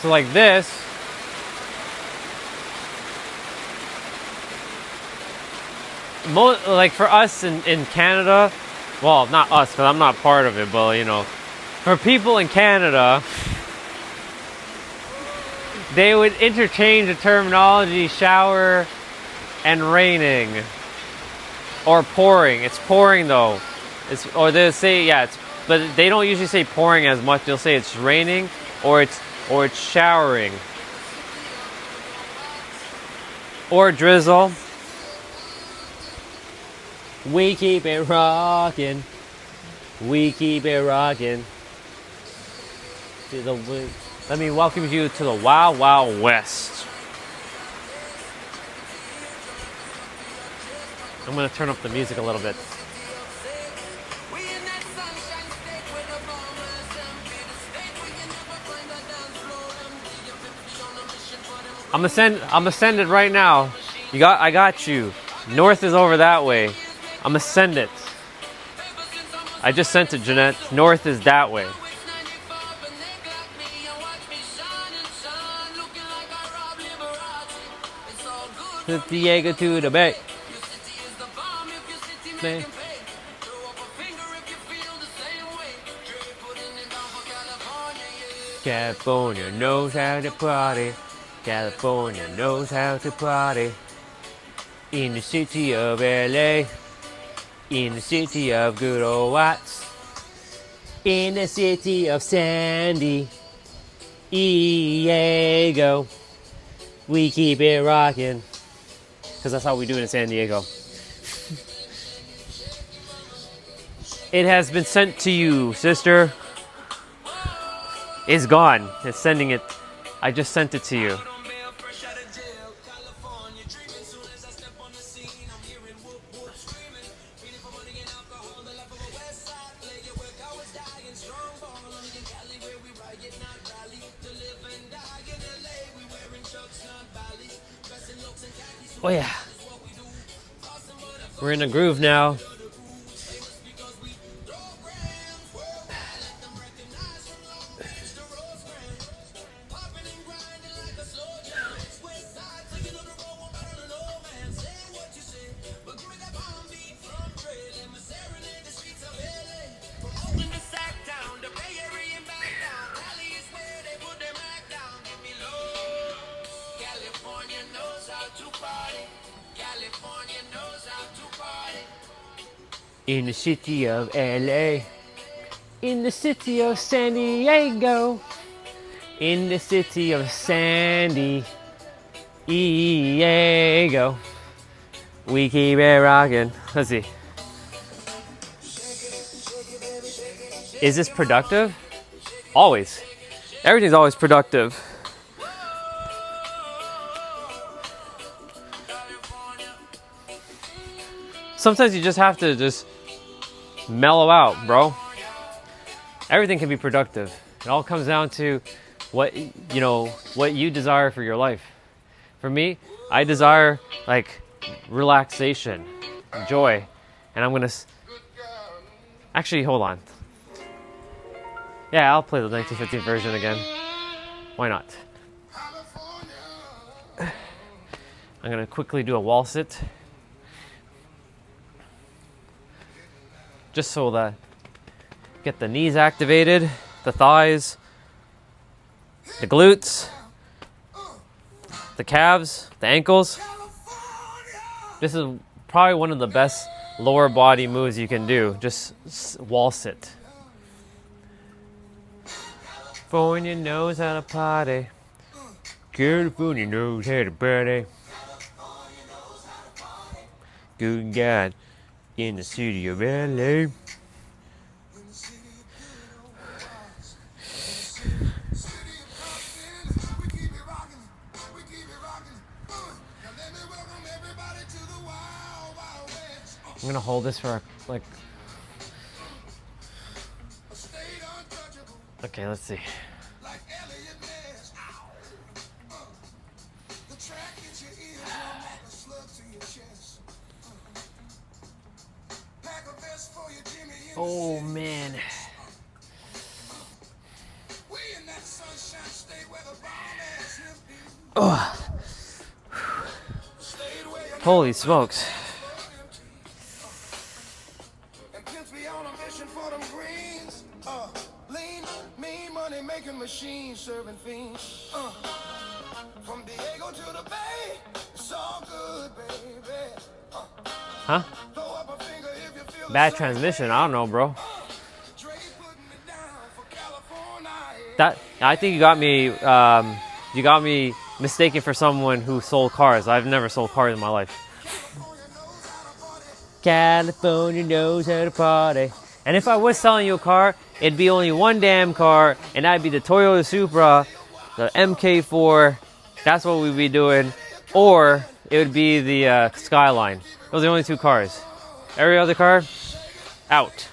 So like this, like for us in Canada, well, not us because I'm not part of it, but you know, for people in Canada, they would interchange the terminology shower and raining or pouring. It's pouring though. Or they'll say, yeah, but they don't usually say pouring as much. They'll say it's raining or it's showering or drizzle. We keep it rocking. We keep it rocking. Let me welcome you to the Wild Wild West. I'm going to turn up the music a little bit. I'm gonna send it right now. I got you. North is over that way. I'm gonna send it. I just sent it, Jeanette. North is that way. Diego to the Bay. Man. California knows how to party. California knows how to party. In the city of LA, in the city of good old Watts, in the city of San Diego, we keep it rocking. Because that's how we do it in San Diego. It has been sent to you, sister. It's gone. It's sending it. I just sent it to you. Oh yeah. We're in a groove now. In the city of LA, In the city of San Diego. In the city of San Diego. We keep it rocking. Let's see. Is this productive? Always. Everything's always productive. Sometimes you just have to just mellow out, bro. Everything can be productive. It all comes down to what you desire for your life. For me, I desire like relaxation, joy, and I'm gonna actually hold on. Yeah, I'll play the 1915 version again. Why not? I'm gonna quickly do a wall sit. Just so that get the knees activated, the thighs, the glutes, the calves, the ankles. This is probably one of the best lower body moves you can do. Just wall sit. California knows how to party. California knows how to party. Good God. In the city of LA. I'm gonna hold this for like. Okay, let's see. Oh man. Oh. Holy smokes. Machine serving fiends. From Diego to the Bay, it's all good, baby. Huh? Bad transmission. I don't know, bro. That I think you got me. You got me mistaken for someone who sold cars. I've never sold cars in my life. California knows how to party. And if I was selling you a car, it'd be only one damn car, and that'd be the Toyota Supra, the MK4. That's what we'd be doing. Or it would be the Skyline. Those are the only two cars. Every other car, out.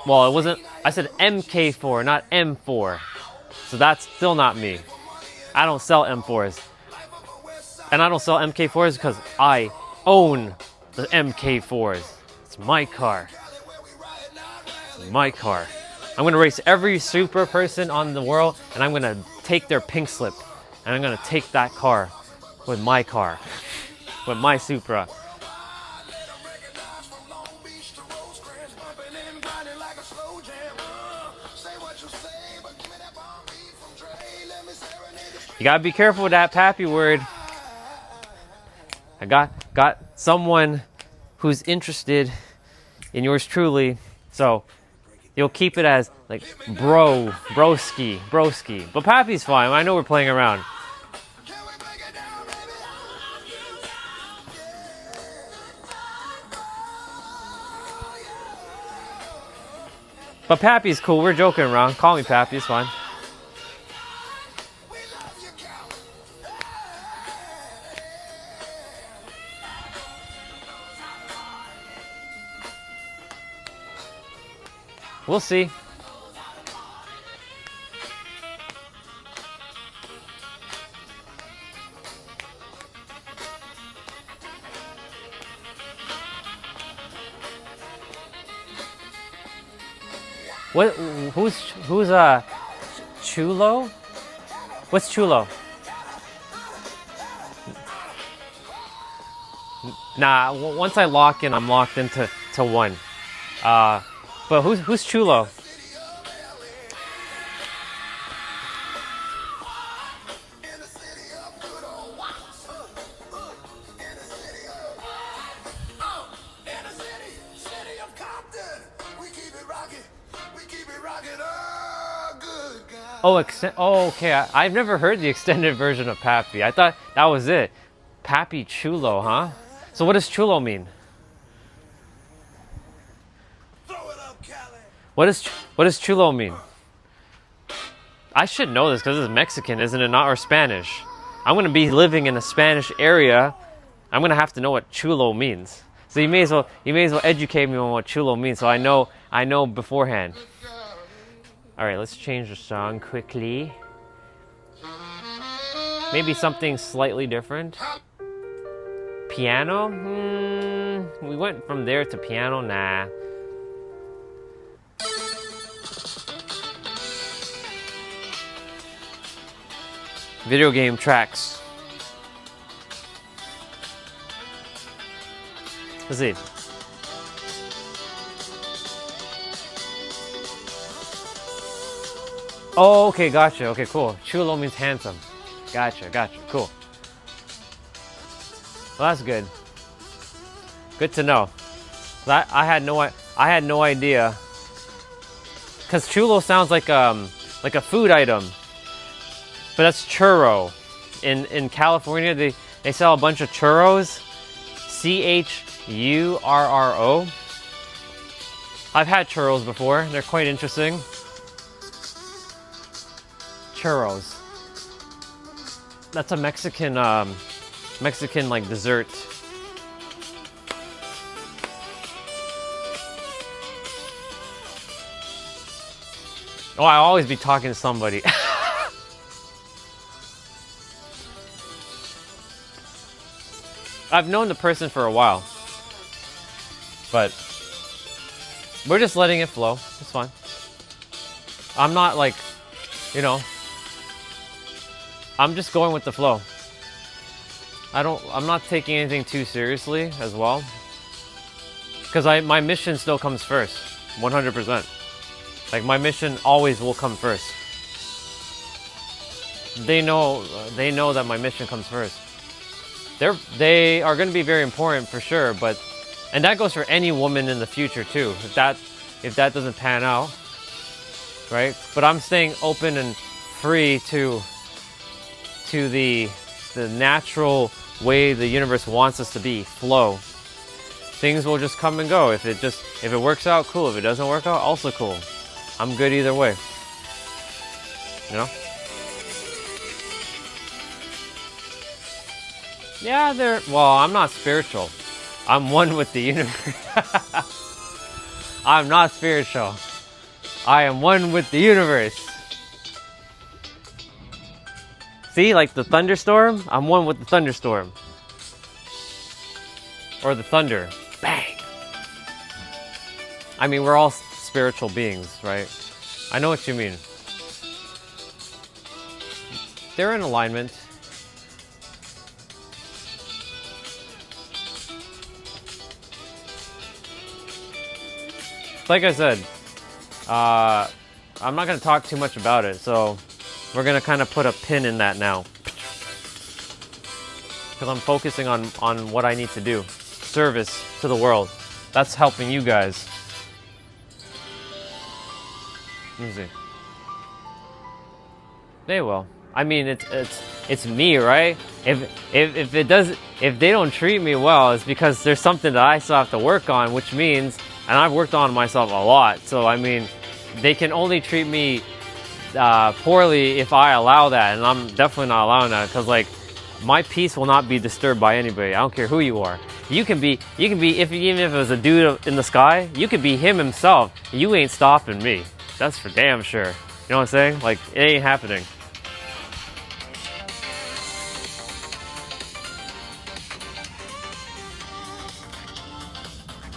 Well, it wasn't, I said MK4, not M4. So that's still not me. I don't sell M4s. And I don't sell MK4s because I own the MK4s. It's my car. It's my car. I'm going to race every super person on the world, and I'm going to take their pink slip. And I'm going to take that car with my car. With my Supra. You gotta be careful with that pappy word. I got someone who's interested in yours truly, so you'll keep it as like broski. But pappy's fine. I know we're playing around. But pappy's cool. We're joking around. Call me pappy. It's fine. We'll see. What? Who's Chulo? What's Chulo? Nah. Once I lock in, I'm locked into one. But who's Chulo? Oh, okay. I've never heard the extended version of Pappy. I thought that was it. Pappy Chulo, huh? So what does Chulo mean? What does Chulo mean? I should know this because this is Mexican, isn't it not? Or Spanish. I'm gonna be living in a Spanish area. I'm gonna have to know what Chulo means. So you may as well educate me on what Chulo means, so I know beforehand. All right, let's change the song quickly. Maybe something slightly different. Piano? We went from there to piano. Nah. Video game tracks. Let's see. Oh, okay, gotcha. Okay, cool. Chulo means handsome. Gotcha, cool. Well, that's good. Good to know. I had no idea. Cause chulo sounds like a food item, but that's churro. In California, they sell a bunch of churros. CHURRO. I've had churros before. They're quite interesting. Churros. That's a Mexican like dessert. Oh, I'll always be talking to somebody. I've known the person for a while, but we're just letting it flow. It's fine. I'm not like, I'm just going with the flow. I'm not taking anything too seriously as well, because my mission still comes first, 100%. Like my mission always will come first. They know that my mission comes first. They are going to be very important for sure, and that goes for any woman in the future too. If that doesn't pan out, right? But I'm staying open and free to the natural way the universe wants us to be, flow. Things will just come and go. If it works out, cool. If it doesn't work out, also cool. I'm good either way. Yeah, well, I'm not spiritual. I'm one with the universe. I'm not spiritual. I am one with the universe. See, like the thunderstorm? I'm one with the thunderstorm. Or the thunder. Bang! I mean, we're all spiritual beings, right? I know what you mean. They're in alignment. Like I said, I'm not going to talk too much about it, so we're going to kind of put a pin in that now. Because I'm focusing on what I need to do. Service to the world. That's helping you guys. Let me see. They will. I mean, it's me, right? If they don't treat me well, it's because there's something that I still have to work on, which means, and I've worked on myself a lot. So I mean, they can only treat me poorly if I allow that, and I'm definitely not allowing that, because like my peace will not be disturbed by anybody. I don't care who you are. You can be even if it was a dude in the sky, you could be him himself. You ain't stopping me. That's for damn sure. You know what I'm saying? Like, it ain't happening.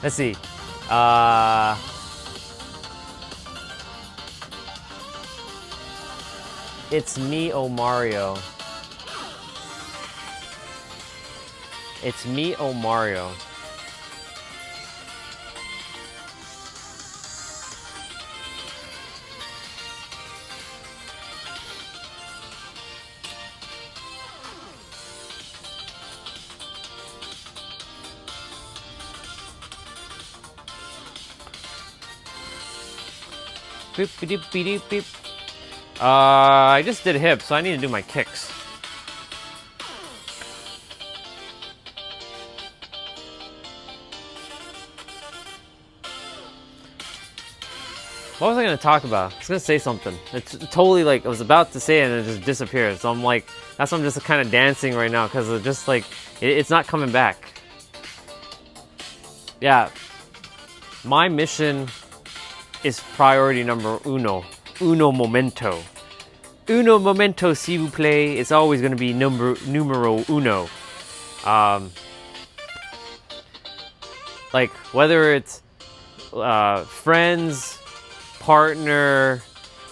Let's see. It's me, oh Mario. It's me, oh Mario. Boop, boop, boop, boop. I just did hips, so I need to do my kicks. What was I going to talk about? I was going to say something. It's totally like, I was about to say it and it just disappeared. So I'm like, that's why I'm just kind of dancing right now, because it's just like, it's not coming back. Yeah. My mission is priority number uno. Uno momento. Uno momento, s'il vous plaît. It's always going to be numero uno. Like, whether it's friends, partner,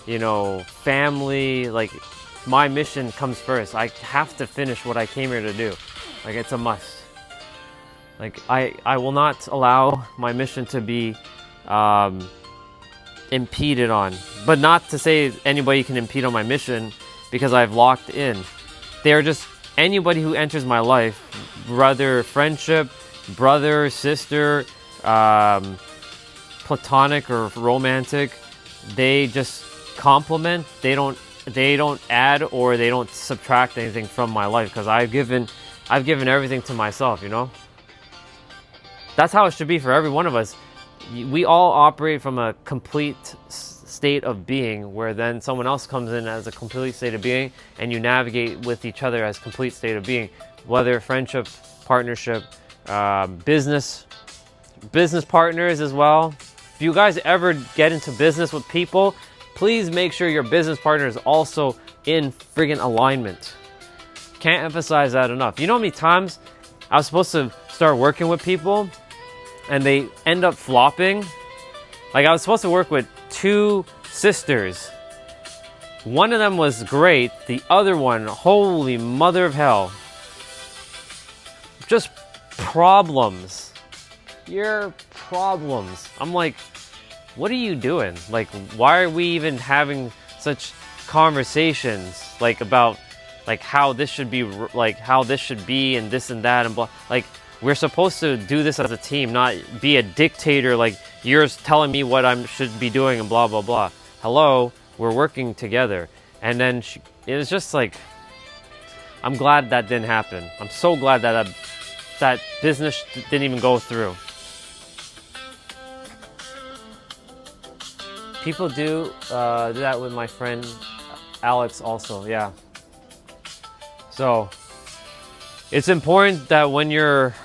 you know, family, like, my mission comes first. I have to finish what I came here to do. Like, it's a must. Like, I will not allow my mission to be impeded on. But not to say anybody can impede on my mission, because I've locked in. They're just anybody who enters my life, brother, friendship, brother, sister, platonic or romantic, they just complement. They don't add or they don't subtract anything from my life, because I've given everything to myself, you know? That's how it should be for every one of us. We all operate from a complete state of being, where then someone else comes in as a complete state of being, and you navigate with each other as complete state of being, whether friendship, partnership, business partners as well. If you guys ever get into business with people, please make sure your business partner is also in friggin' alignment. Can't emphasize that enough. You know how many times I was supposed to start working with people and they end up flopping? Like, I was supposed to work with 2 sisters. One of them was great. The other one, holy mother of hell. Just problems. Your problems. I'm like, what are you doing? Like, why are we even having such conversations, like, about like how this should be, like how this should be, and this and that and blah. Like, we're supposed to do this as a team, not be a dictator. Like, you're telling me what I should be doing and blah blah blah. Hello, we're working together. And then it was just like, I'm glad that didn't happen. I'm so glad that that business didn't even go through. People do that with my friend Alex also, yeah. So it's important that when you're,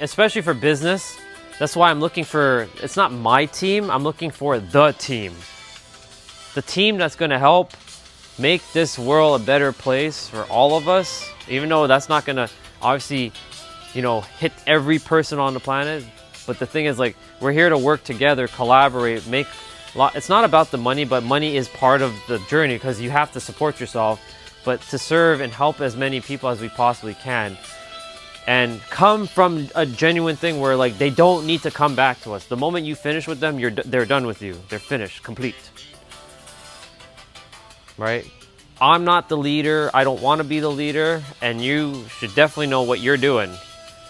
especially for business, that's why I'm looking for, it's not my team, I'm looking for the team. The team that's gonna help make this world a better place for all of us, even though that's not gonna obviously, you know, hit every person on the planet. But the thing is, like, we're here to work together, collaborate, make. It's not about the money, but money is part of the journey, because you have to support yourself, but to serve and help as many people as we possibly can, and come from a genuine thing where, like, they don't need to come back to us. The moment you finish with them, they're done with you. They're finished, complete. Right? I'm not the leader. I don't want to be the leader, and you should definitely know what you're doing.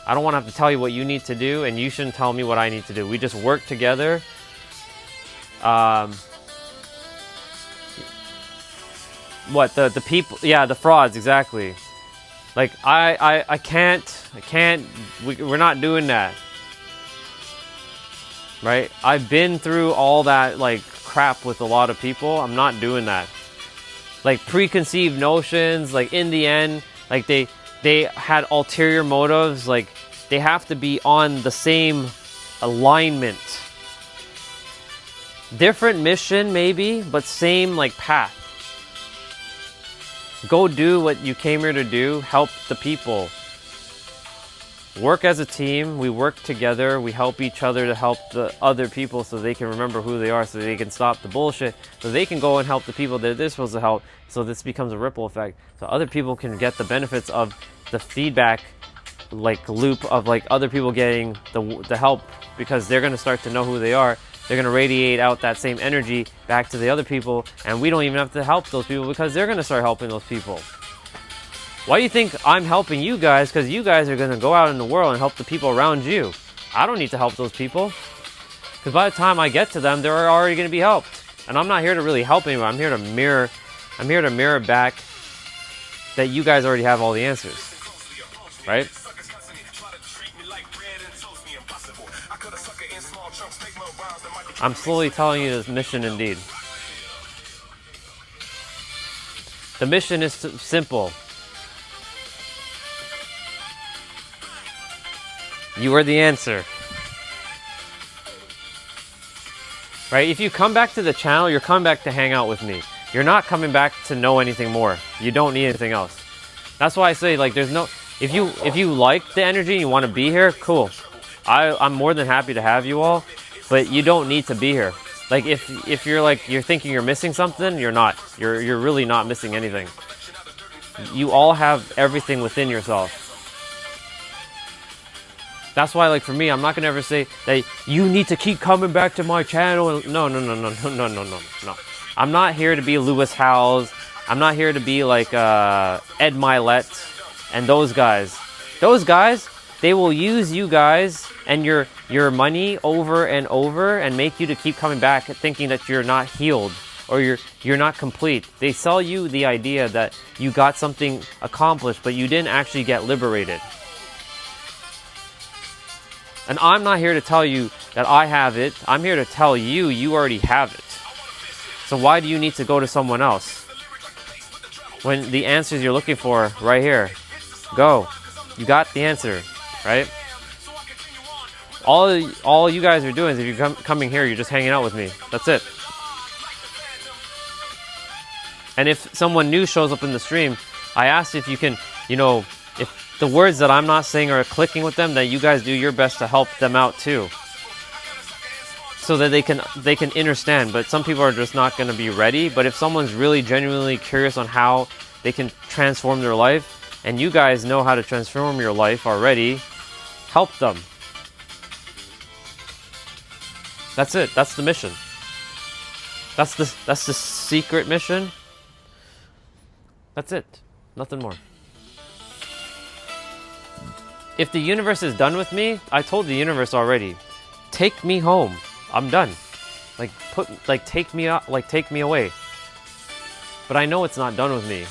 I don't want to have to tell you what you need to do, and you shouldn't tell me what I need to do. We just work together. What the people? Yeah, the frauds, exactly. Like, I can't. We're not doing that. Right? I've been through all that, like, crap with a lot of people. I'm not doing that. Like, preconceived notions, like, in the end, like, they had ulterior motives. Like, they have to be on the same alignment. Different mission, maybe, but same, like, path. Go do what you came here to do. Help the people. Work as a team. We work together. We help each other to help the other people, so they can remember who they are, so they can stop the bullshit, so they can go and help the people that they're supposed to help, so this becomes a ripple effect, so other people can get the benefits of the feedback, like, loop of, like, other people getting the help, because they're going to start to know who they are. They're going to radiate out that same energy back to the other people, and we don't even have to help those people, because they're going to start helping those people. Why do you think I'm helping you guys? Because you guys are going to go out in the world and help the people around you. I don't need to help those people, because by the time I get to them, they're already going to be helped. And I'm not here to really help anyone. I'm here to mirror back that you guys already have all the answers, right? I'm slowly telling you this mission indeed. The mission is simple. You are the answer. Right? If you come back to the channel, you're coming back to hang out with me. You're not coming back to know anything more. You don't need anything else. That's why I say, like, there's no... If you like the energy and you want to be here, cool. I'm more than happy to have you all, but you don't need to be here. Like, if you're thinking you're missing something, you're not. You're really not missing anything. You all have everything within yourself. That's why, like, for me, I'm not gonna ever say that you need to keep coming back to my channel. No. I'm not here to be Lewis Howes. I'm not here to be like Ed Milet and those guys. Those guys, they will use you guys and your money over and over and make you to keep coming back thinking that you're not healed or you're not complete. They sell you the idea that you got something accomplished, but you didn't actually get liberated. And I'm not here to tell you that I have it. I'm here to tell you, you already have it. So why do you need to go to someone else? When the answers you're looking for, right here. Go. You got the answer, right? All you guys are doing is if you're coming here, you're just hanging out with me. That's it. And if someone new shows up in the stream, I ask if you can, if the words that I'm not saying are clicking with them, that you guys do your best to help them out too, so that they can understand. But some people are just not going to be ready. But if someone's really genuinely curious on how they can transform their life, and you guys know how to transform your life already, help them. That's it. That's the mission. That's the secret mission. That's it. Nothing more. If the universe is done with me, I told the universe already, take me home. I'm done. Take me out, take me away. But I know it's not done with me.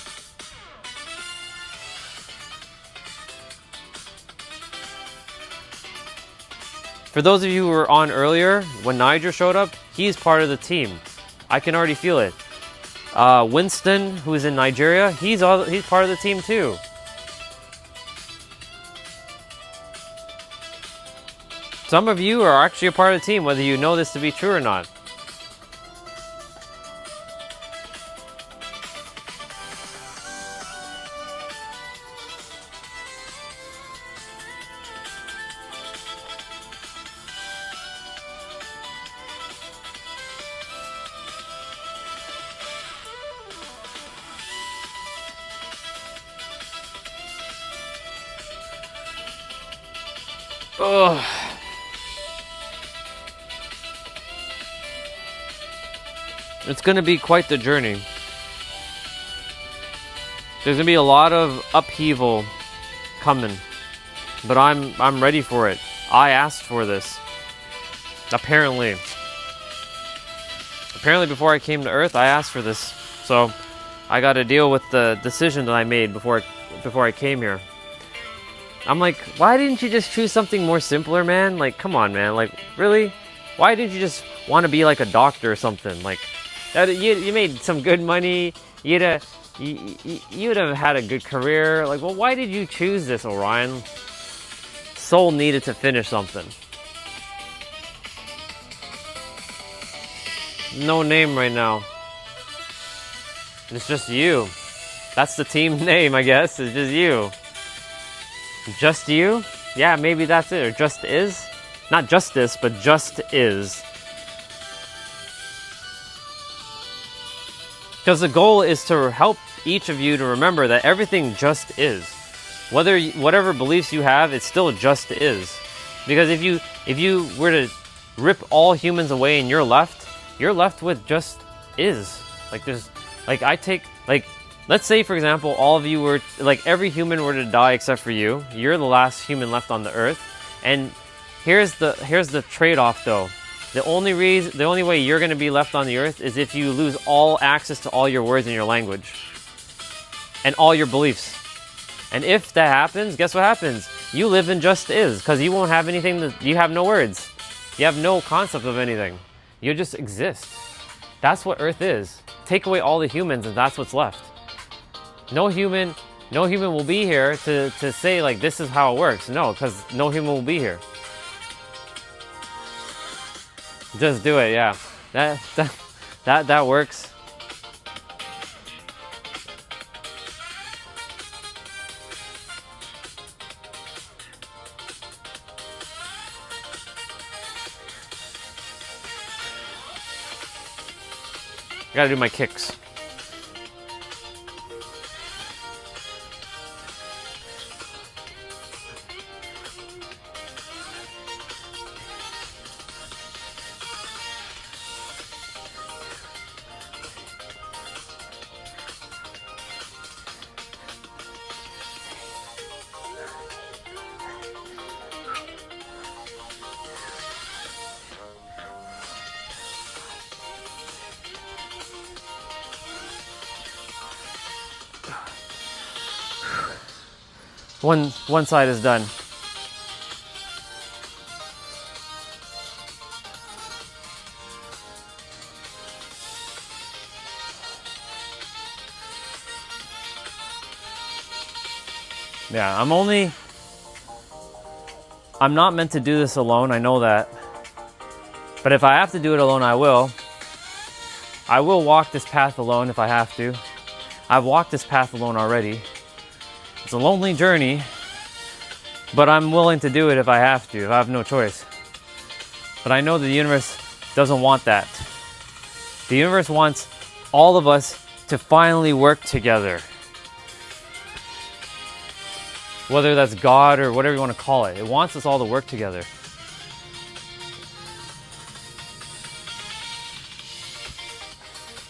For those of you who were on earlier, when Niger showed up, he's part of the team. I can already feel it. Winston, who's in Nigeria, he's part of the team too. Some of you are actually a part of the team, whether you know this to be true or not. Ugh. It's going to be quite the journey. There's going to be a lot of upheaval coming, but I'm ready for it. I asked for this. Apparently before I came to Earth, I asked for this. So I got to deal with the decision that I made before I came here. I'm like, why didn't you just choose something more simpler, man? Like, come on, man. Like, really? Why didn't you just want to be like a doctor or something? Like, you made some good money. You'd have had a good career. Like, well, why did you choose this, Orion? Soul needed to finish something. No name right now. It's just you. That's the team name, I guess. It's just you. Just you? Yeah, maybe that's it. Or just is? Not justice, but just is. Because the goal is to help each of you to remember that everything just is. Whatever beliefs you have, it still just is. Because if you were to rip all humans away and you're left with just is. Let's say, for example, all of you were, every human were to die except for you. You're the last human left on the earth. And here's the trade-off, though. The only way you're going to be left on the earth is if you lose all access to all your words and your language and all your beliefs. And if that happens, guess what happens? You live in just is, because you won't have anything. You have no words. You have no concept of anything. You just exist. That's what Earth is. Take away all the humans, and that's what's left. No human will be here to say like this is how it works. No, because no human will be here. Just do it, yeah. That works. I gotta do my kicks. One side is done. Yeah, I'm not meant to do this alone, I know that. But if I have to do it alone, I will. I will walk this path alone if I have to. I've walked this path alone already. It's a lonely journey, but I'm willing to do it if I have to, if I have no choice. But I know the universe doesn't want that. The universe wants all of us to finally work together. Whether that's God or whatever you want to call it. It wants us all to work together.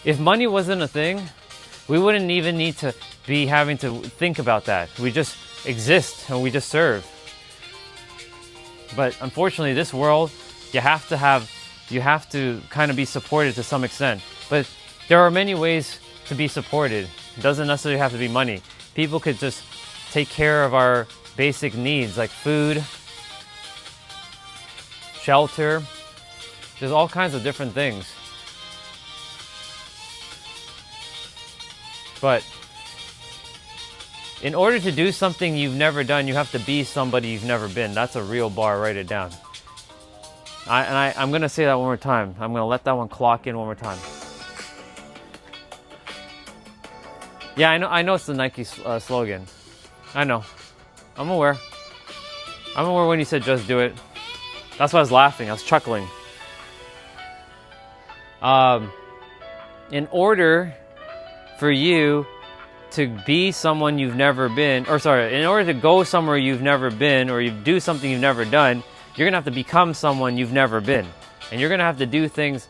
If money wasn't a thing, we wouldn't even need to be having to think about that. We just exist and we just serve. But unfortunately, this world, you have to kind of be supported to some extent. But there are many ways to be supported. It doesn't necessarily have to be money. People could just take care of our basic needs like food, shelter. There's all kinds of different things. But in order to do something you've never done, you have to be somebody you've never been. That's a real bar. Write it down. I'm going to say that one more time. I'm going to let that one clock in one more time. Yeah, I know it's the Nike slogan. I know. I'm aware. I'm aware when you said just do it. That's why I was laughing. I was chuckling. In order for you to be someone you've never been, in order to go somewhere you've never been or you do something you've never done, you're going to have to become someone you've never been. And you're going to have to do things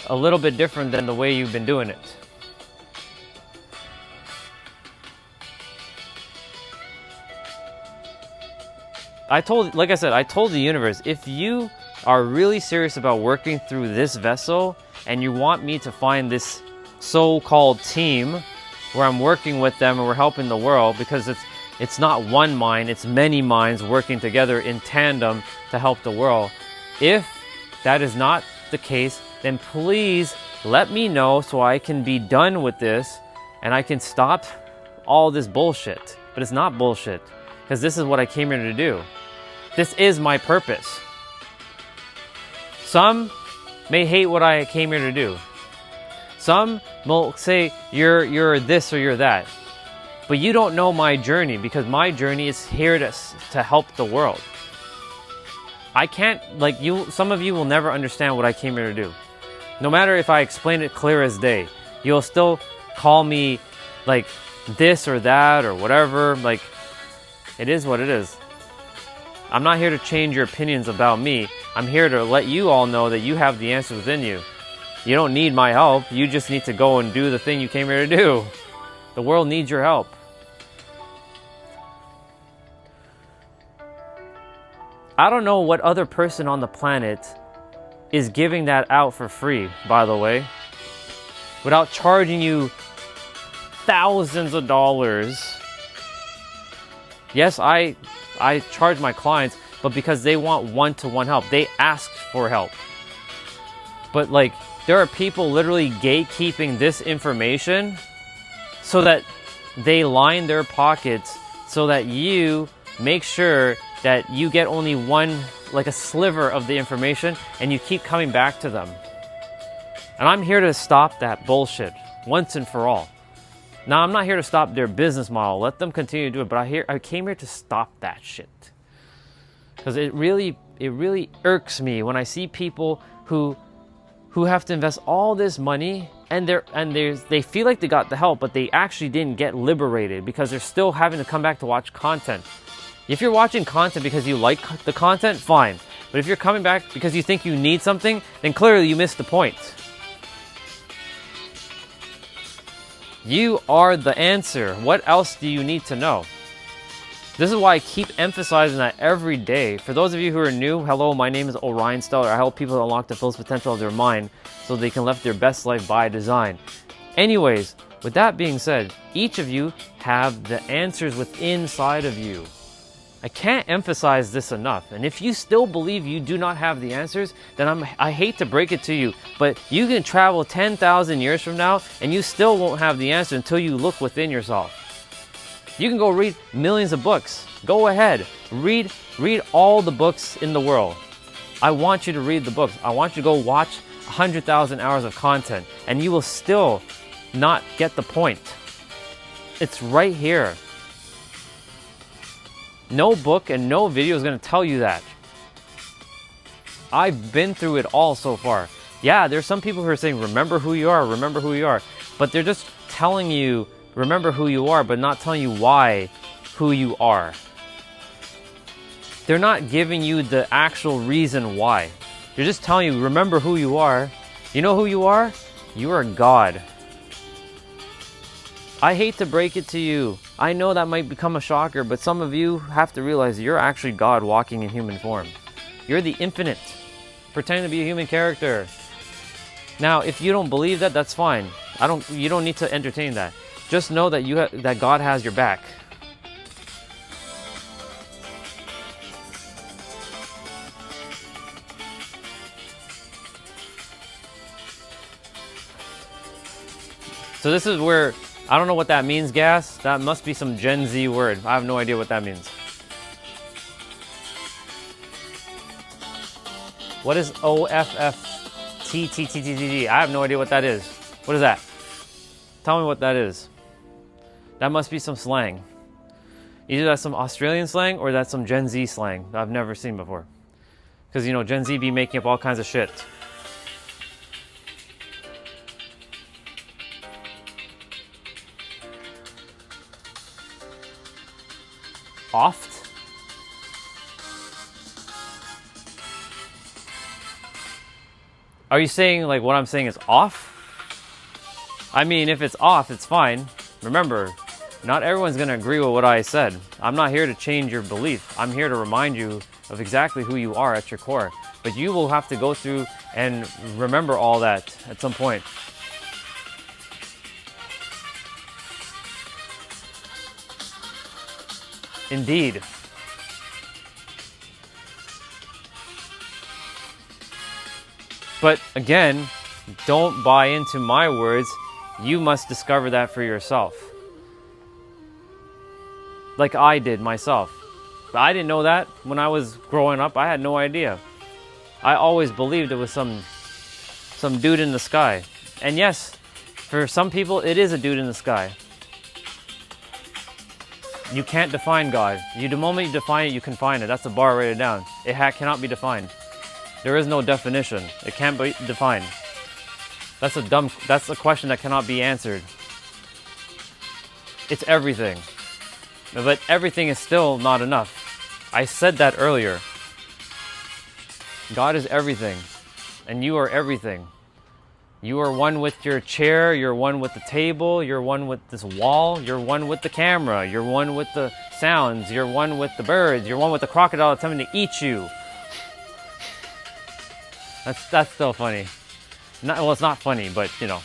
a little bit different than the way you've been doing it. I told the universe, if you are really serious about working through this vessel and you want me to find this so-called team where I'm working with them and we're helping the world, because it's not one mind, it's many minds working together in tandem to help the world. If that is not the case, then please let me know so I can be done with this and I can stop all this bullshit. But it's not bullshit, because this is what I came here to do. This is my purpose. Some may hate what I came here to do. Some will say you're this or you're that. But you don't know my journey, because my journey is here to help the world. I can't, some of you will never understand what I came here to do. No matter if I explain it clear as day, you'll still call me like this or that or whatever. Like, it is what it is. I'm not here to change your opinions about me. I'm here to let you all know that you have the answers within you. You don't need my help. You just need to go and do the thing you came here to do. The world needs your help. I don't know what other person on the planet is giving that out for free, by the way, without charging you thousands of dollars. Yes, I charge my clients, but because they want one-to-one help. They ask for help. But like, there are people literally gatekeeping this information so that they line their pockets so that you make sure that you get only one, like a sliver of the information, and you keep coming back to them. And I'm here to stop that bullshit once and for all. Now, I'm not here to stop their business model. Let them continue to do it. But I came here to stop that shit. Because it really irks me when I see people who have to invest all this money and they feel like they got the help, but they actually didn't get liberated because they're still having to come back to watch content. If you're watching content because you like the content, fine. But if you're coming back because you think you need something, then clearly you missed the point. You are the answer. What else do you need to know? This is why I keep emphasizing that every day. For those of you who are new, hello, my name is Orion Stellar. I help people unlock the fullest potential of their mind so they can live their best life by design. Anyways, with that being said, each of you have the answers within inside of you. I can't emphasize this enough. And if you still believe you do not have the answers, then I hate to break it to you, but you can travel 10,000 years from now and you still won't have the answer until you look within yourself. You can go read millions of books. Go ahead. Read all the books in the world. I want you to read the books. I want you to go watch 100,000 hours of content, and you will still not get the point. It's right here. No book and no video is going to tell you that. I've been through it all so far. Yeah, there's some people who are saying, remember who you are, remember who you are. But they're just telling you, remember who you are, but not telling you why who you are. They're not giving you the actual reason why. They're just telling you, remember who you are. You know who you are? You are God. I hate to break it to you. I know that might become a shocker, but some of you have to realize you're actually God walking in human form. You're the infinite, pretending to be a human character. Now, if you don't believe that, that's fine. You don't need to entertain that. Just know that that God has your back. So this is where, I don't know what that means, Gas. That must be some Gen Z word. I have no idea what that means. What is OFFTTTTT? I have no idea what that is. What is that? Tell me what that is. That must be some slang. Either that's some Australian slang or that's some Gen Z slang that I've never seen before. Because, you know, Gen Z be making up all kinds of shit. Oft? Are you saying like what I'm saying is off? I mean, if it's off, it's fine. Remember, not everyone's going to agree with what I said. I'm not here to change your belief. I'm here to remind you of exactly who you are at your core. But you will have to go through and remember all that at some point. Indeed. But again, don't buy into my words. You must discover that for yourself. Like I did myself. But I didn't know that when I was growing up. I had no idea. I always believed it was some dude in the sky. And yes, for some people, it is a dude in the sky. You can't define God. The moment you define it, you can find it. That's a bar rated down. It cannot be defined. There is no definition. It can't be defined. That's a question that cannot be answered. It's everything. But everything is still not enough. I said that earlier. God is everything. And you are everything. You are one with your chair, you're one with the table, you're one with this wall, you're one with the camera, you're one with the sounds, you're one with the birds, you're one with the crocodile attempting to eat you. That's still funny. Well, it's not funny, but you know.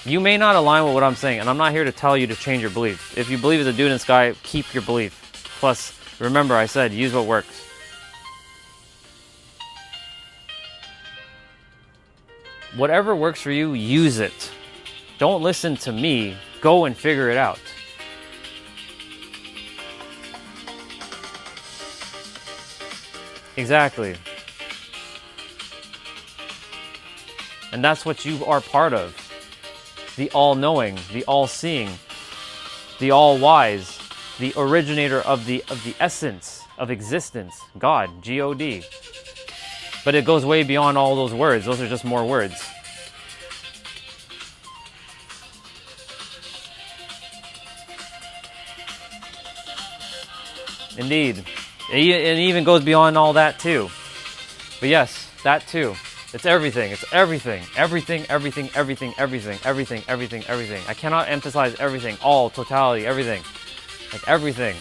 You may not align with what I'm saying, and I'm not here to tell you to change your belief. If you believe there's a dude in the sky, keep your belief. Plus, remember I said use what works. Whatever works for you, use it. Don't listen to me. Go and figure it out. Exactly. And that's what you are part of. The all-knowing, the all-seeing, the all-wise, the originator of the essence of existence, God, G-O-D. But it goes way beyond all those words. Those are just more words. Indeed. It even goes beyond all that too. But yes, that too. It's everything. It's everything. Everything, everything, everything, everything, everything, everything, everything. I cannot emphasize everything. All, totality, everything. Like everything.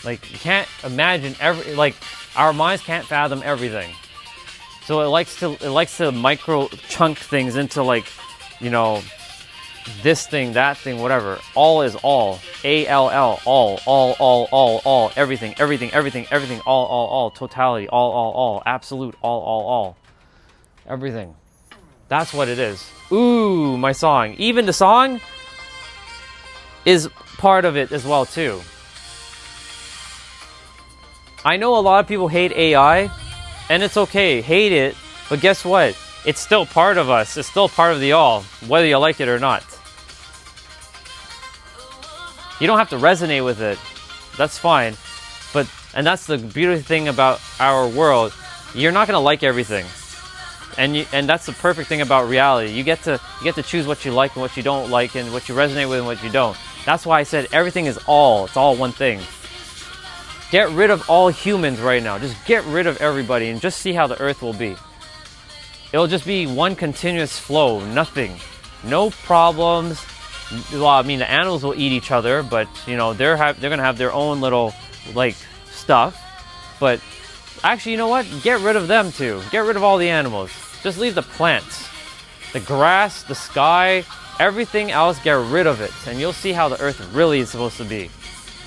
Like you can't imagine like our minds can't fathom everything. So it likes to micro chunk things into like, you know, this thing, that thing, whatever. All is all. A-L-L. All. Everything, everything, everything, everything. All. Totality. All. Absolute. All. Everything. That's what it is. Ooh, my song. Even the song is part of it as well, too. I know a lot of people hate AI, and it's okay. Hate it. But guess what? It's still part of us. It's still part of the all, whether you like it or not. You don't have to resonate with it. That's fine. And that's the beautiful thing about our world. You're not going to like everything. And that's the perfect thing about reality. You get to choose what you like and what you don't like, and what you resonate with and what you don't. That's why I said everything is all. It's all one thing. Get rid of all humans right now. Just get rid of everybody and just see how the earth will be. It'll just be one continuous flow. Nothing. No problems. Well, I mean, the animals will eat each other, but you know they're gonna have their own little like stuff. But actually, you know what? Get rid of them too. Get rid of all the animals. Just leave the plants, the grass, the sky, everything else. Get rid of it, and you'll see how the earth really is supposed to be.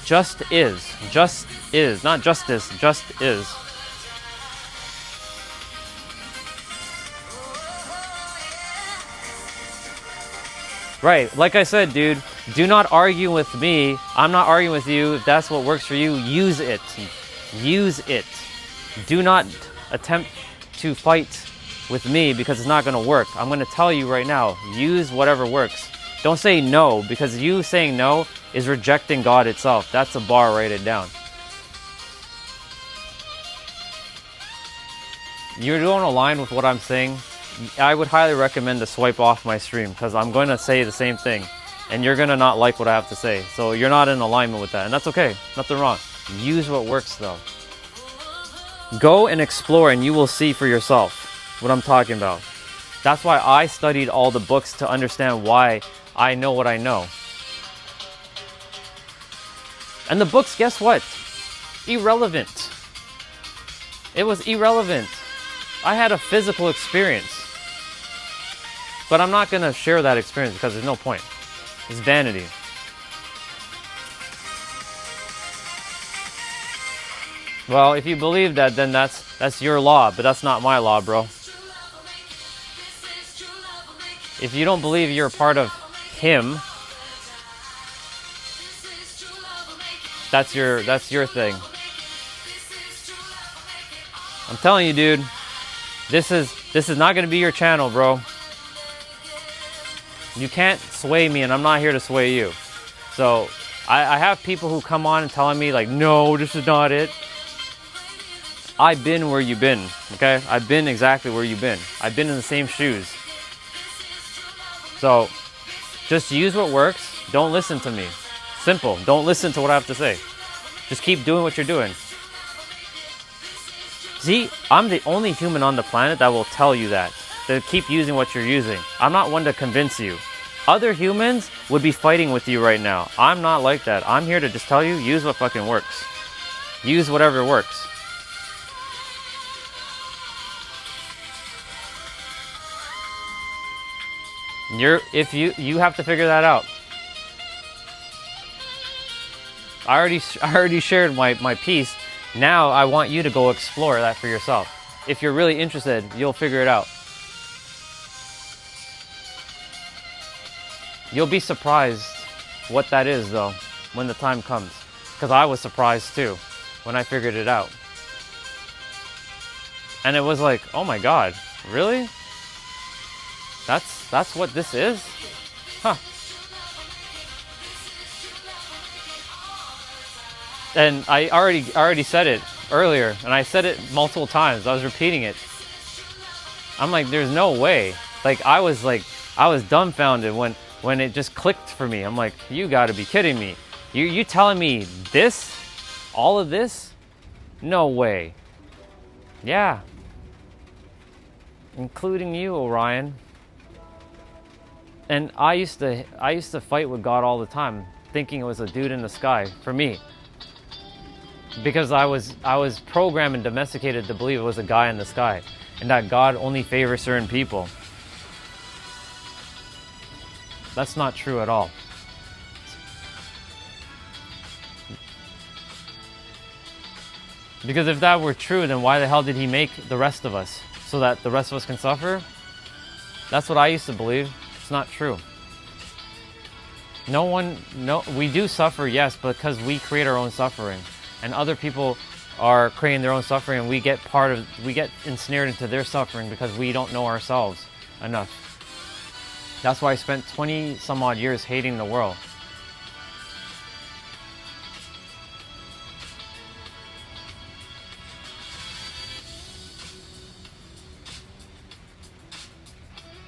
Just is. Just is. Not justice. Just is. Right, like I said, dude, do not argue with me. I'm not arguing with you. If that's what works for you, use it. Use it. Do not attempt to fight with me because it's not going to work. I'm going to tell you right now, use whatever works. Don't say no, because you saying no is rejecting God itself. That's a bar, write it down. You don't align with what I'm saying, I would highly recommend to swipe off my stream, because I'm going to say the same thing and you're going to not like what I have to say. So you're not in alignment with that, and that's okay. Nothing wrong. Use what works though. Go and explore and you will see for yourself what I'm talking about. That's why I studied all the books, to understand why I know what I know. And the books, guess what? Irrelevant. It was irrelevant. I had a physical experience. But I'm not going to share that experience because there's no point. It's vanity. Well, if you believe that, then that's your law, but that's not my law, bro. If you don't believe you're a part of him, that's your thing. I'm telling you, dude, this is not going to be your channel, bro. You can't sway me, and I'm not here to sway you. So I have people who come on and telling me like, no, this is not it. I've been where you've been, okay? I've been exactly where you've been. I've been in the same shoes. So just use what works. Don't listen to me. Simple. Don't listen to what I have to say. Just keep doing what you're doing. See, I'm the only human on the planet that will tell you that. To keep using what you're using. I'm not one to convince you. Other humans would be fighting with you right now. I'm not like that. I'm here to just tell you, use what fucking works. Use whatever works. You have to figure that out. I already shared my piece. Now I want you to go explore that for yourself. If you're really interested, you'll figure it out. You'll be surprised what that is though when the time comes. Because I was surprised too when I figured it out. And it was like, oh my God, really? That's what this is? Huh. And I already said it earlier, and I said it multiple times. I was repeating it. I'm like, there's no way. I was dumbfounded when it just clicked for me. I'm like, you gotta be kidding me. You telling me this? All of this? No way. Yeah. Including you, Orion. And I used to fight with God all the time, thinking it was a dude in the sky for me. Because I was programmed and domesticated to believe it was a guy in the sky, and that God only favors certain people. That's not true at all. Because if that were true, then why the hell did he make the rest of us? So that the rest of us can suffer? That's what I used to believe. It's not true. We do suffer, yes, because we create our own suffering. And other people are creating their own suffering, and we get ensnared into their suffering because we don't know ourselves enough. That's why I spent 20 some odd years hating the world.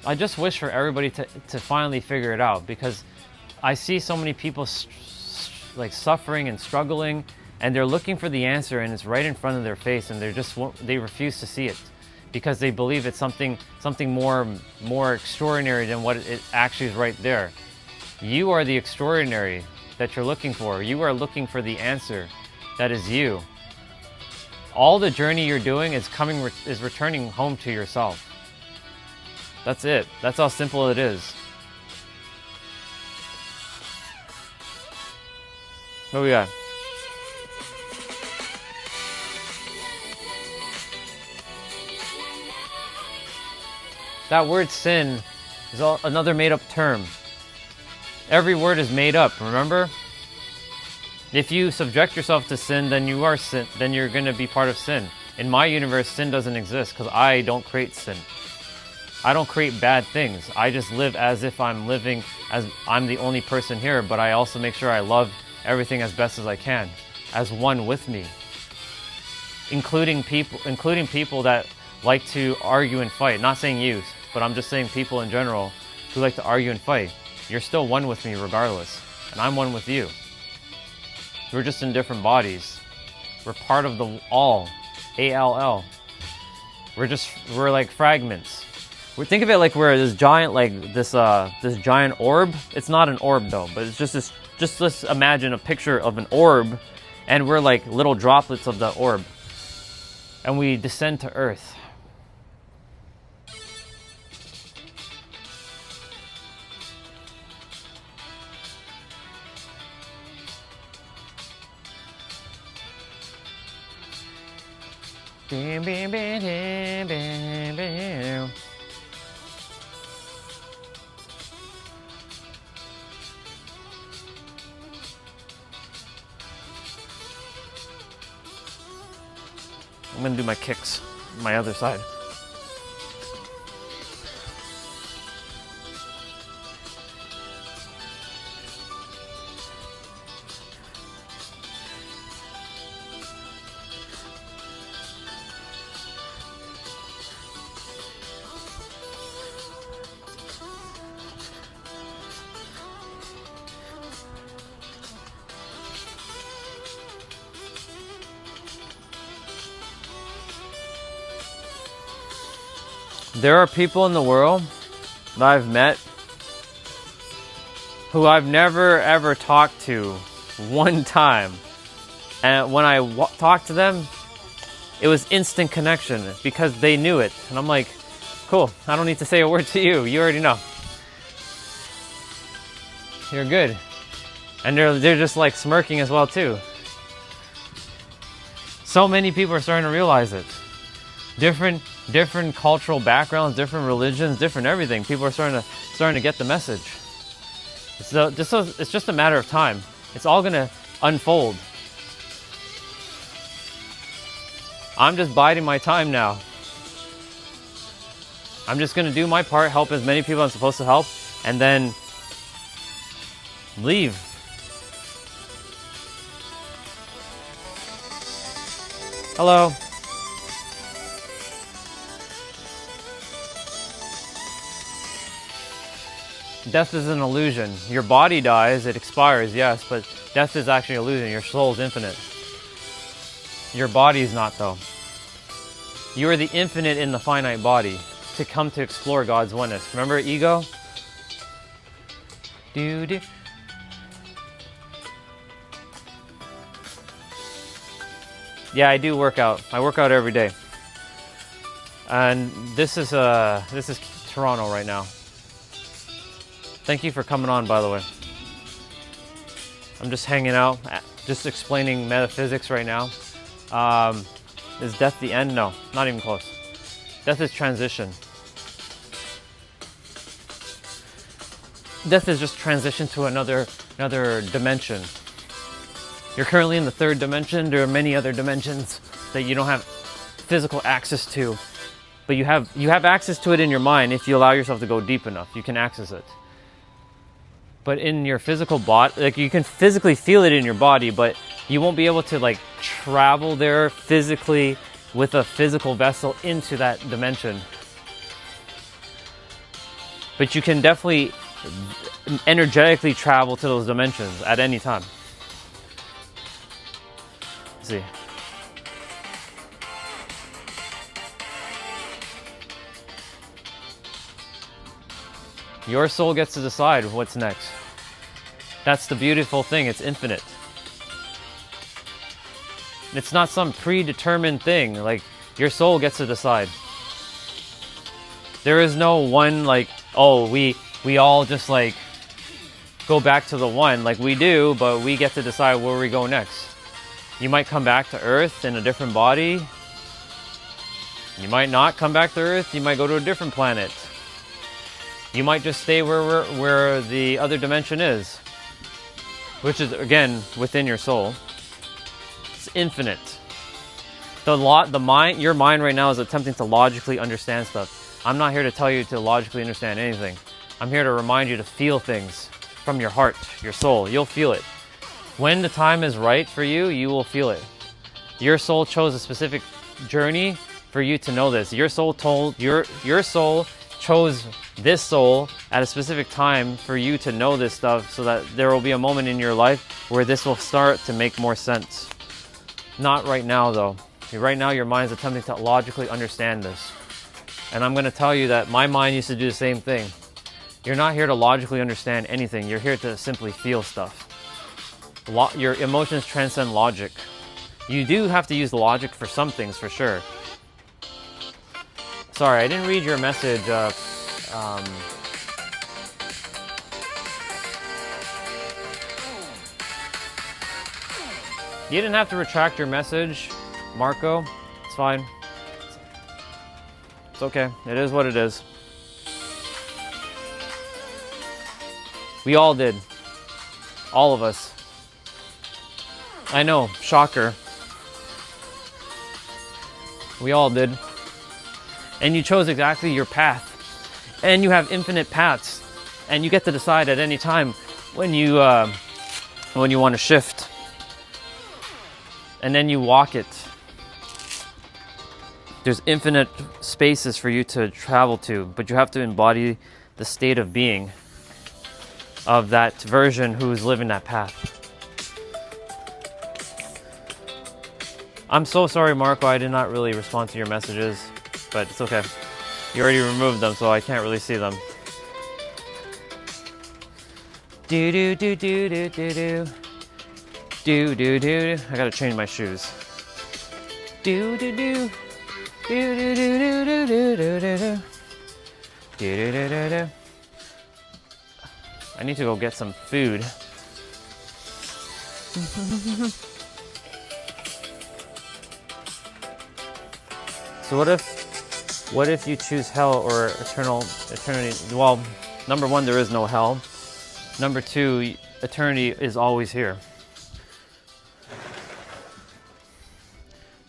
I just wish for everybody to finally figure it out, because I see so many people suffering and struggling, and they're looking for the answer, and it's right in front of their face, and they refuse to see it because they believe it's something more extraordinary than what it actually is right there. You are the extraordinary that you're looking for. You are looking for the answer that is you. All the journey you're doing is returning home to yourself. That's it. That's how simple it is. What we got? That word sin is another made-up term. Every word is made up, remember? If you subject yourself to sin, then you are sin. Then you're going to be part of sin. In my universe, sin doesn't exist because I don't create sin. I don't create bad things. I just live as if I'm living as I'm the only person here, but I also make sure I love everything as best as I can, as one with me. Including people that like to argue and fight. Not saying you, but I'm just saying people in general who like to argue and fight. You're still one with me regardless, and I'm one with you. We're just in different bodies. We're part of the all, A-L-L. We're like fragments. Think of it like we're this giant, this giant orb. It's not an orb though, but it's just let's imagine a picture of an orb, and we're like little droplets of the orb, and we descend to Earth. Bam, bam, bam, bam, bam, bam. I'm gonna do my kicks on my other side. There are people in the world that I've met who I've never ever talked to one time. And when I talked to them, it was instant connection because they knew it. And I'm like, cool, I don't need to say a word to you. You already know. You're good. And they're just like smirking as well too. So many people are starting to realize it. Different cultural backgrounds, different religions, different everything. People are starting to get the message. So it's just a matter of time. It's all gonna unfold. I'm just biding my time now. I'm just gonna do my part, help as many people I'm supposed to help, and then leave. Hello. Death is an illusion. Your body dies, it expires, yes, but death is actually an illusion. Your soul is infinite. Your body is not, though. You are the infinite in the finite body to come to explore God's oneness. Remember ego? Do. Yeah, I do work out. I work out every day. And this is Toronto right now. Thank you for coming on, by the way. I'm just hanging out, just explaining metaphysics right now. Is death the end? No, not even close. Death is transition. Death is just transition to another dimension. You're currently in the third dimension. There are many other dimensions that you don't have physical access to, but you have access to it in your mind. If you allow yourself to go deep enough, you can access it. But in your physical body, like you can physically feel it in your body, but you won't be able to like travel there physically with a physical vessel into that dimension. But you can definitely energetically travel to those dimensions at any time. Let's see. Your soul gets to decide what's next. That's the beautiful thing, it's infinite. It's not some predetermined thing, like your soul gets to decide. There is no one like, oh, we all just like go back to the one, like we do, but we get to decide where we go next. You might come back to Earth in a different body. You might not come back to Earth, you might go to a different planet. You might just stay where the other dimension is, which is again within your soul. It's infinite. Your mind right now is attempting to logically understand stuff. I'm not here to tell you to logically understand anything. I'm here to remind you to feel things from your heart, your soul. You'll feel it. When the time is right for you, you will feel it. Your soul chose a specific journey for you to know this. Your soul chose this soul at a specific time for you to know this stuff, so that there will be a moment in your life where this will start to make more sense. Not right now though. Right now your mind is attempting to logically understand this. And I'm going to tell you that my mind used to do the same thing. You're not here to logically understand anything. You're here to simply feel stuff. Your emotions transcend logic. You do have to use logic for some things, for sure. Sorry, I didn't read your message. You didn't have to retract your message, Marco. It's fine. It's okay. It is what it is. We all did. All of us. I know, shocker. We all did. And you chose exactly your path. And you have infinite paths. And you get to decide at any time when you want to shift. And then you walk it. There's infinite spaces for you to travel to, but you have to embody the state of being of that version who's living that path. I'm so sorry, Marco, I did not really respond to your messages, but it's okay. You already removed them, so I can't really see them. Do do do do do do do. Do do do. I gotta change my shoes. Do do do. Do do do do do do do do. Do do do do do. I need to go get some food. So what if you choose hell or eternity? Well, number one, there is no hell. Number two, eternity is always here.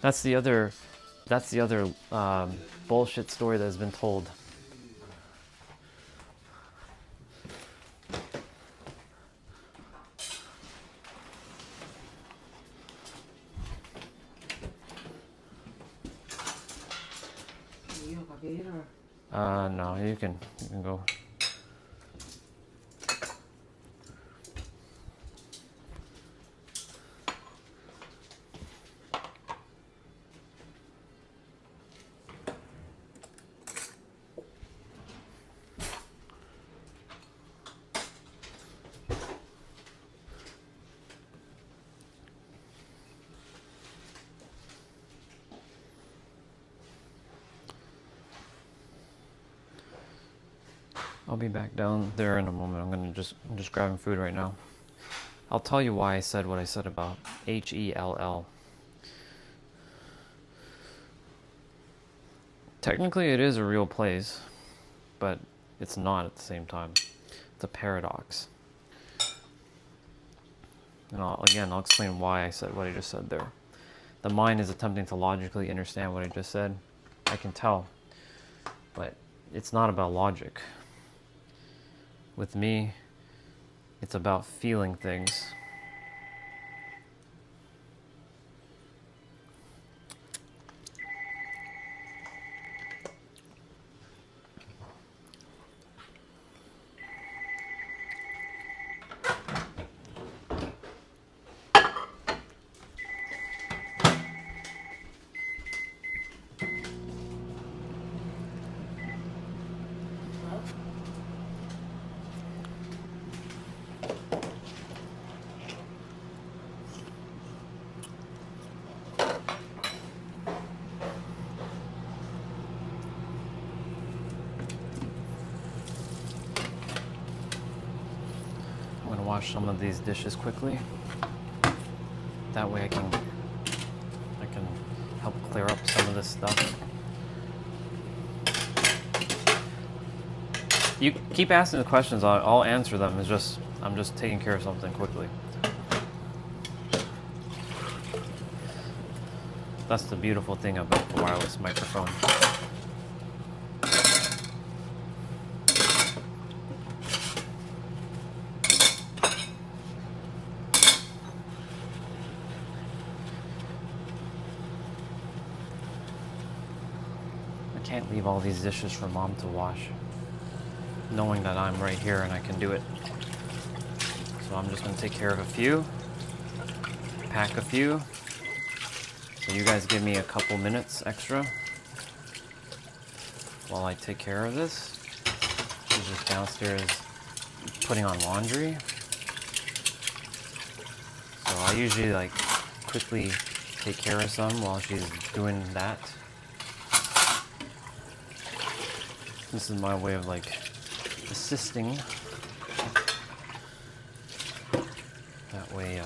That's the other bullshit story that has been told. No, you can go. I'll be back down there in a moment. I'm just grabbing food right now. I'll tell you why I said what I said about Hell. Technically, it is a real place, but it's not at the same time. It's a paradox. And I'll explain why I said what I just said there. The mind is attempting to logically understand what I just said. I can tell, but it's not about logic. With me, it's about feeling things. I'm gonna wash some of these dishes quickly. That way I can help clear up some of this stuff. You keep asking the questions, I'll answer them. I'm just taking care of something quickly. That's the beautiful thing about the wireless microphone. I can't leave all these dishes for Mom to wash, knowing that I'm right here and I can do it. So I'm just gonna take care of a few, pack a few. So you guys give me a couple minutes extra while I take care of this. She's just downstairs putting on laundry. So I usually quickly take care of some while she's doing that. This is my way of assisting. That way,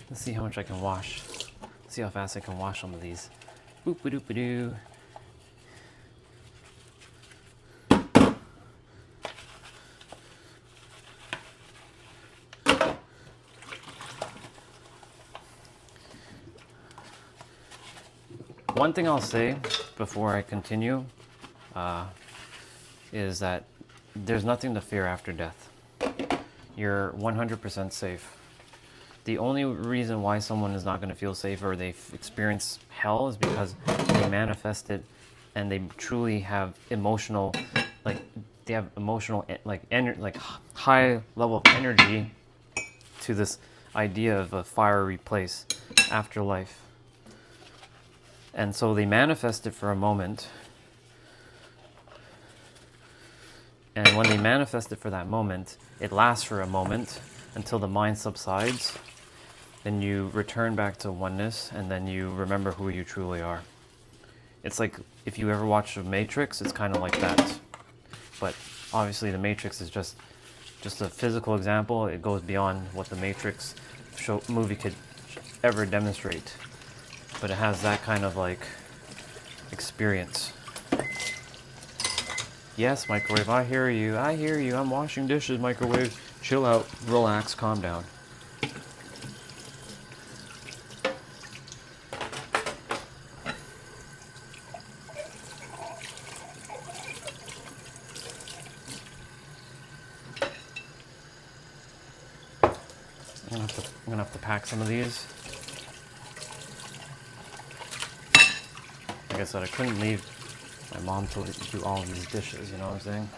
let's see how much I can wash. Let's see how fast I can wash some of these. Boop-a-doop-a-doo. One thing I'll say before I continue is that there's nothing to fear after death. You're 100% safe. The only reason why someone is not going to feel safe or they've experienced hell is because they manifest it and they truly have emotional, high level of energy to this idea of a fiery place, afterlife. And so they manifest it for a moment. And when they manifest it for that moment, it lasts for a moment until the mind subsides. then you return back to oneness, and then you remember who you truly are. It's like if you ever watch The Matrix, it's kind of like that. But obviously The Matrix is just a physical example. It goes beyond what the Matrix movie could ever demonstrate. But it has that kind of like experience. Yes, microwave, I hear you. I hear you. I'm washing dishes, microwave. Chill out, relax, calm down. I'm gonna have to pack some of these. Like I said, I couldn't leave my mom to do all of these dishes, you know what I'm saying?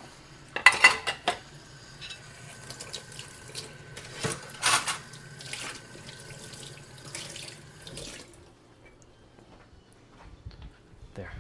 There.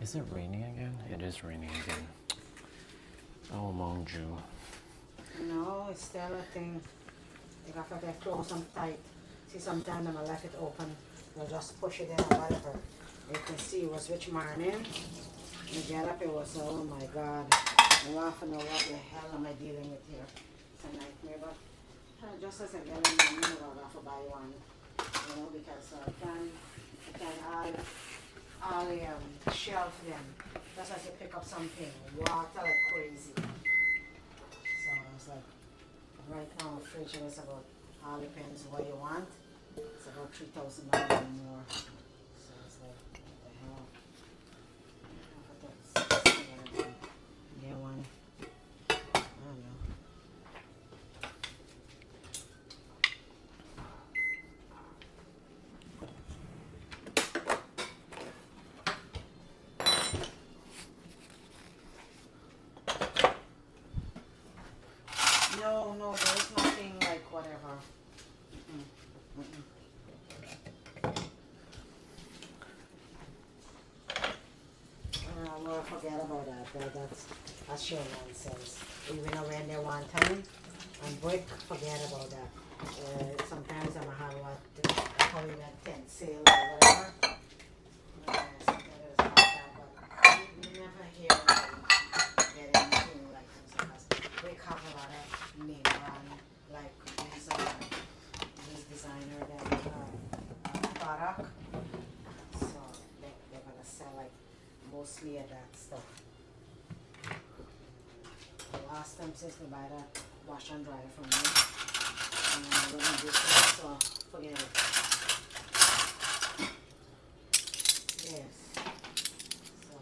Is it raining again? It is raining again. Oh, mon Dieu. No, it's still a thing. You have to get close and tight. See, sometimes when I left it open, they'll just push it in or whatever. You can see it was rich morning. You get up, it was, oh my God. I'm laughing at what the hell am I dealing with here. It's a nightmare, but just as I get in the mood, I'll have to buy one. You know, because I can all the shelf them. Just as you pick up something, water like crazy. So it's like, right now the fridge is about, all depends what you want. It's about $3,000 or more. So it's like, what the hell? Get one. I don't know. No, there's nothing like whatever. Well, forget about that. That's sheer nonsense. Even when they want time and break, forget about that. Sometimes I'm have what call it a tent sale or whatever. Sometimes it's like that, but you never hear about getting anything like this. We have a lot of name brand like this designer that product. So they're gonna sell like mostly of that stuff. The last time since we buy that wash and dry from me, and I wouldn't do that, so forget it. Yes. So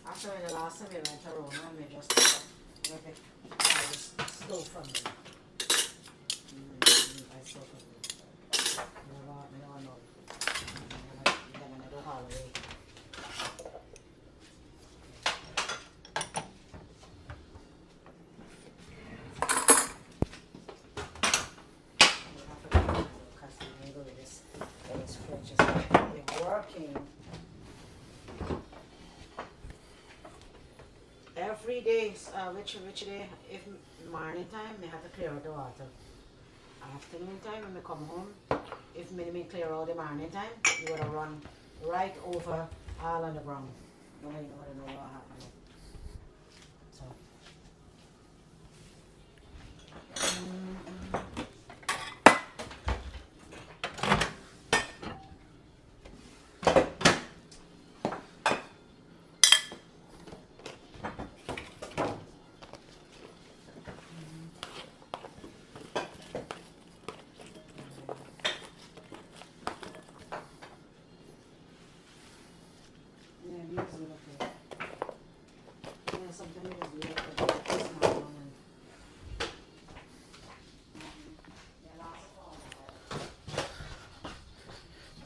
after the last time we went to Roma, we just rip it stove from me. I stove from me. I don't know. I'm gonna do holiday. Every day, which day, if morning time, we have to clear out the water. Afternoon time, when we come home, if we clear out the morning time, you would have run right over all on the ground. Nobody would know what happened. So.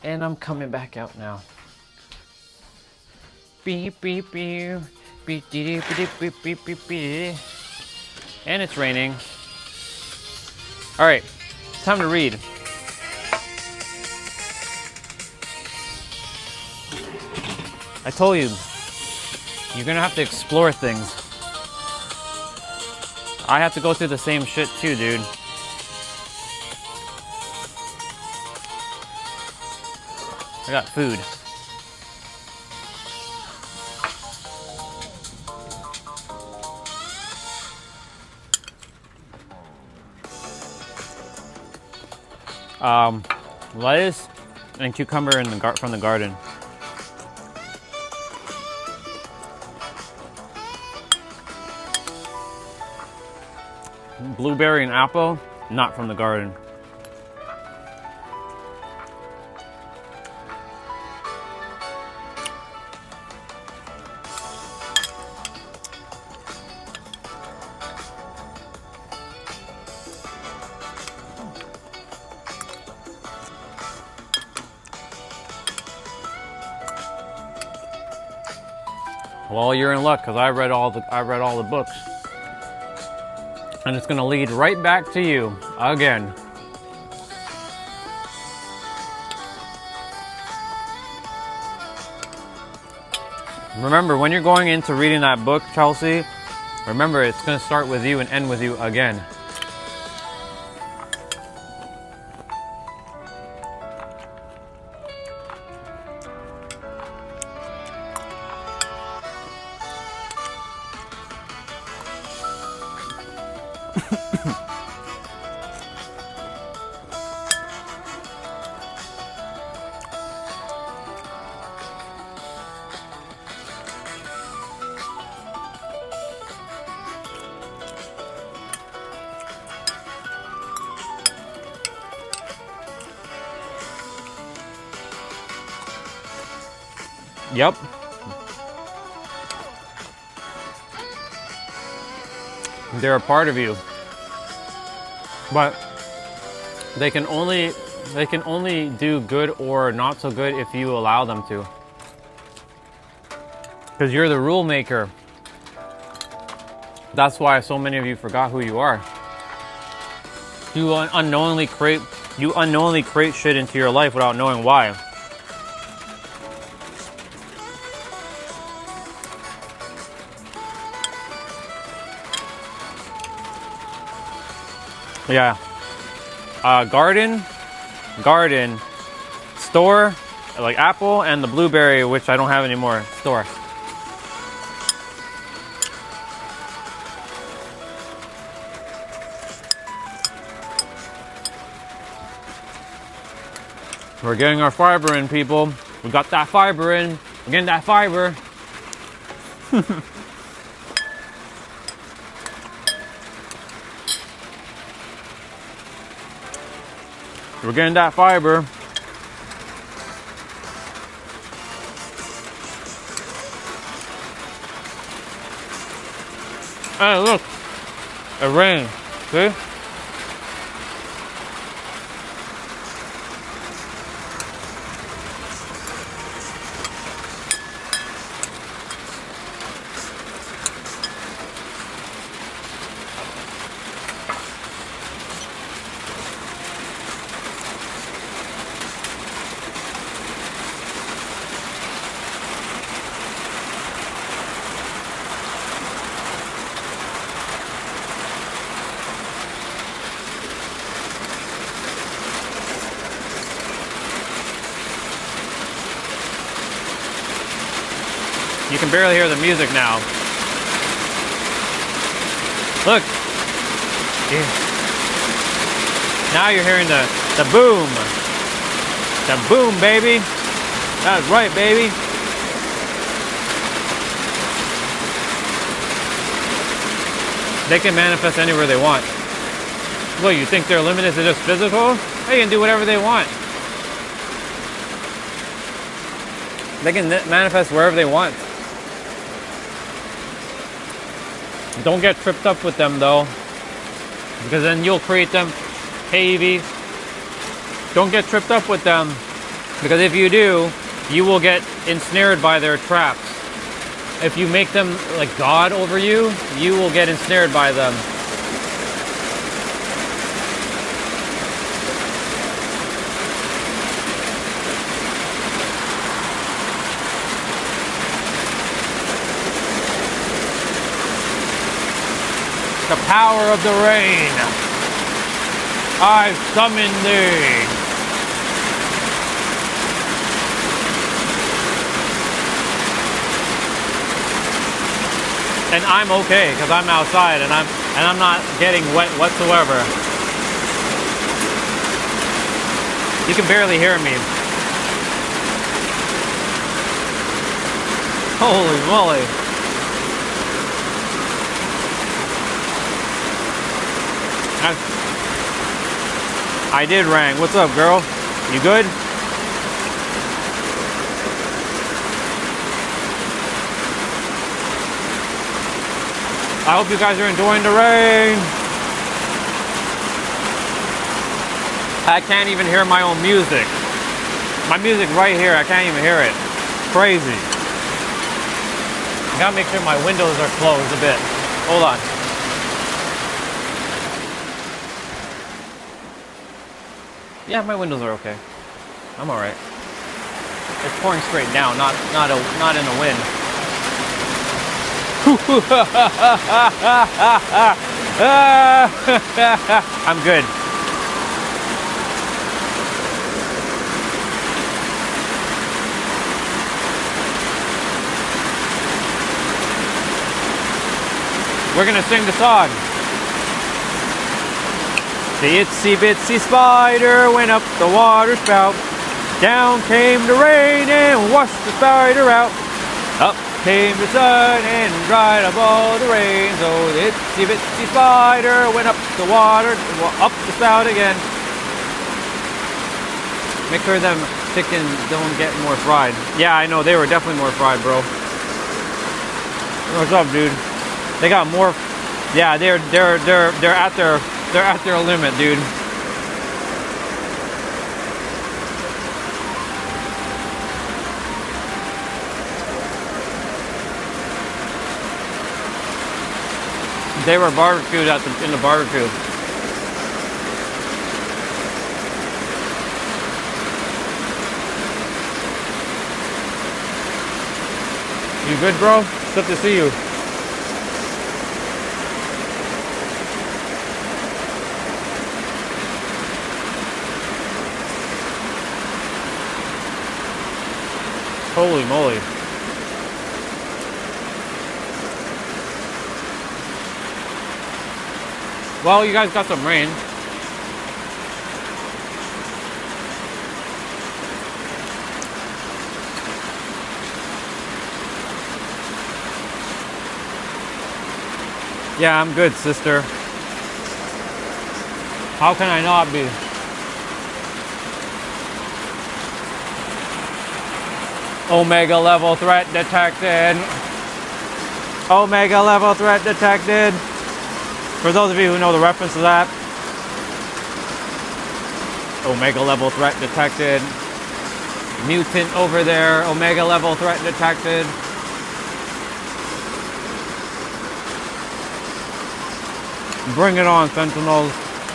And I'm coming back out now. Beep, beep, beep. Beep, beep, beep, beep, beep, beep, beep. And it's raining. All right, time to read. I told you, you're gonna have to explore things. I have to go through the same shit too, dude. I got food. Lettuce and cucumber in the from the garden. Blueberry and apple, not from the garden. Well, you're in luck because I read all the books. And it's gonna lead right back to you again. Remember, when you're going into reading that book, Chelsea, remember it's gonna start with you and end with you again. Yep. They're a part of you. But they can only do good or not so good if you allow them to. Because you're the rule maker. That's why so many of you forgot who you are. You unknowingly create shit into your life without knowing why. Yeah. Garden, store, like apple, and the blueberry, which I don't have anymore, store. We're getting our fiber in, people. We got that fiber in. We're getting that fiber. We're getting that fiber. Hey, look. It rained. See? You can barely hear the music now. Look. Yeah. Now you're hearing the boom. The boom, baby. That's right, baby. They can manifest anywhere they want. What, you think they're limited to just physical? They can do whatever they want. They can manifest wherever they want. Don't get tripped up with them though, because then you'll create them. Hey Evie, don't get tripped up with them. Because if you do, you will get ensnared by their traps. If you make them like God over you, you will get ensnared by them. The power of the rain. I summon thee. And I'm okay because I'm outside and I'm not getting wet whatsoever. You can barely hear me. Holy moly. I did rang. What's up, girl? You good? I hope you guys are enjoying the rain. I can't even hear my own music. My music right here, I can't even hear it. Crazy. I gotta make sure my windows are closed a bit. Hold on. Yeah, my windows are okay. I'm all right. It's pouring straight down, not in the wind. I'm good. We're gonna sing the song. The itsy bitsy spider went up the water spout. Down came the rain and washed the spider out. Up came the sun and dried up all the rain. So the itsy bitsy spider went up the water, up the spout again. Make sure them chickens don't get more fried. Yeah, I know, they were definitely more fried, bro. What's up, dude? They got more. Yeah, they're at their limit, dude. They were barbecued in the barbecue. You good, bro? It's good to see you. Holy moly. Well, you guys got some rain. Yeah, I'm good, sister. How can I not be? Omega level threat detected. Omega level threat detected. For those of you who know the reference to that, Omega level threat detected. Mutant over there. Omega level threat detected. Bring it on, Sentinels.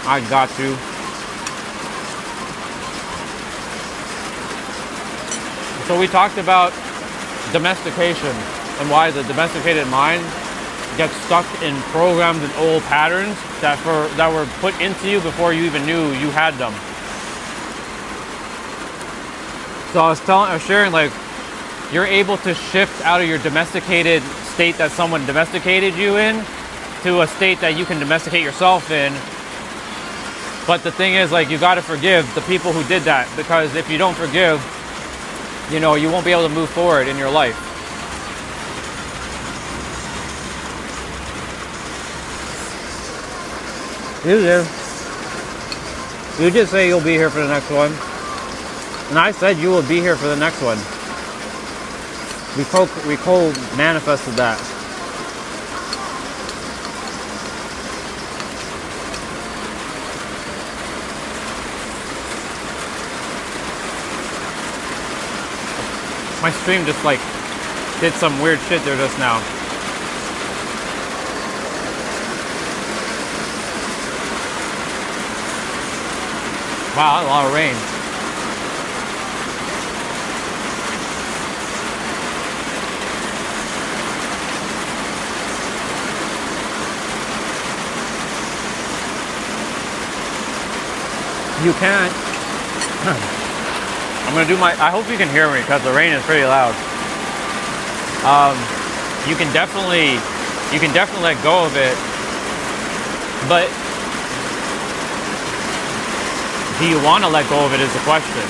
I got you. So we talked about domestication and why the domesticated mind gets stuck in programs and old patterns that were put into you before you even knew you had them. So I was sharing, like, you're able to shift out of your domesticated state that someone domesticated you in to a state that you can domesticate yourself in. But the thing is, like, you got to forgive the people who did that, because if you don't forgive, you know, you won't be able to move forward in your life. You did. You did say you'll be here for the next one. And I said you will be here for the next one. We co-manifested that. My stream just like did some weird shit there just now. Wow, a lot of rain. You can't. I'm gonna do my. I hope you can hear me because the rain is pretty loud. You can definitely let go of it, but do you want to let go of it is the question.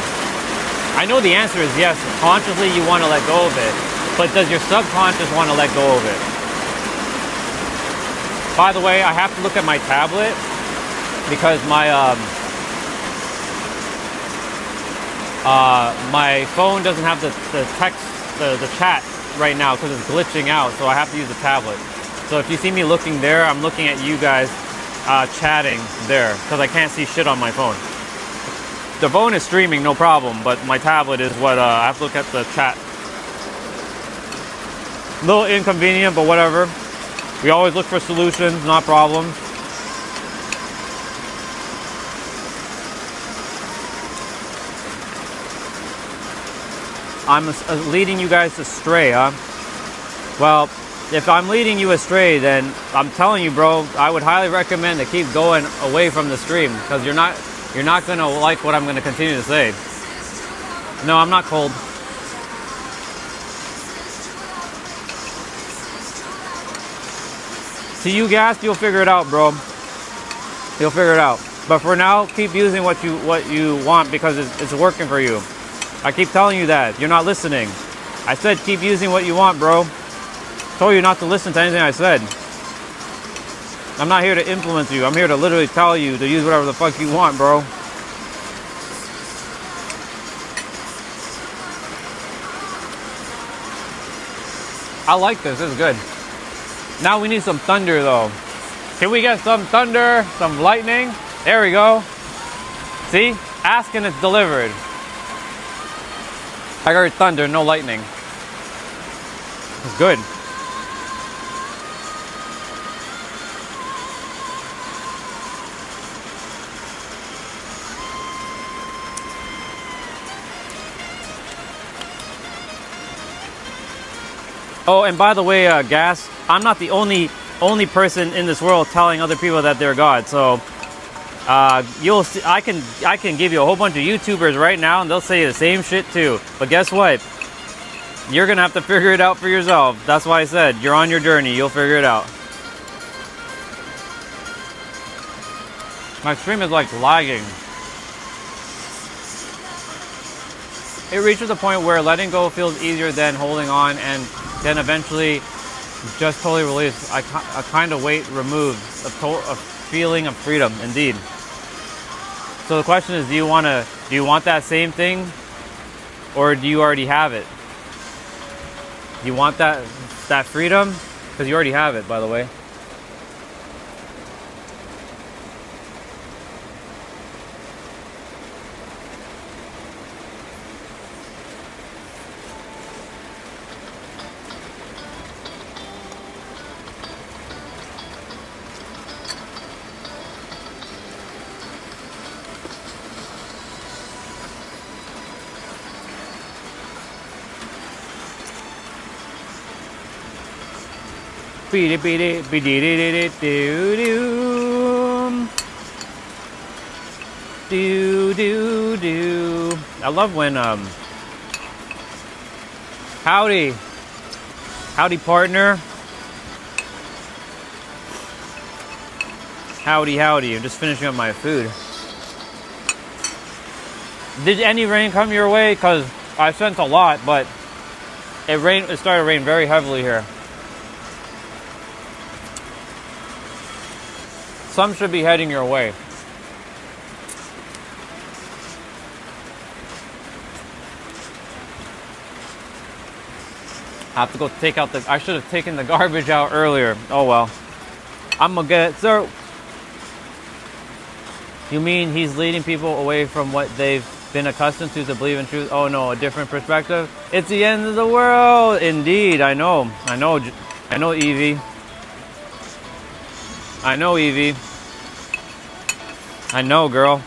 I know the answer is yes. Consciously, you want to let go of it, but does your subconscious want to let go of it? By the way, I have to look at my tablet because my phone doesn't have the text, the chat right now because it's glitching out, so I have to use the tablet. So if you see me looking there, I'm looking at you guys chatting there because I can't see shit on my phone. The phone is streaming, no problem, but my tablet is what I have to look at the chat. A little inconvenient, but whatever. We always look for solutions, not problems. I'm leading you guys astray, huh? Well, if I'm leading you astray, then I'm telling you, bro, I would highly recommend to keep going away from the stream because you're not gonna like what I'm gonna continue to say. No, I'm not cold. See you gassed, you'll figure it out, bro. You'll figure it out. But for now, keep using what you want because it's working for you. I keep telling you that. You're not listening. I said keep using what you want, bro. Told you not to listen to anything I said. I'm not here to influence you. I'm here to literally tell you to use whatever the fuck you want, bro. I like this. This is good. Now we need some thunder, though. Can we get some thunder? Some lightning? There we go. See? Ask and it's delivered. I heard thunder, no lightning. It's good. Oh, and by the way, Gas, I'm not the only person in this world telling other people that they're God. So you'll see, I can give you a whole bunch of YouTubers right now, and they'll say the same shit too. But guess what? You're gonna have to figure it out for yourself. That's why I said you're on your journey. You'll figure it out. My stream is like lagging. It reaches a point where letting go feels easier than holding on, and then eventually just totally release. A kind of weight removed, a feeling of freedom, indeed. So the question is, do you want that same thing, or do you already have it? Do you want that freedom? Because you already have it, by the way. I love when howdy partner, howdy. I'm just finishing up my food. Did any rain come your way? Because I sent a lot, but it started to rain very heavily here. Some should be heading your way. I have to go take out I should have taken the garbage out earlier. Oh well. I'm gonna get it. So, you mean he's leading people away from what they've been accustomed to believe in truth. Oh no, a different perspective. It's the end of the world. Indeed, I know, Evie. I know, Evie. I know, girl.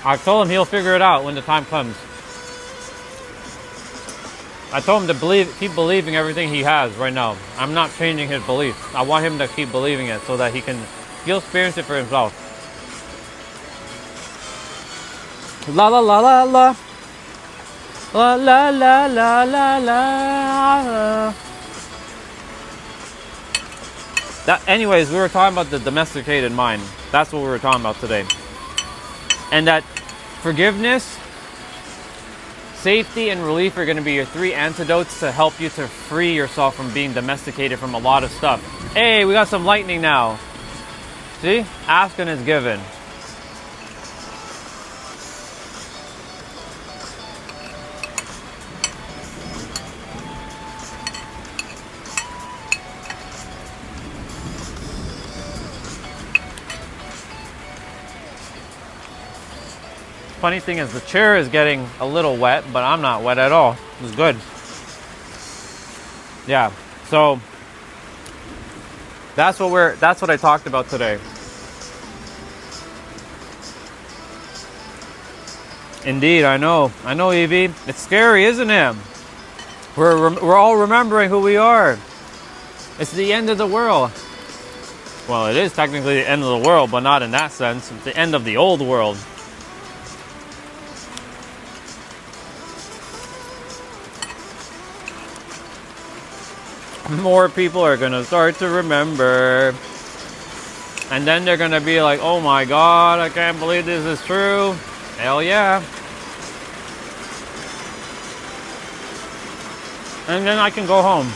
I told him he'll figure it out when the time comes. I told him to keep believing everything he has right now. I'm not changing his belief. I want him to keep believing it so that he'll experience it for himself. La la la la la. La la la la la la. Anyways, we were talking about the domesticated mind. That's what we were talking about today. And that forgiveness, safety, and relief are going to be your 3 antidotes to help you to free yourself from being domesticated from a lot of stuff. Hey, we got some lightning now. See? Asking is given. Funny thing is the chair is getting a little wet, but I'm not wet at all. It's good. Yeah, so that's what I talked about today. Indeed, I know, Evie. It's scary, isn't it? We're all remembering who we are. It's the end of the world. Well, it is technically the end of the world, but not in that sense. It's the end of the old world. More people are going to start to remember. And then they're going to be like, oh my God, I can't believe this is true. Hell yeah. And then I can go home.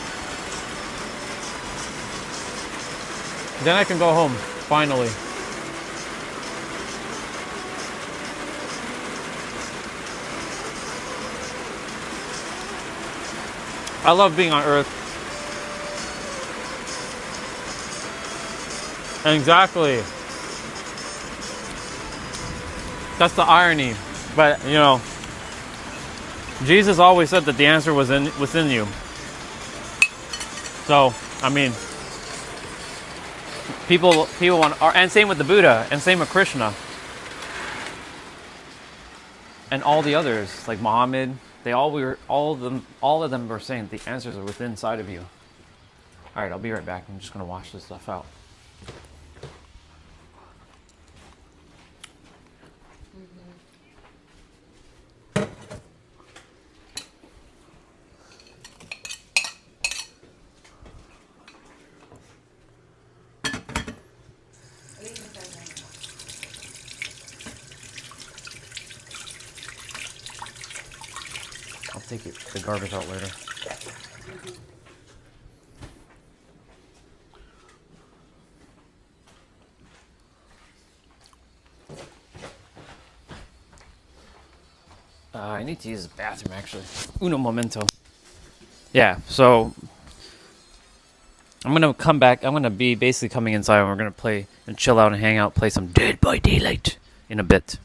Then I can go home, finally. I love being on Earth. Exactly. That's the irony. But, you know, Jesus always said that the answer was within you. So, I mean, people want, and same with the Buddha, and same with Krishna, and all the others like Muhammad. All of them were saying the answers are within inside of you. All right, I'll be right back. I'm just gonna wash this stuff out. I'll take the garbage out later. I need to use the bathroom actually. Uno momento. Yeah, so I'm gonna come back. I'm gonna be basically coming inside and we're gonna play and chill out and hang out, play some Dead by Daylight in a bit.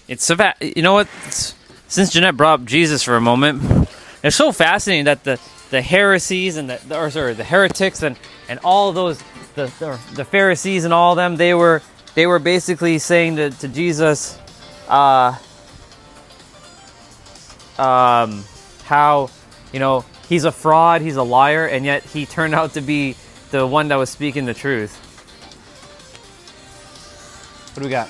It's so you know what? Since Jeanette brought up Jesus for a moment, it's so fascinating that the heresies and the heretics and all of those the Pharisees and all of them, they were basically saying to Jesus, how, you know, he's a fraud, he's a liar, and yet he turned out to be the one that was speaking the truth. What do we got?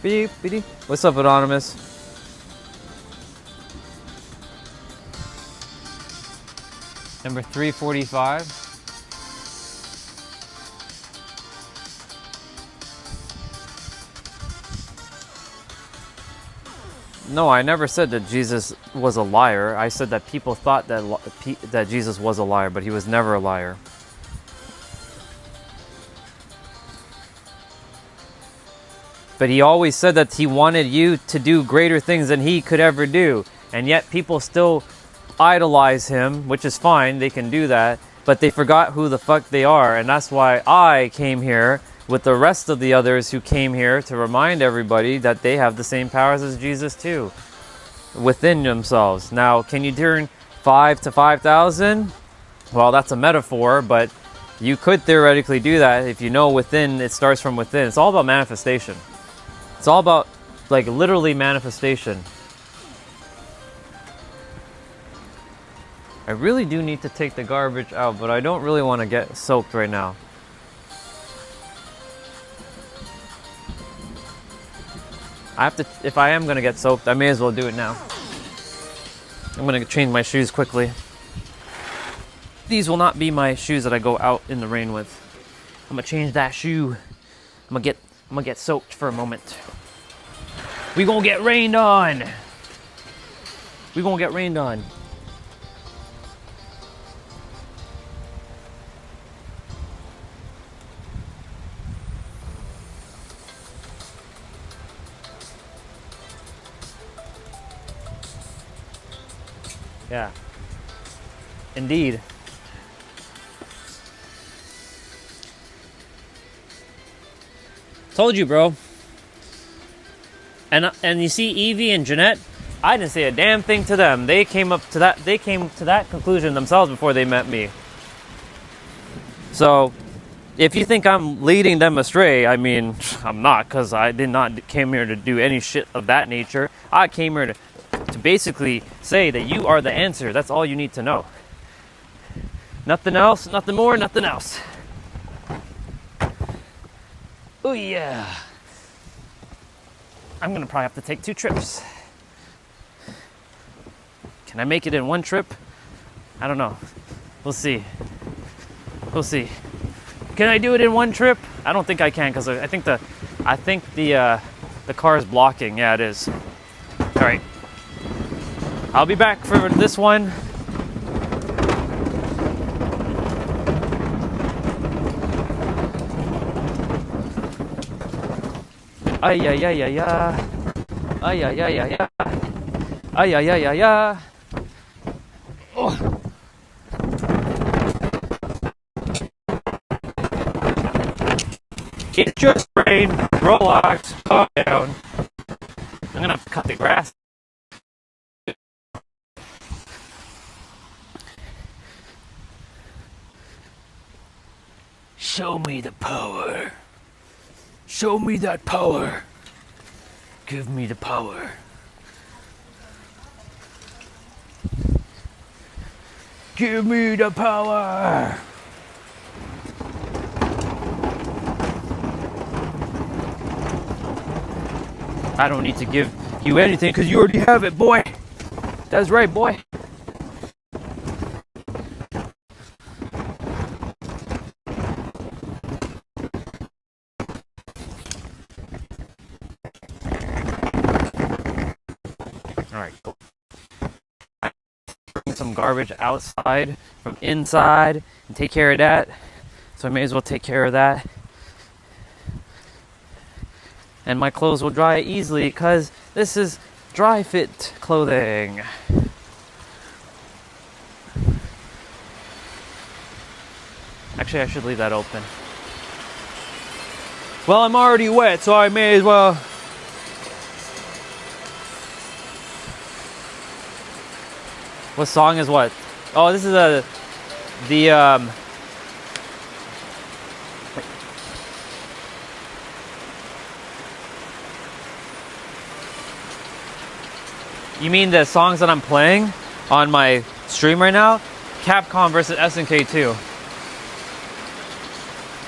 Beep, beep. What's up, Anonymous? Number 345. No, I never said that Jesus was a liar. I said that people thought that Jesus was a liar, but he was never a liar. But he always said that he wanted you to do greater things than he could ever do. And yet people still idolize him, which is fine, they can do that. But they forgot who the fuck they are. And that's why I came here with the rest of the others who came here to remind everybody that they have the same powers as Jesus too, within themselves. Now, can you turn 5 to 5,000? Well, that's a metaphor, but you could theoretically do that if you know within, it starts from within. It's all about manifestation. It's all about, like, literally manifestation. I really do need to take the garbage out, but I don't really want to get soaked right now. I have to, if I am going to get soaked, I may as well do it now. I'm going to change my shoes quickly. These will not be my shoes that I go out in the rain with. I'm going to change that shoe. I'm going to get soaked for a moment. We going to get rained on. We going to get rained on. Yeah, indeed. Told you, bro. And you see, Evie and Jeanette, I didn't say a damn thing to them. They came to that conclusion themselves before they met me. So, if you think I'm leading them astray, I mean, I'm not, because I did not came here to do any shit of that nature. I came here to basically say that you are the answer. That's all you need to know. Nothing else, nothing more, nothing else. Oh yeah. I'm gonna probably have to take 2 trips. Can I make it in 1 trip? I don't know. We'll see. We'll see. Can I do it in 1 trip? I don't think I can, because I think the car is blocking. Yeah, it is. All right. I'll be back for this one. Ay ay ay ay ay. Ay ay ay ay ay. Ay ay ay ay ay. Oh. It just rained. Relax. Calm down. I'm gonna have to cut the grass. Show me the power. Show me that power. Give me the power. Give me the power. I don't need to give you anything because you already have it, boy. That's right, boy. Alright, cool. Bring some garbage outside from inside and take care of that. So I may as well take care of that. And my clothes will dry easily because this is dry fit clothing. Actually, I should leave that open. Well, I'm already wet, so I may as well. What song is what? Oh, this is the You mean the songs that I'm playing on my stream right now? Capcom versus SNK 2.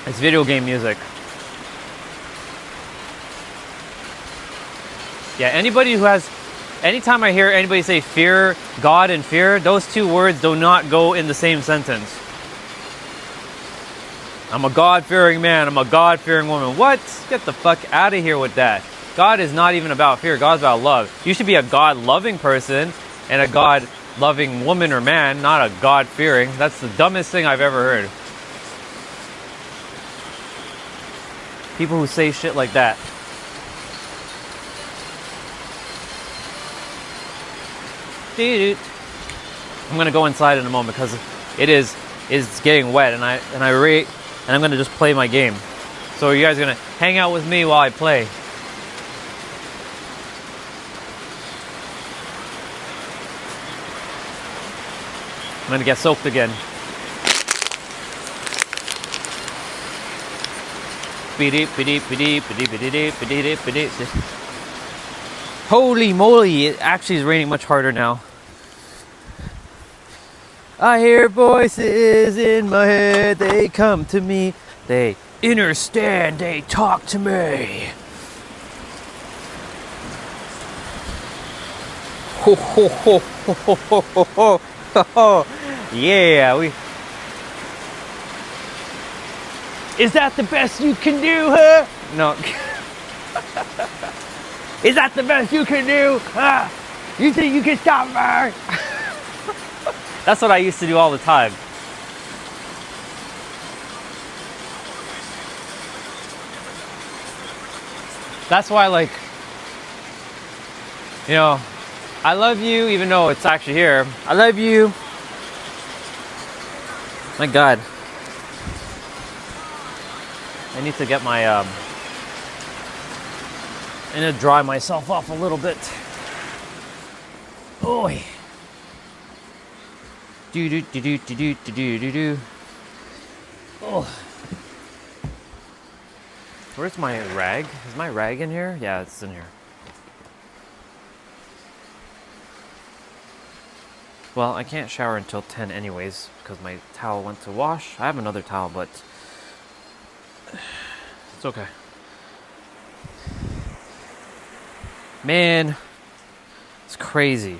It's video game music. Yeah, anybody who has, anytime I hear anybody say fear, God and fear, those two words do not go in the same sentence. I'm a God-fearing man, I'm a God-fearing woman. What? Get the fuck out of here with that. God is not even about fear, God's about love. You should be a God-loving person and a God-loving woman or man, not a God-fearing. That's the dumbest thing I've ever heard. People who say shit like that. I'm gonna go inside in a moment because it's getting wet and I'm gonna just play my game. So you guys are gonna hang out with me while I play. I'm gonna get soaked again. Holy moly, it actually is raining much harder now. I hear voices in my head, they come to me, they understand, they talk to me. Ho ho ho ho ho ho ho ho ho. Yeah, Is that the best you can do, huh? No. Is that the best you can do? Huh? You think you can stop me? That's what I used to do all the time. That's why, like, you know, I love you, even though it's actually here. I love you. My God. I need to get my, I need to dry myself off a little bit. Oi. Do do do do do do do do do. Oh. Where's my rag? Is my rag in here? Yeah, it's in here. Well, I can't shower until 10 anyways because my towel went to wash. I have another towel, but it's okay. Man, it's crazy.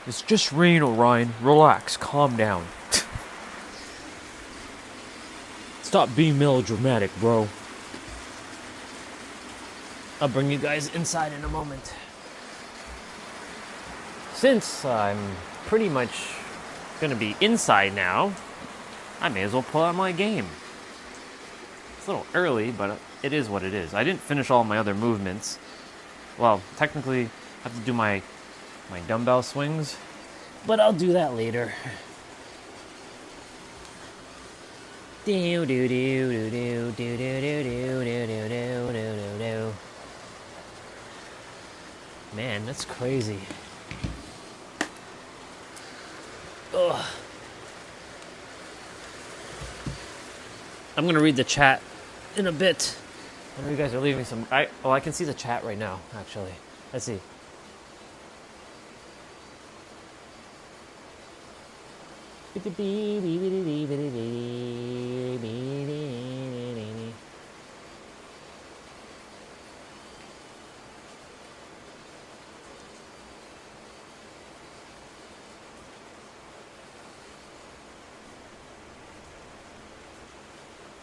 It's just rain, Orion. Relax, calm down. Stop being melodramatic, bro. I'll bring you guys inside in a moment. Since I'm pretty much gonna be inside now, I may as well pull out my game. It's a little early, but it is what it is. I didn't finish all my other movements. Well, technically, I have to do my dumbbell swings, but I'll do that later. Do do do do do do do do do do do do do. Man, that's crazy. Ugh. I'm gonna read the chat in a bit. I know you guys are leaving some. I can see the chat right now. Actually, let's see.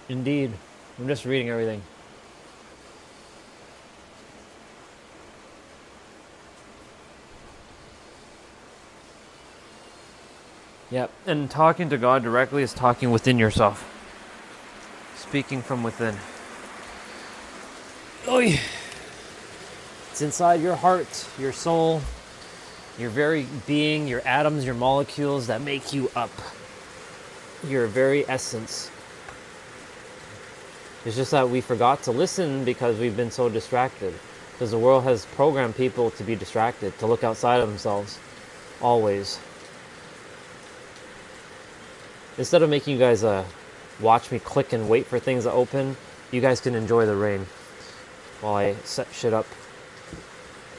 Indeed. I'm just reading everything. Yep, and talking to God directly is talking within yourself. Speaking from within. Oy. It's inside your heart, your soul, Your very being, your atoms, your molecules that make you up. Your very essence. It's just that we forgot to listen because we've been so distracted. Because the world has programmed people to be distracted, to look outside of themselves. Always. Instead of making you guys watch me click and wait for things to open, you guys can enjoy the rain while I set shit up.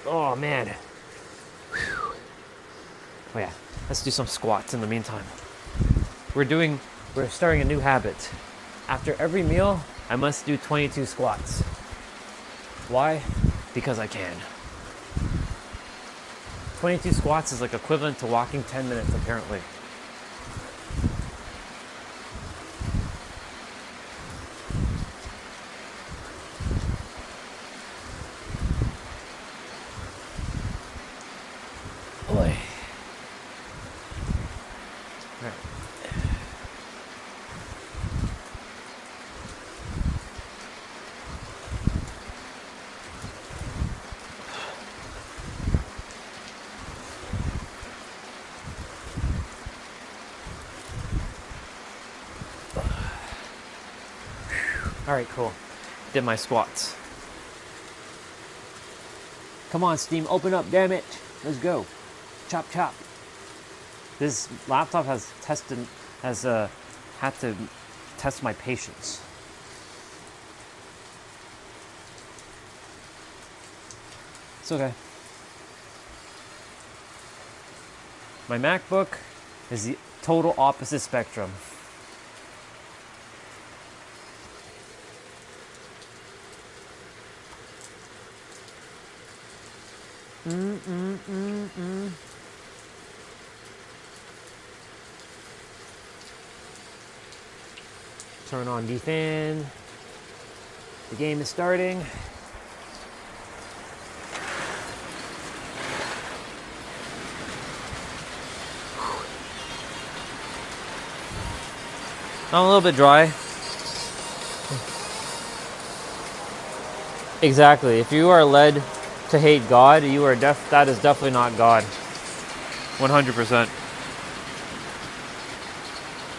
Oh, man. Whew. Oh, yeah. Let's do some squats in the meantime. We're starting a new habit. After every meal, I must do 22 squats. Why? Because I can. 22 squats is like equivalent to walking 10 minutes, apparently. Boy. All right, cool. Did my squats. Come on, Steam, open up, damn it. Let's go. Chop, chop. This laptop has had to test my patience. It's okay. My MacBook is the total opposite spectrum. Turn on the fan. The game is starting. I'm a little bit dry. Exactly. If you are led to hate God, that is definitely not God. 100%.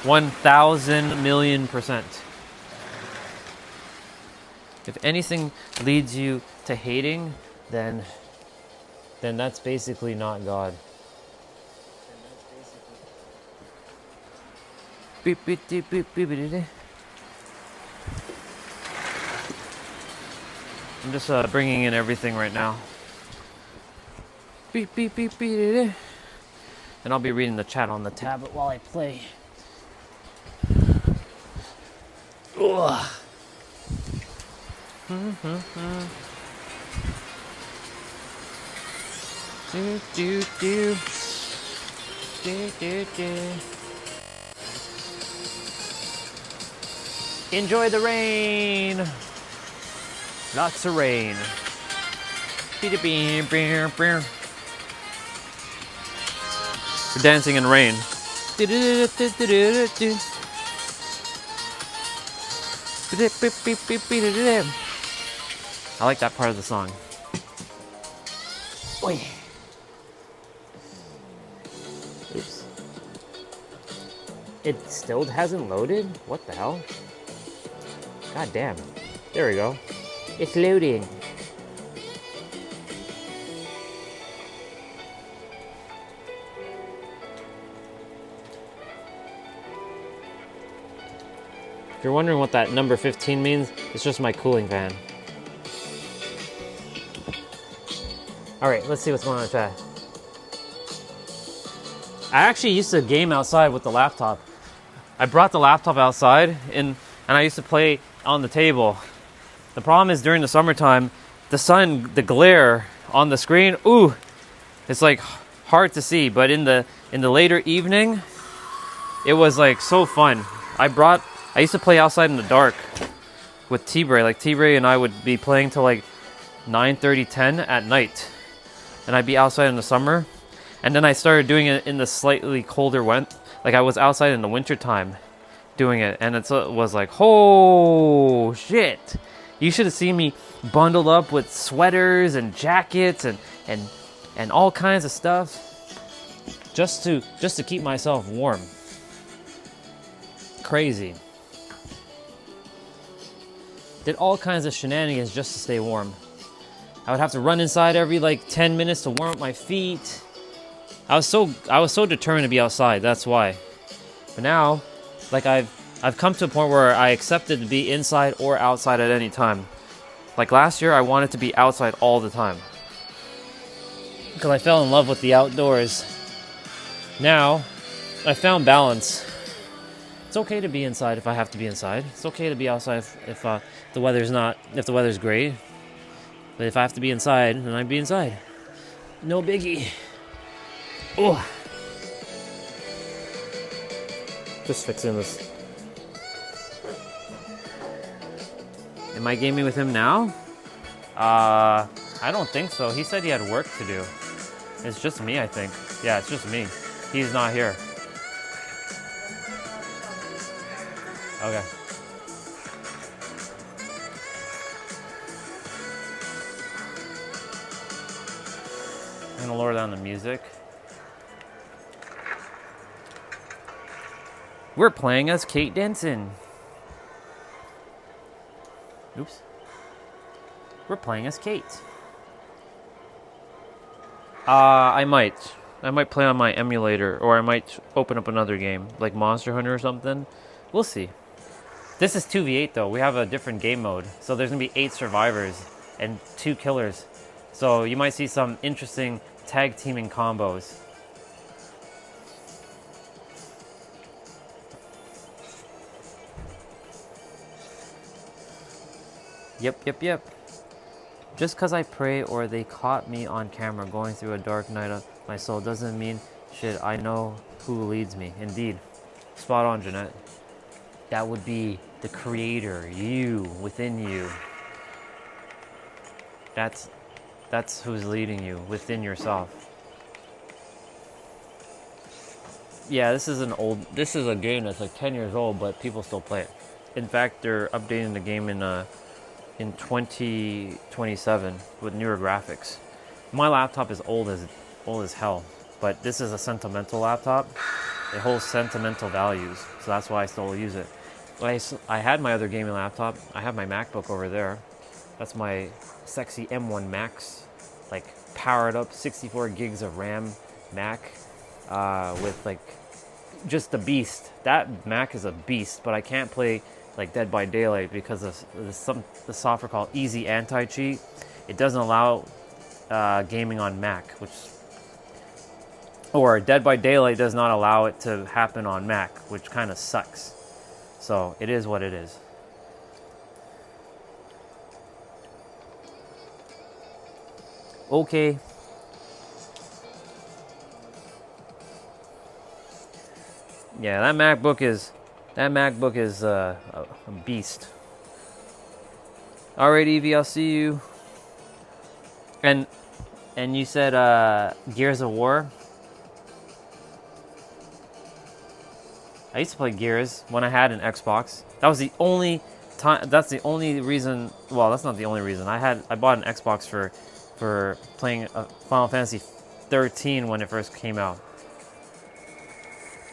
1,000,000,000%. If anything leads you to hating, then that's basically not God. Beep, beep, beep, beep, beep, beep, beep. I'm just bringing in everything right now. Beep, beep, beep, beep, beep. And I'll be reading the chat on the tablet while I play. Ugh. Do, do, do. Do, do, do. Enjoy the rain. Lots of rain. We're dancing in rain. I like that part of the song. Oi. Oops. It still hasn't loaded? What the hell? God damn. There we go. It's loading. If you're wondering what that number 15 means, it's just my cooling fan. Alright, let's see what's going on in the chat. I actually used to game outside with the laptop. I brought the laptop outside and I used to play on the table. The problem is during the summertime, the sun, the glare on the screen, ooh, it's like hard to see. But in the later evening, it was like so fun. I used to play outside in the dark with T-Bray. Like T-Bray and I would be playing till like 9:30, 10 at night. And I'd be outside in the summer. And then I started doing it in the slightly colder like I was outside in the winter time doing it. And it was like, oh shit. You should have seen me bundled up with sweaters and jackets and and all kinds of stuff just to keep myself warm. Crazy. Did all kinds of shenanigans just to stay warm. I would have to run inside every like 10 minutes to warm up my feet. I was so determined to be outside, that's why. But now, like I've come to a point where I accepted to be inside or outside at any time. Like last year, I wanted to be outside all the time. Because I fell in love with the outdoors. Now, I found balance. It's okay to be inside if I have to be inside. It's okay to be outside if the weather's great. But if I have to be inside, then I'd be inside. No biggie. Oh. Just fixing this. Am I gaming with him now? I don't think so. He said he had work to do. It's just me, I think. Yeah, it's just me. He's not here. Okay. I'm gonna lower down the music. We're playing as Kate Denson. Oops. We're playing as Kate. I might play on my emulator, or I might open up another game, like Monster Hunter or something. We'll see. This is 2v8 though. We have a different game mode. So there's gonna be 8 survivors and 2 killers. So you might see some interesting tag teaming combos. Yep. Just because I pray or they caught me on camera going through a dark night of my soul doesn't mean shit. I know who leads me. Indeed. Spot on, Jeanette. That would be the creator, you, within you. That's who's leading you, within yourself. Yeah, this is a game that's like 10 years old, but people still play it. In fact, they're updating the game in 2027 with newer graphics. My laptop is old as hell, but this is a sentimental laptop. It holds sentimental values, so that's why I still use it. I had my other gaming laptop. I have my MacBook over there. That's my sexy M1 Max, like powered up 64 gigs of RAM Mac with like just the beast. That Mac is a beast, but I can't play like Dead by Daylight because of the software called Easy Anti-Cheat. It doesn't allow gaming on Mac, or Dead by Daylight does not allow it to happen on Mac, which kind of sucks. So it is what it is. Okay. Yeah, that MacBook is a beast. Alright, Evie, I'll see you. And you said Gears of War. I used to play Gears when I had an Xbox. That was the only time. That's the only reason. Well, that's not the only reason. I bought an Xbox for playing Final Fantasy 13 when it first came out.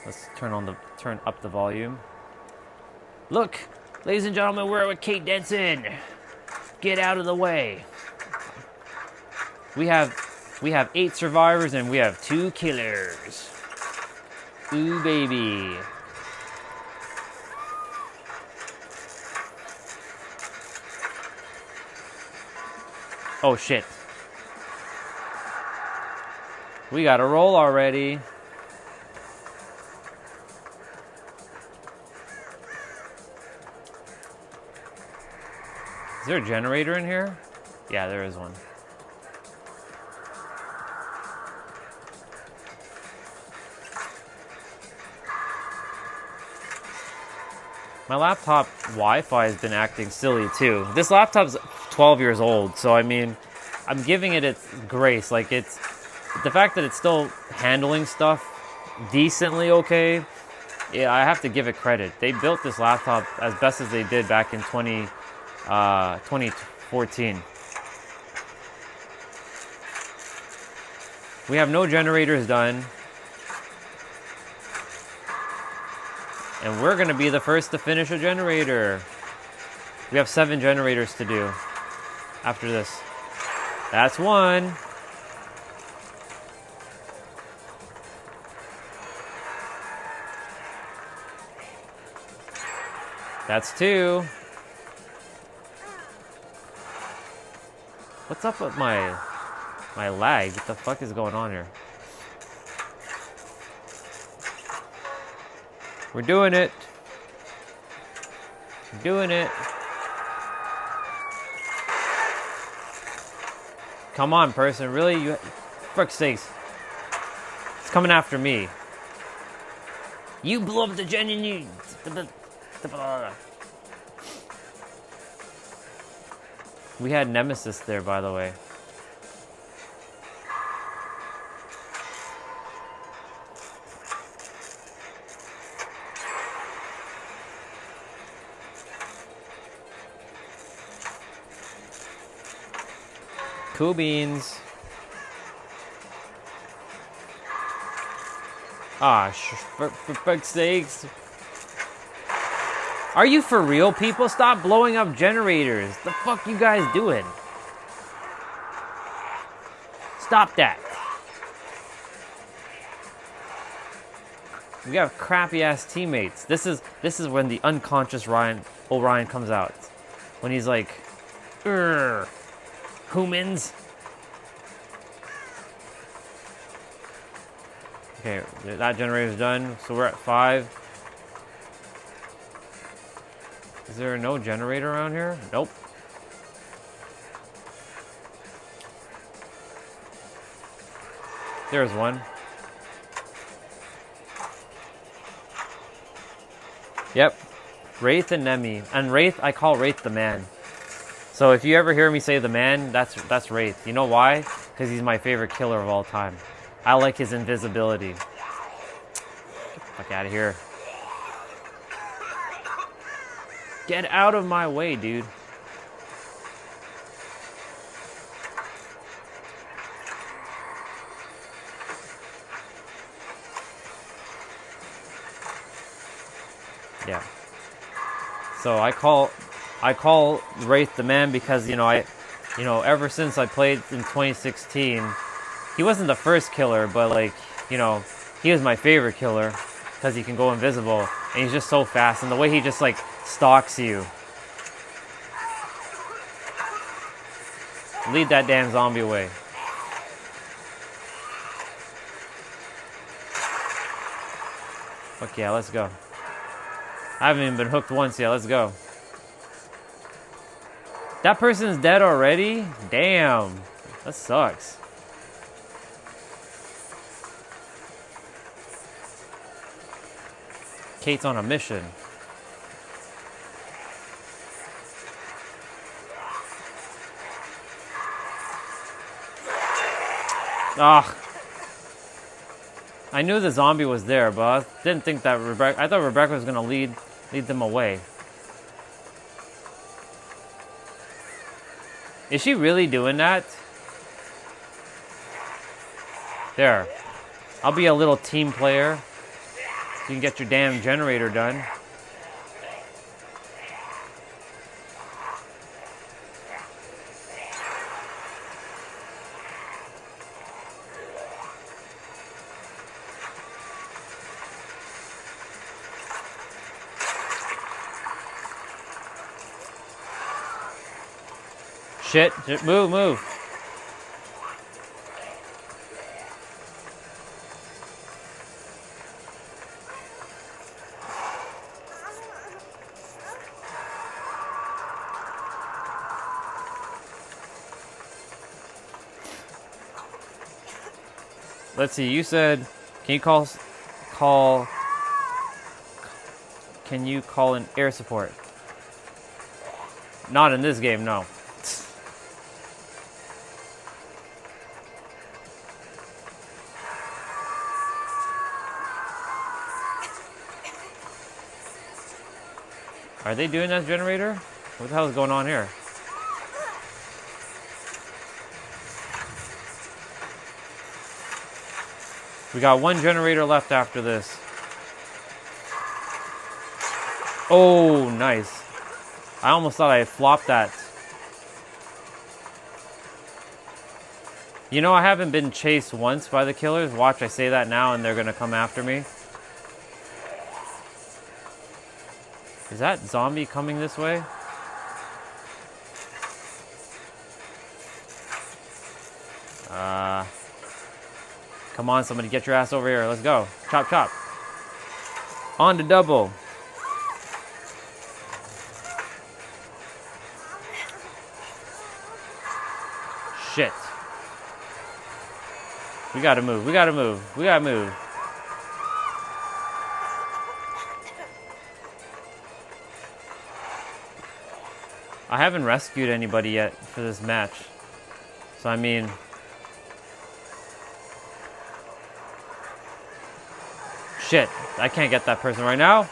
Let's turn up the volume. Look, ladies and gentlemen, we're with Kate Denson. Get out of the way. We have 8 survivors and we have 2 killers. Ooh, baby. Oh shit. We got a roll already. Is there a generator in here? Yeah, there is one. My laptop Wi-Fi has been acting silly too. This laptop's 12 years old, so I mean, I'm giving it its grace. Like, it's the fact that it's still handling stuff decently okay. Yeah, I have to give it credit. They built this laptop as best as they did back in 2014. We have no generators done. And we're gonna be the first to finish a generator. We have 7 generators to do after this. That's 1. That's 2. What's up with my lag? What the fuck is going on here? We're doing it. We're doing it. Come on, person. Really? You, for fuck's sakes. It's coming after me. You blew up the gen and you... We had Nemesis there, by the way. Cool beans. Ah, for fuck's sakes. Are you for real, people? Stop blowing up generators. The fuck you guys doing? Stop that. We got crappy ass teammates. This is when the unconscious Orion comes out. When he's like, humans. Okay, that generator's done, so we're at 5. Is there no generator around here? Nope. There's one. Yep. Wraith and Nemi. And Wraith, I call Wraith the man. So if you ever hear me say the man, that's Wraith. You know why? Because he's my favorite killer of all time. I like his invisibility. Get the fuck out of here. Get out of my way, dude. Yeah. So I call Wraith the man because ever since I played in 2016, he wasn't the first killer, but like, he was my favorite killer because he can go invisible and he's just so fast, and the way he just like stalks you. Lead that damn zombie away. Fuck yeah, let's go. I haven't even been hooked once yet, let's go. That person's dead already? Damn, that sucks. Kate's on a mission. Ah, I knew the zombie was there, but I didn't think that Rebecca. I thought Rebecca was gonna lead them away. Is she really doing that? There. I'll be a little team player. So you can get your damn generator done. Shit, move. Let's see, you said, can you call an air support? Not in this game, no. Are they doing that generator? What the hell is going on here? We got one generator left after this. Oh, nice. I almost thought I flopped that. You know, I haven't been chased once by the killers. Watch, I say that now and they're gonna come after me. Is that zombie coming this way? Come on, somebody get your ass over here. Let's go. Chop, chop. On to double. Shit. We gotta move. We gotta move. We gotta move. I haven't rescued anybody yet for this match. So, I mean... Shit. I can't get that person right now.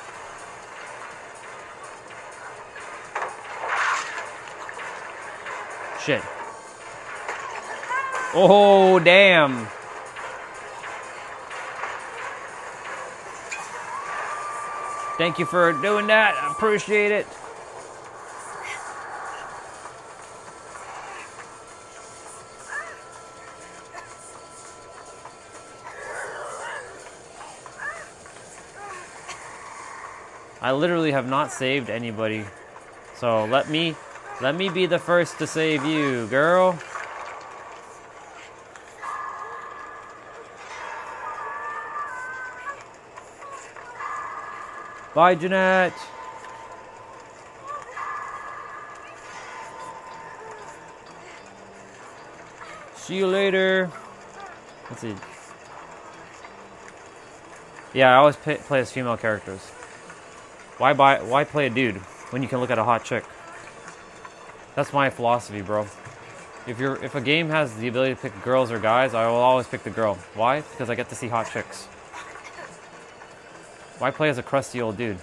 Shit. Oh, damn. Thank you for doing that. I appreciate it. I literally have not saved anybody. So let me be the first to save you, girl. Bye, Jeanette. See you later. Let's see. Yeah, I always play as female characters. Why play a dude when you can look at a hot chick? That's my philosophy, bro. If a game has the ability to pick girls or guys, I will always pick the girl. Why? Because I get to see hot chicks. Why play as a crusty old dude?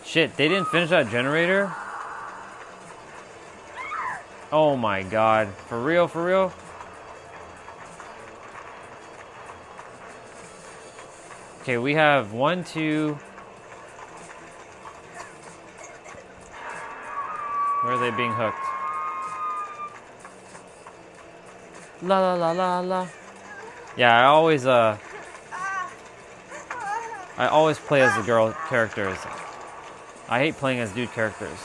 Shit, they didn't finish that generator? Oh my god. For real, for real? Okay, we have 1, 2... Where are they being hooked? La la la la la. Yeah, I always play as the girl characters. I hate playing as dude characters.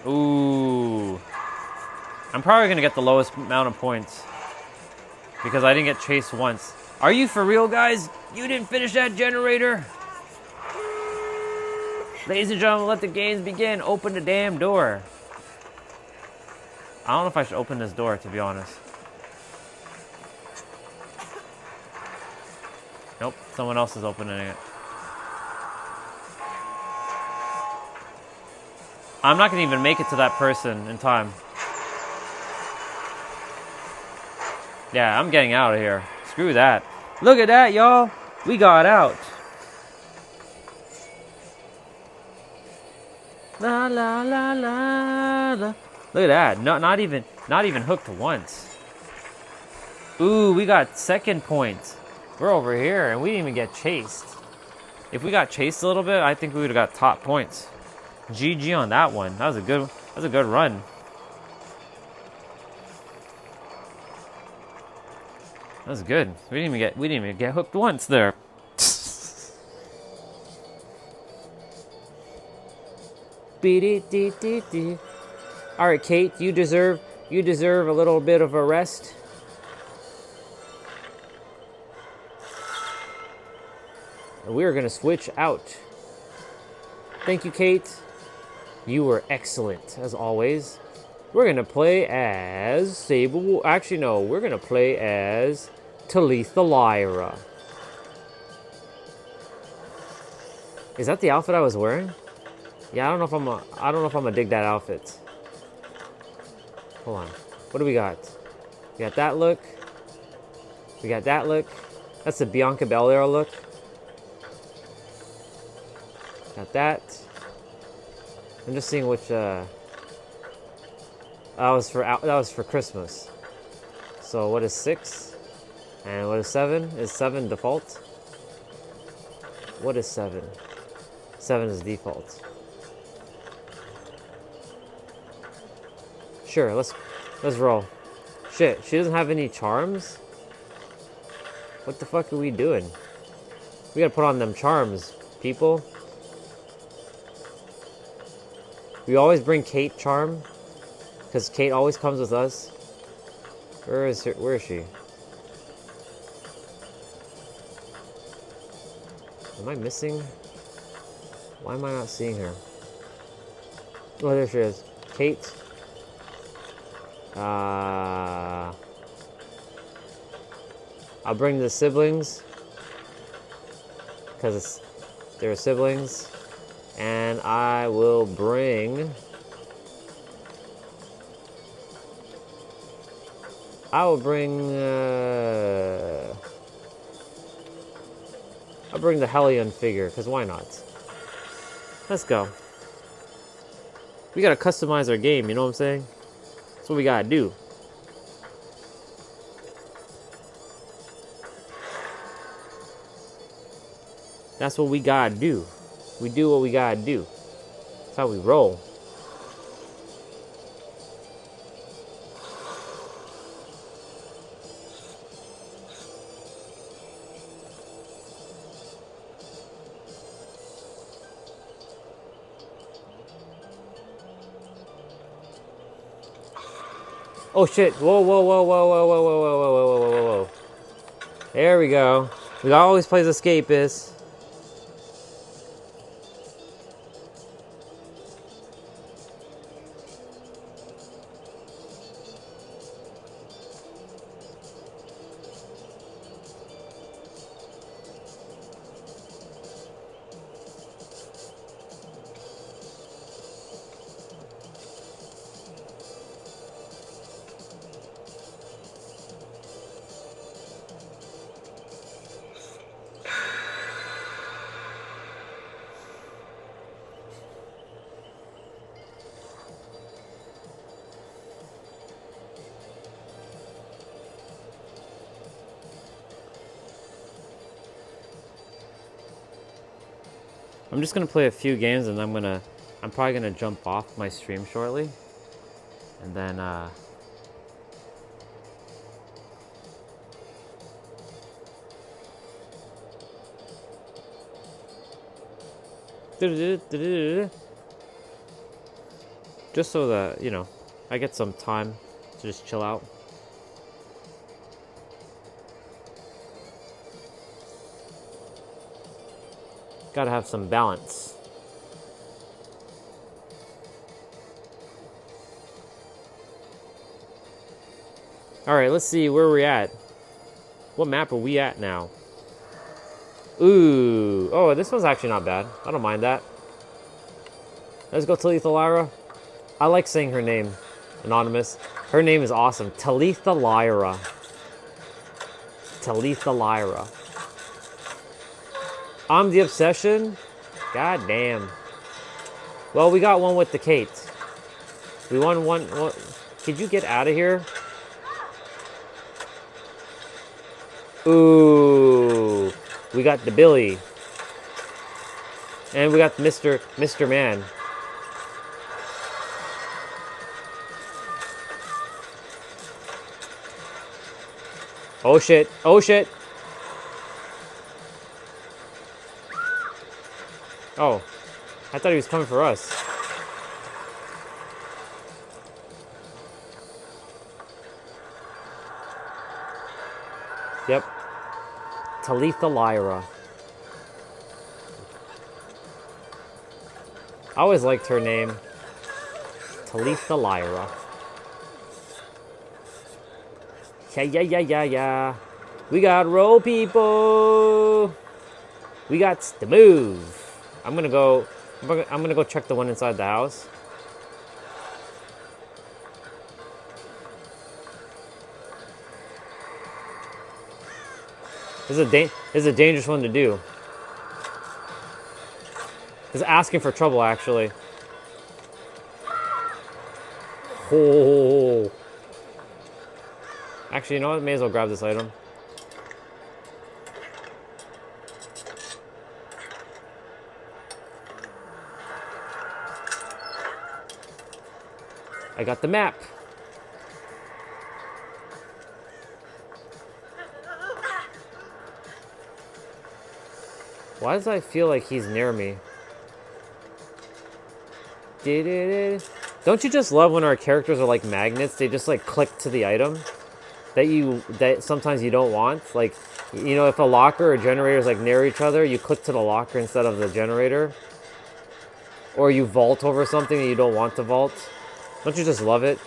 Ooh. I'm probably gonna get the lowest amount of points. Because I didn't get chased once. Are you for real, guys? You didn't finish that generator? Ladies and gentlemen, let the games begin. Open the damn door. I don't know if I should open this door, to be honest. Nope, someone else is opening it. I'm not gonna even make it to that person in time. Yeah, I'm getting out of here. Screw that. Look at that, y'all. We got out. La la la la la. Look at that. Not even hooked once. Ooh, we got second point. We're over here and we didn't even get chased. If we got chased a little bit, I think we would have got top points. GG on that one. That was a good run. That was good. We didn't even get hooked once there. All right, Kate, you deserve a little bit of a rest. And we are going to switch out. Thank you, Kate. You were excellent, as always. We're going to play as Sable. Actually, no. We're going to play as Talitha Lyra. Is that the outfit I was wearing? Yeah, I don't know if I'm gonna dig that outfit. Hold on. What do we got? We got that look. We got that look. That's the Bianca Belair look. Got that. I'm just seeing which that was for Christmas. So what is 6? And what is 7? Is 7 default? What is 7? 7 is default. Sure, let's roll. Shit, she doesn't have any charms? What the fuck are we doing? We gotta put on them charms, people. We always bring Kate charm, because Kate always comes with us. Where is she? Am I missing? Why am I not seeing her? Oh, there she is. Kate. I'll bring the siblings, because they're siblings. And I will bring... I'll bring the Hellion figure, because why not? Let's go. We gotta customize our game, you know what I'm saying? That's what we gotta do. That's what we gotta do. We do what we gotta do. That's how we roll. Oh shit. Whoa, whoa, whoa, whoa, whoa, whoa, whoa, whoa, whoa, whoa, whoa, whoa. There we go. We always plays Escapist. I'm just gonna play a few games and I'm probably gonna jump off my stream shortly. And then just so that, you know, I get some time to just chill out. Gotta have some balance. Alright, let's see where we're at. What map are we at now? Ooh. Oh, this one's actually not bad. I don't mind that. Let's go Talitha Lyra. I like saying her name. Anonymous. Her name is awesome. Talitha Lyra. Talitha Lyra. I'm the obsession? God damn. Well, we got one with the Kate. We won one. Could you get out of here? Ooh. We got the Billy. And we got Mr. Man. Oh shit. Oh shit. Oh. I thought he was coming for us. Yep. Talitha Lyra. I always liked her name. Talitha Lyra. Yeah. We got roll, people. We got to move. I'm gonna go check the one inside the house. This is a dangerous one to do. This is asking for trouble, actually. Oh. Actually, you know what? May as well grab this item. I got the map. Why does I feel like he's near me? Don't you just love when our characters are like magnets? They just like click to the item that sometimes you don't want. Like, you know, if a locker or generator is like near each other, you click to the locker instead of the generator. Or you vault over something that you don't want to vault. Don't you just love it?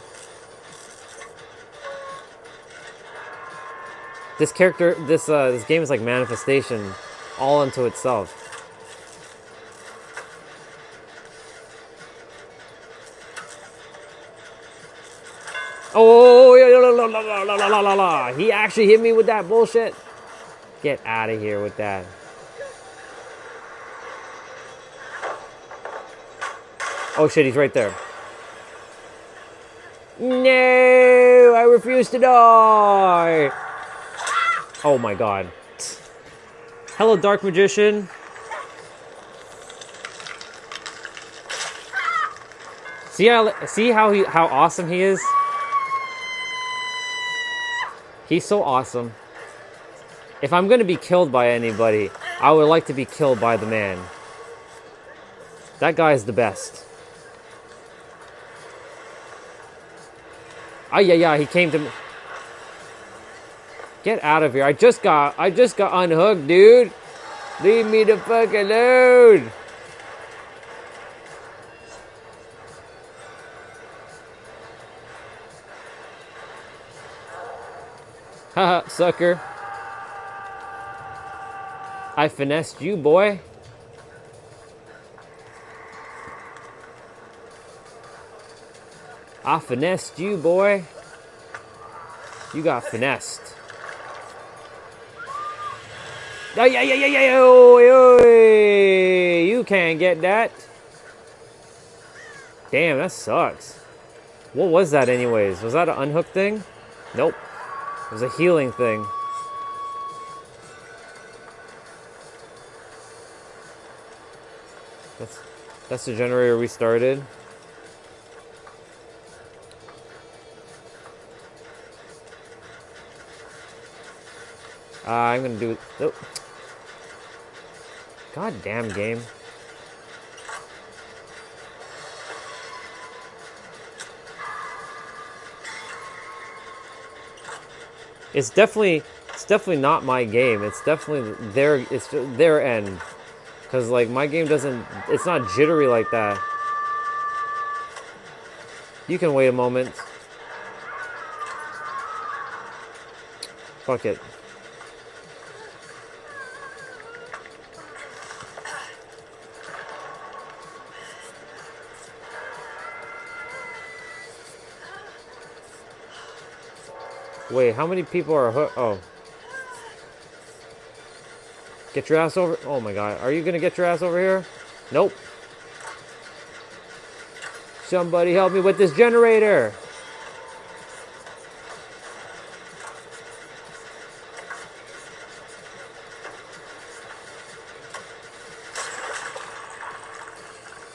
This game is like manifestation all unto itself. Oh, he actually hit me with that bullshit. Get out of here with that. Oh shit, he's right there. No, I refuse to die. Oh my god. Hello, Dark Magician. See how awesome he is? He's so awesome. If I'm gonna be killed by anybody, I would like to be killed by the man. That guy is the best. Ah, yeah, he came to me. Get out of here. I just got unhooked, dude. Leave me the fuck alone. Haha, sucker. I finessed you, boy. I finessed you, boy. You got finessed. Oh, yeah. You can't get that. Damn, that sucks. What was that anyways? Was that an unhook thing? Nope. It was a healing thing. That's the generator we started. I'm gonna do it. Nope. God damn game. It's definitely not my game. It's definitely their end. Cause like my game it's not jittery like that. You can wait a moment. Fuck it. Wait, how many people are hooked? Oh. Get your ass over. Oh my god. Are you gonna get your ass over here? Nope. Somebody help me with this generator.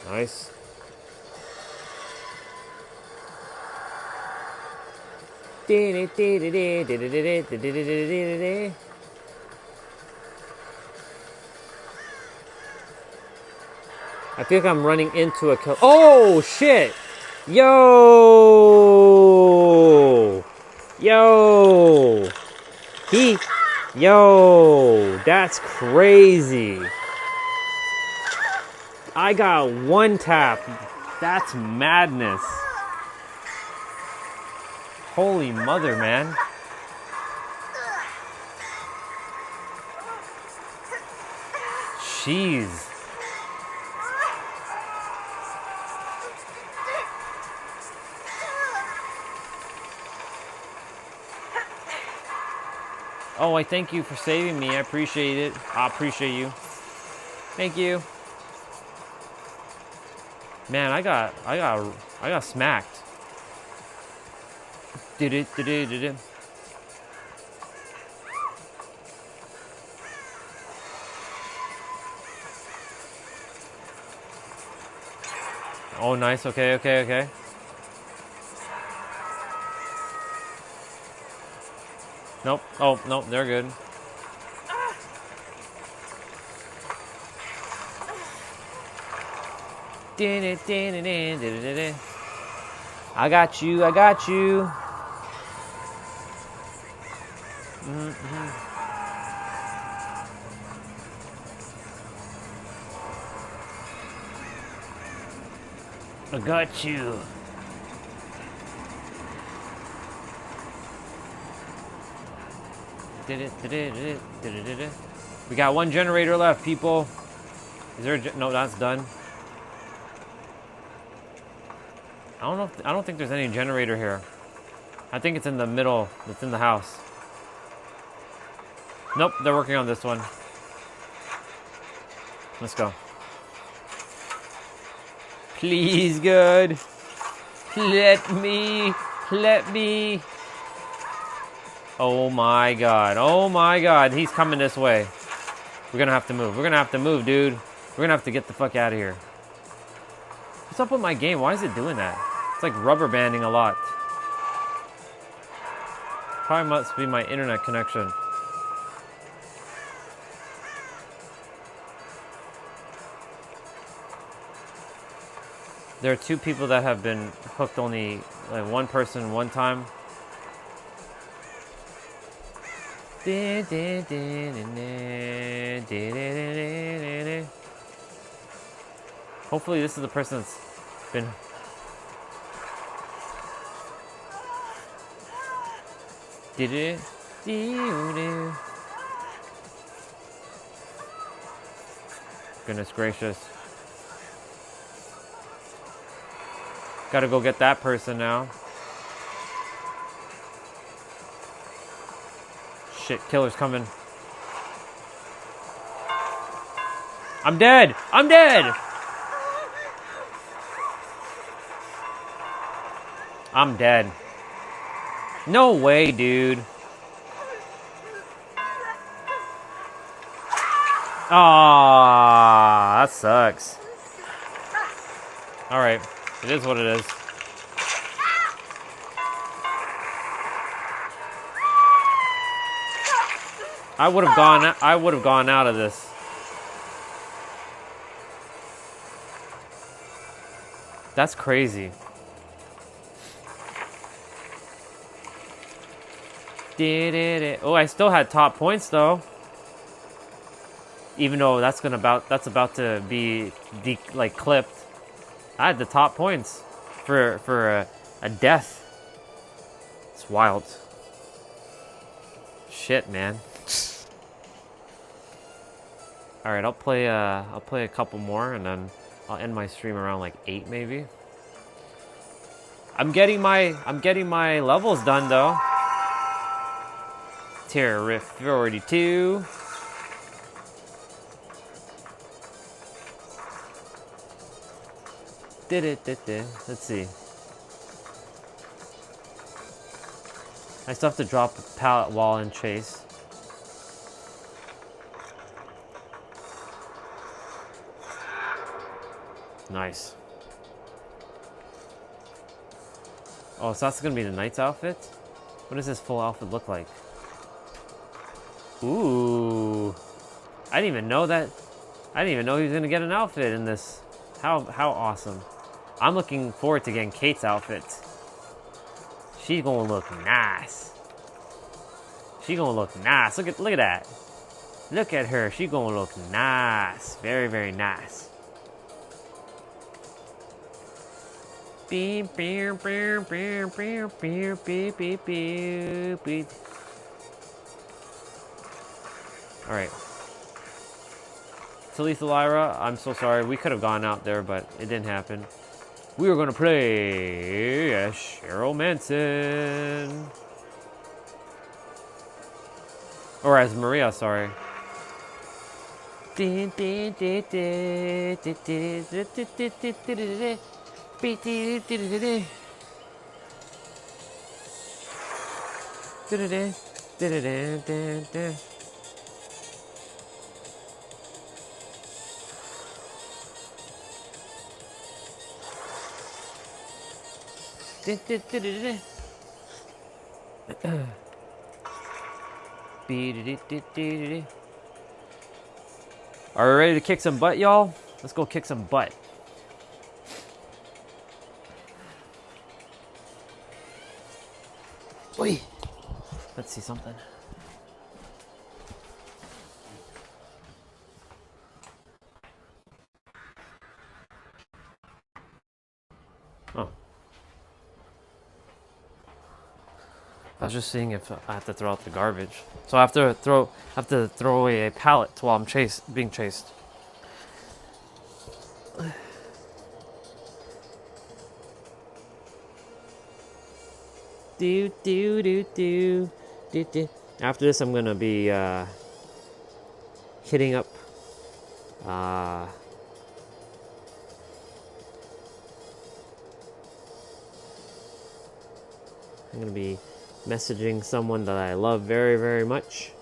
Nice. I feel like I'm running into a kill. Oh shit! Yo! That's crazy. I got one tap. That's madness. Holy mother, man. Jeez. Oh, I thank you for saving me. I appreciate it. I appreciate you. Thank you. Man, I got smacked. Did it. Oh, nice. Okay. Nope. Oh, nope. They're good. I got you. I got you. We got one generator left, people. Is there no, that's done. I don't think there's any generator here. I think it's in the middle. It's in the house. Nope, they're working on this one. Let's go. Please, God. Let me. Oh my God. He's coming this way. We're gonna have to move, dude. We're gonna have to get the fuck out of here. What's up with my game? Why is it doing that? It's like rubber banding a lot. Probably must be my internet connection. There are 2 people that have been hooked only, like one person one time. Hopefully this is the person that's been... Goodness gracious. Gotta go get that person now. Shit, killer's coming. I'm dead! I'm dead. No way, dude. Ah, that sucks. Alright, it is what it is. I would have gone out of this. That's crazy. Oh, I still had top points though. Even though that's about to be like clipped. I had the top points for a death. It's wild. Shit, man. All right, I'll play a couple more and then I'll end my stream around like 8 maybe. I'm getting my levels done though. Tier Rift 42. Let's see. I still have to drop a pallet wall and chase. Nice. Oh, so that's gonna be the knight's outfit? What does this full outfit look like? Ooh. I didn't even know that. I didn't even know he was gonna get an outfit in this. How awesome. I'm looking forward to getting Kate's outfit. She's gonna look nice. She's gonna look nice. Look at that. Look at her. She's gonna look nice. Very, very nice. Beep, beep, beep, beep, beep, beep, beep, beep, beep, beep. All right. Talisa Lyra, I'm so sorry. We could have gone out there, but it didn't happen. We were going to play as Cheryl Manson. Or as Maria, sorry. Are we ready to kick some butt, y'all? Let's go kick some butt. Oi. Let's see something. Oh. I was just seeing if I have to throw out the garbage. So I have to throw away a pallet while I'm being chased. Do do do do do do. After this, I'm gonna be hitting up. I'm gonna be messaging someone that I love very, very much.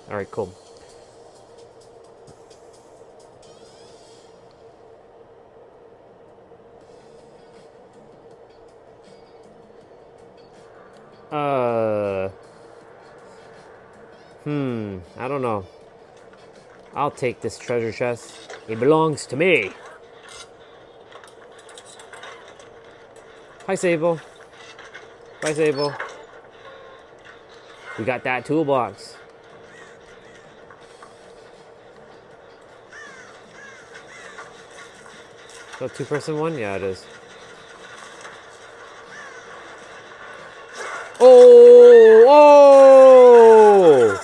All right, cool. I don't know. I'll take this treasure chest. It belongs to me. Hi, Sable. Bye, Sable. We got that toolbox. So two-person one? Yeah, it is. Oh! Oh!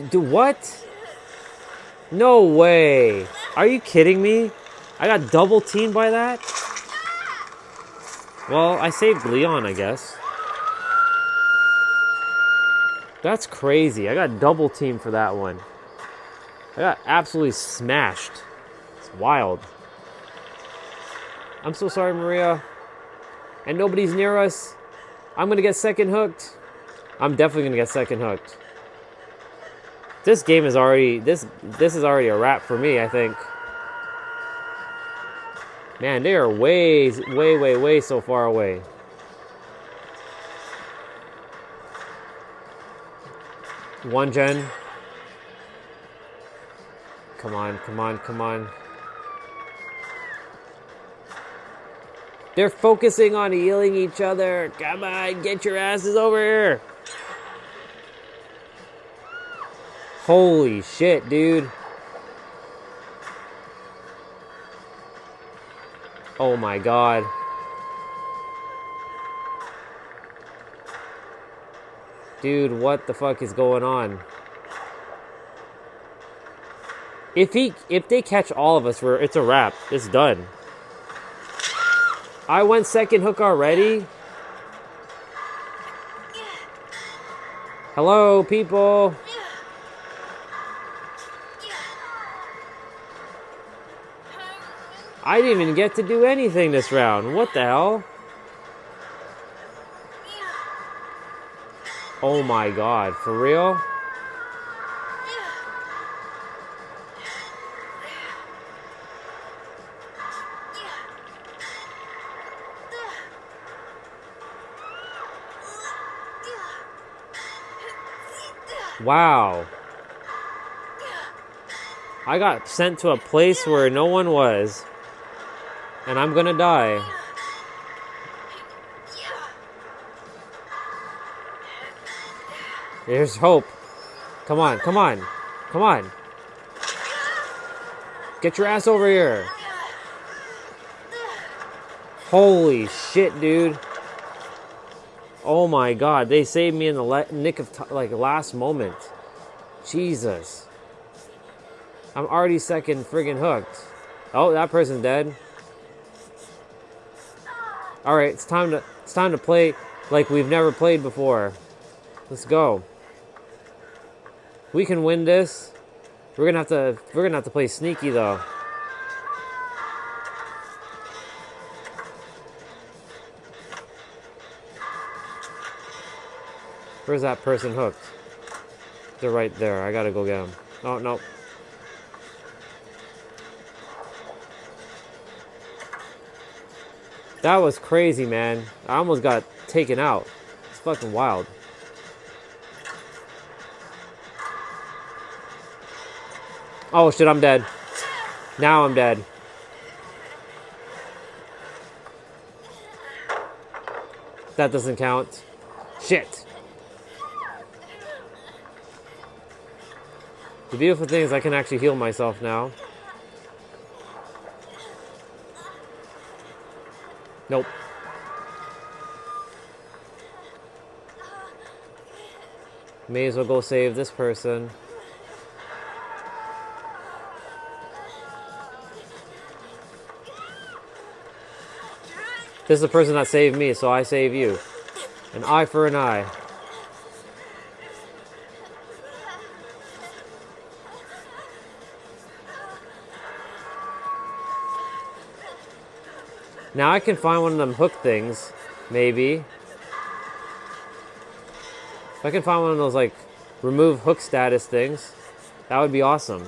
Do what? No way. Are you kidding me? I got double teamed by that? Well, I saved Leon, I guess. That's crazy. I got double teamed for that one. I got absolutely smashed. It's wild. I'm so sorry, Maria. And nobody's near us. I'm gonna get second hooked. I'm definitely gonna get second hooked. This game is already this is already a wrap for me, I think. Man, they are way so far away. One gen. Come on, come on, come on. They're focusing on healing each other. Come on, get your asses over here. Holy shit, dude. Oh my god. Dude, what the fuck is going on? If they catch all of us, it's a wrap. It's done. I went second hook already? Hello, people. I didn't even get to do anything this round. What the hell? Oh my god, for real? Wow. I got sent to a place where no one was. And I'm gonna die. There's hope. Come on, come on, come on. Get your ass over here. Holy shit, dude. Oh my god, they saved me in the nick of last moment. Jesus. I'm already second friggin' hooked. Oh, that person's dead. Alright, it's time to play like we've never played before. Let's go. We can win this. We're gonna have to play sneaky though. Where's that person hooked? They're right there. I gotta go get them. Oh, no. That was crazy, man. I almost got taken out. It's fucking wild. Oh shit, I'm dead. Now I'm dead. That doesn't count. Shit. The beautiful thing is I can actually heal myself now. Nope. May as well go save this person. This is the person that saved me, so I save you. An eye for an eye. Now I can find one of them hook things, maybe. If I can find one of those, like, remove hook status things, that would be awesome.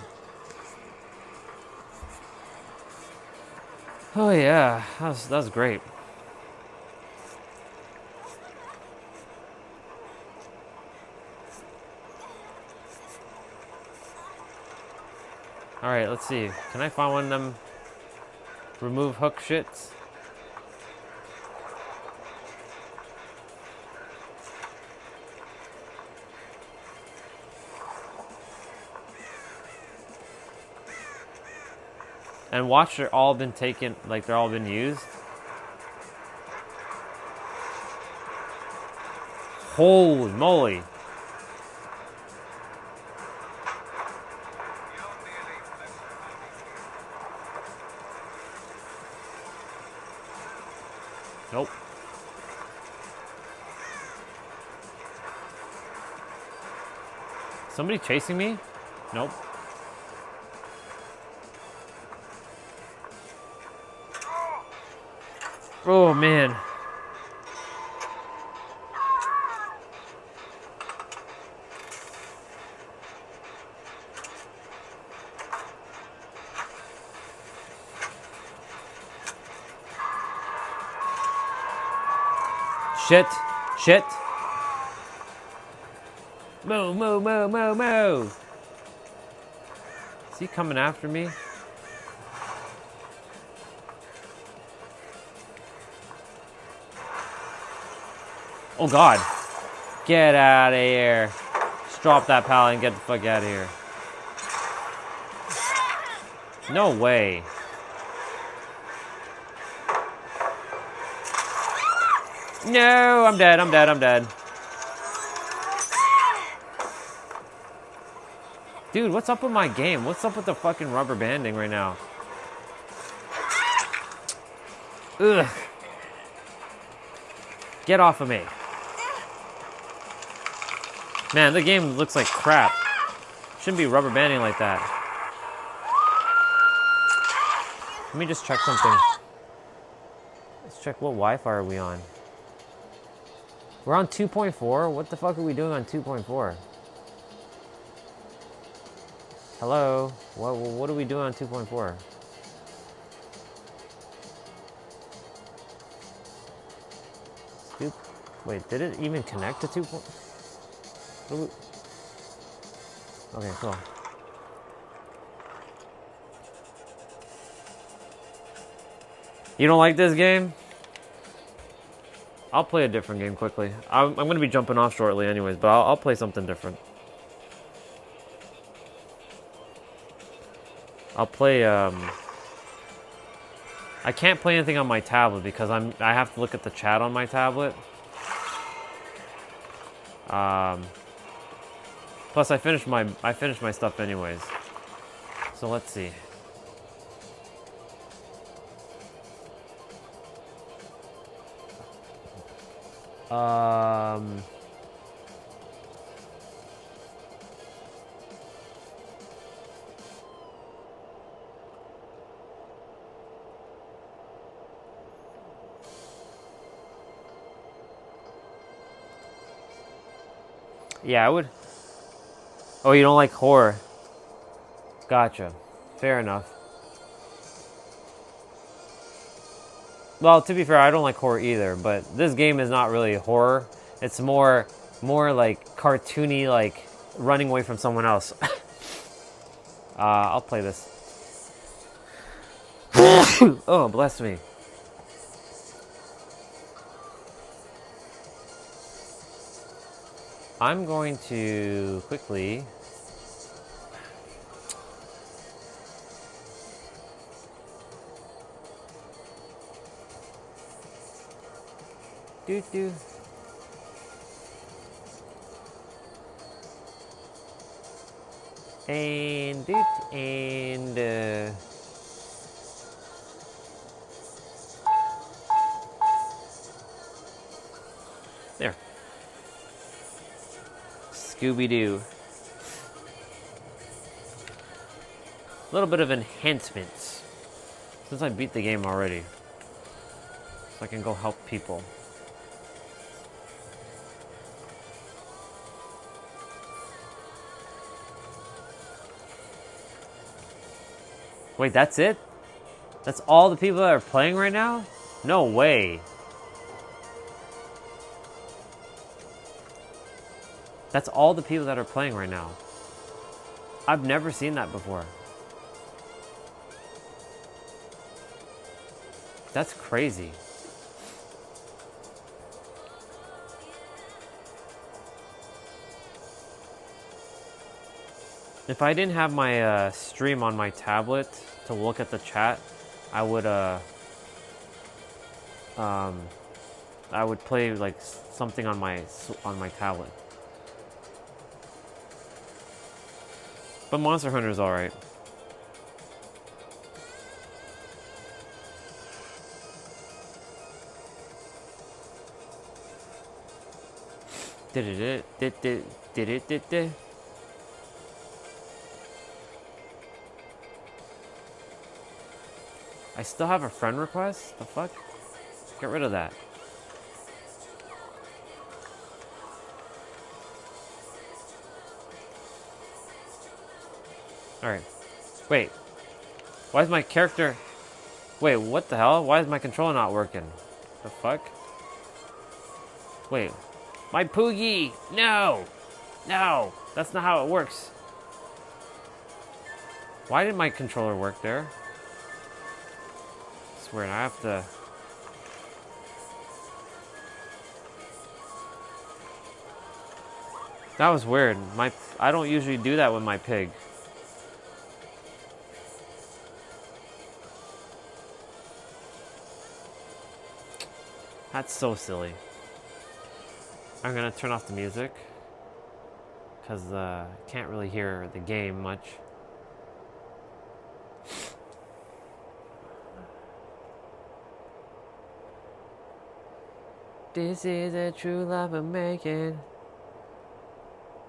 Oh yeah, that's great. Alright, let's see. Can I find one of them remove hook shits? And watch, they're all been taken, like they're all been used. Holy moly. Nope. Somebody chasing me? Nope. Oh man. Shit. Shit. Move, move, move, move, move. Is he coming after me? Oh god. Get out of here. Just drop that pallet and get the fuck out of here. No way. No, I'm dead, I'm dead, I'm dead. Dude, what's up with my game? What's up with the fucking rubber banding right now? Ugh. Get off of me. Man, the game looks like crap. Shouldn't be rubber banding like that. Let me just check something. Let's check what Wi-Fi are we on. We're on 2.4? What the fuck are we doing on 2.4? Hello? What are we doing on 2.4? Wait, did it even connect to 2. Okay, cool. You don't like this game? I'll play a different game quickly. I'm going to be jumping off shortly anyways, but I'll play something different. I'll play, I can't play anything on my tablet because I have to look at the chat on my tablet. Plus I finished my stuff anyways. So let's see. Yeah, I would. Oh, you don't like horror? Gotcha. Fair enough. Well, to be fair, I don't like horror either, but this game is not really horror. It's more like cartoony, like running away from someone else. I'll play this. Oh, bless me. I'm going to quickly... Do. And there. Scooby-Doo. A little bit of enhancements. Since I beat the game already. So I can go help people. Wait, that's it? That's all the people that are playing right now? No way. That's all the people that are playing right now. I've never seen that before. That's crazy. If I didn't have my stream on my tablet to look at the chat, I would play like something on my tablet. But Monster Hunter's alright. Did it. I still have a friend request? The fuck? Get rid of that. Alright. Wait. Why is my character... Wait, what the hell? Why is my controller not working? The fuck? Wait. My Poogie! No! No! That's not how it works. Why did my controller work there? I swear, I have to... That was weird. I don't usually do that with my pig. That's so silly. I'm gonna turn off the music because I can't really hear the game much. This is a true love I'm making.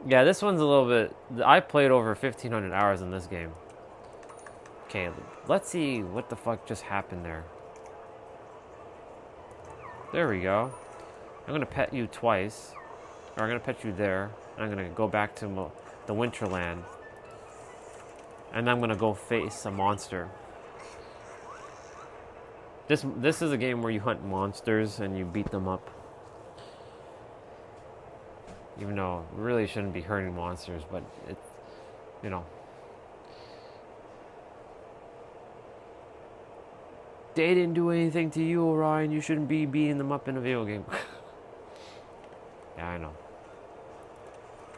Yeah, this one's a little bit... I played over 1,500 hours in this game. Okay, let's see what the fuck just happened there. There we go. I'm gonna pet you twice. Or I'm gonna pet you there. And I'm gonna go back to the Winterland. And I'm gonna go face a monster. This is a game where you hunt monsters and you beat them up. Even though we really shouldn't be hurting monsters, but it, you know. They didn't do anything to you, Orion. You shouldn't be beating them up in a video game. Yeah, I know.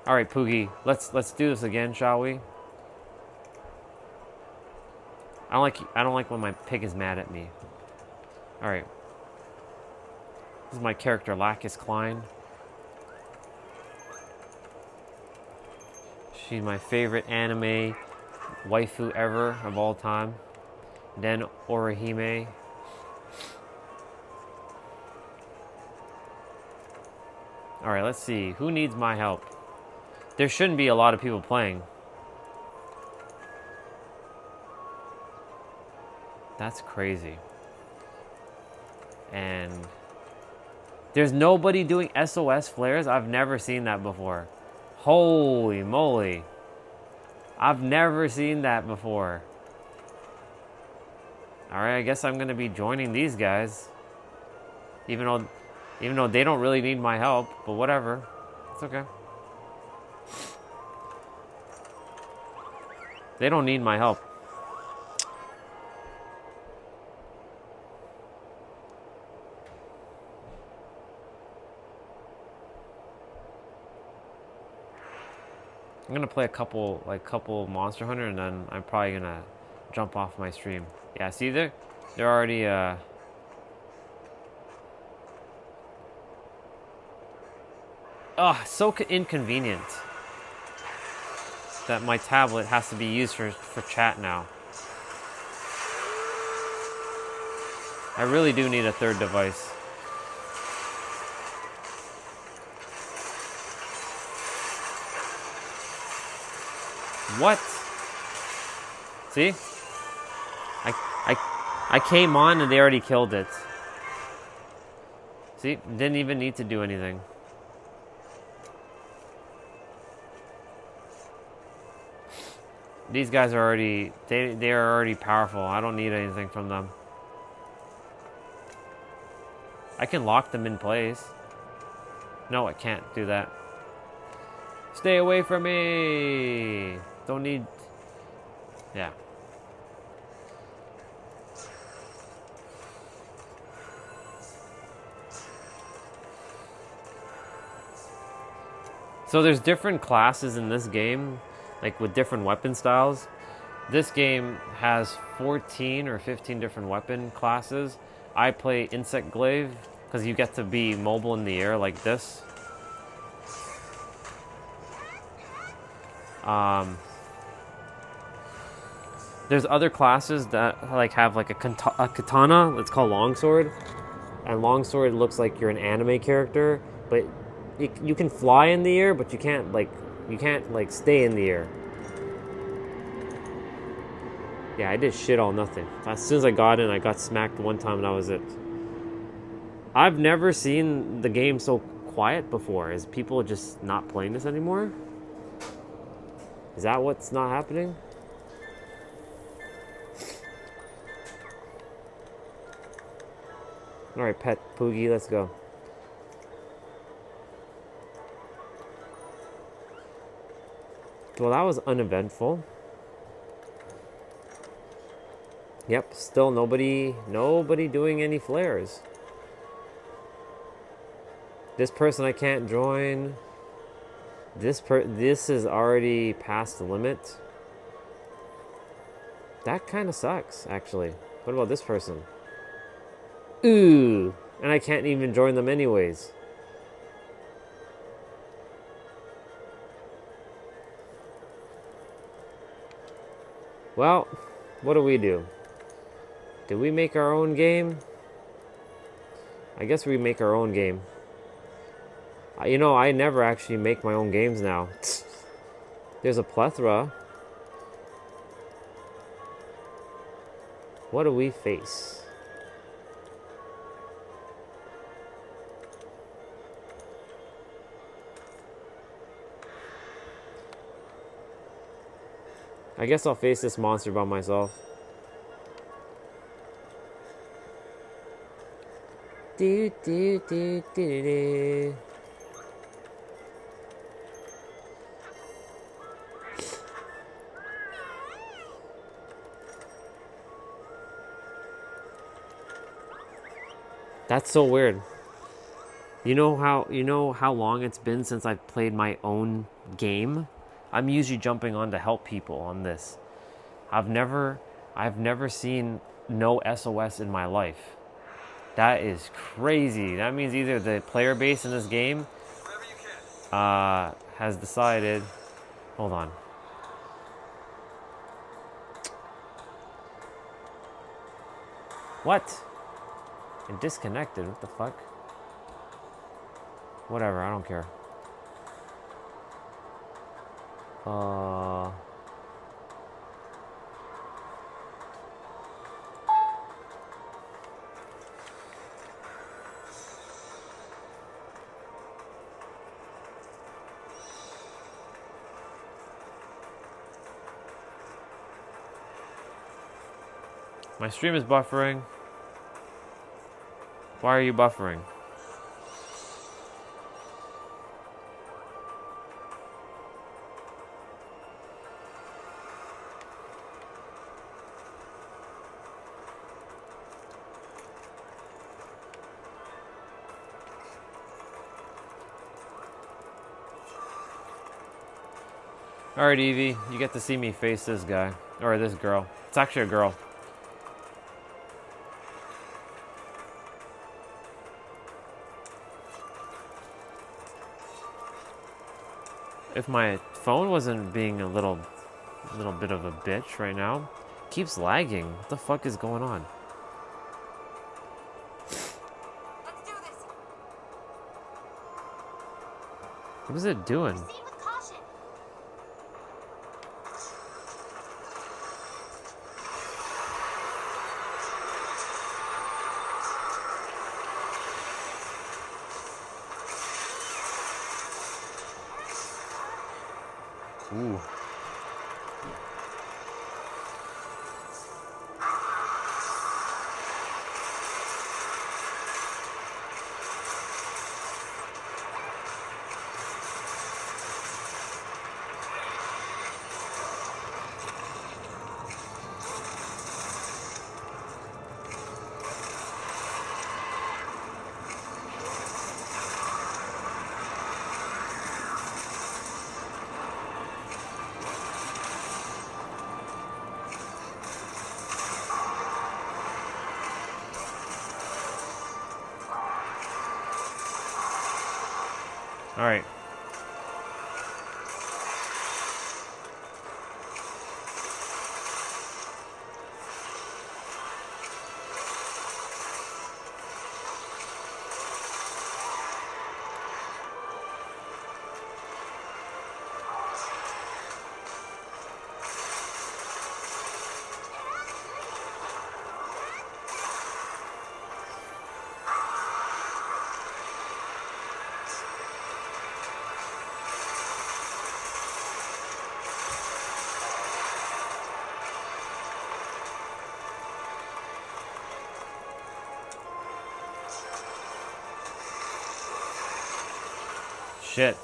All right, Poogie, let's do this again, shall we? I don't like when my pig is mad at me. All right. This is my character, Lacus Klein. She's my favorite anime waifu ever of all time. Then Orihime. Alright, let's see. Who needs my help? There shouldn't be a lot of people playing. That's crazy. And there's nobody doing SOS flares? I've never seen that before. Holy moly. I've never seen that before. Alright, I guess I'm gonna be joining these guys. Even though they don't really need my help, but whatever. It's okay. They don't need my help. I'm gonna play a couple Monster Hunter, and then I'm probably gonna jump off my stream. Yeah, see, they're already so inconvenient that my tablet has to be used for chat now. I really do need a third device. What? See? I came on and they already killed it. See? Didn't even need to do anything. These guys are already they are already powerful. I don't need anything from them. I can lock them in place. No, I can't do that. Stay away from me. Don't need... Yeah. So there's different classes in this game, like with different weapon styles. This game has 14 or 15 different weapon classes. I play Insect Glaive because you get to be mobile in the air like this. There's other classes that like have like a katana. It's called longsword, and longsword looks like you're an anime character, but you can fly in the air, but you can't stay in the air. Yeah, I did shit all nothing. As soon as I got in, I got smacked one time, and that was it. I've never seen the game so quiet before. Is people just not playing this anymore? Is that what's not happening? Alright, Pet Poogie, let's go. Well, that was uneventful. Yep, still nobody doing any flares. This person I can't join. This is already past the limit. That kind of sucks, actually. What about this person? Ooh, and I can't even join them anyways. Well, what do? Did we make our own game? I guess we make our own game. You know, I never actually make my own games now. There's a plethora. What do we face? I guess I'll face this monster by myself. Do do do do do. That's so weird. You know how long it's been since I've played my own game? I'm usually jumping on to help people on this. I've never seen no SOS in my life. That is crazy. That means either the player base in this game has decided... Hold on. What? And disconnected. What the fuck? Whatever, I don't care. My stream is buffering. Why are you buffering? Alright, Evie, you get to see me face this guy. Or this girl. It's actually a girl. If my phone wasn't being a little bit of a bitch right now, it keeps lagging. What the fuck is going on? Let's do this. What is it doing? Proceed with caution. Ooh. All right. Shit.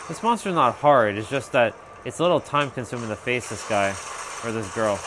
This monster's not hard, it's just that it's a little time consuming to face this guy or this girl.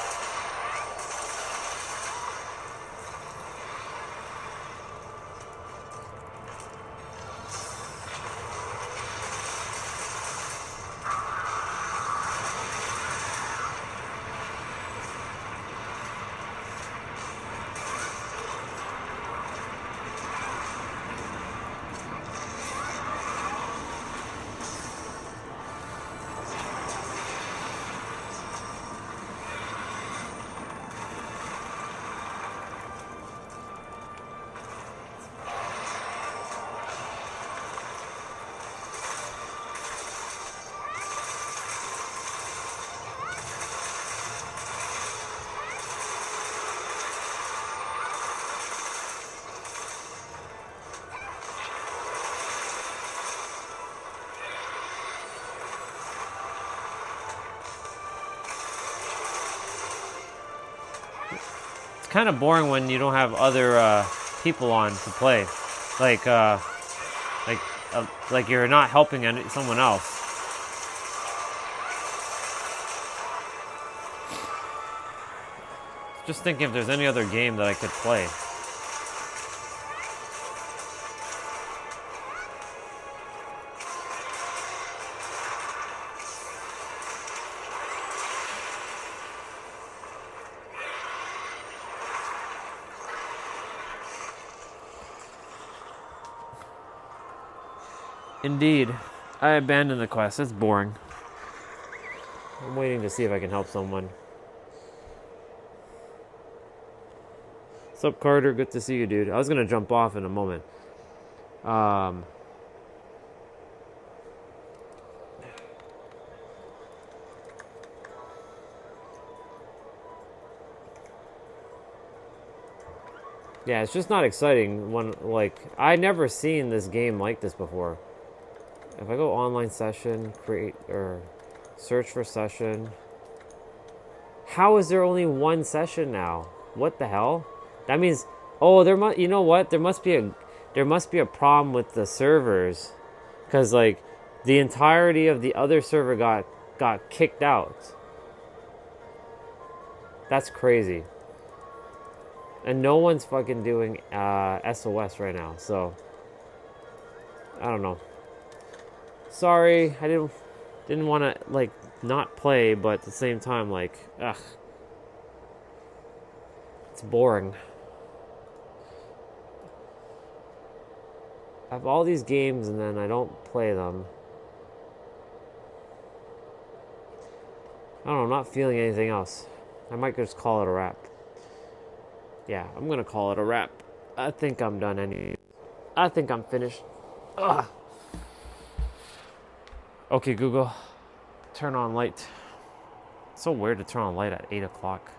Kind of boring when you don't have other people on to play, like you're not helping someone else. Just thinking if there's any other game that I could play. Indeed. I abandoned the quest. It's boring. I'm waiting to see if I can help someone. What's up, Carter? Good to see you, dude. I was gonna jump off in a moment. Yeah, it's just not exciting when, like, I never seen this game like this before. If I go online session, create, or search for session. How is there only one session now? What the hell? That means, oh, you know what? There must be a problem with the servers. Because, like, the entirety of the other server got kicked out. That's crazy. And no one's fucking doing SOS right now, so I don't know. Sorry, I didn't want to like not play, but at the same time, like, ugh, it's boring. I have all these games and then I don't play them. I don't know, I'm not feeling anything else. I might just call it a wrap. Yeah, I'm gonna call it a wrap. I think I'm done anyway. I think I'm finished. Ugh. Okay, Google, turn on light. It's so weird to turn on light at 8 o'clock.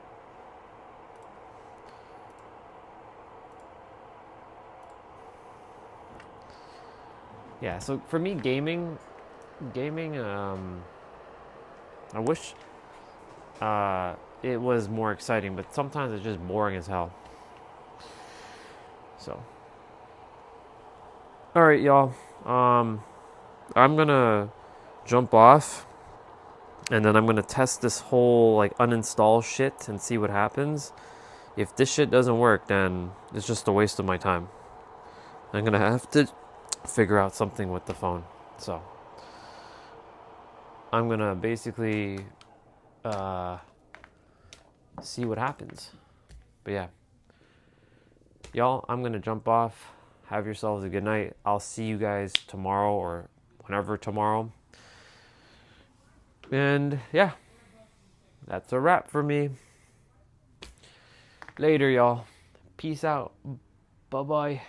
Yeah, so for me, gaming, I wish it was more exciting, but sometimes it's just boring as hell. So, all right, y'all. I'm gonna jump off, and then I'm gonna test this whole like uninstall shit and see what happens. If this shit doesn't work, then it's just a waste of my time. I'm gonna have to figure out something with the phone. So, I'm gonna basically see what happens. But yeah, y'all, I'm gonna jump off. Have yourselves a good night. I'll see you guys tomorrow or whenever tomorrow. And yeah, that's a wrap for me. Later, y'all. Peace out. Bye-bye.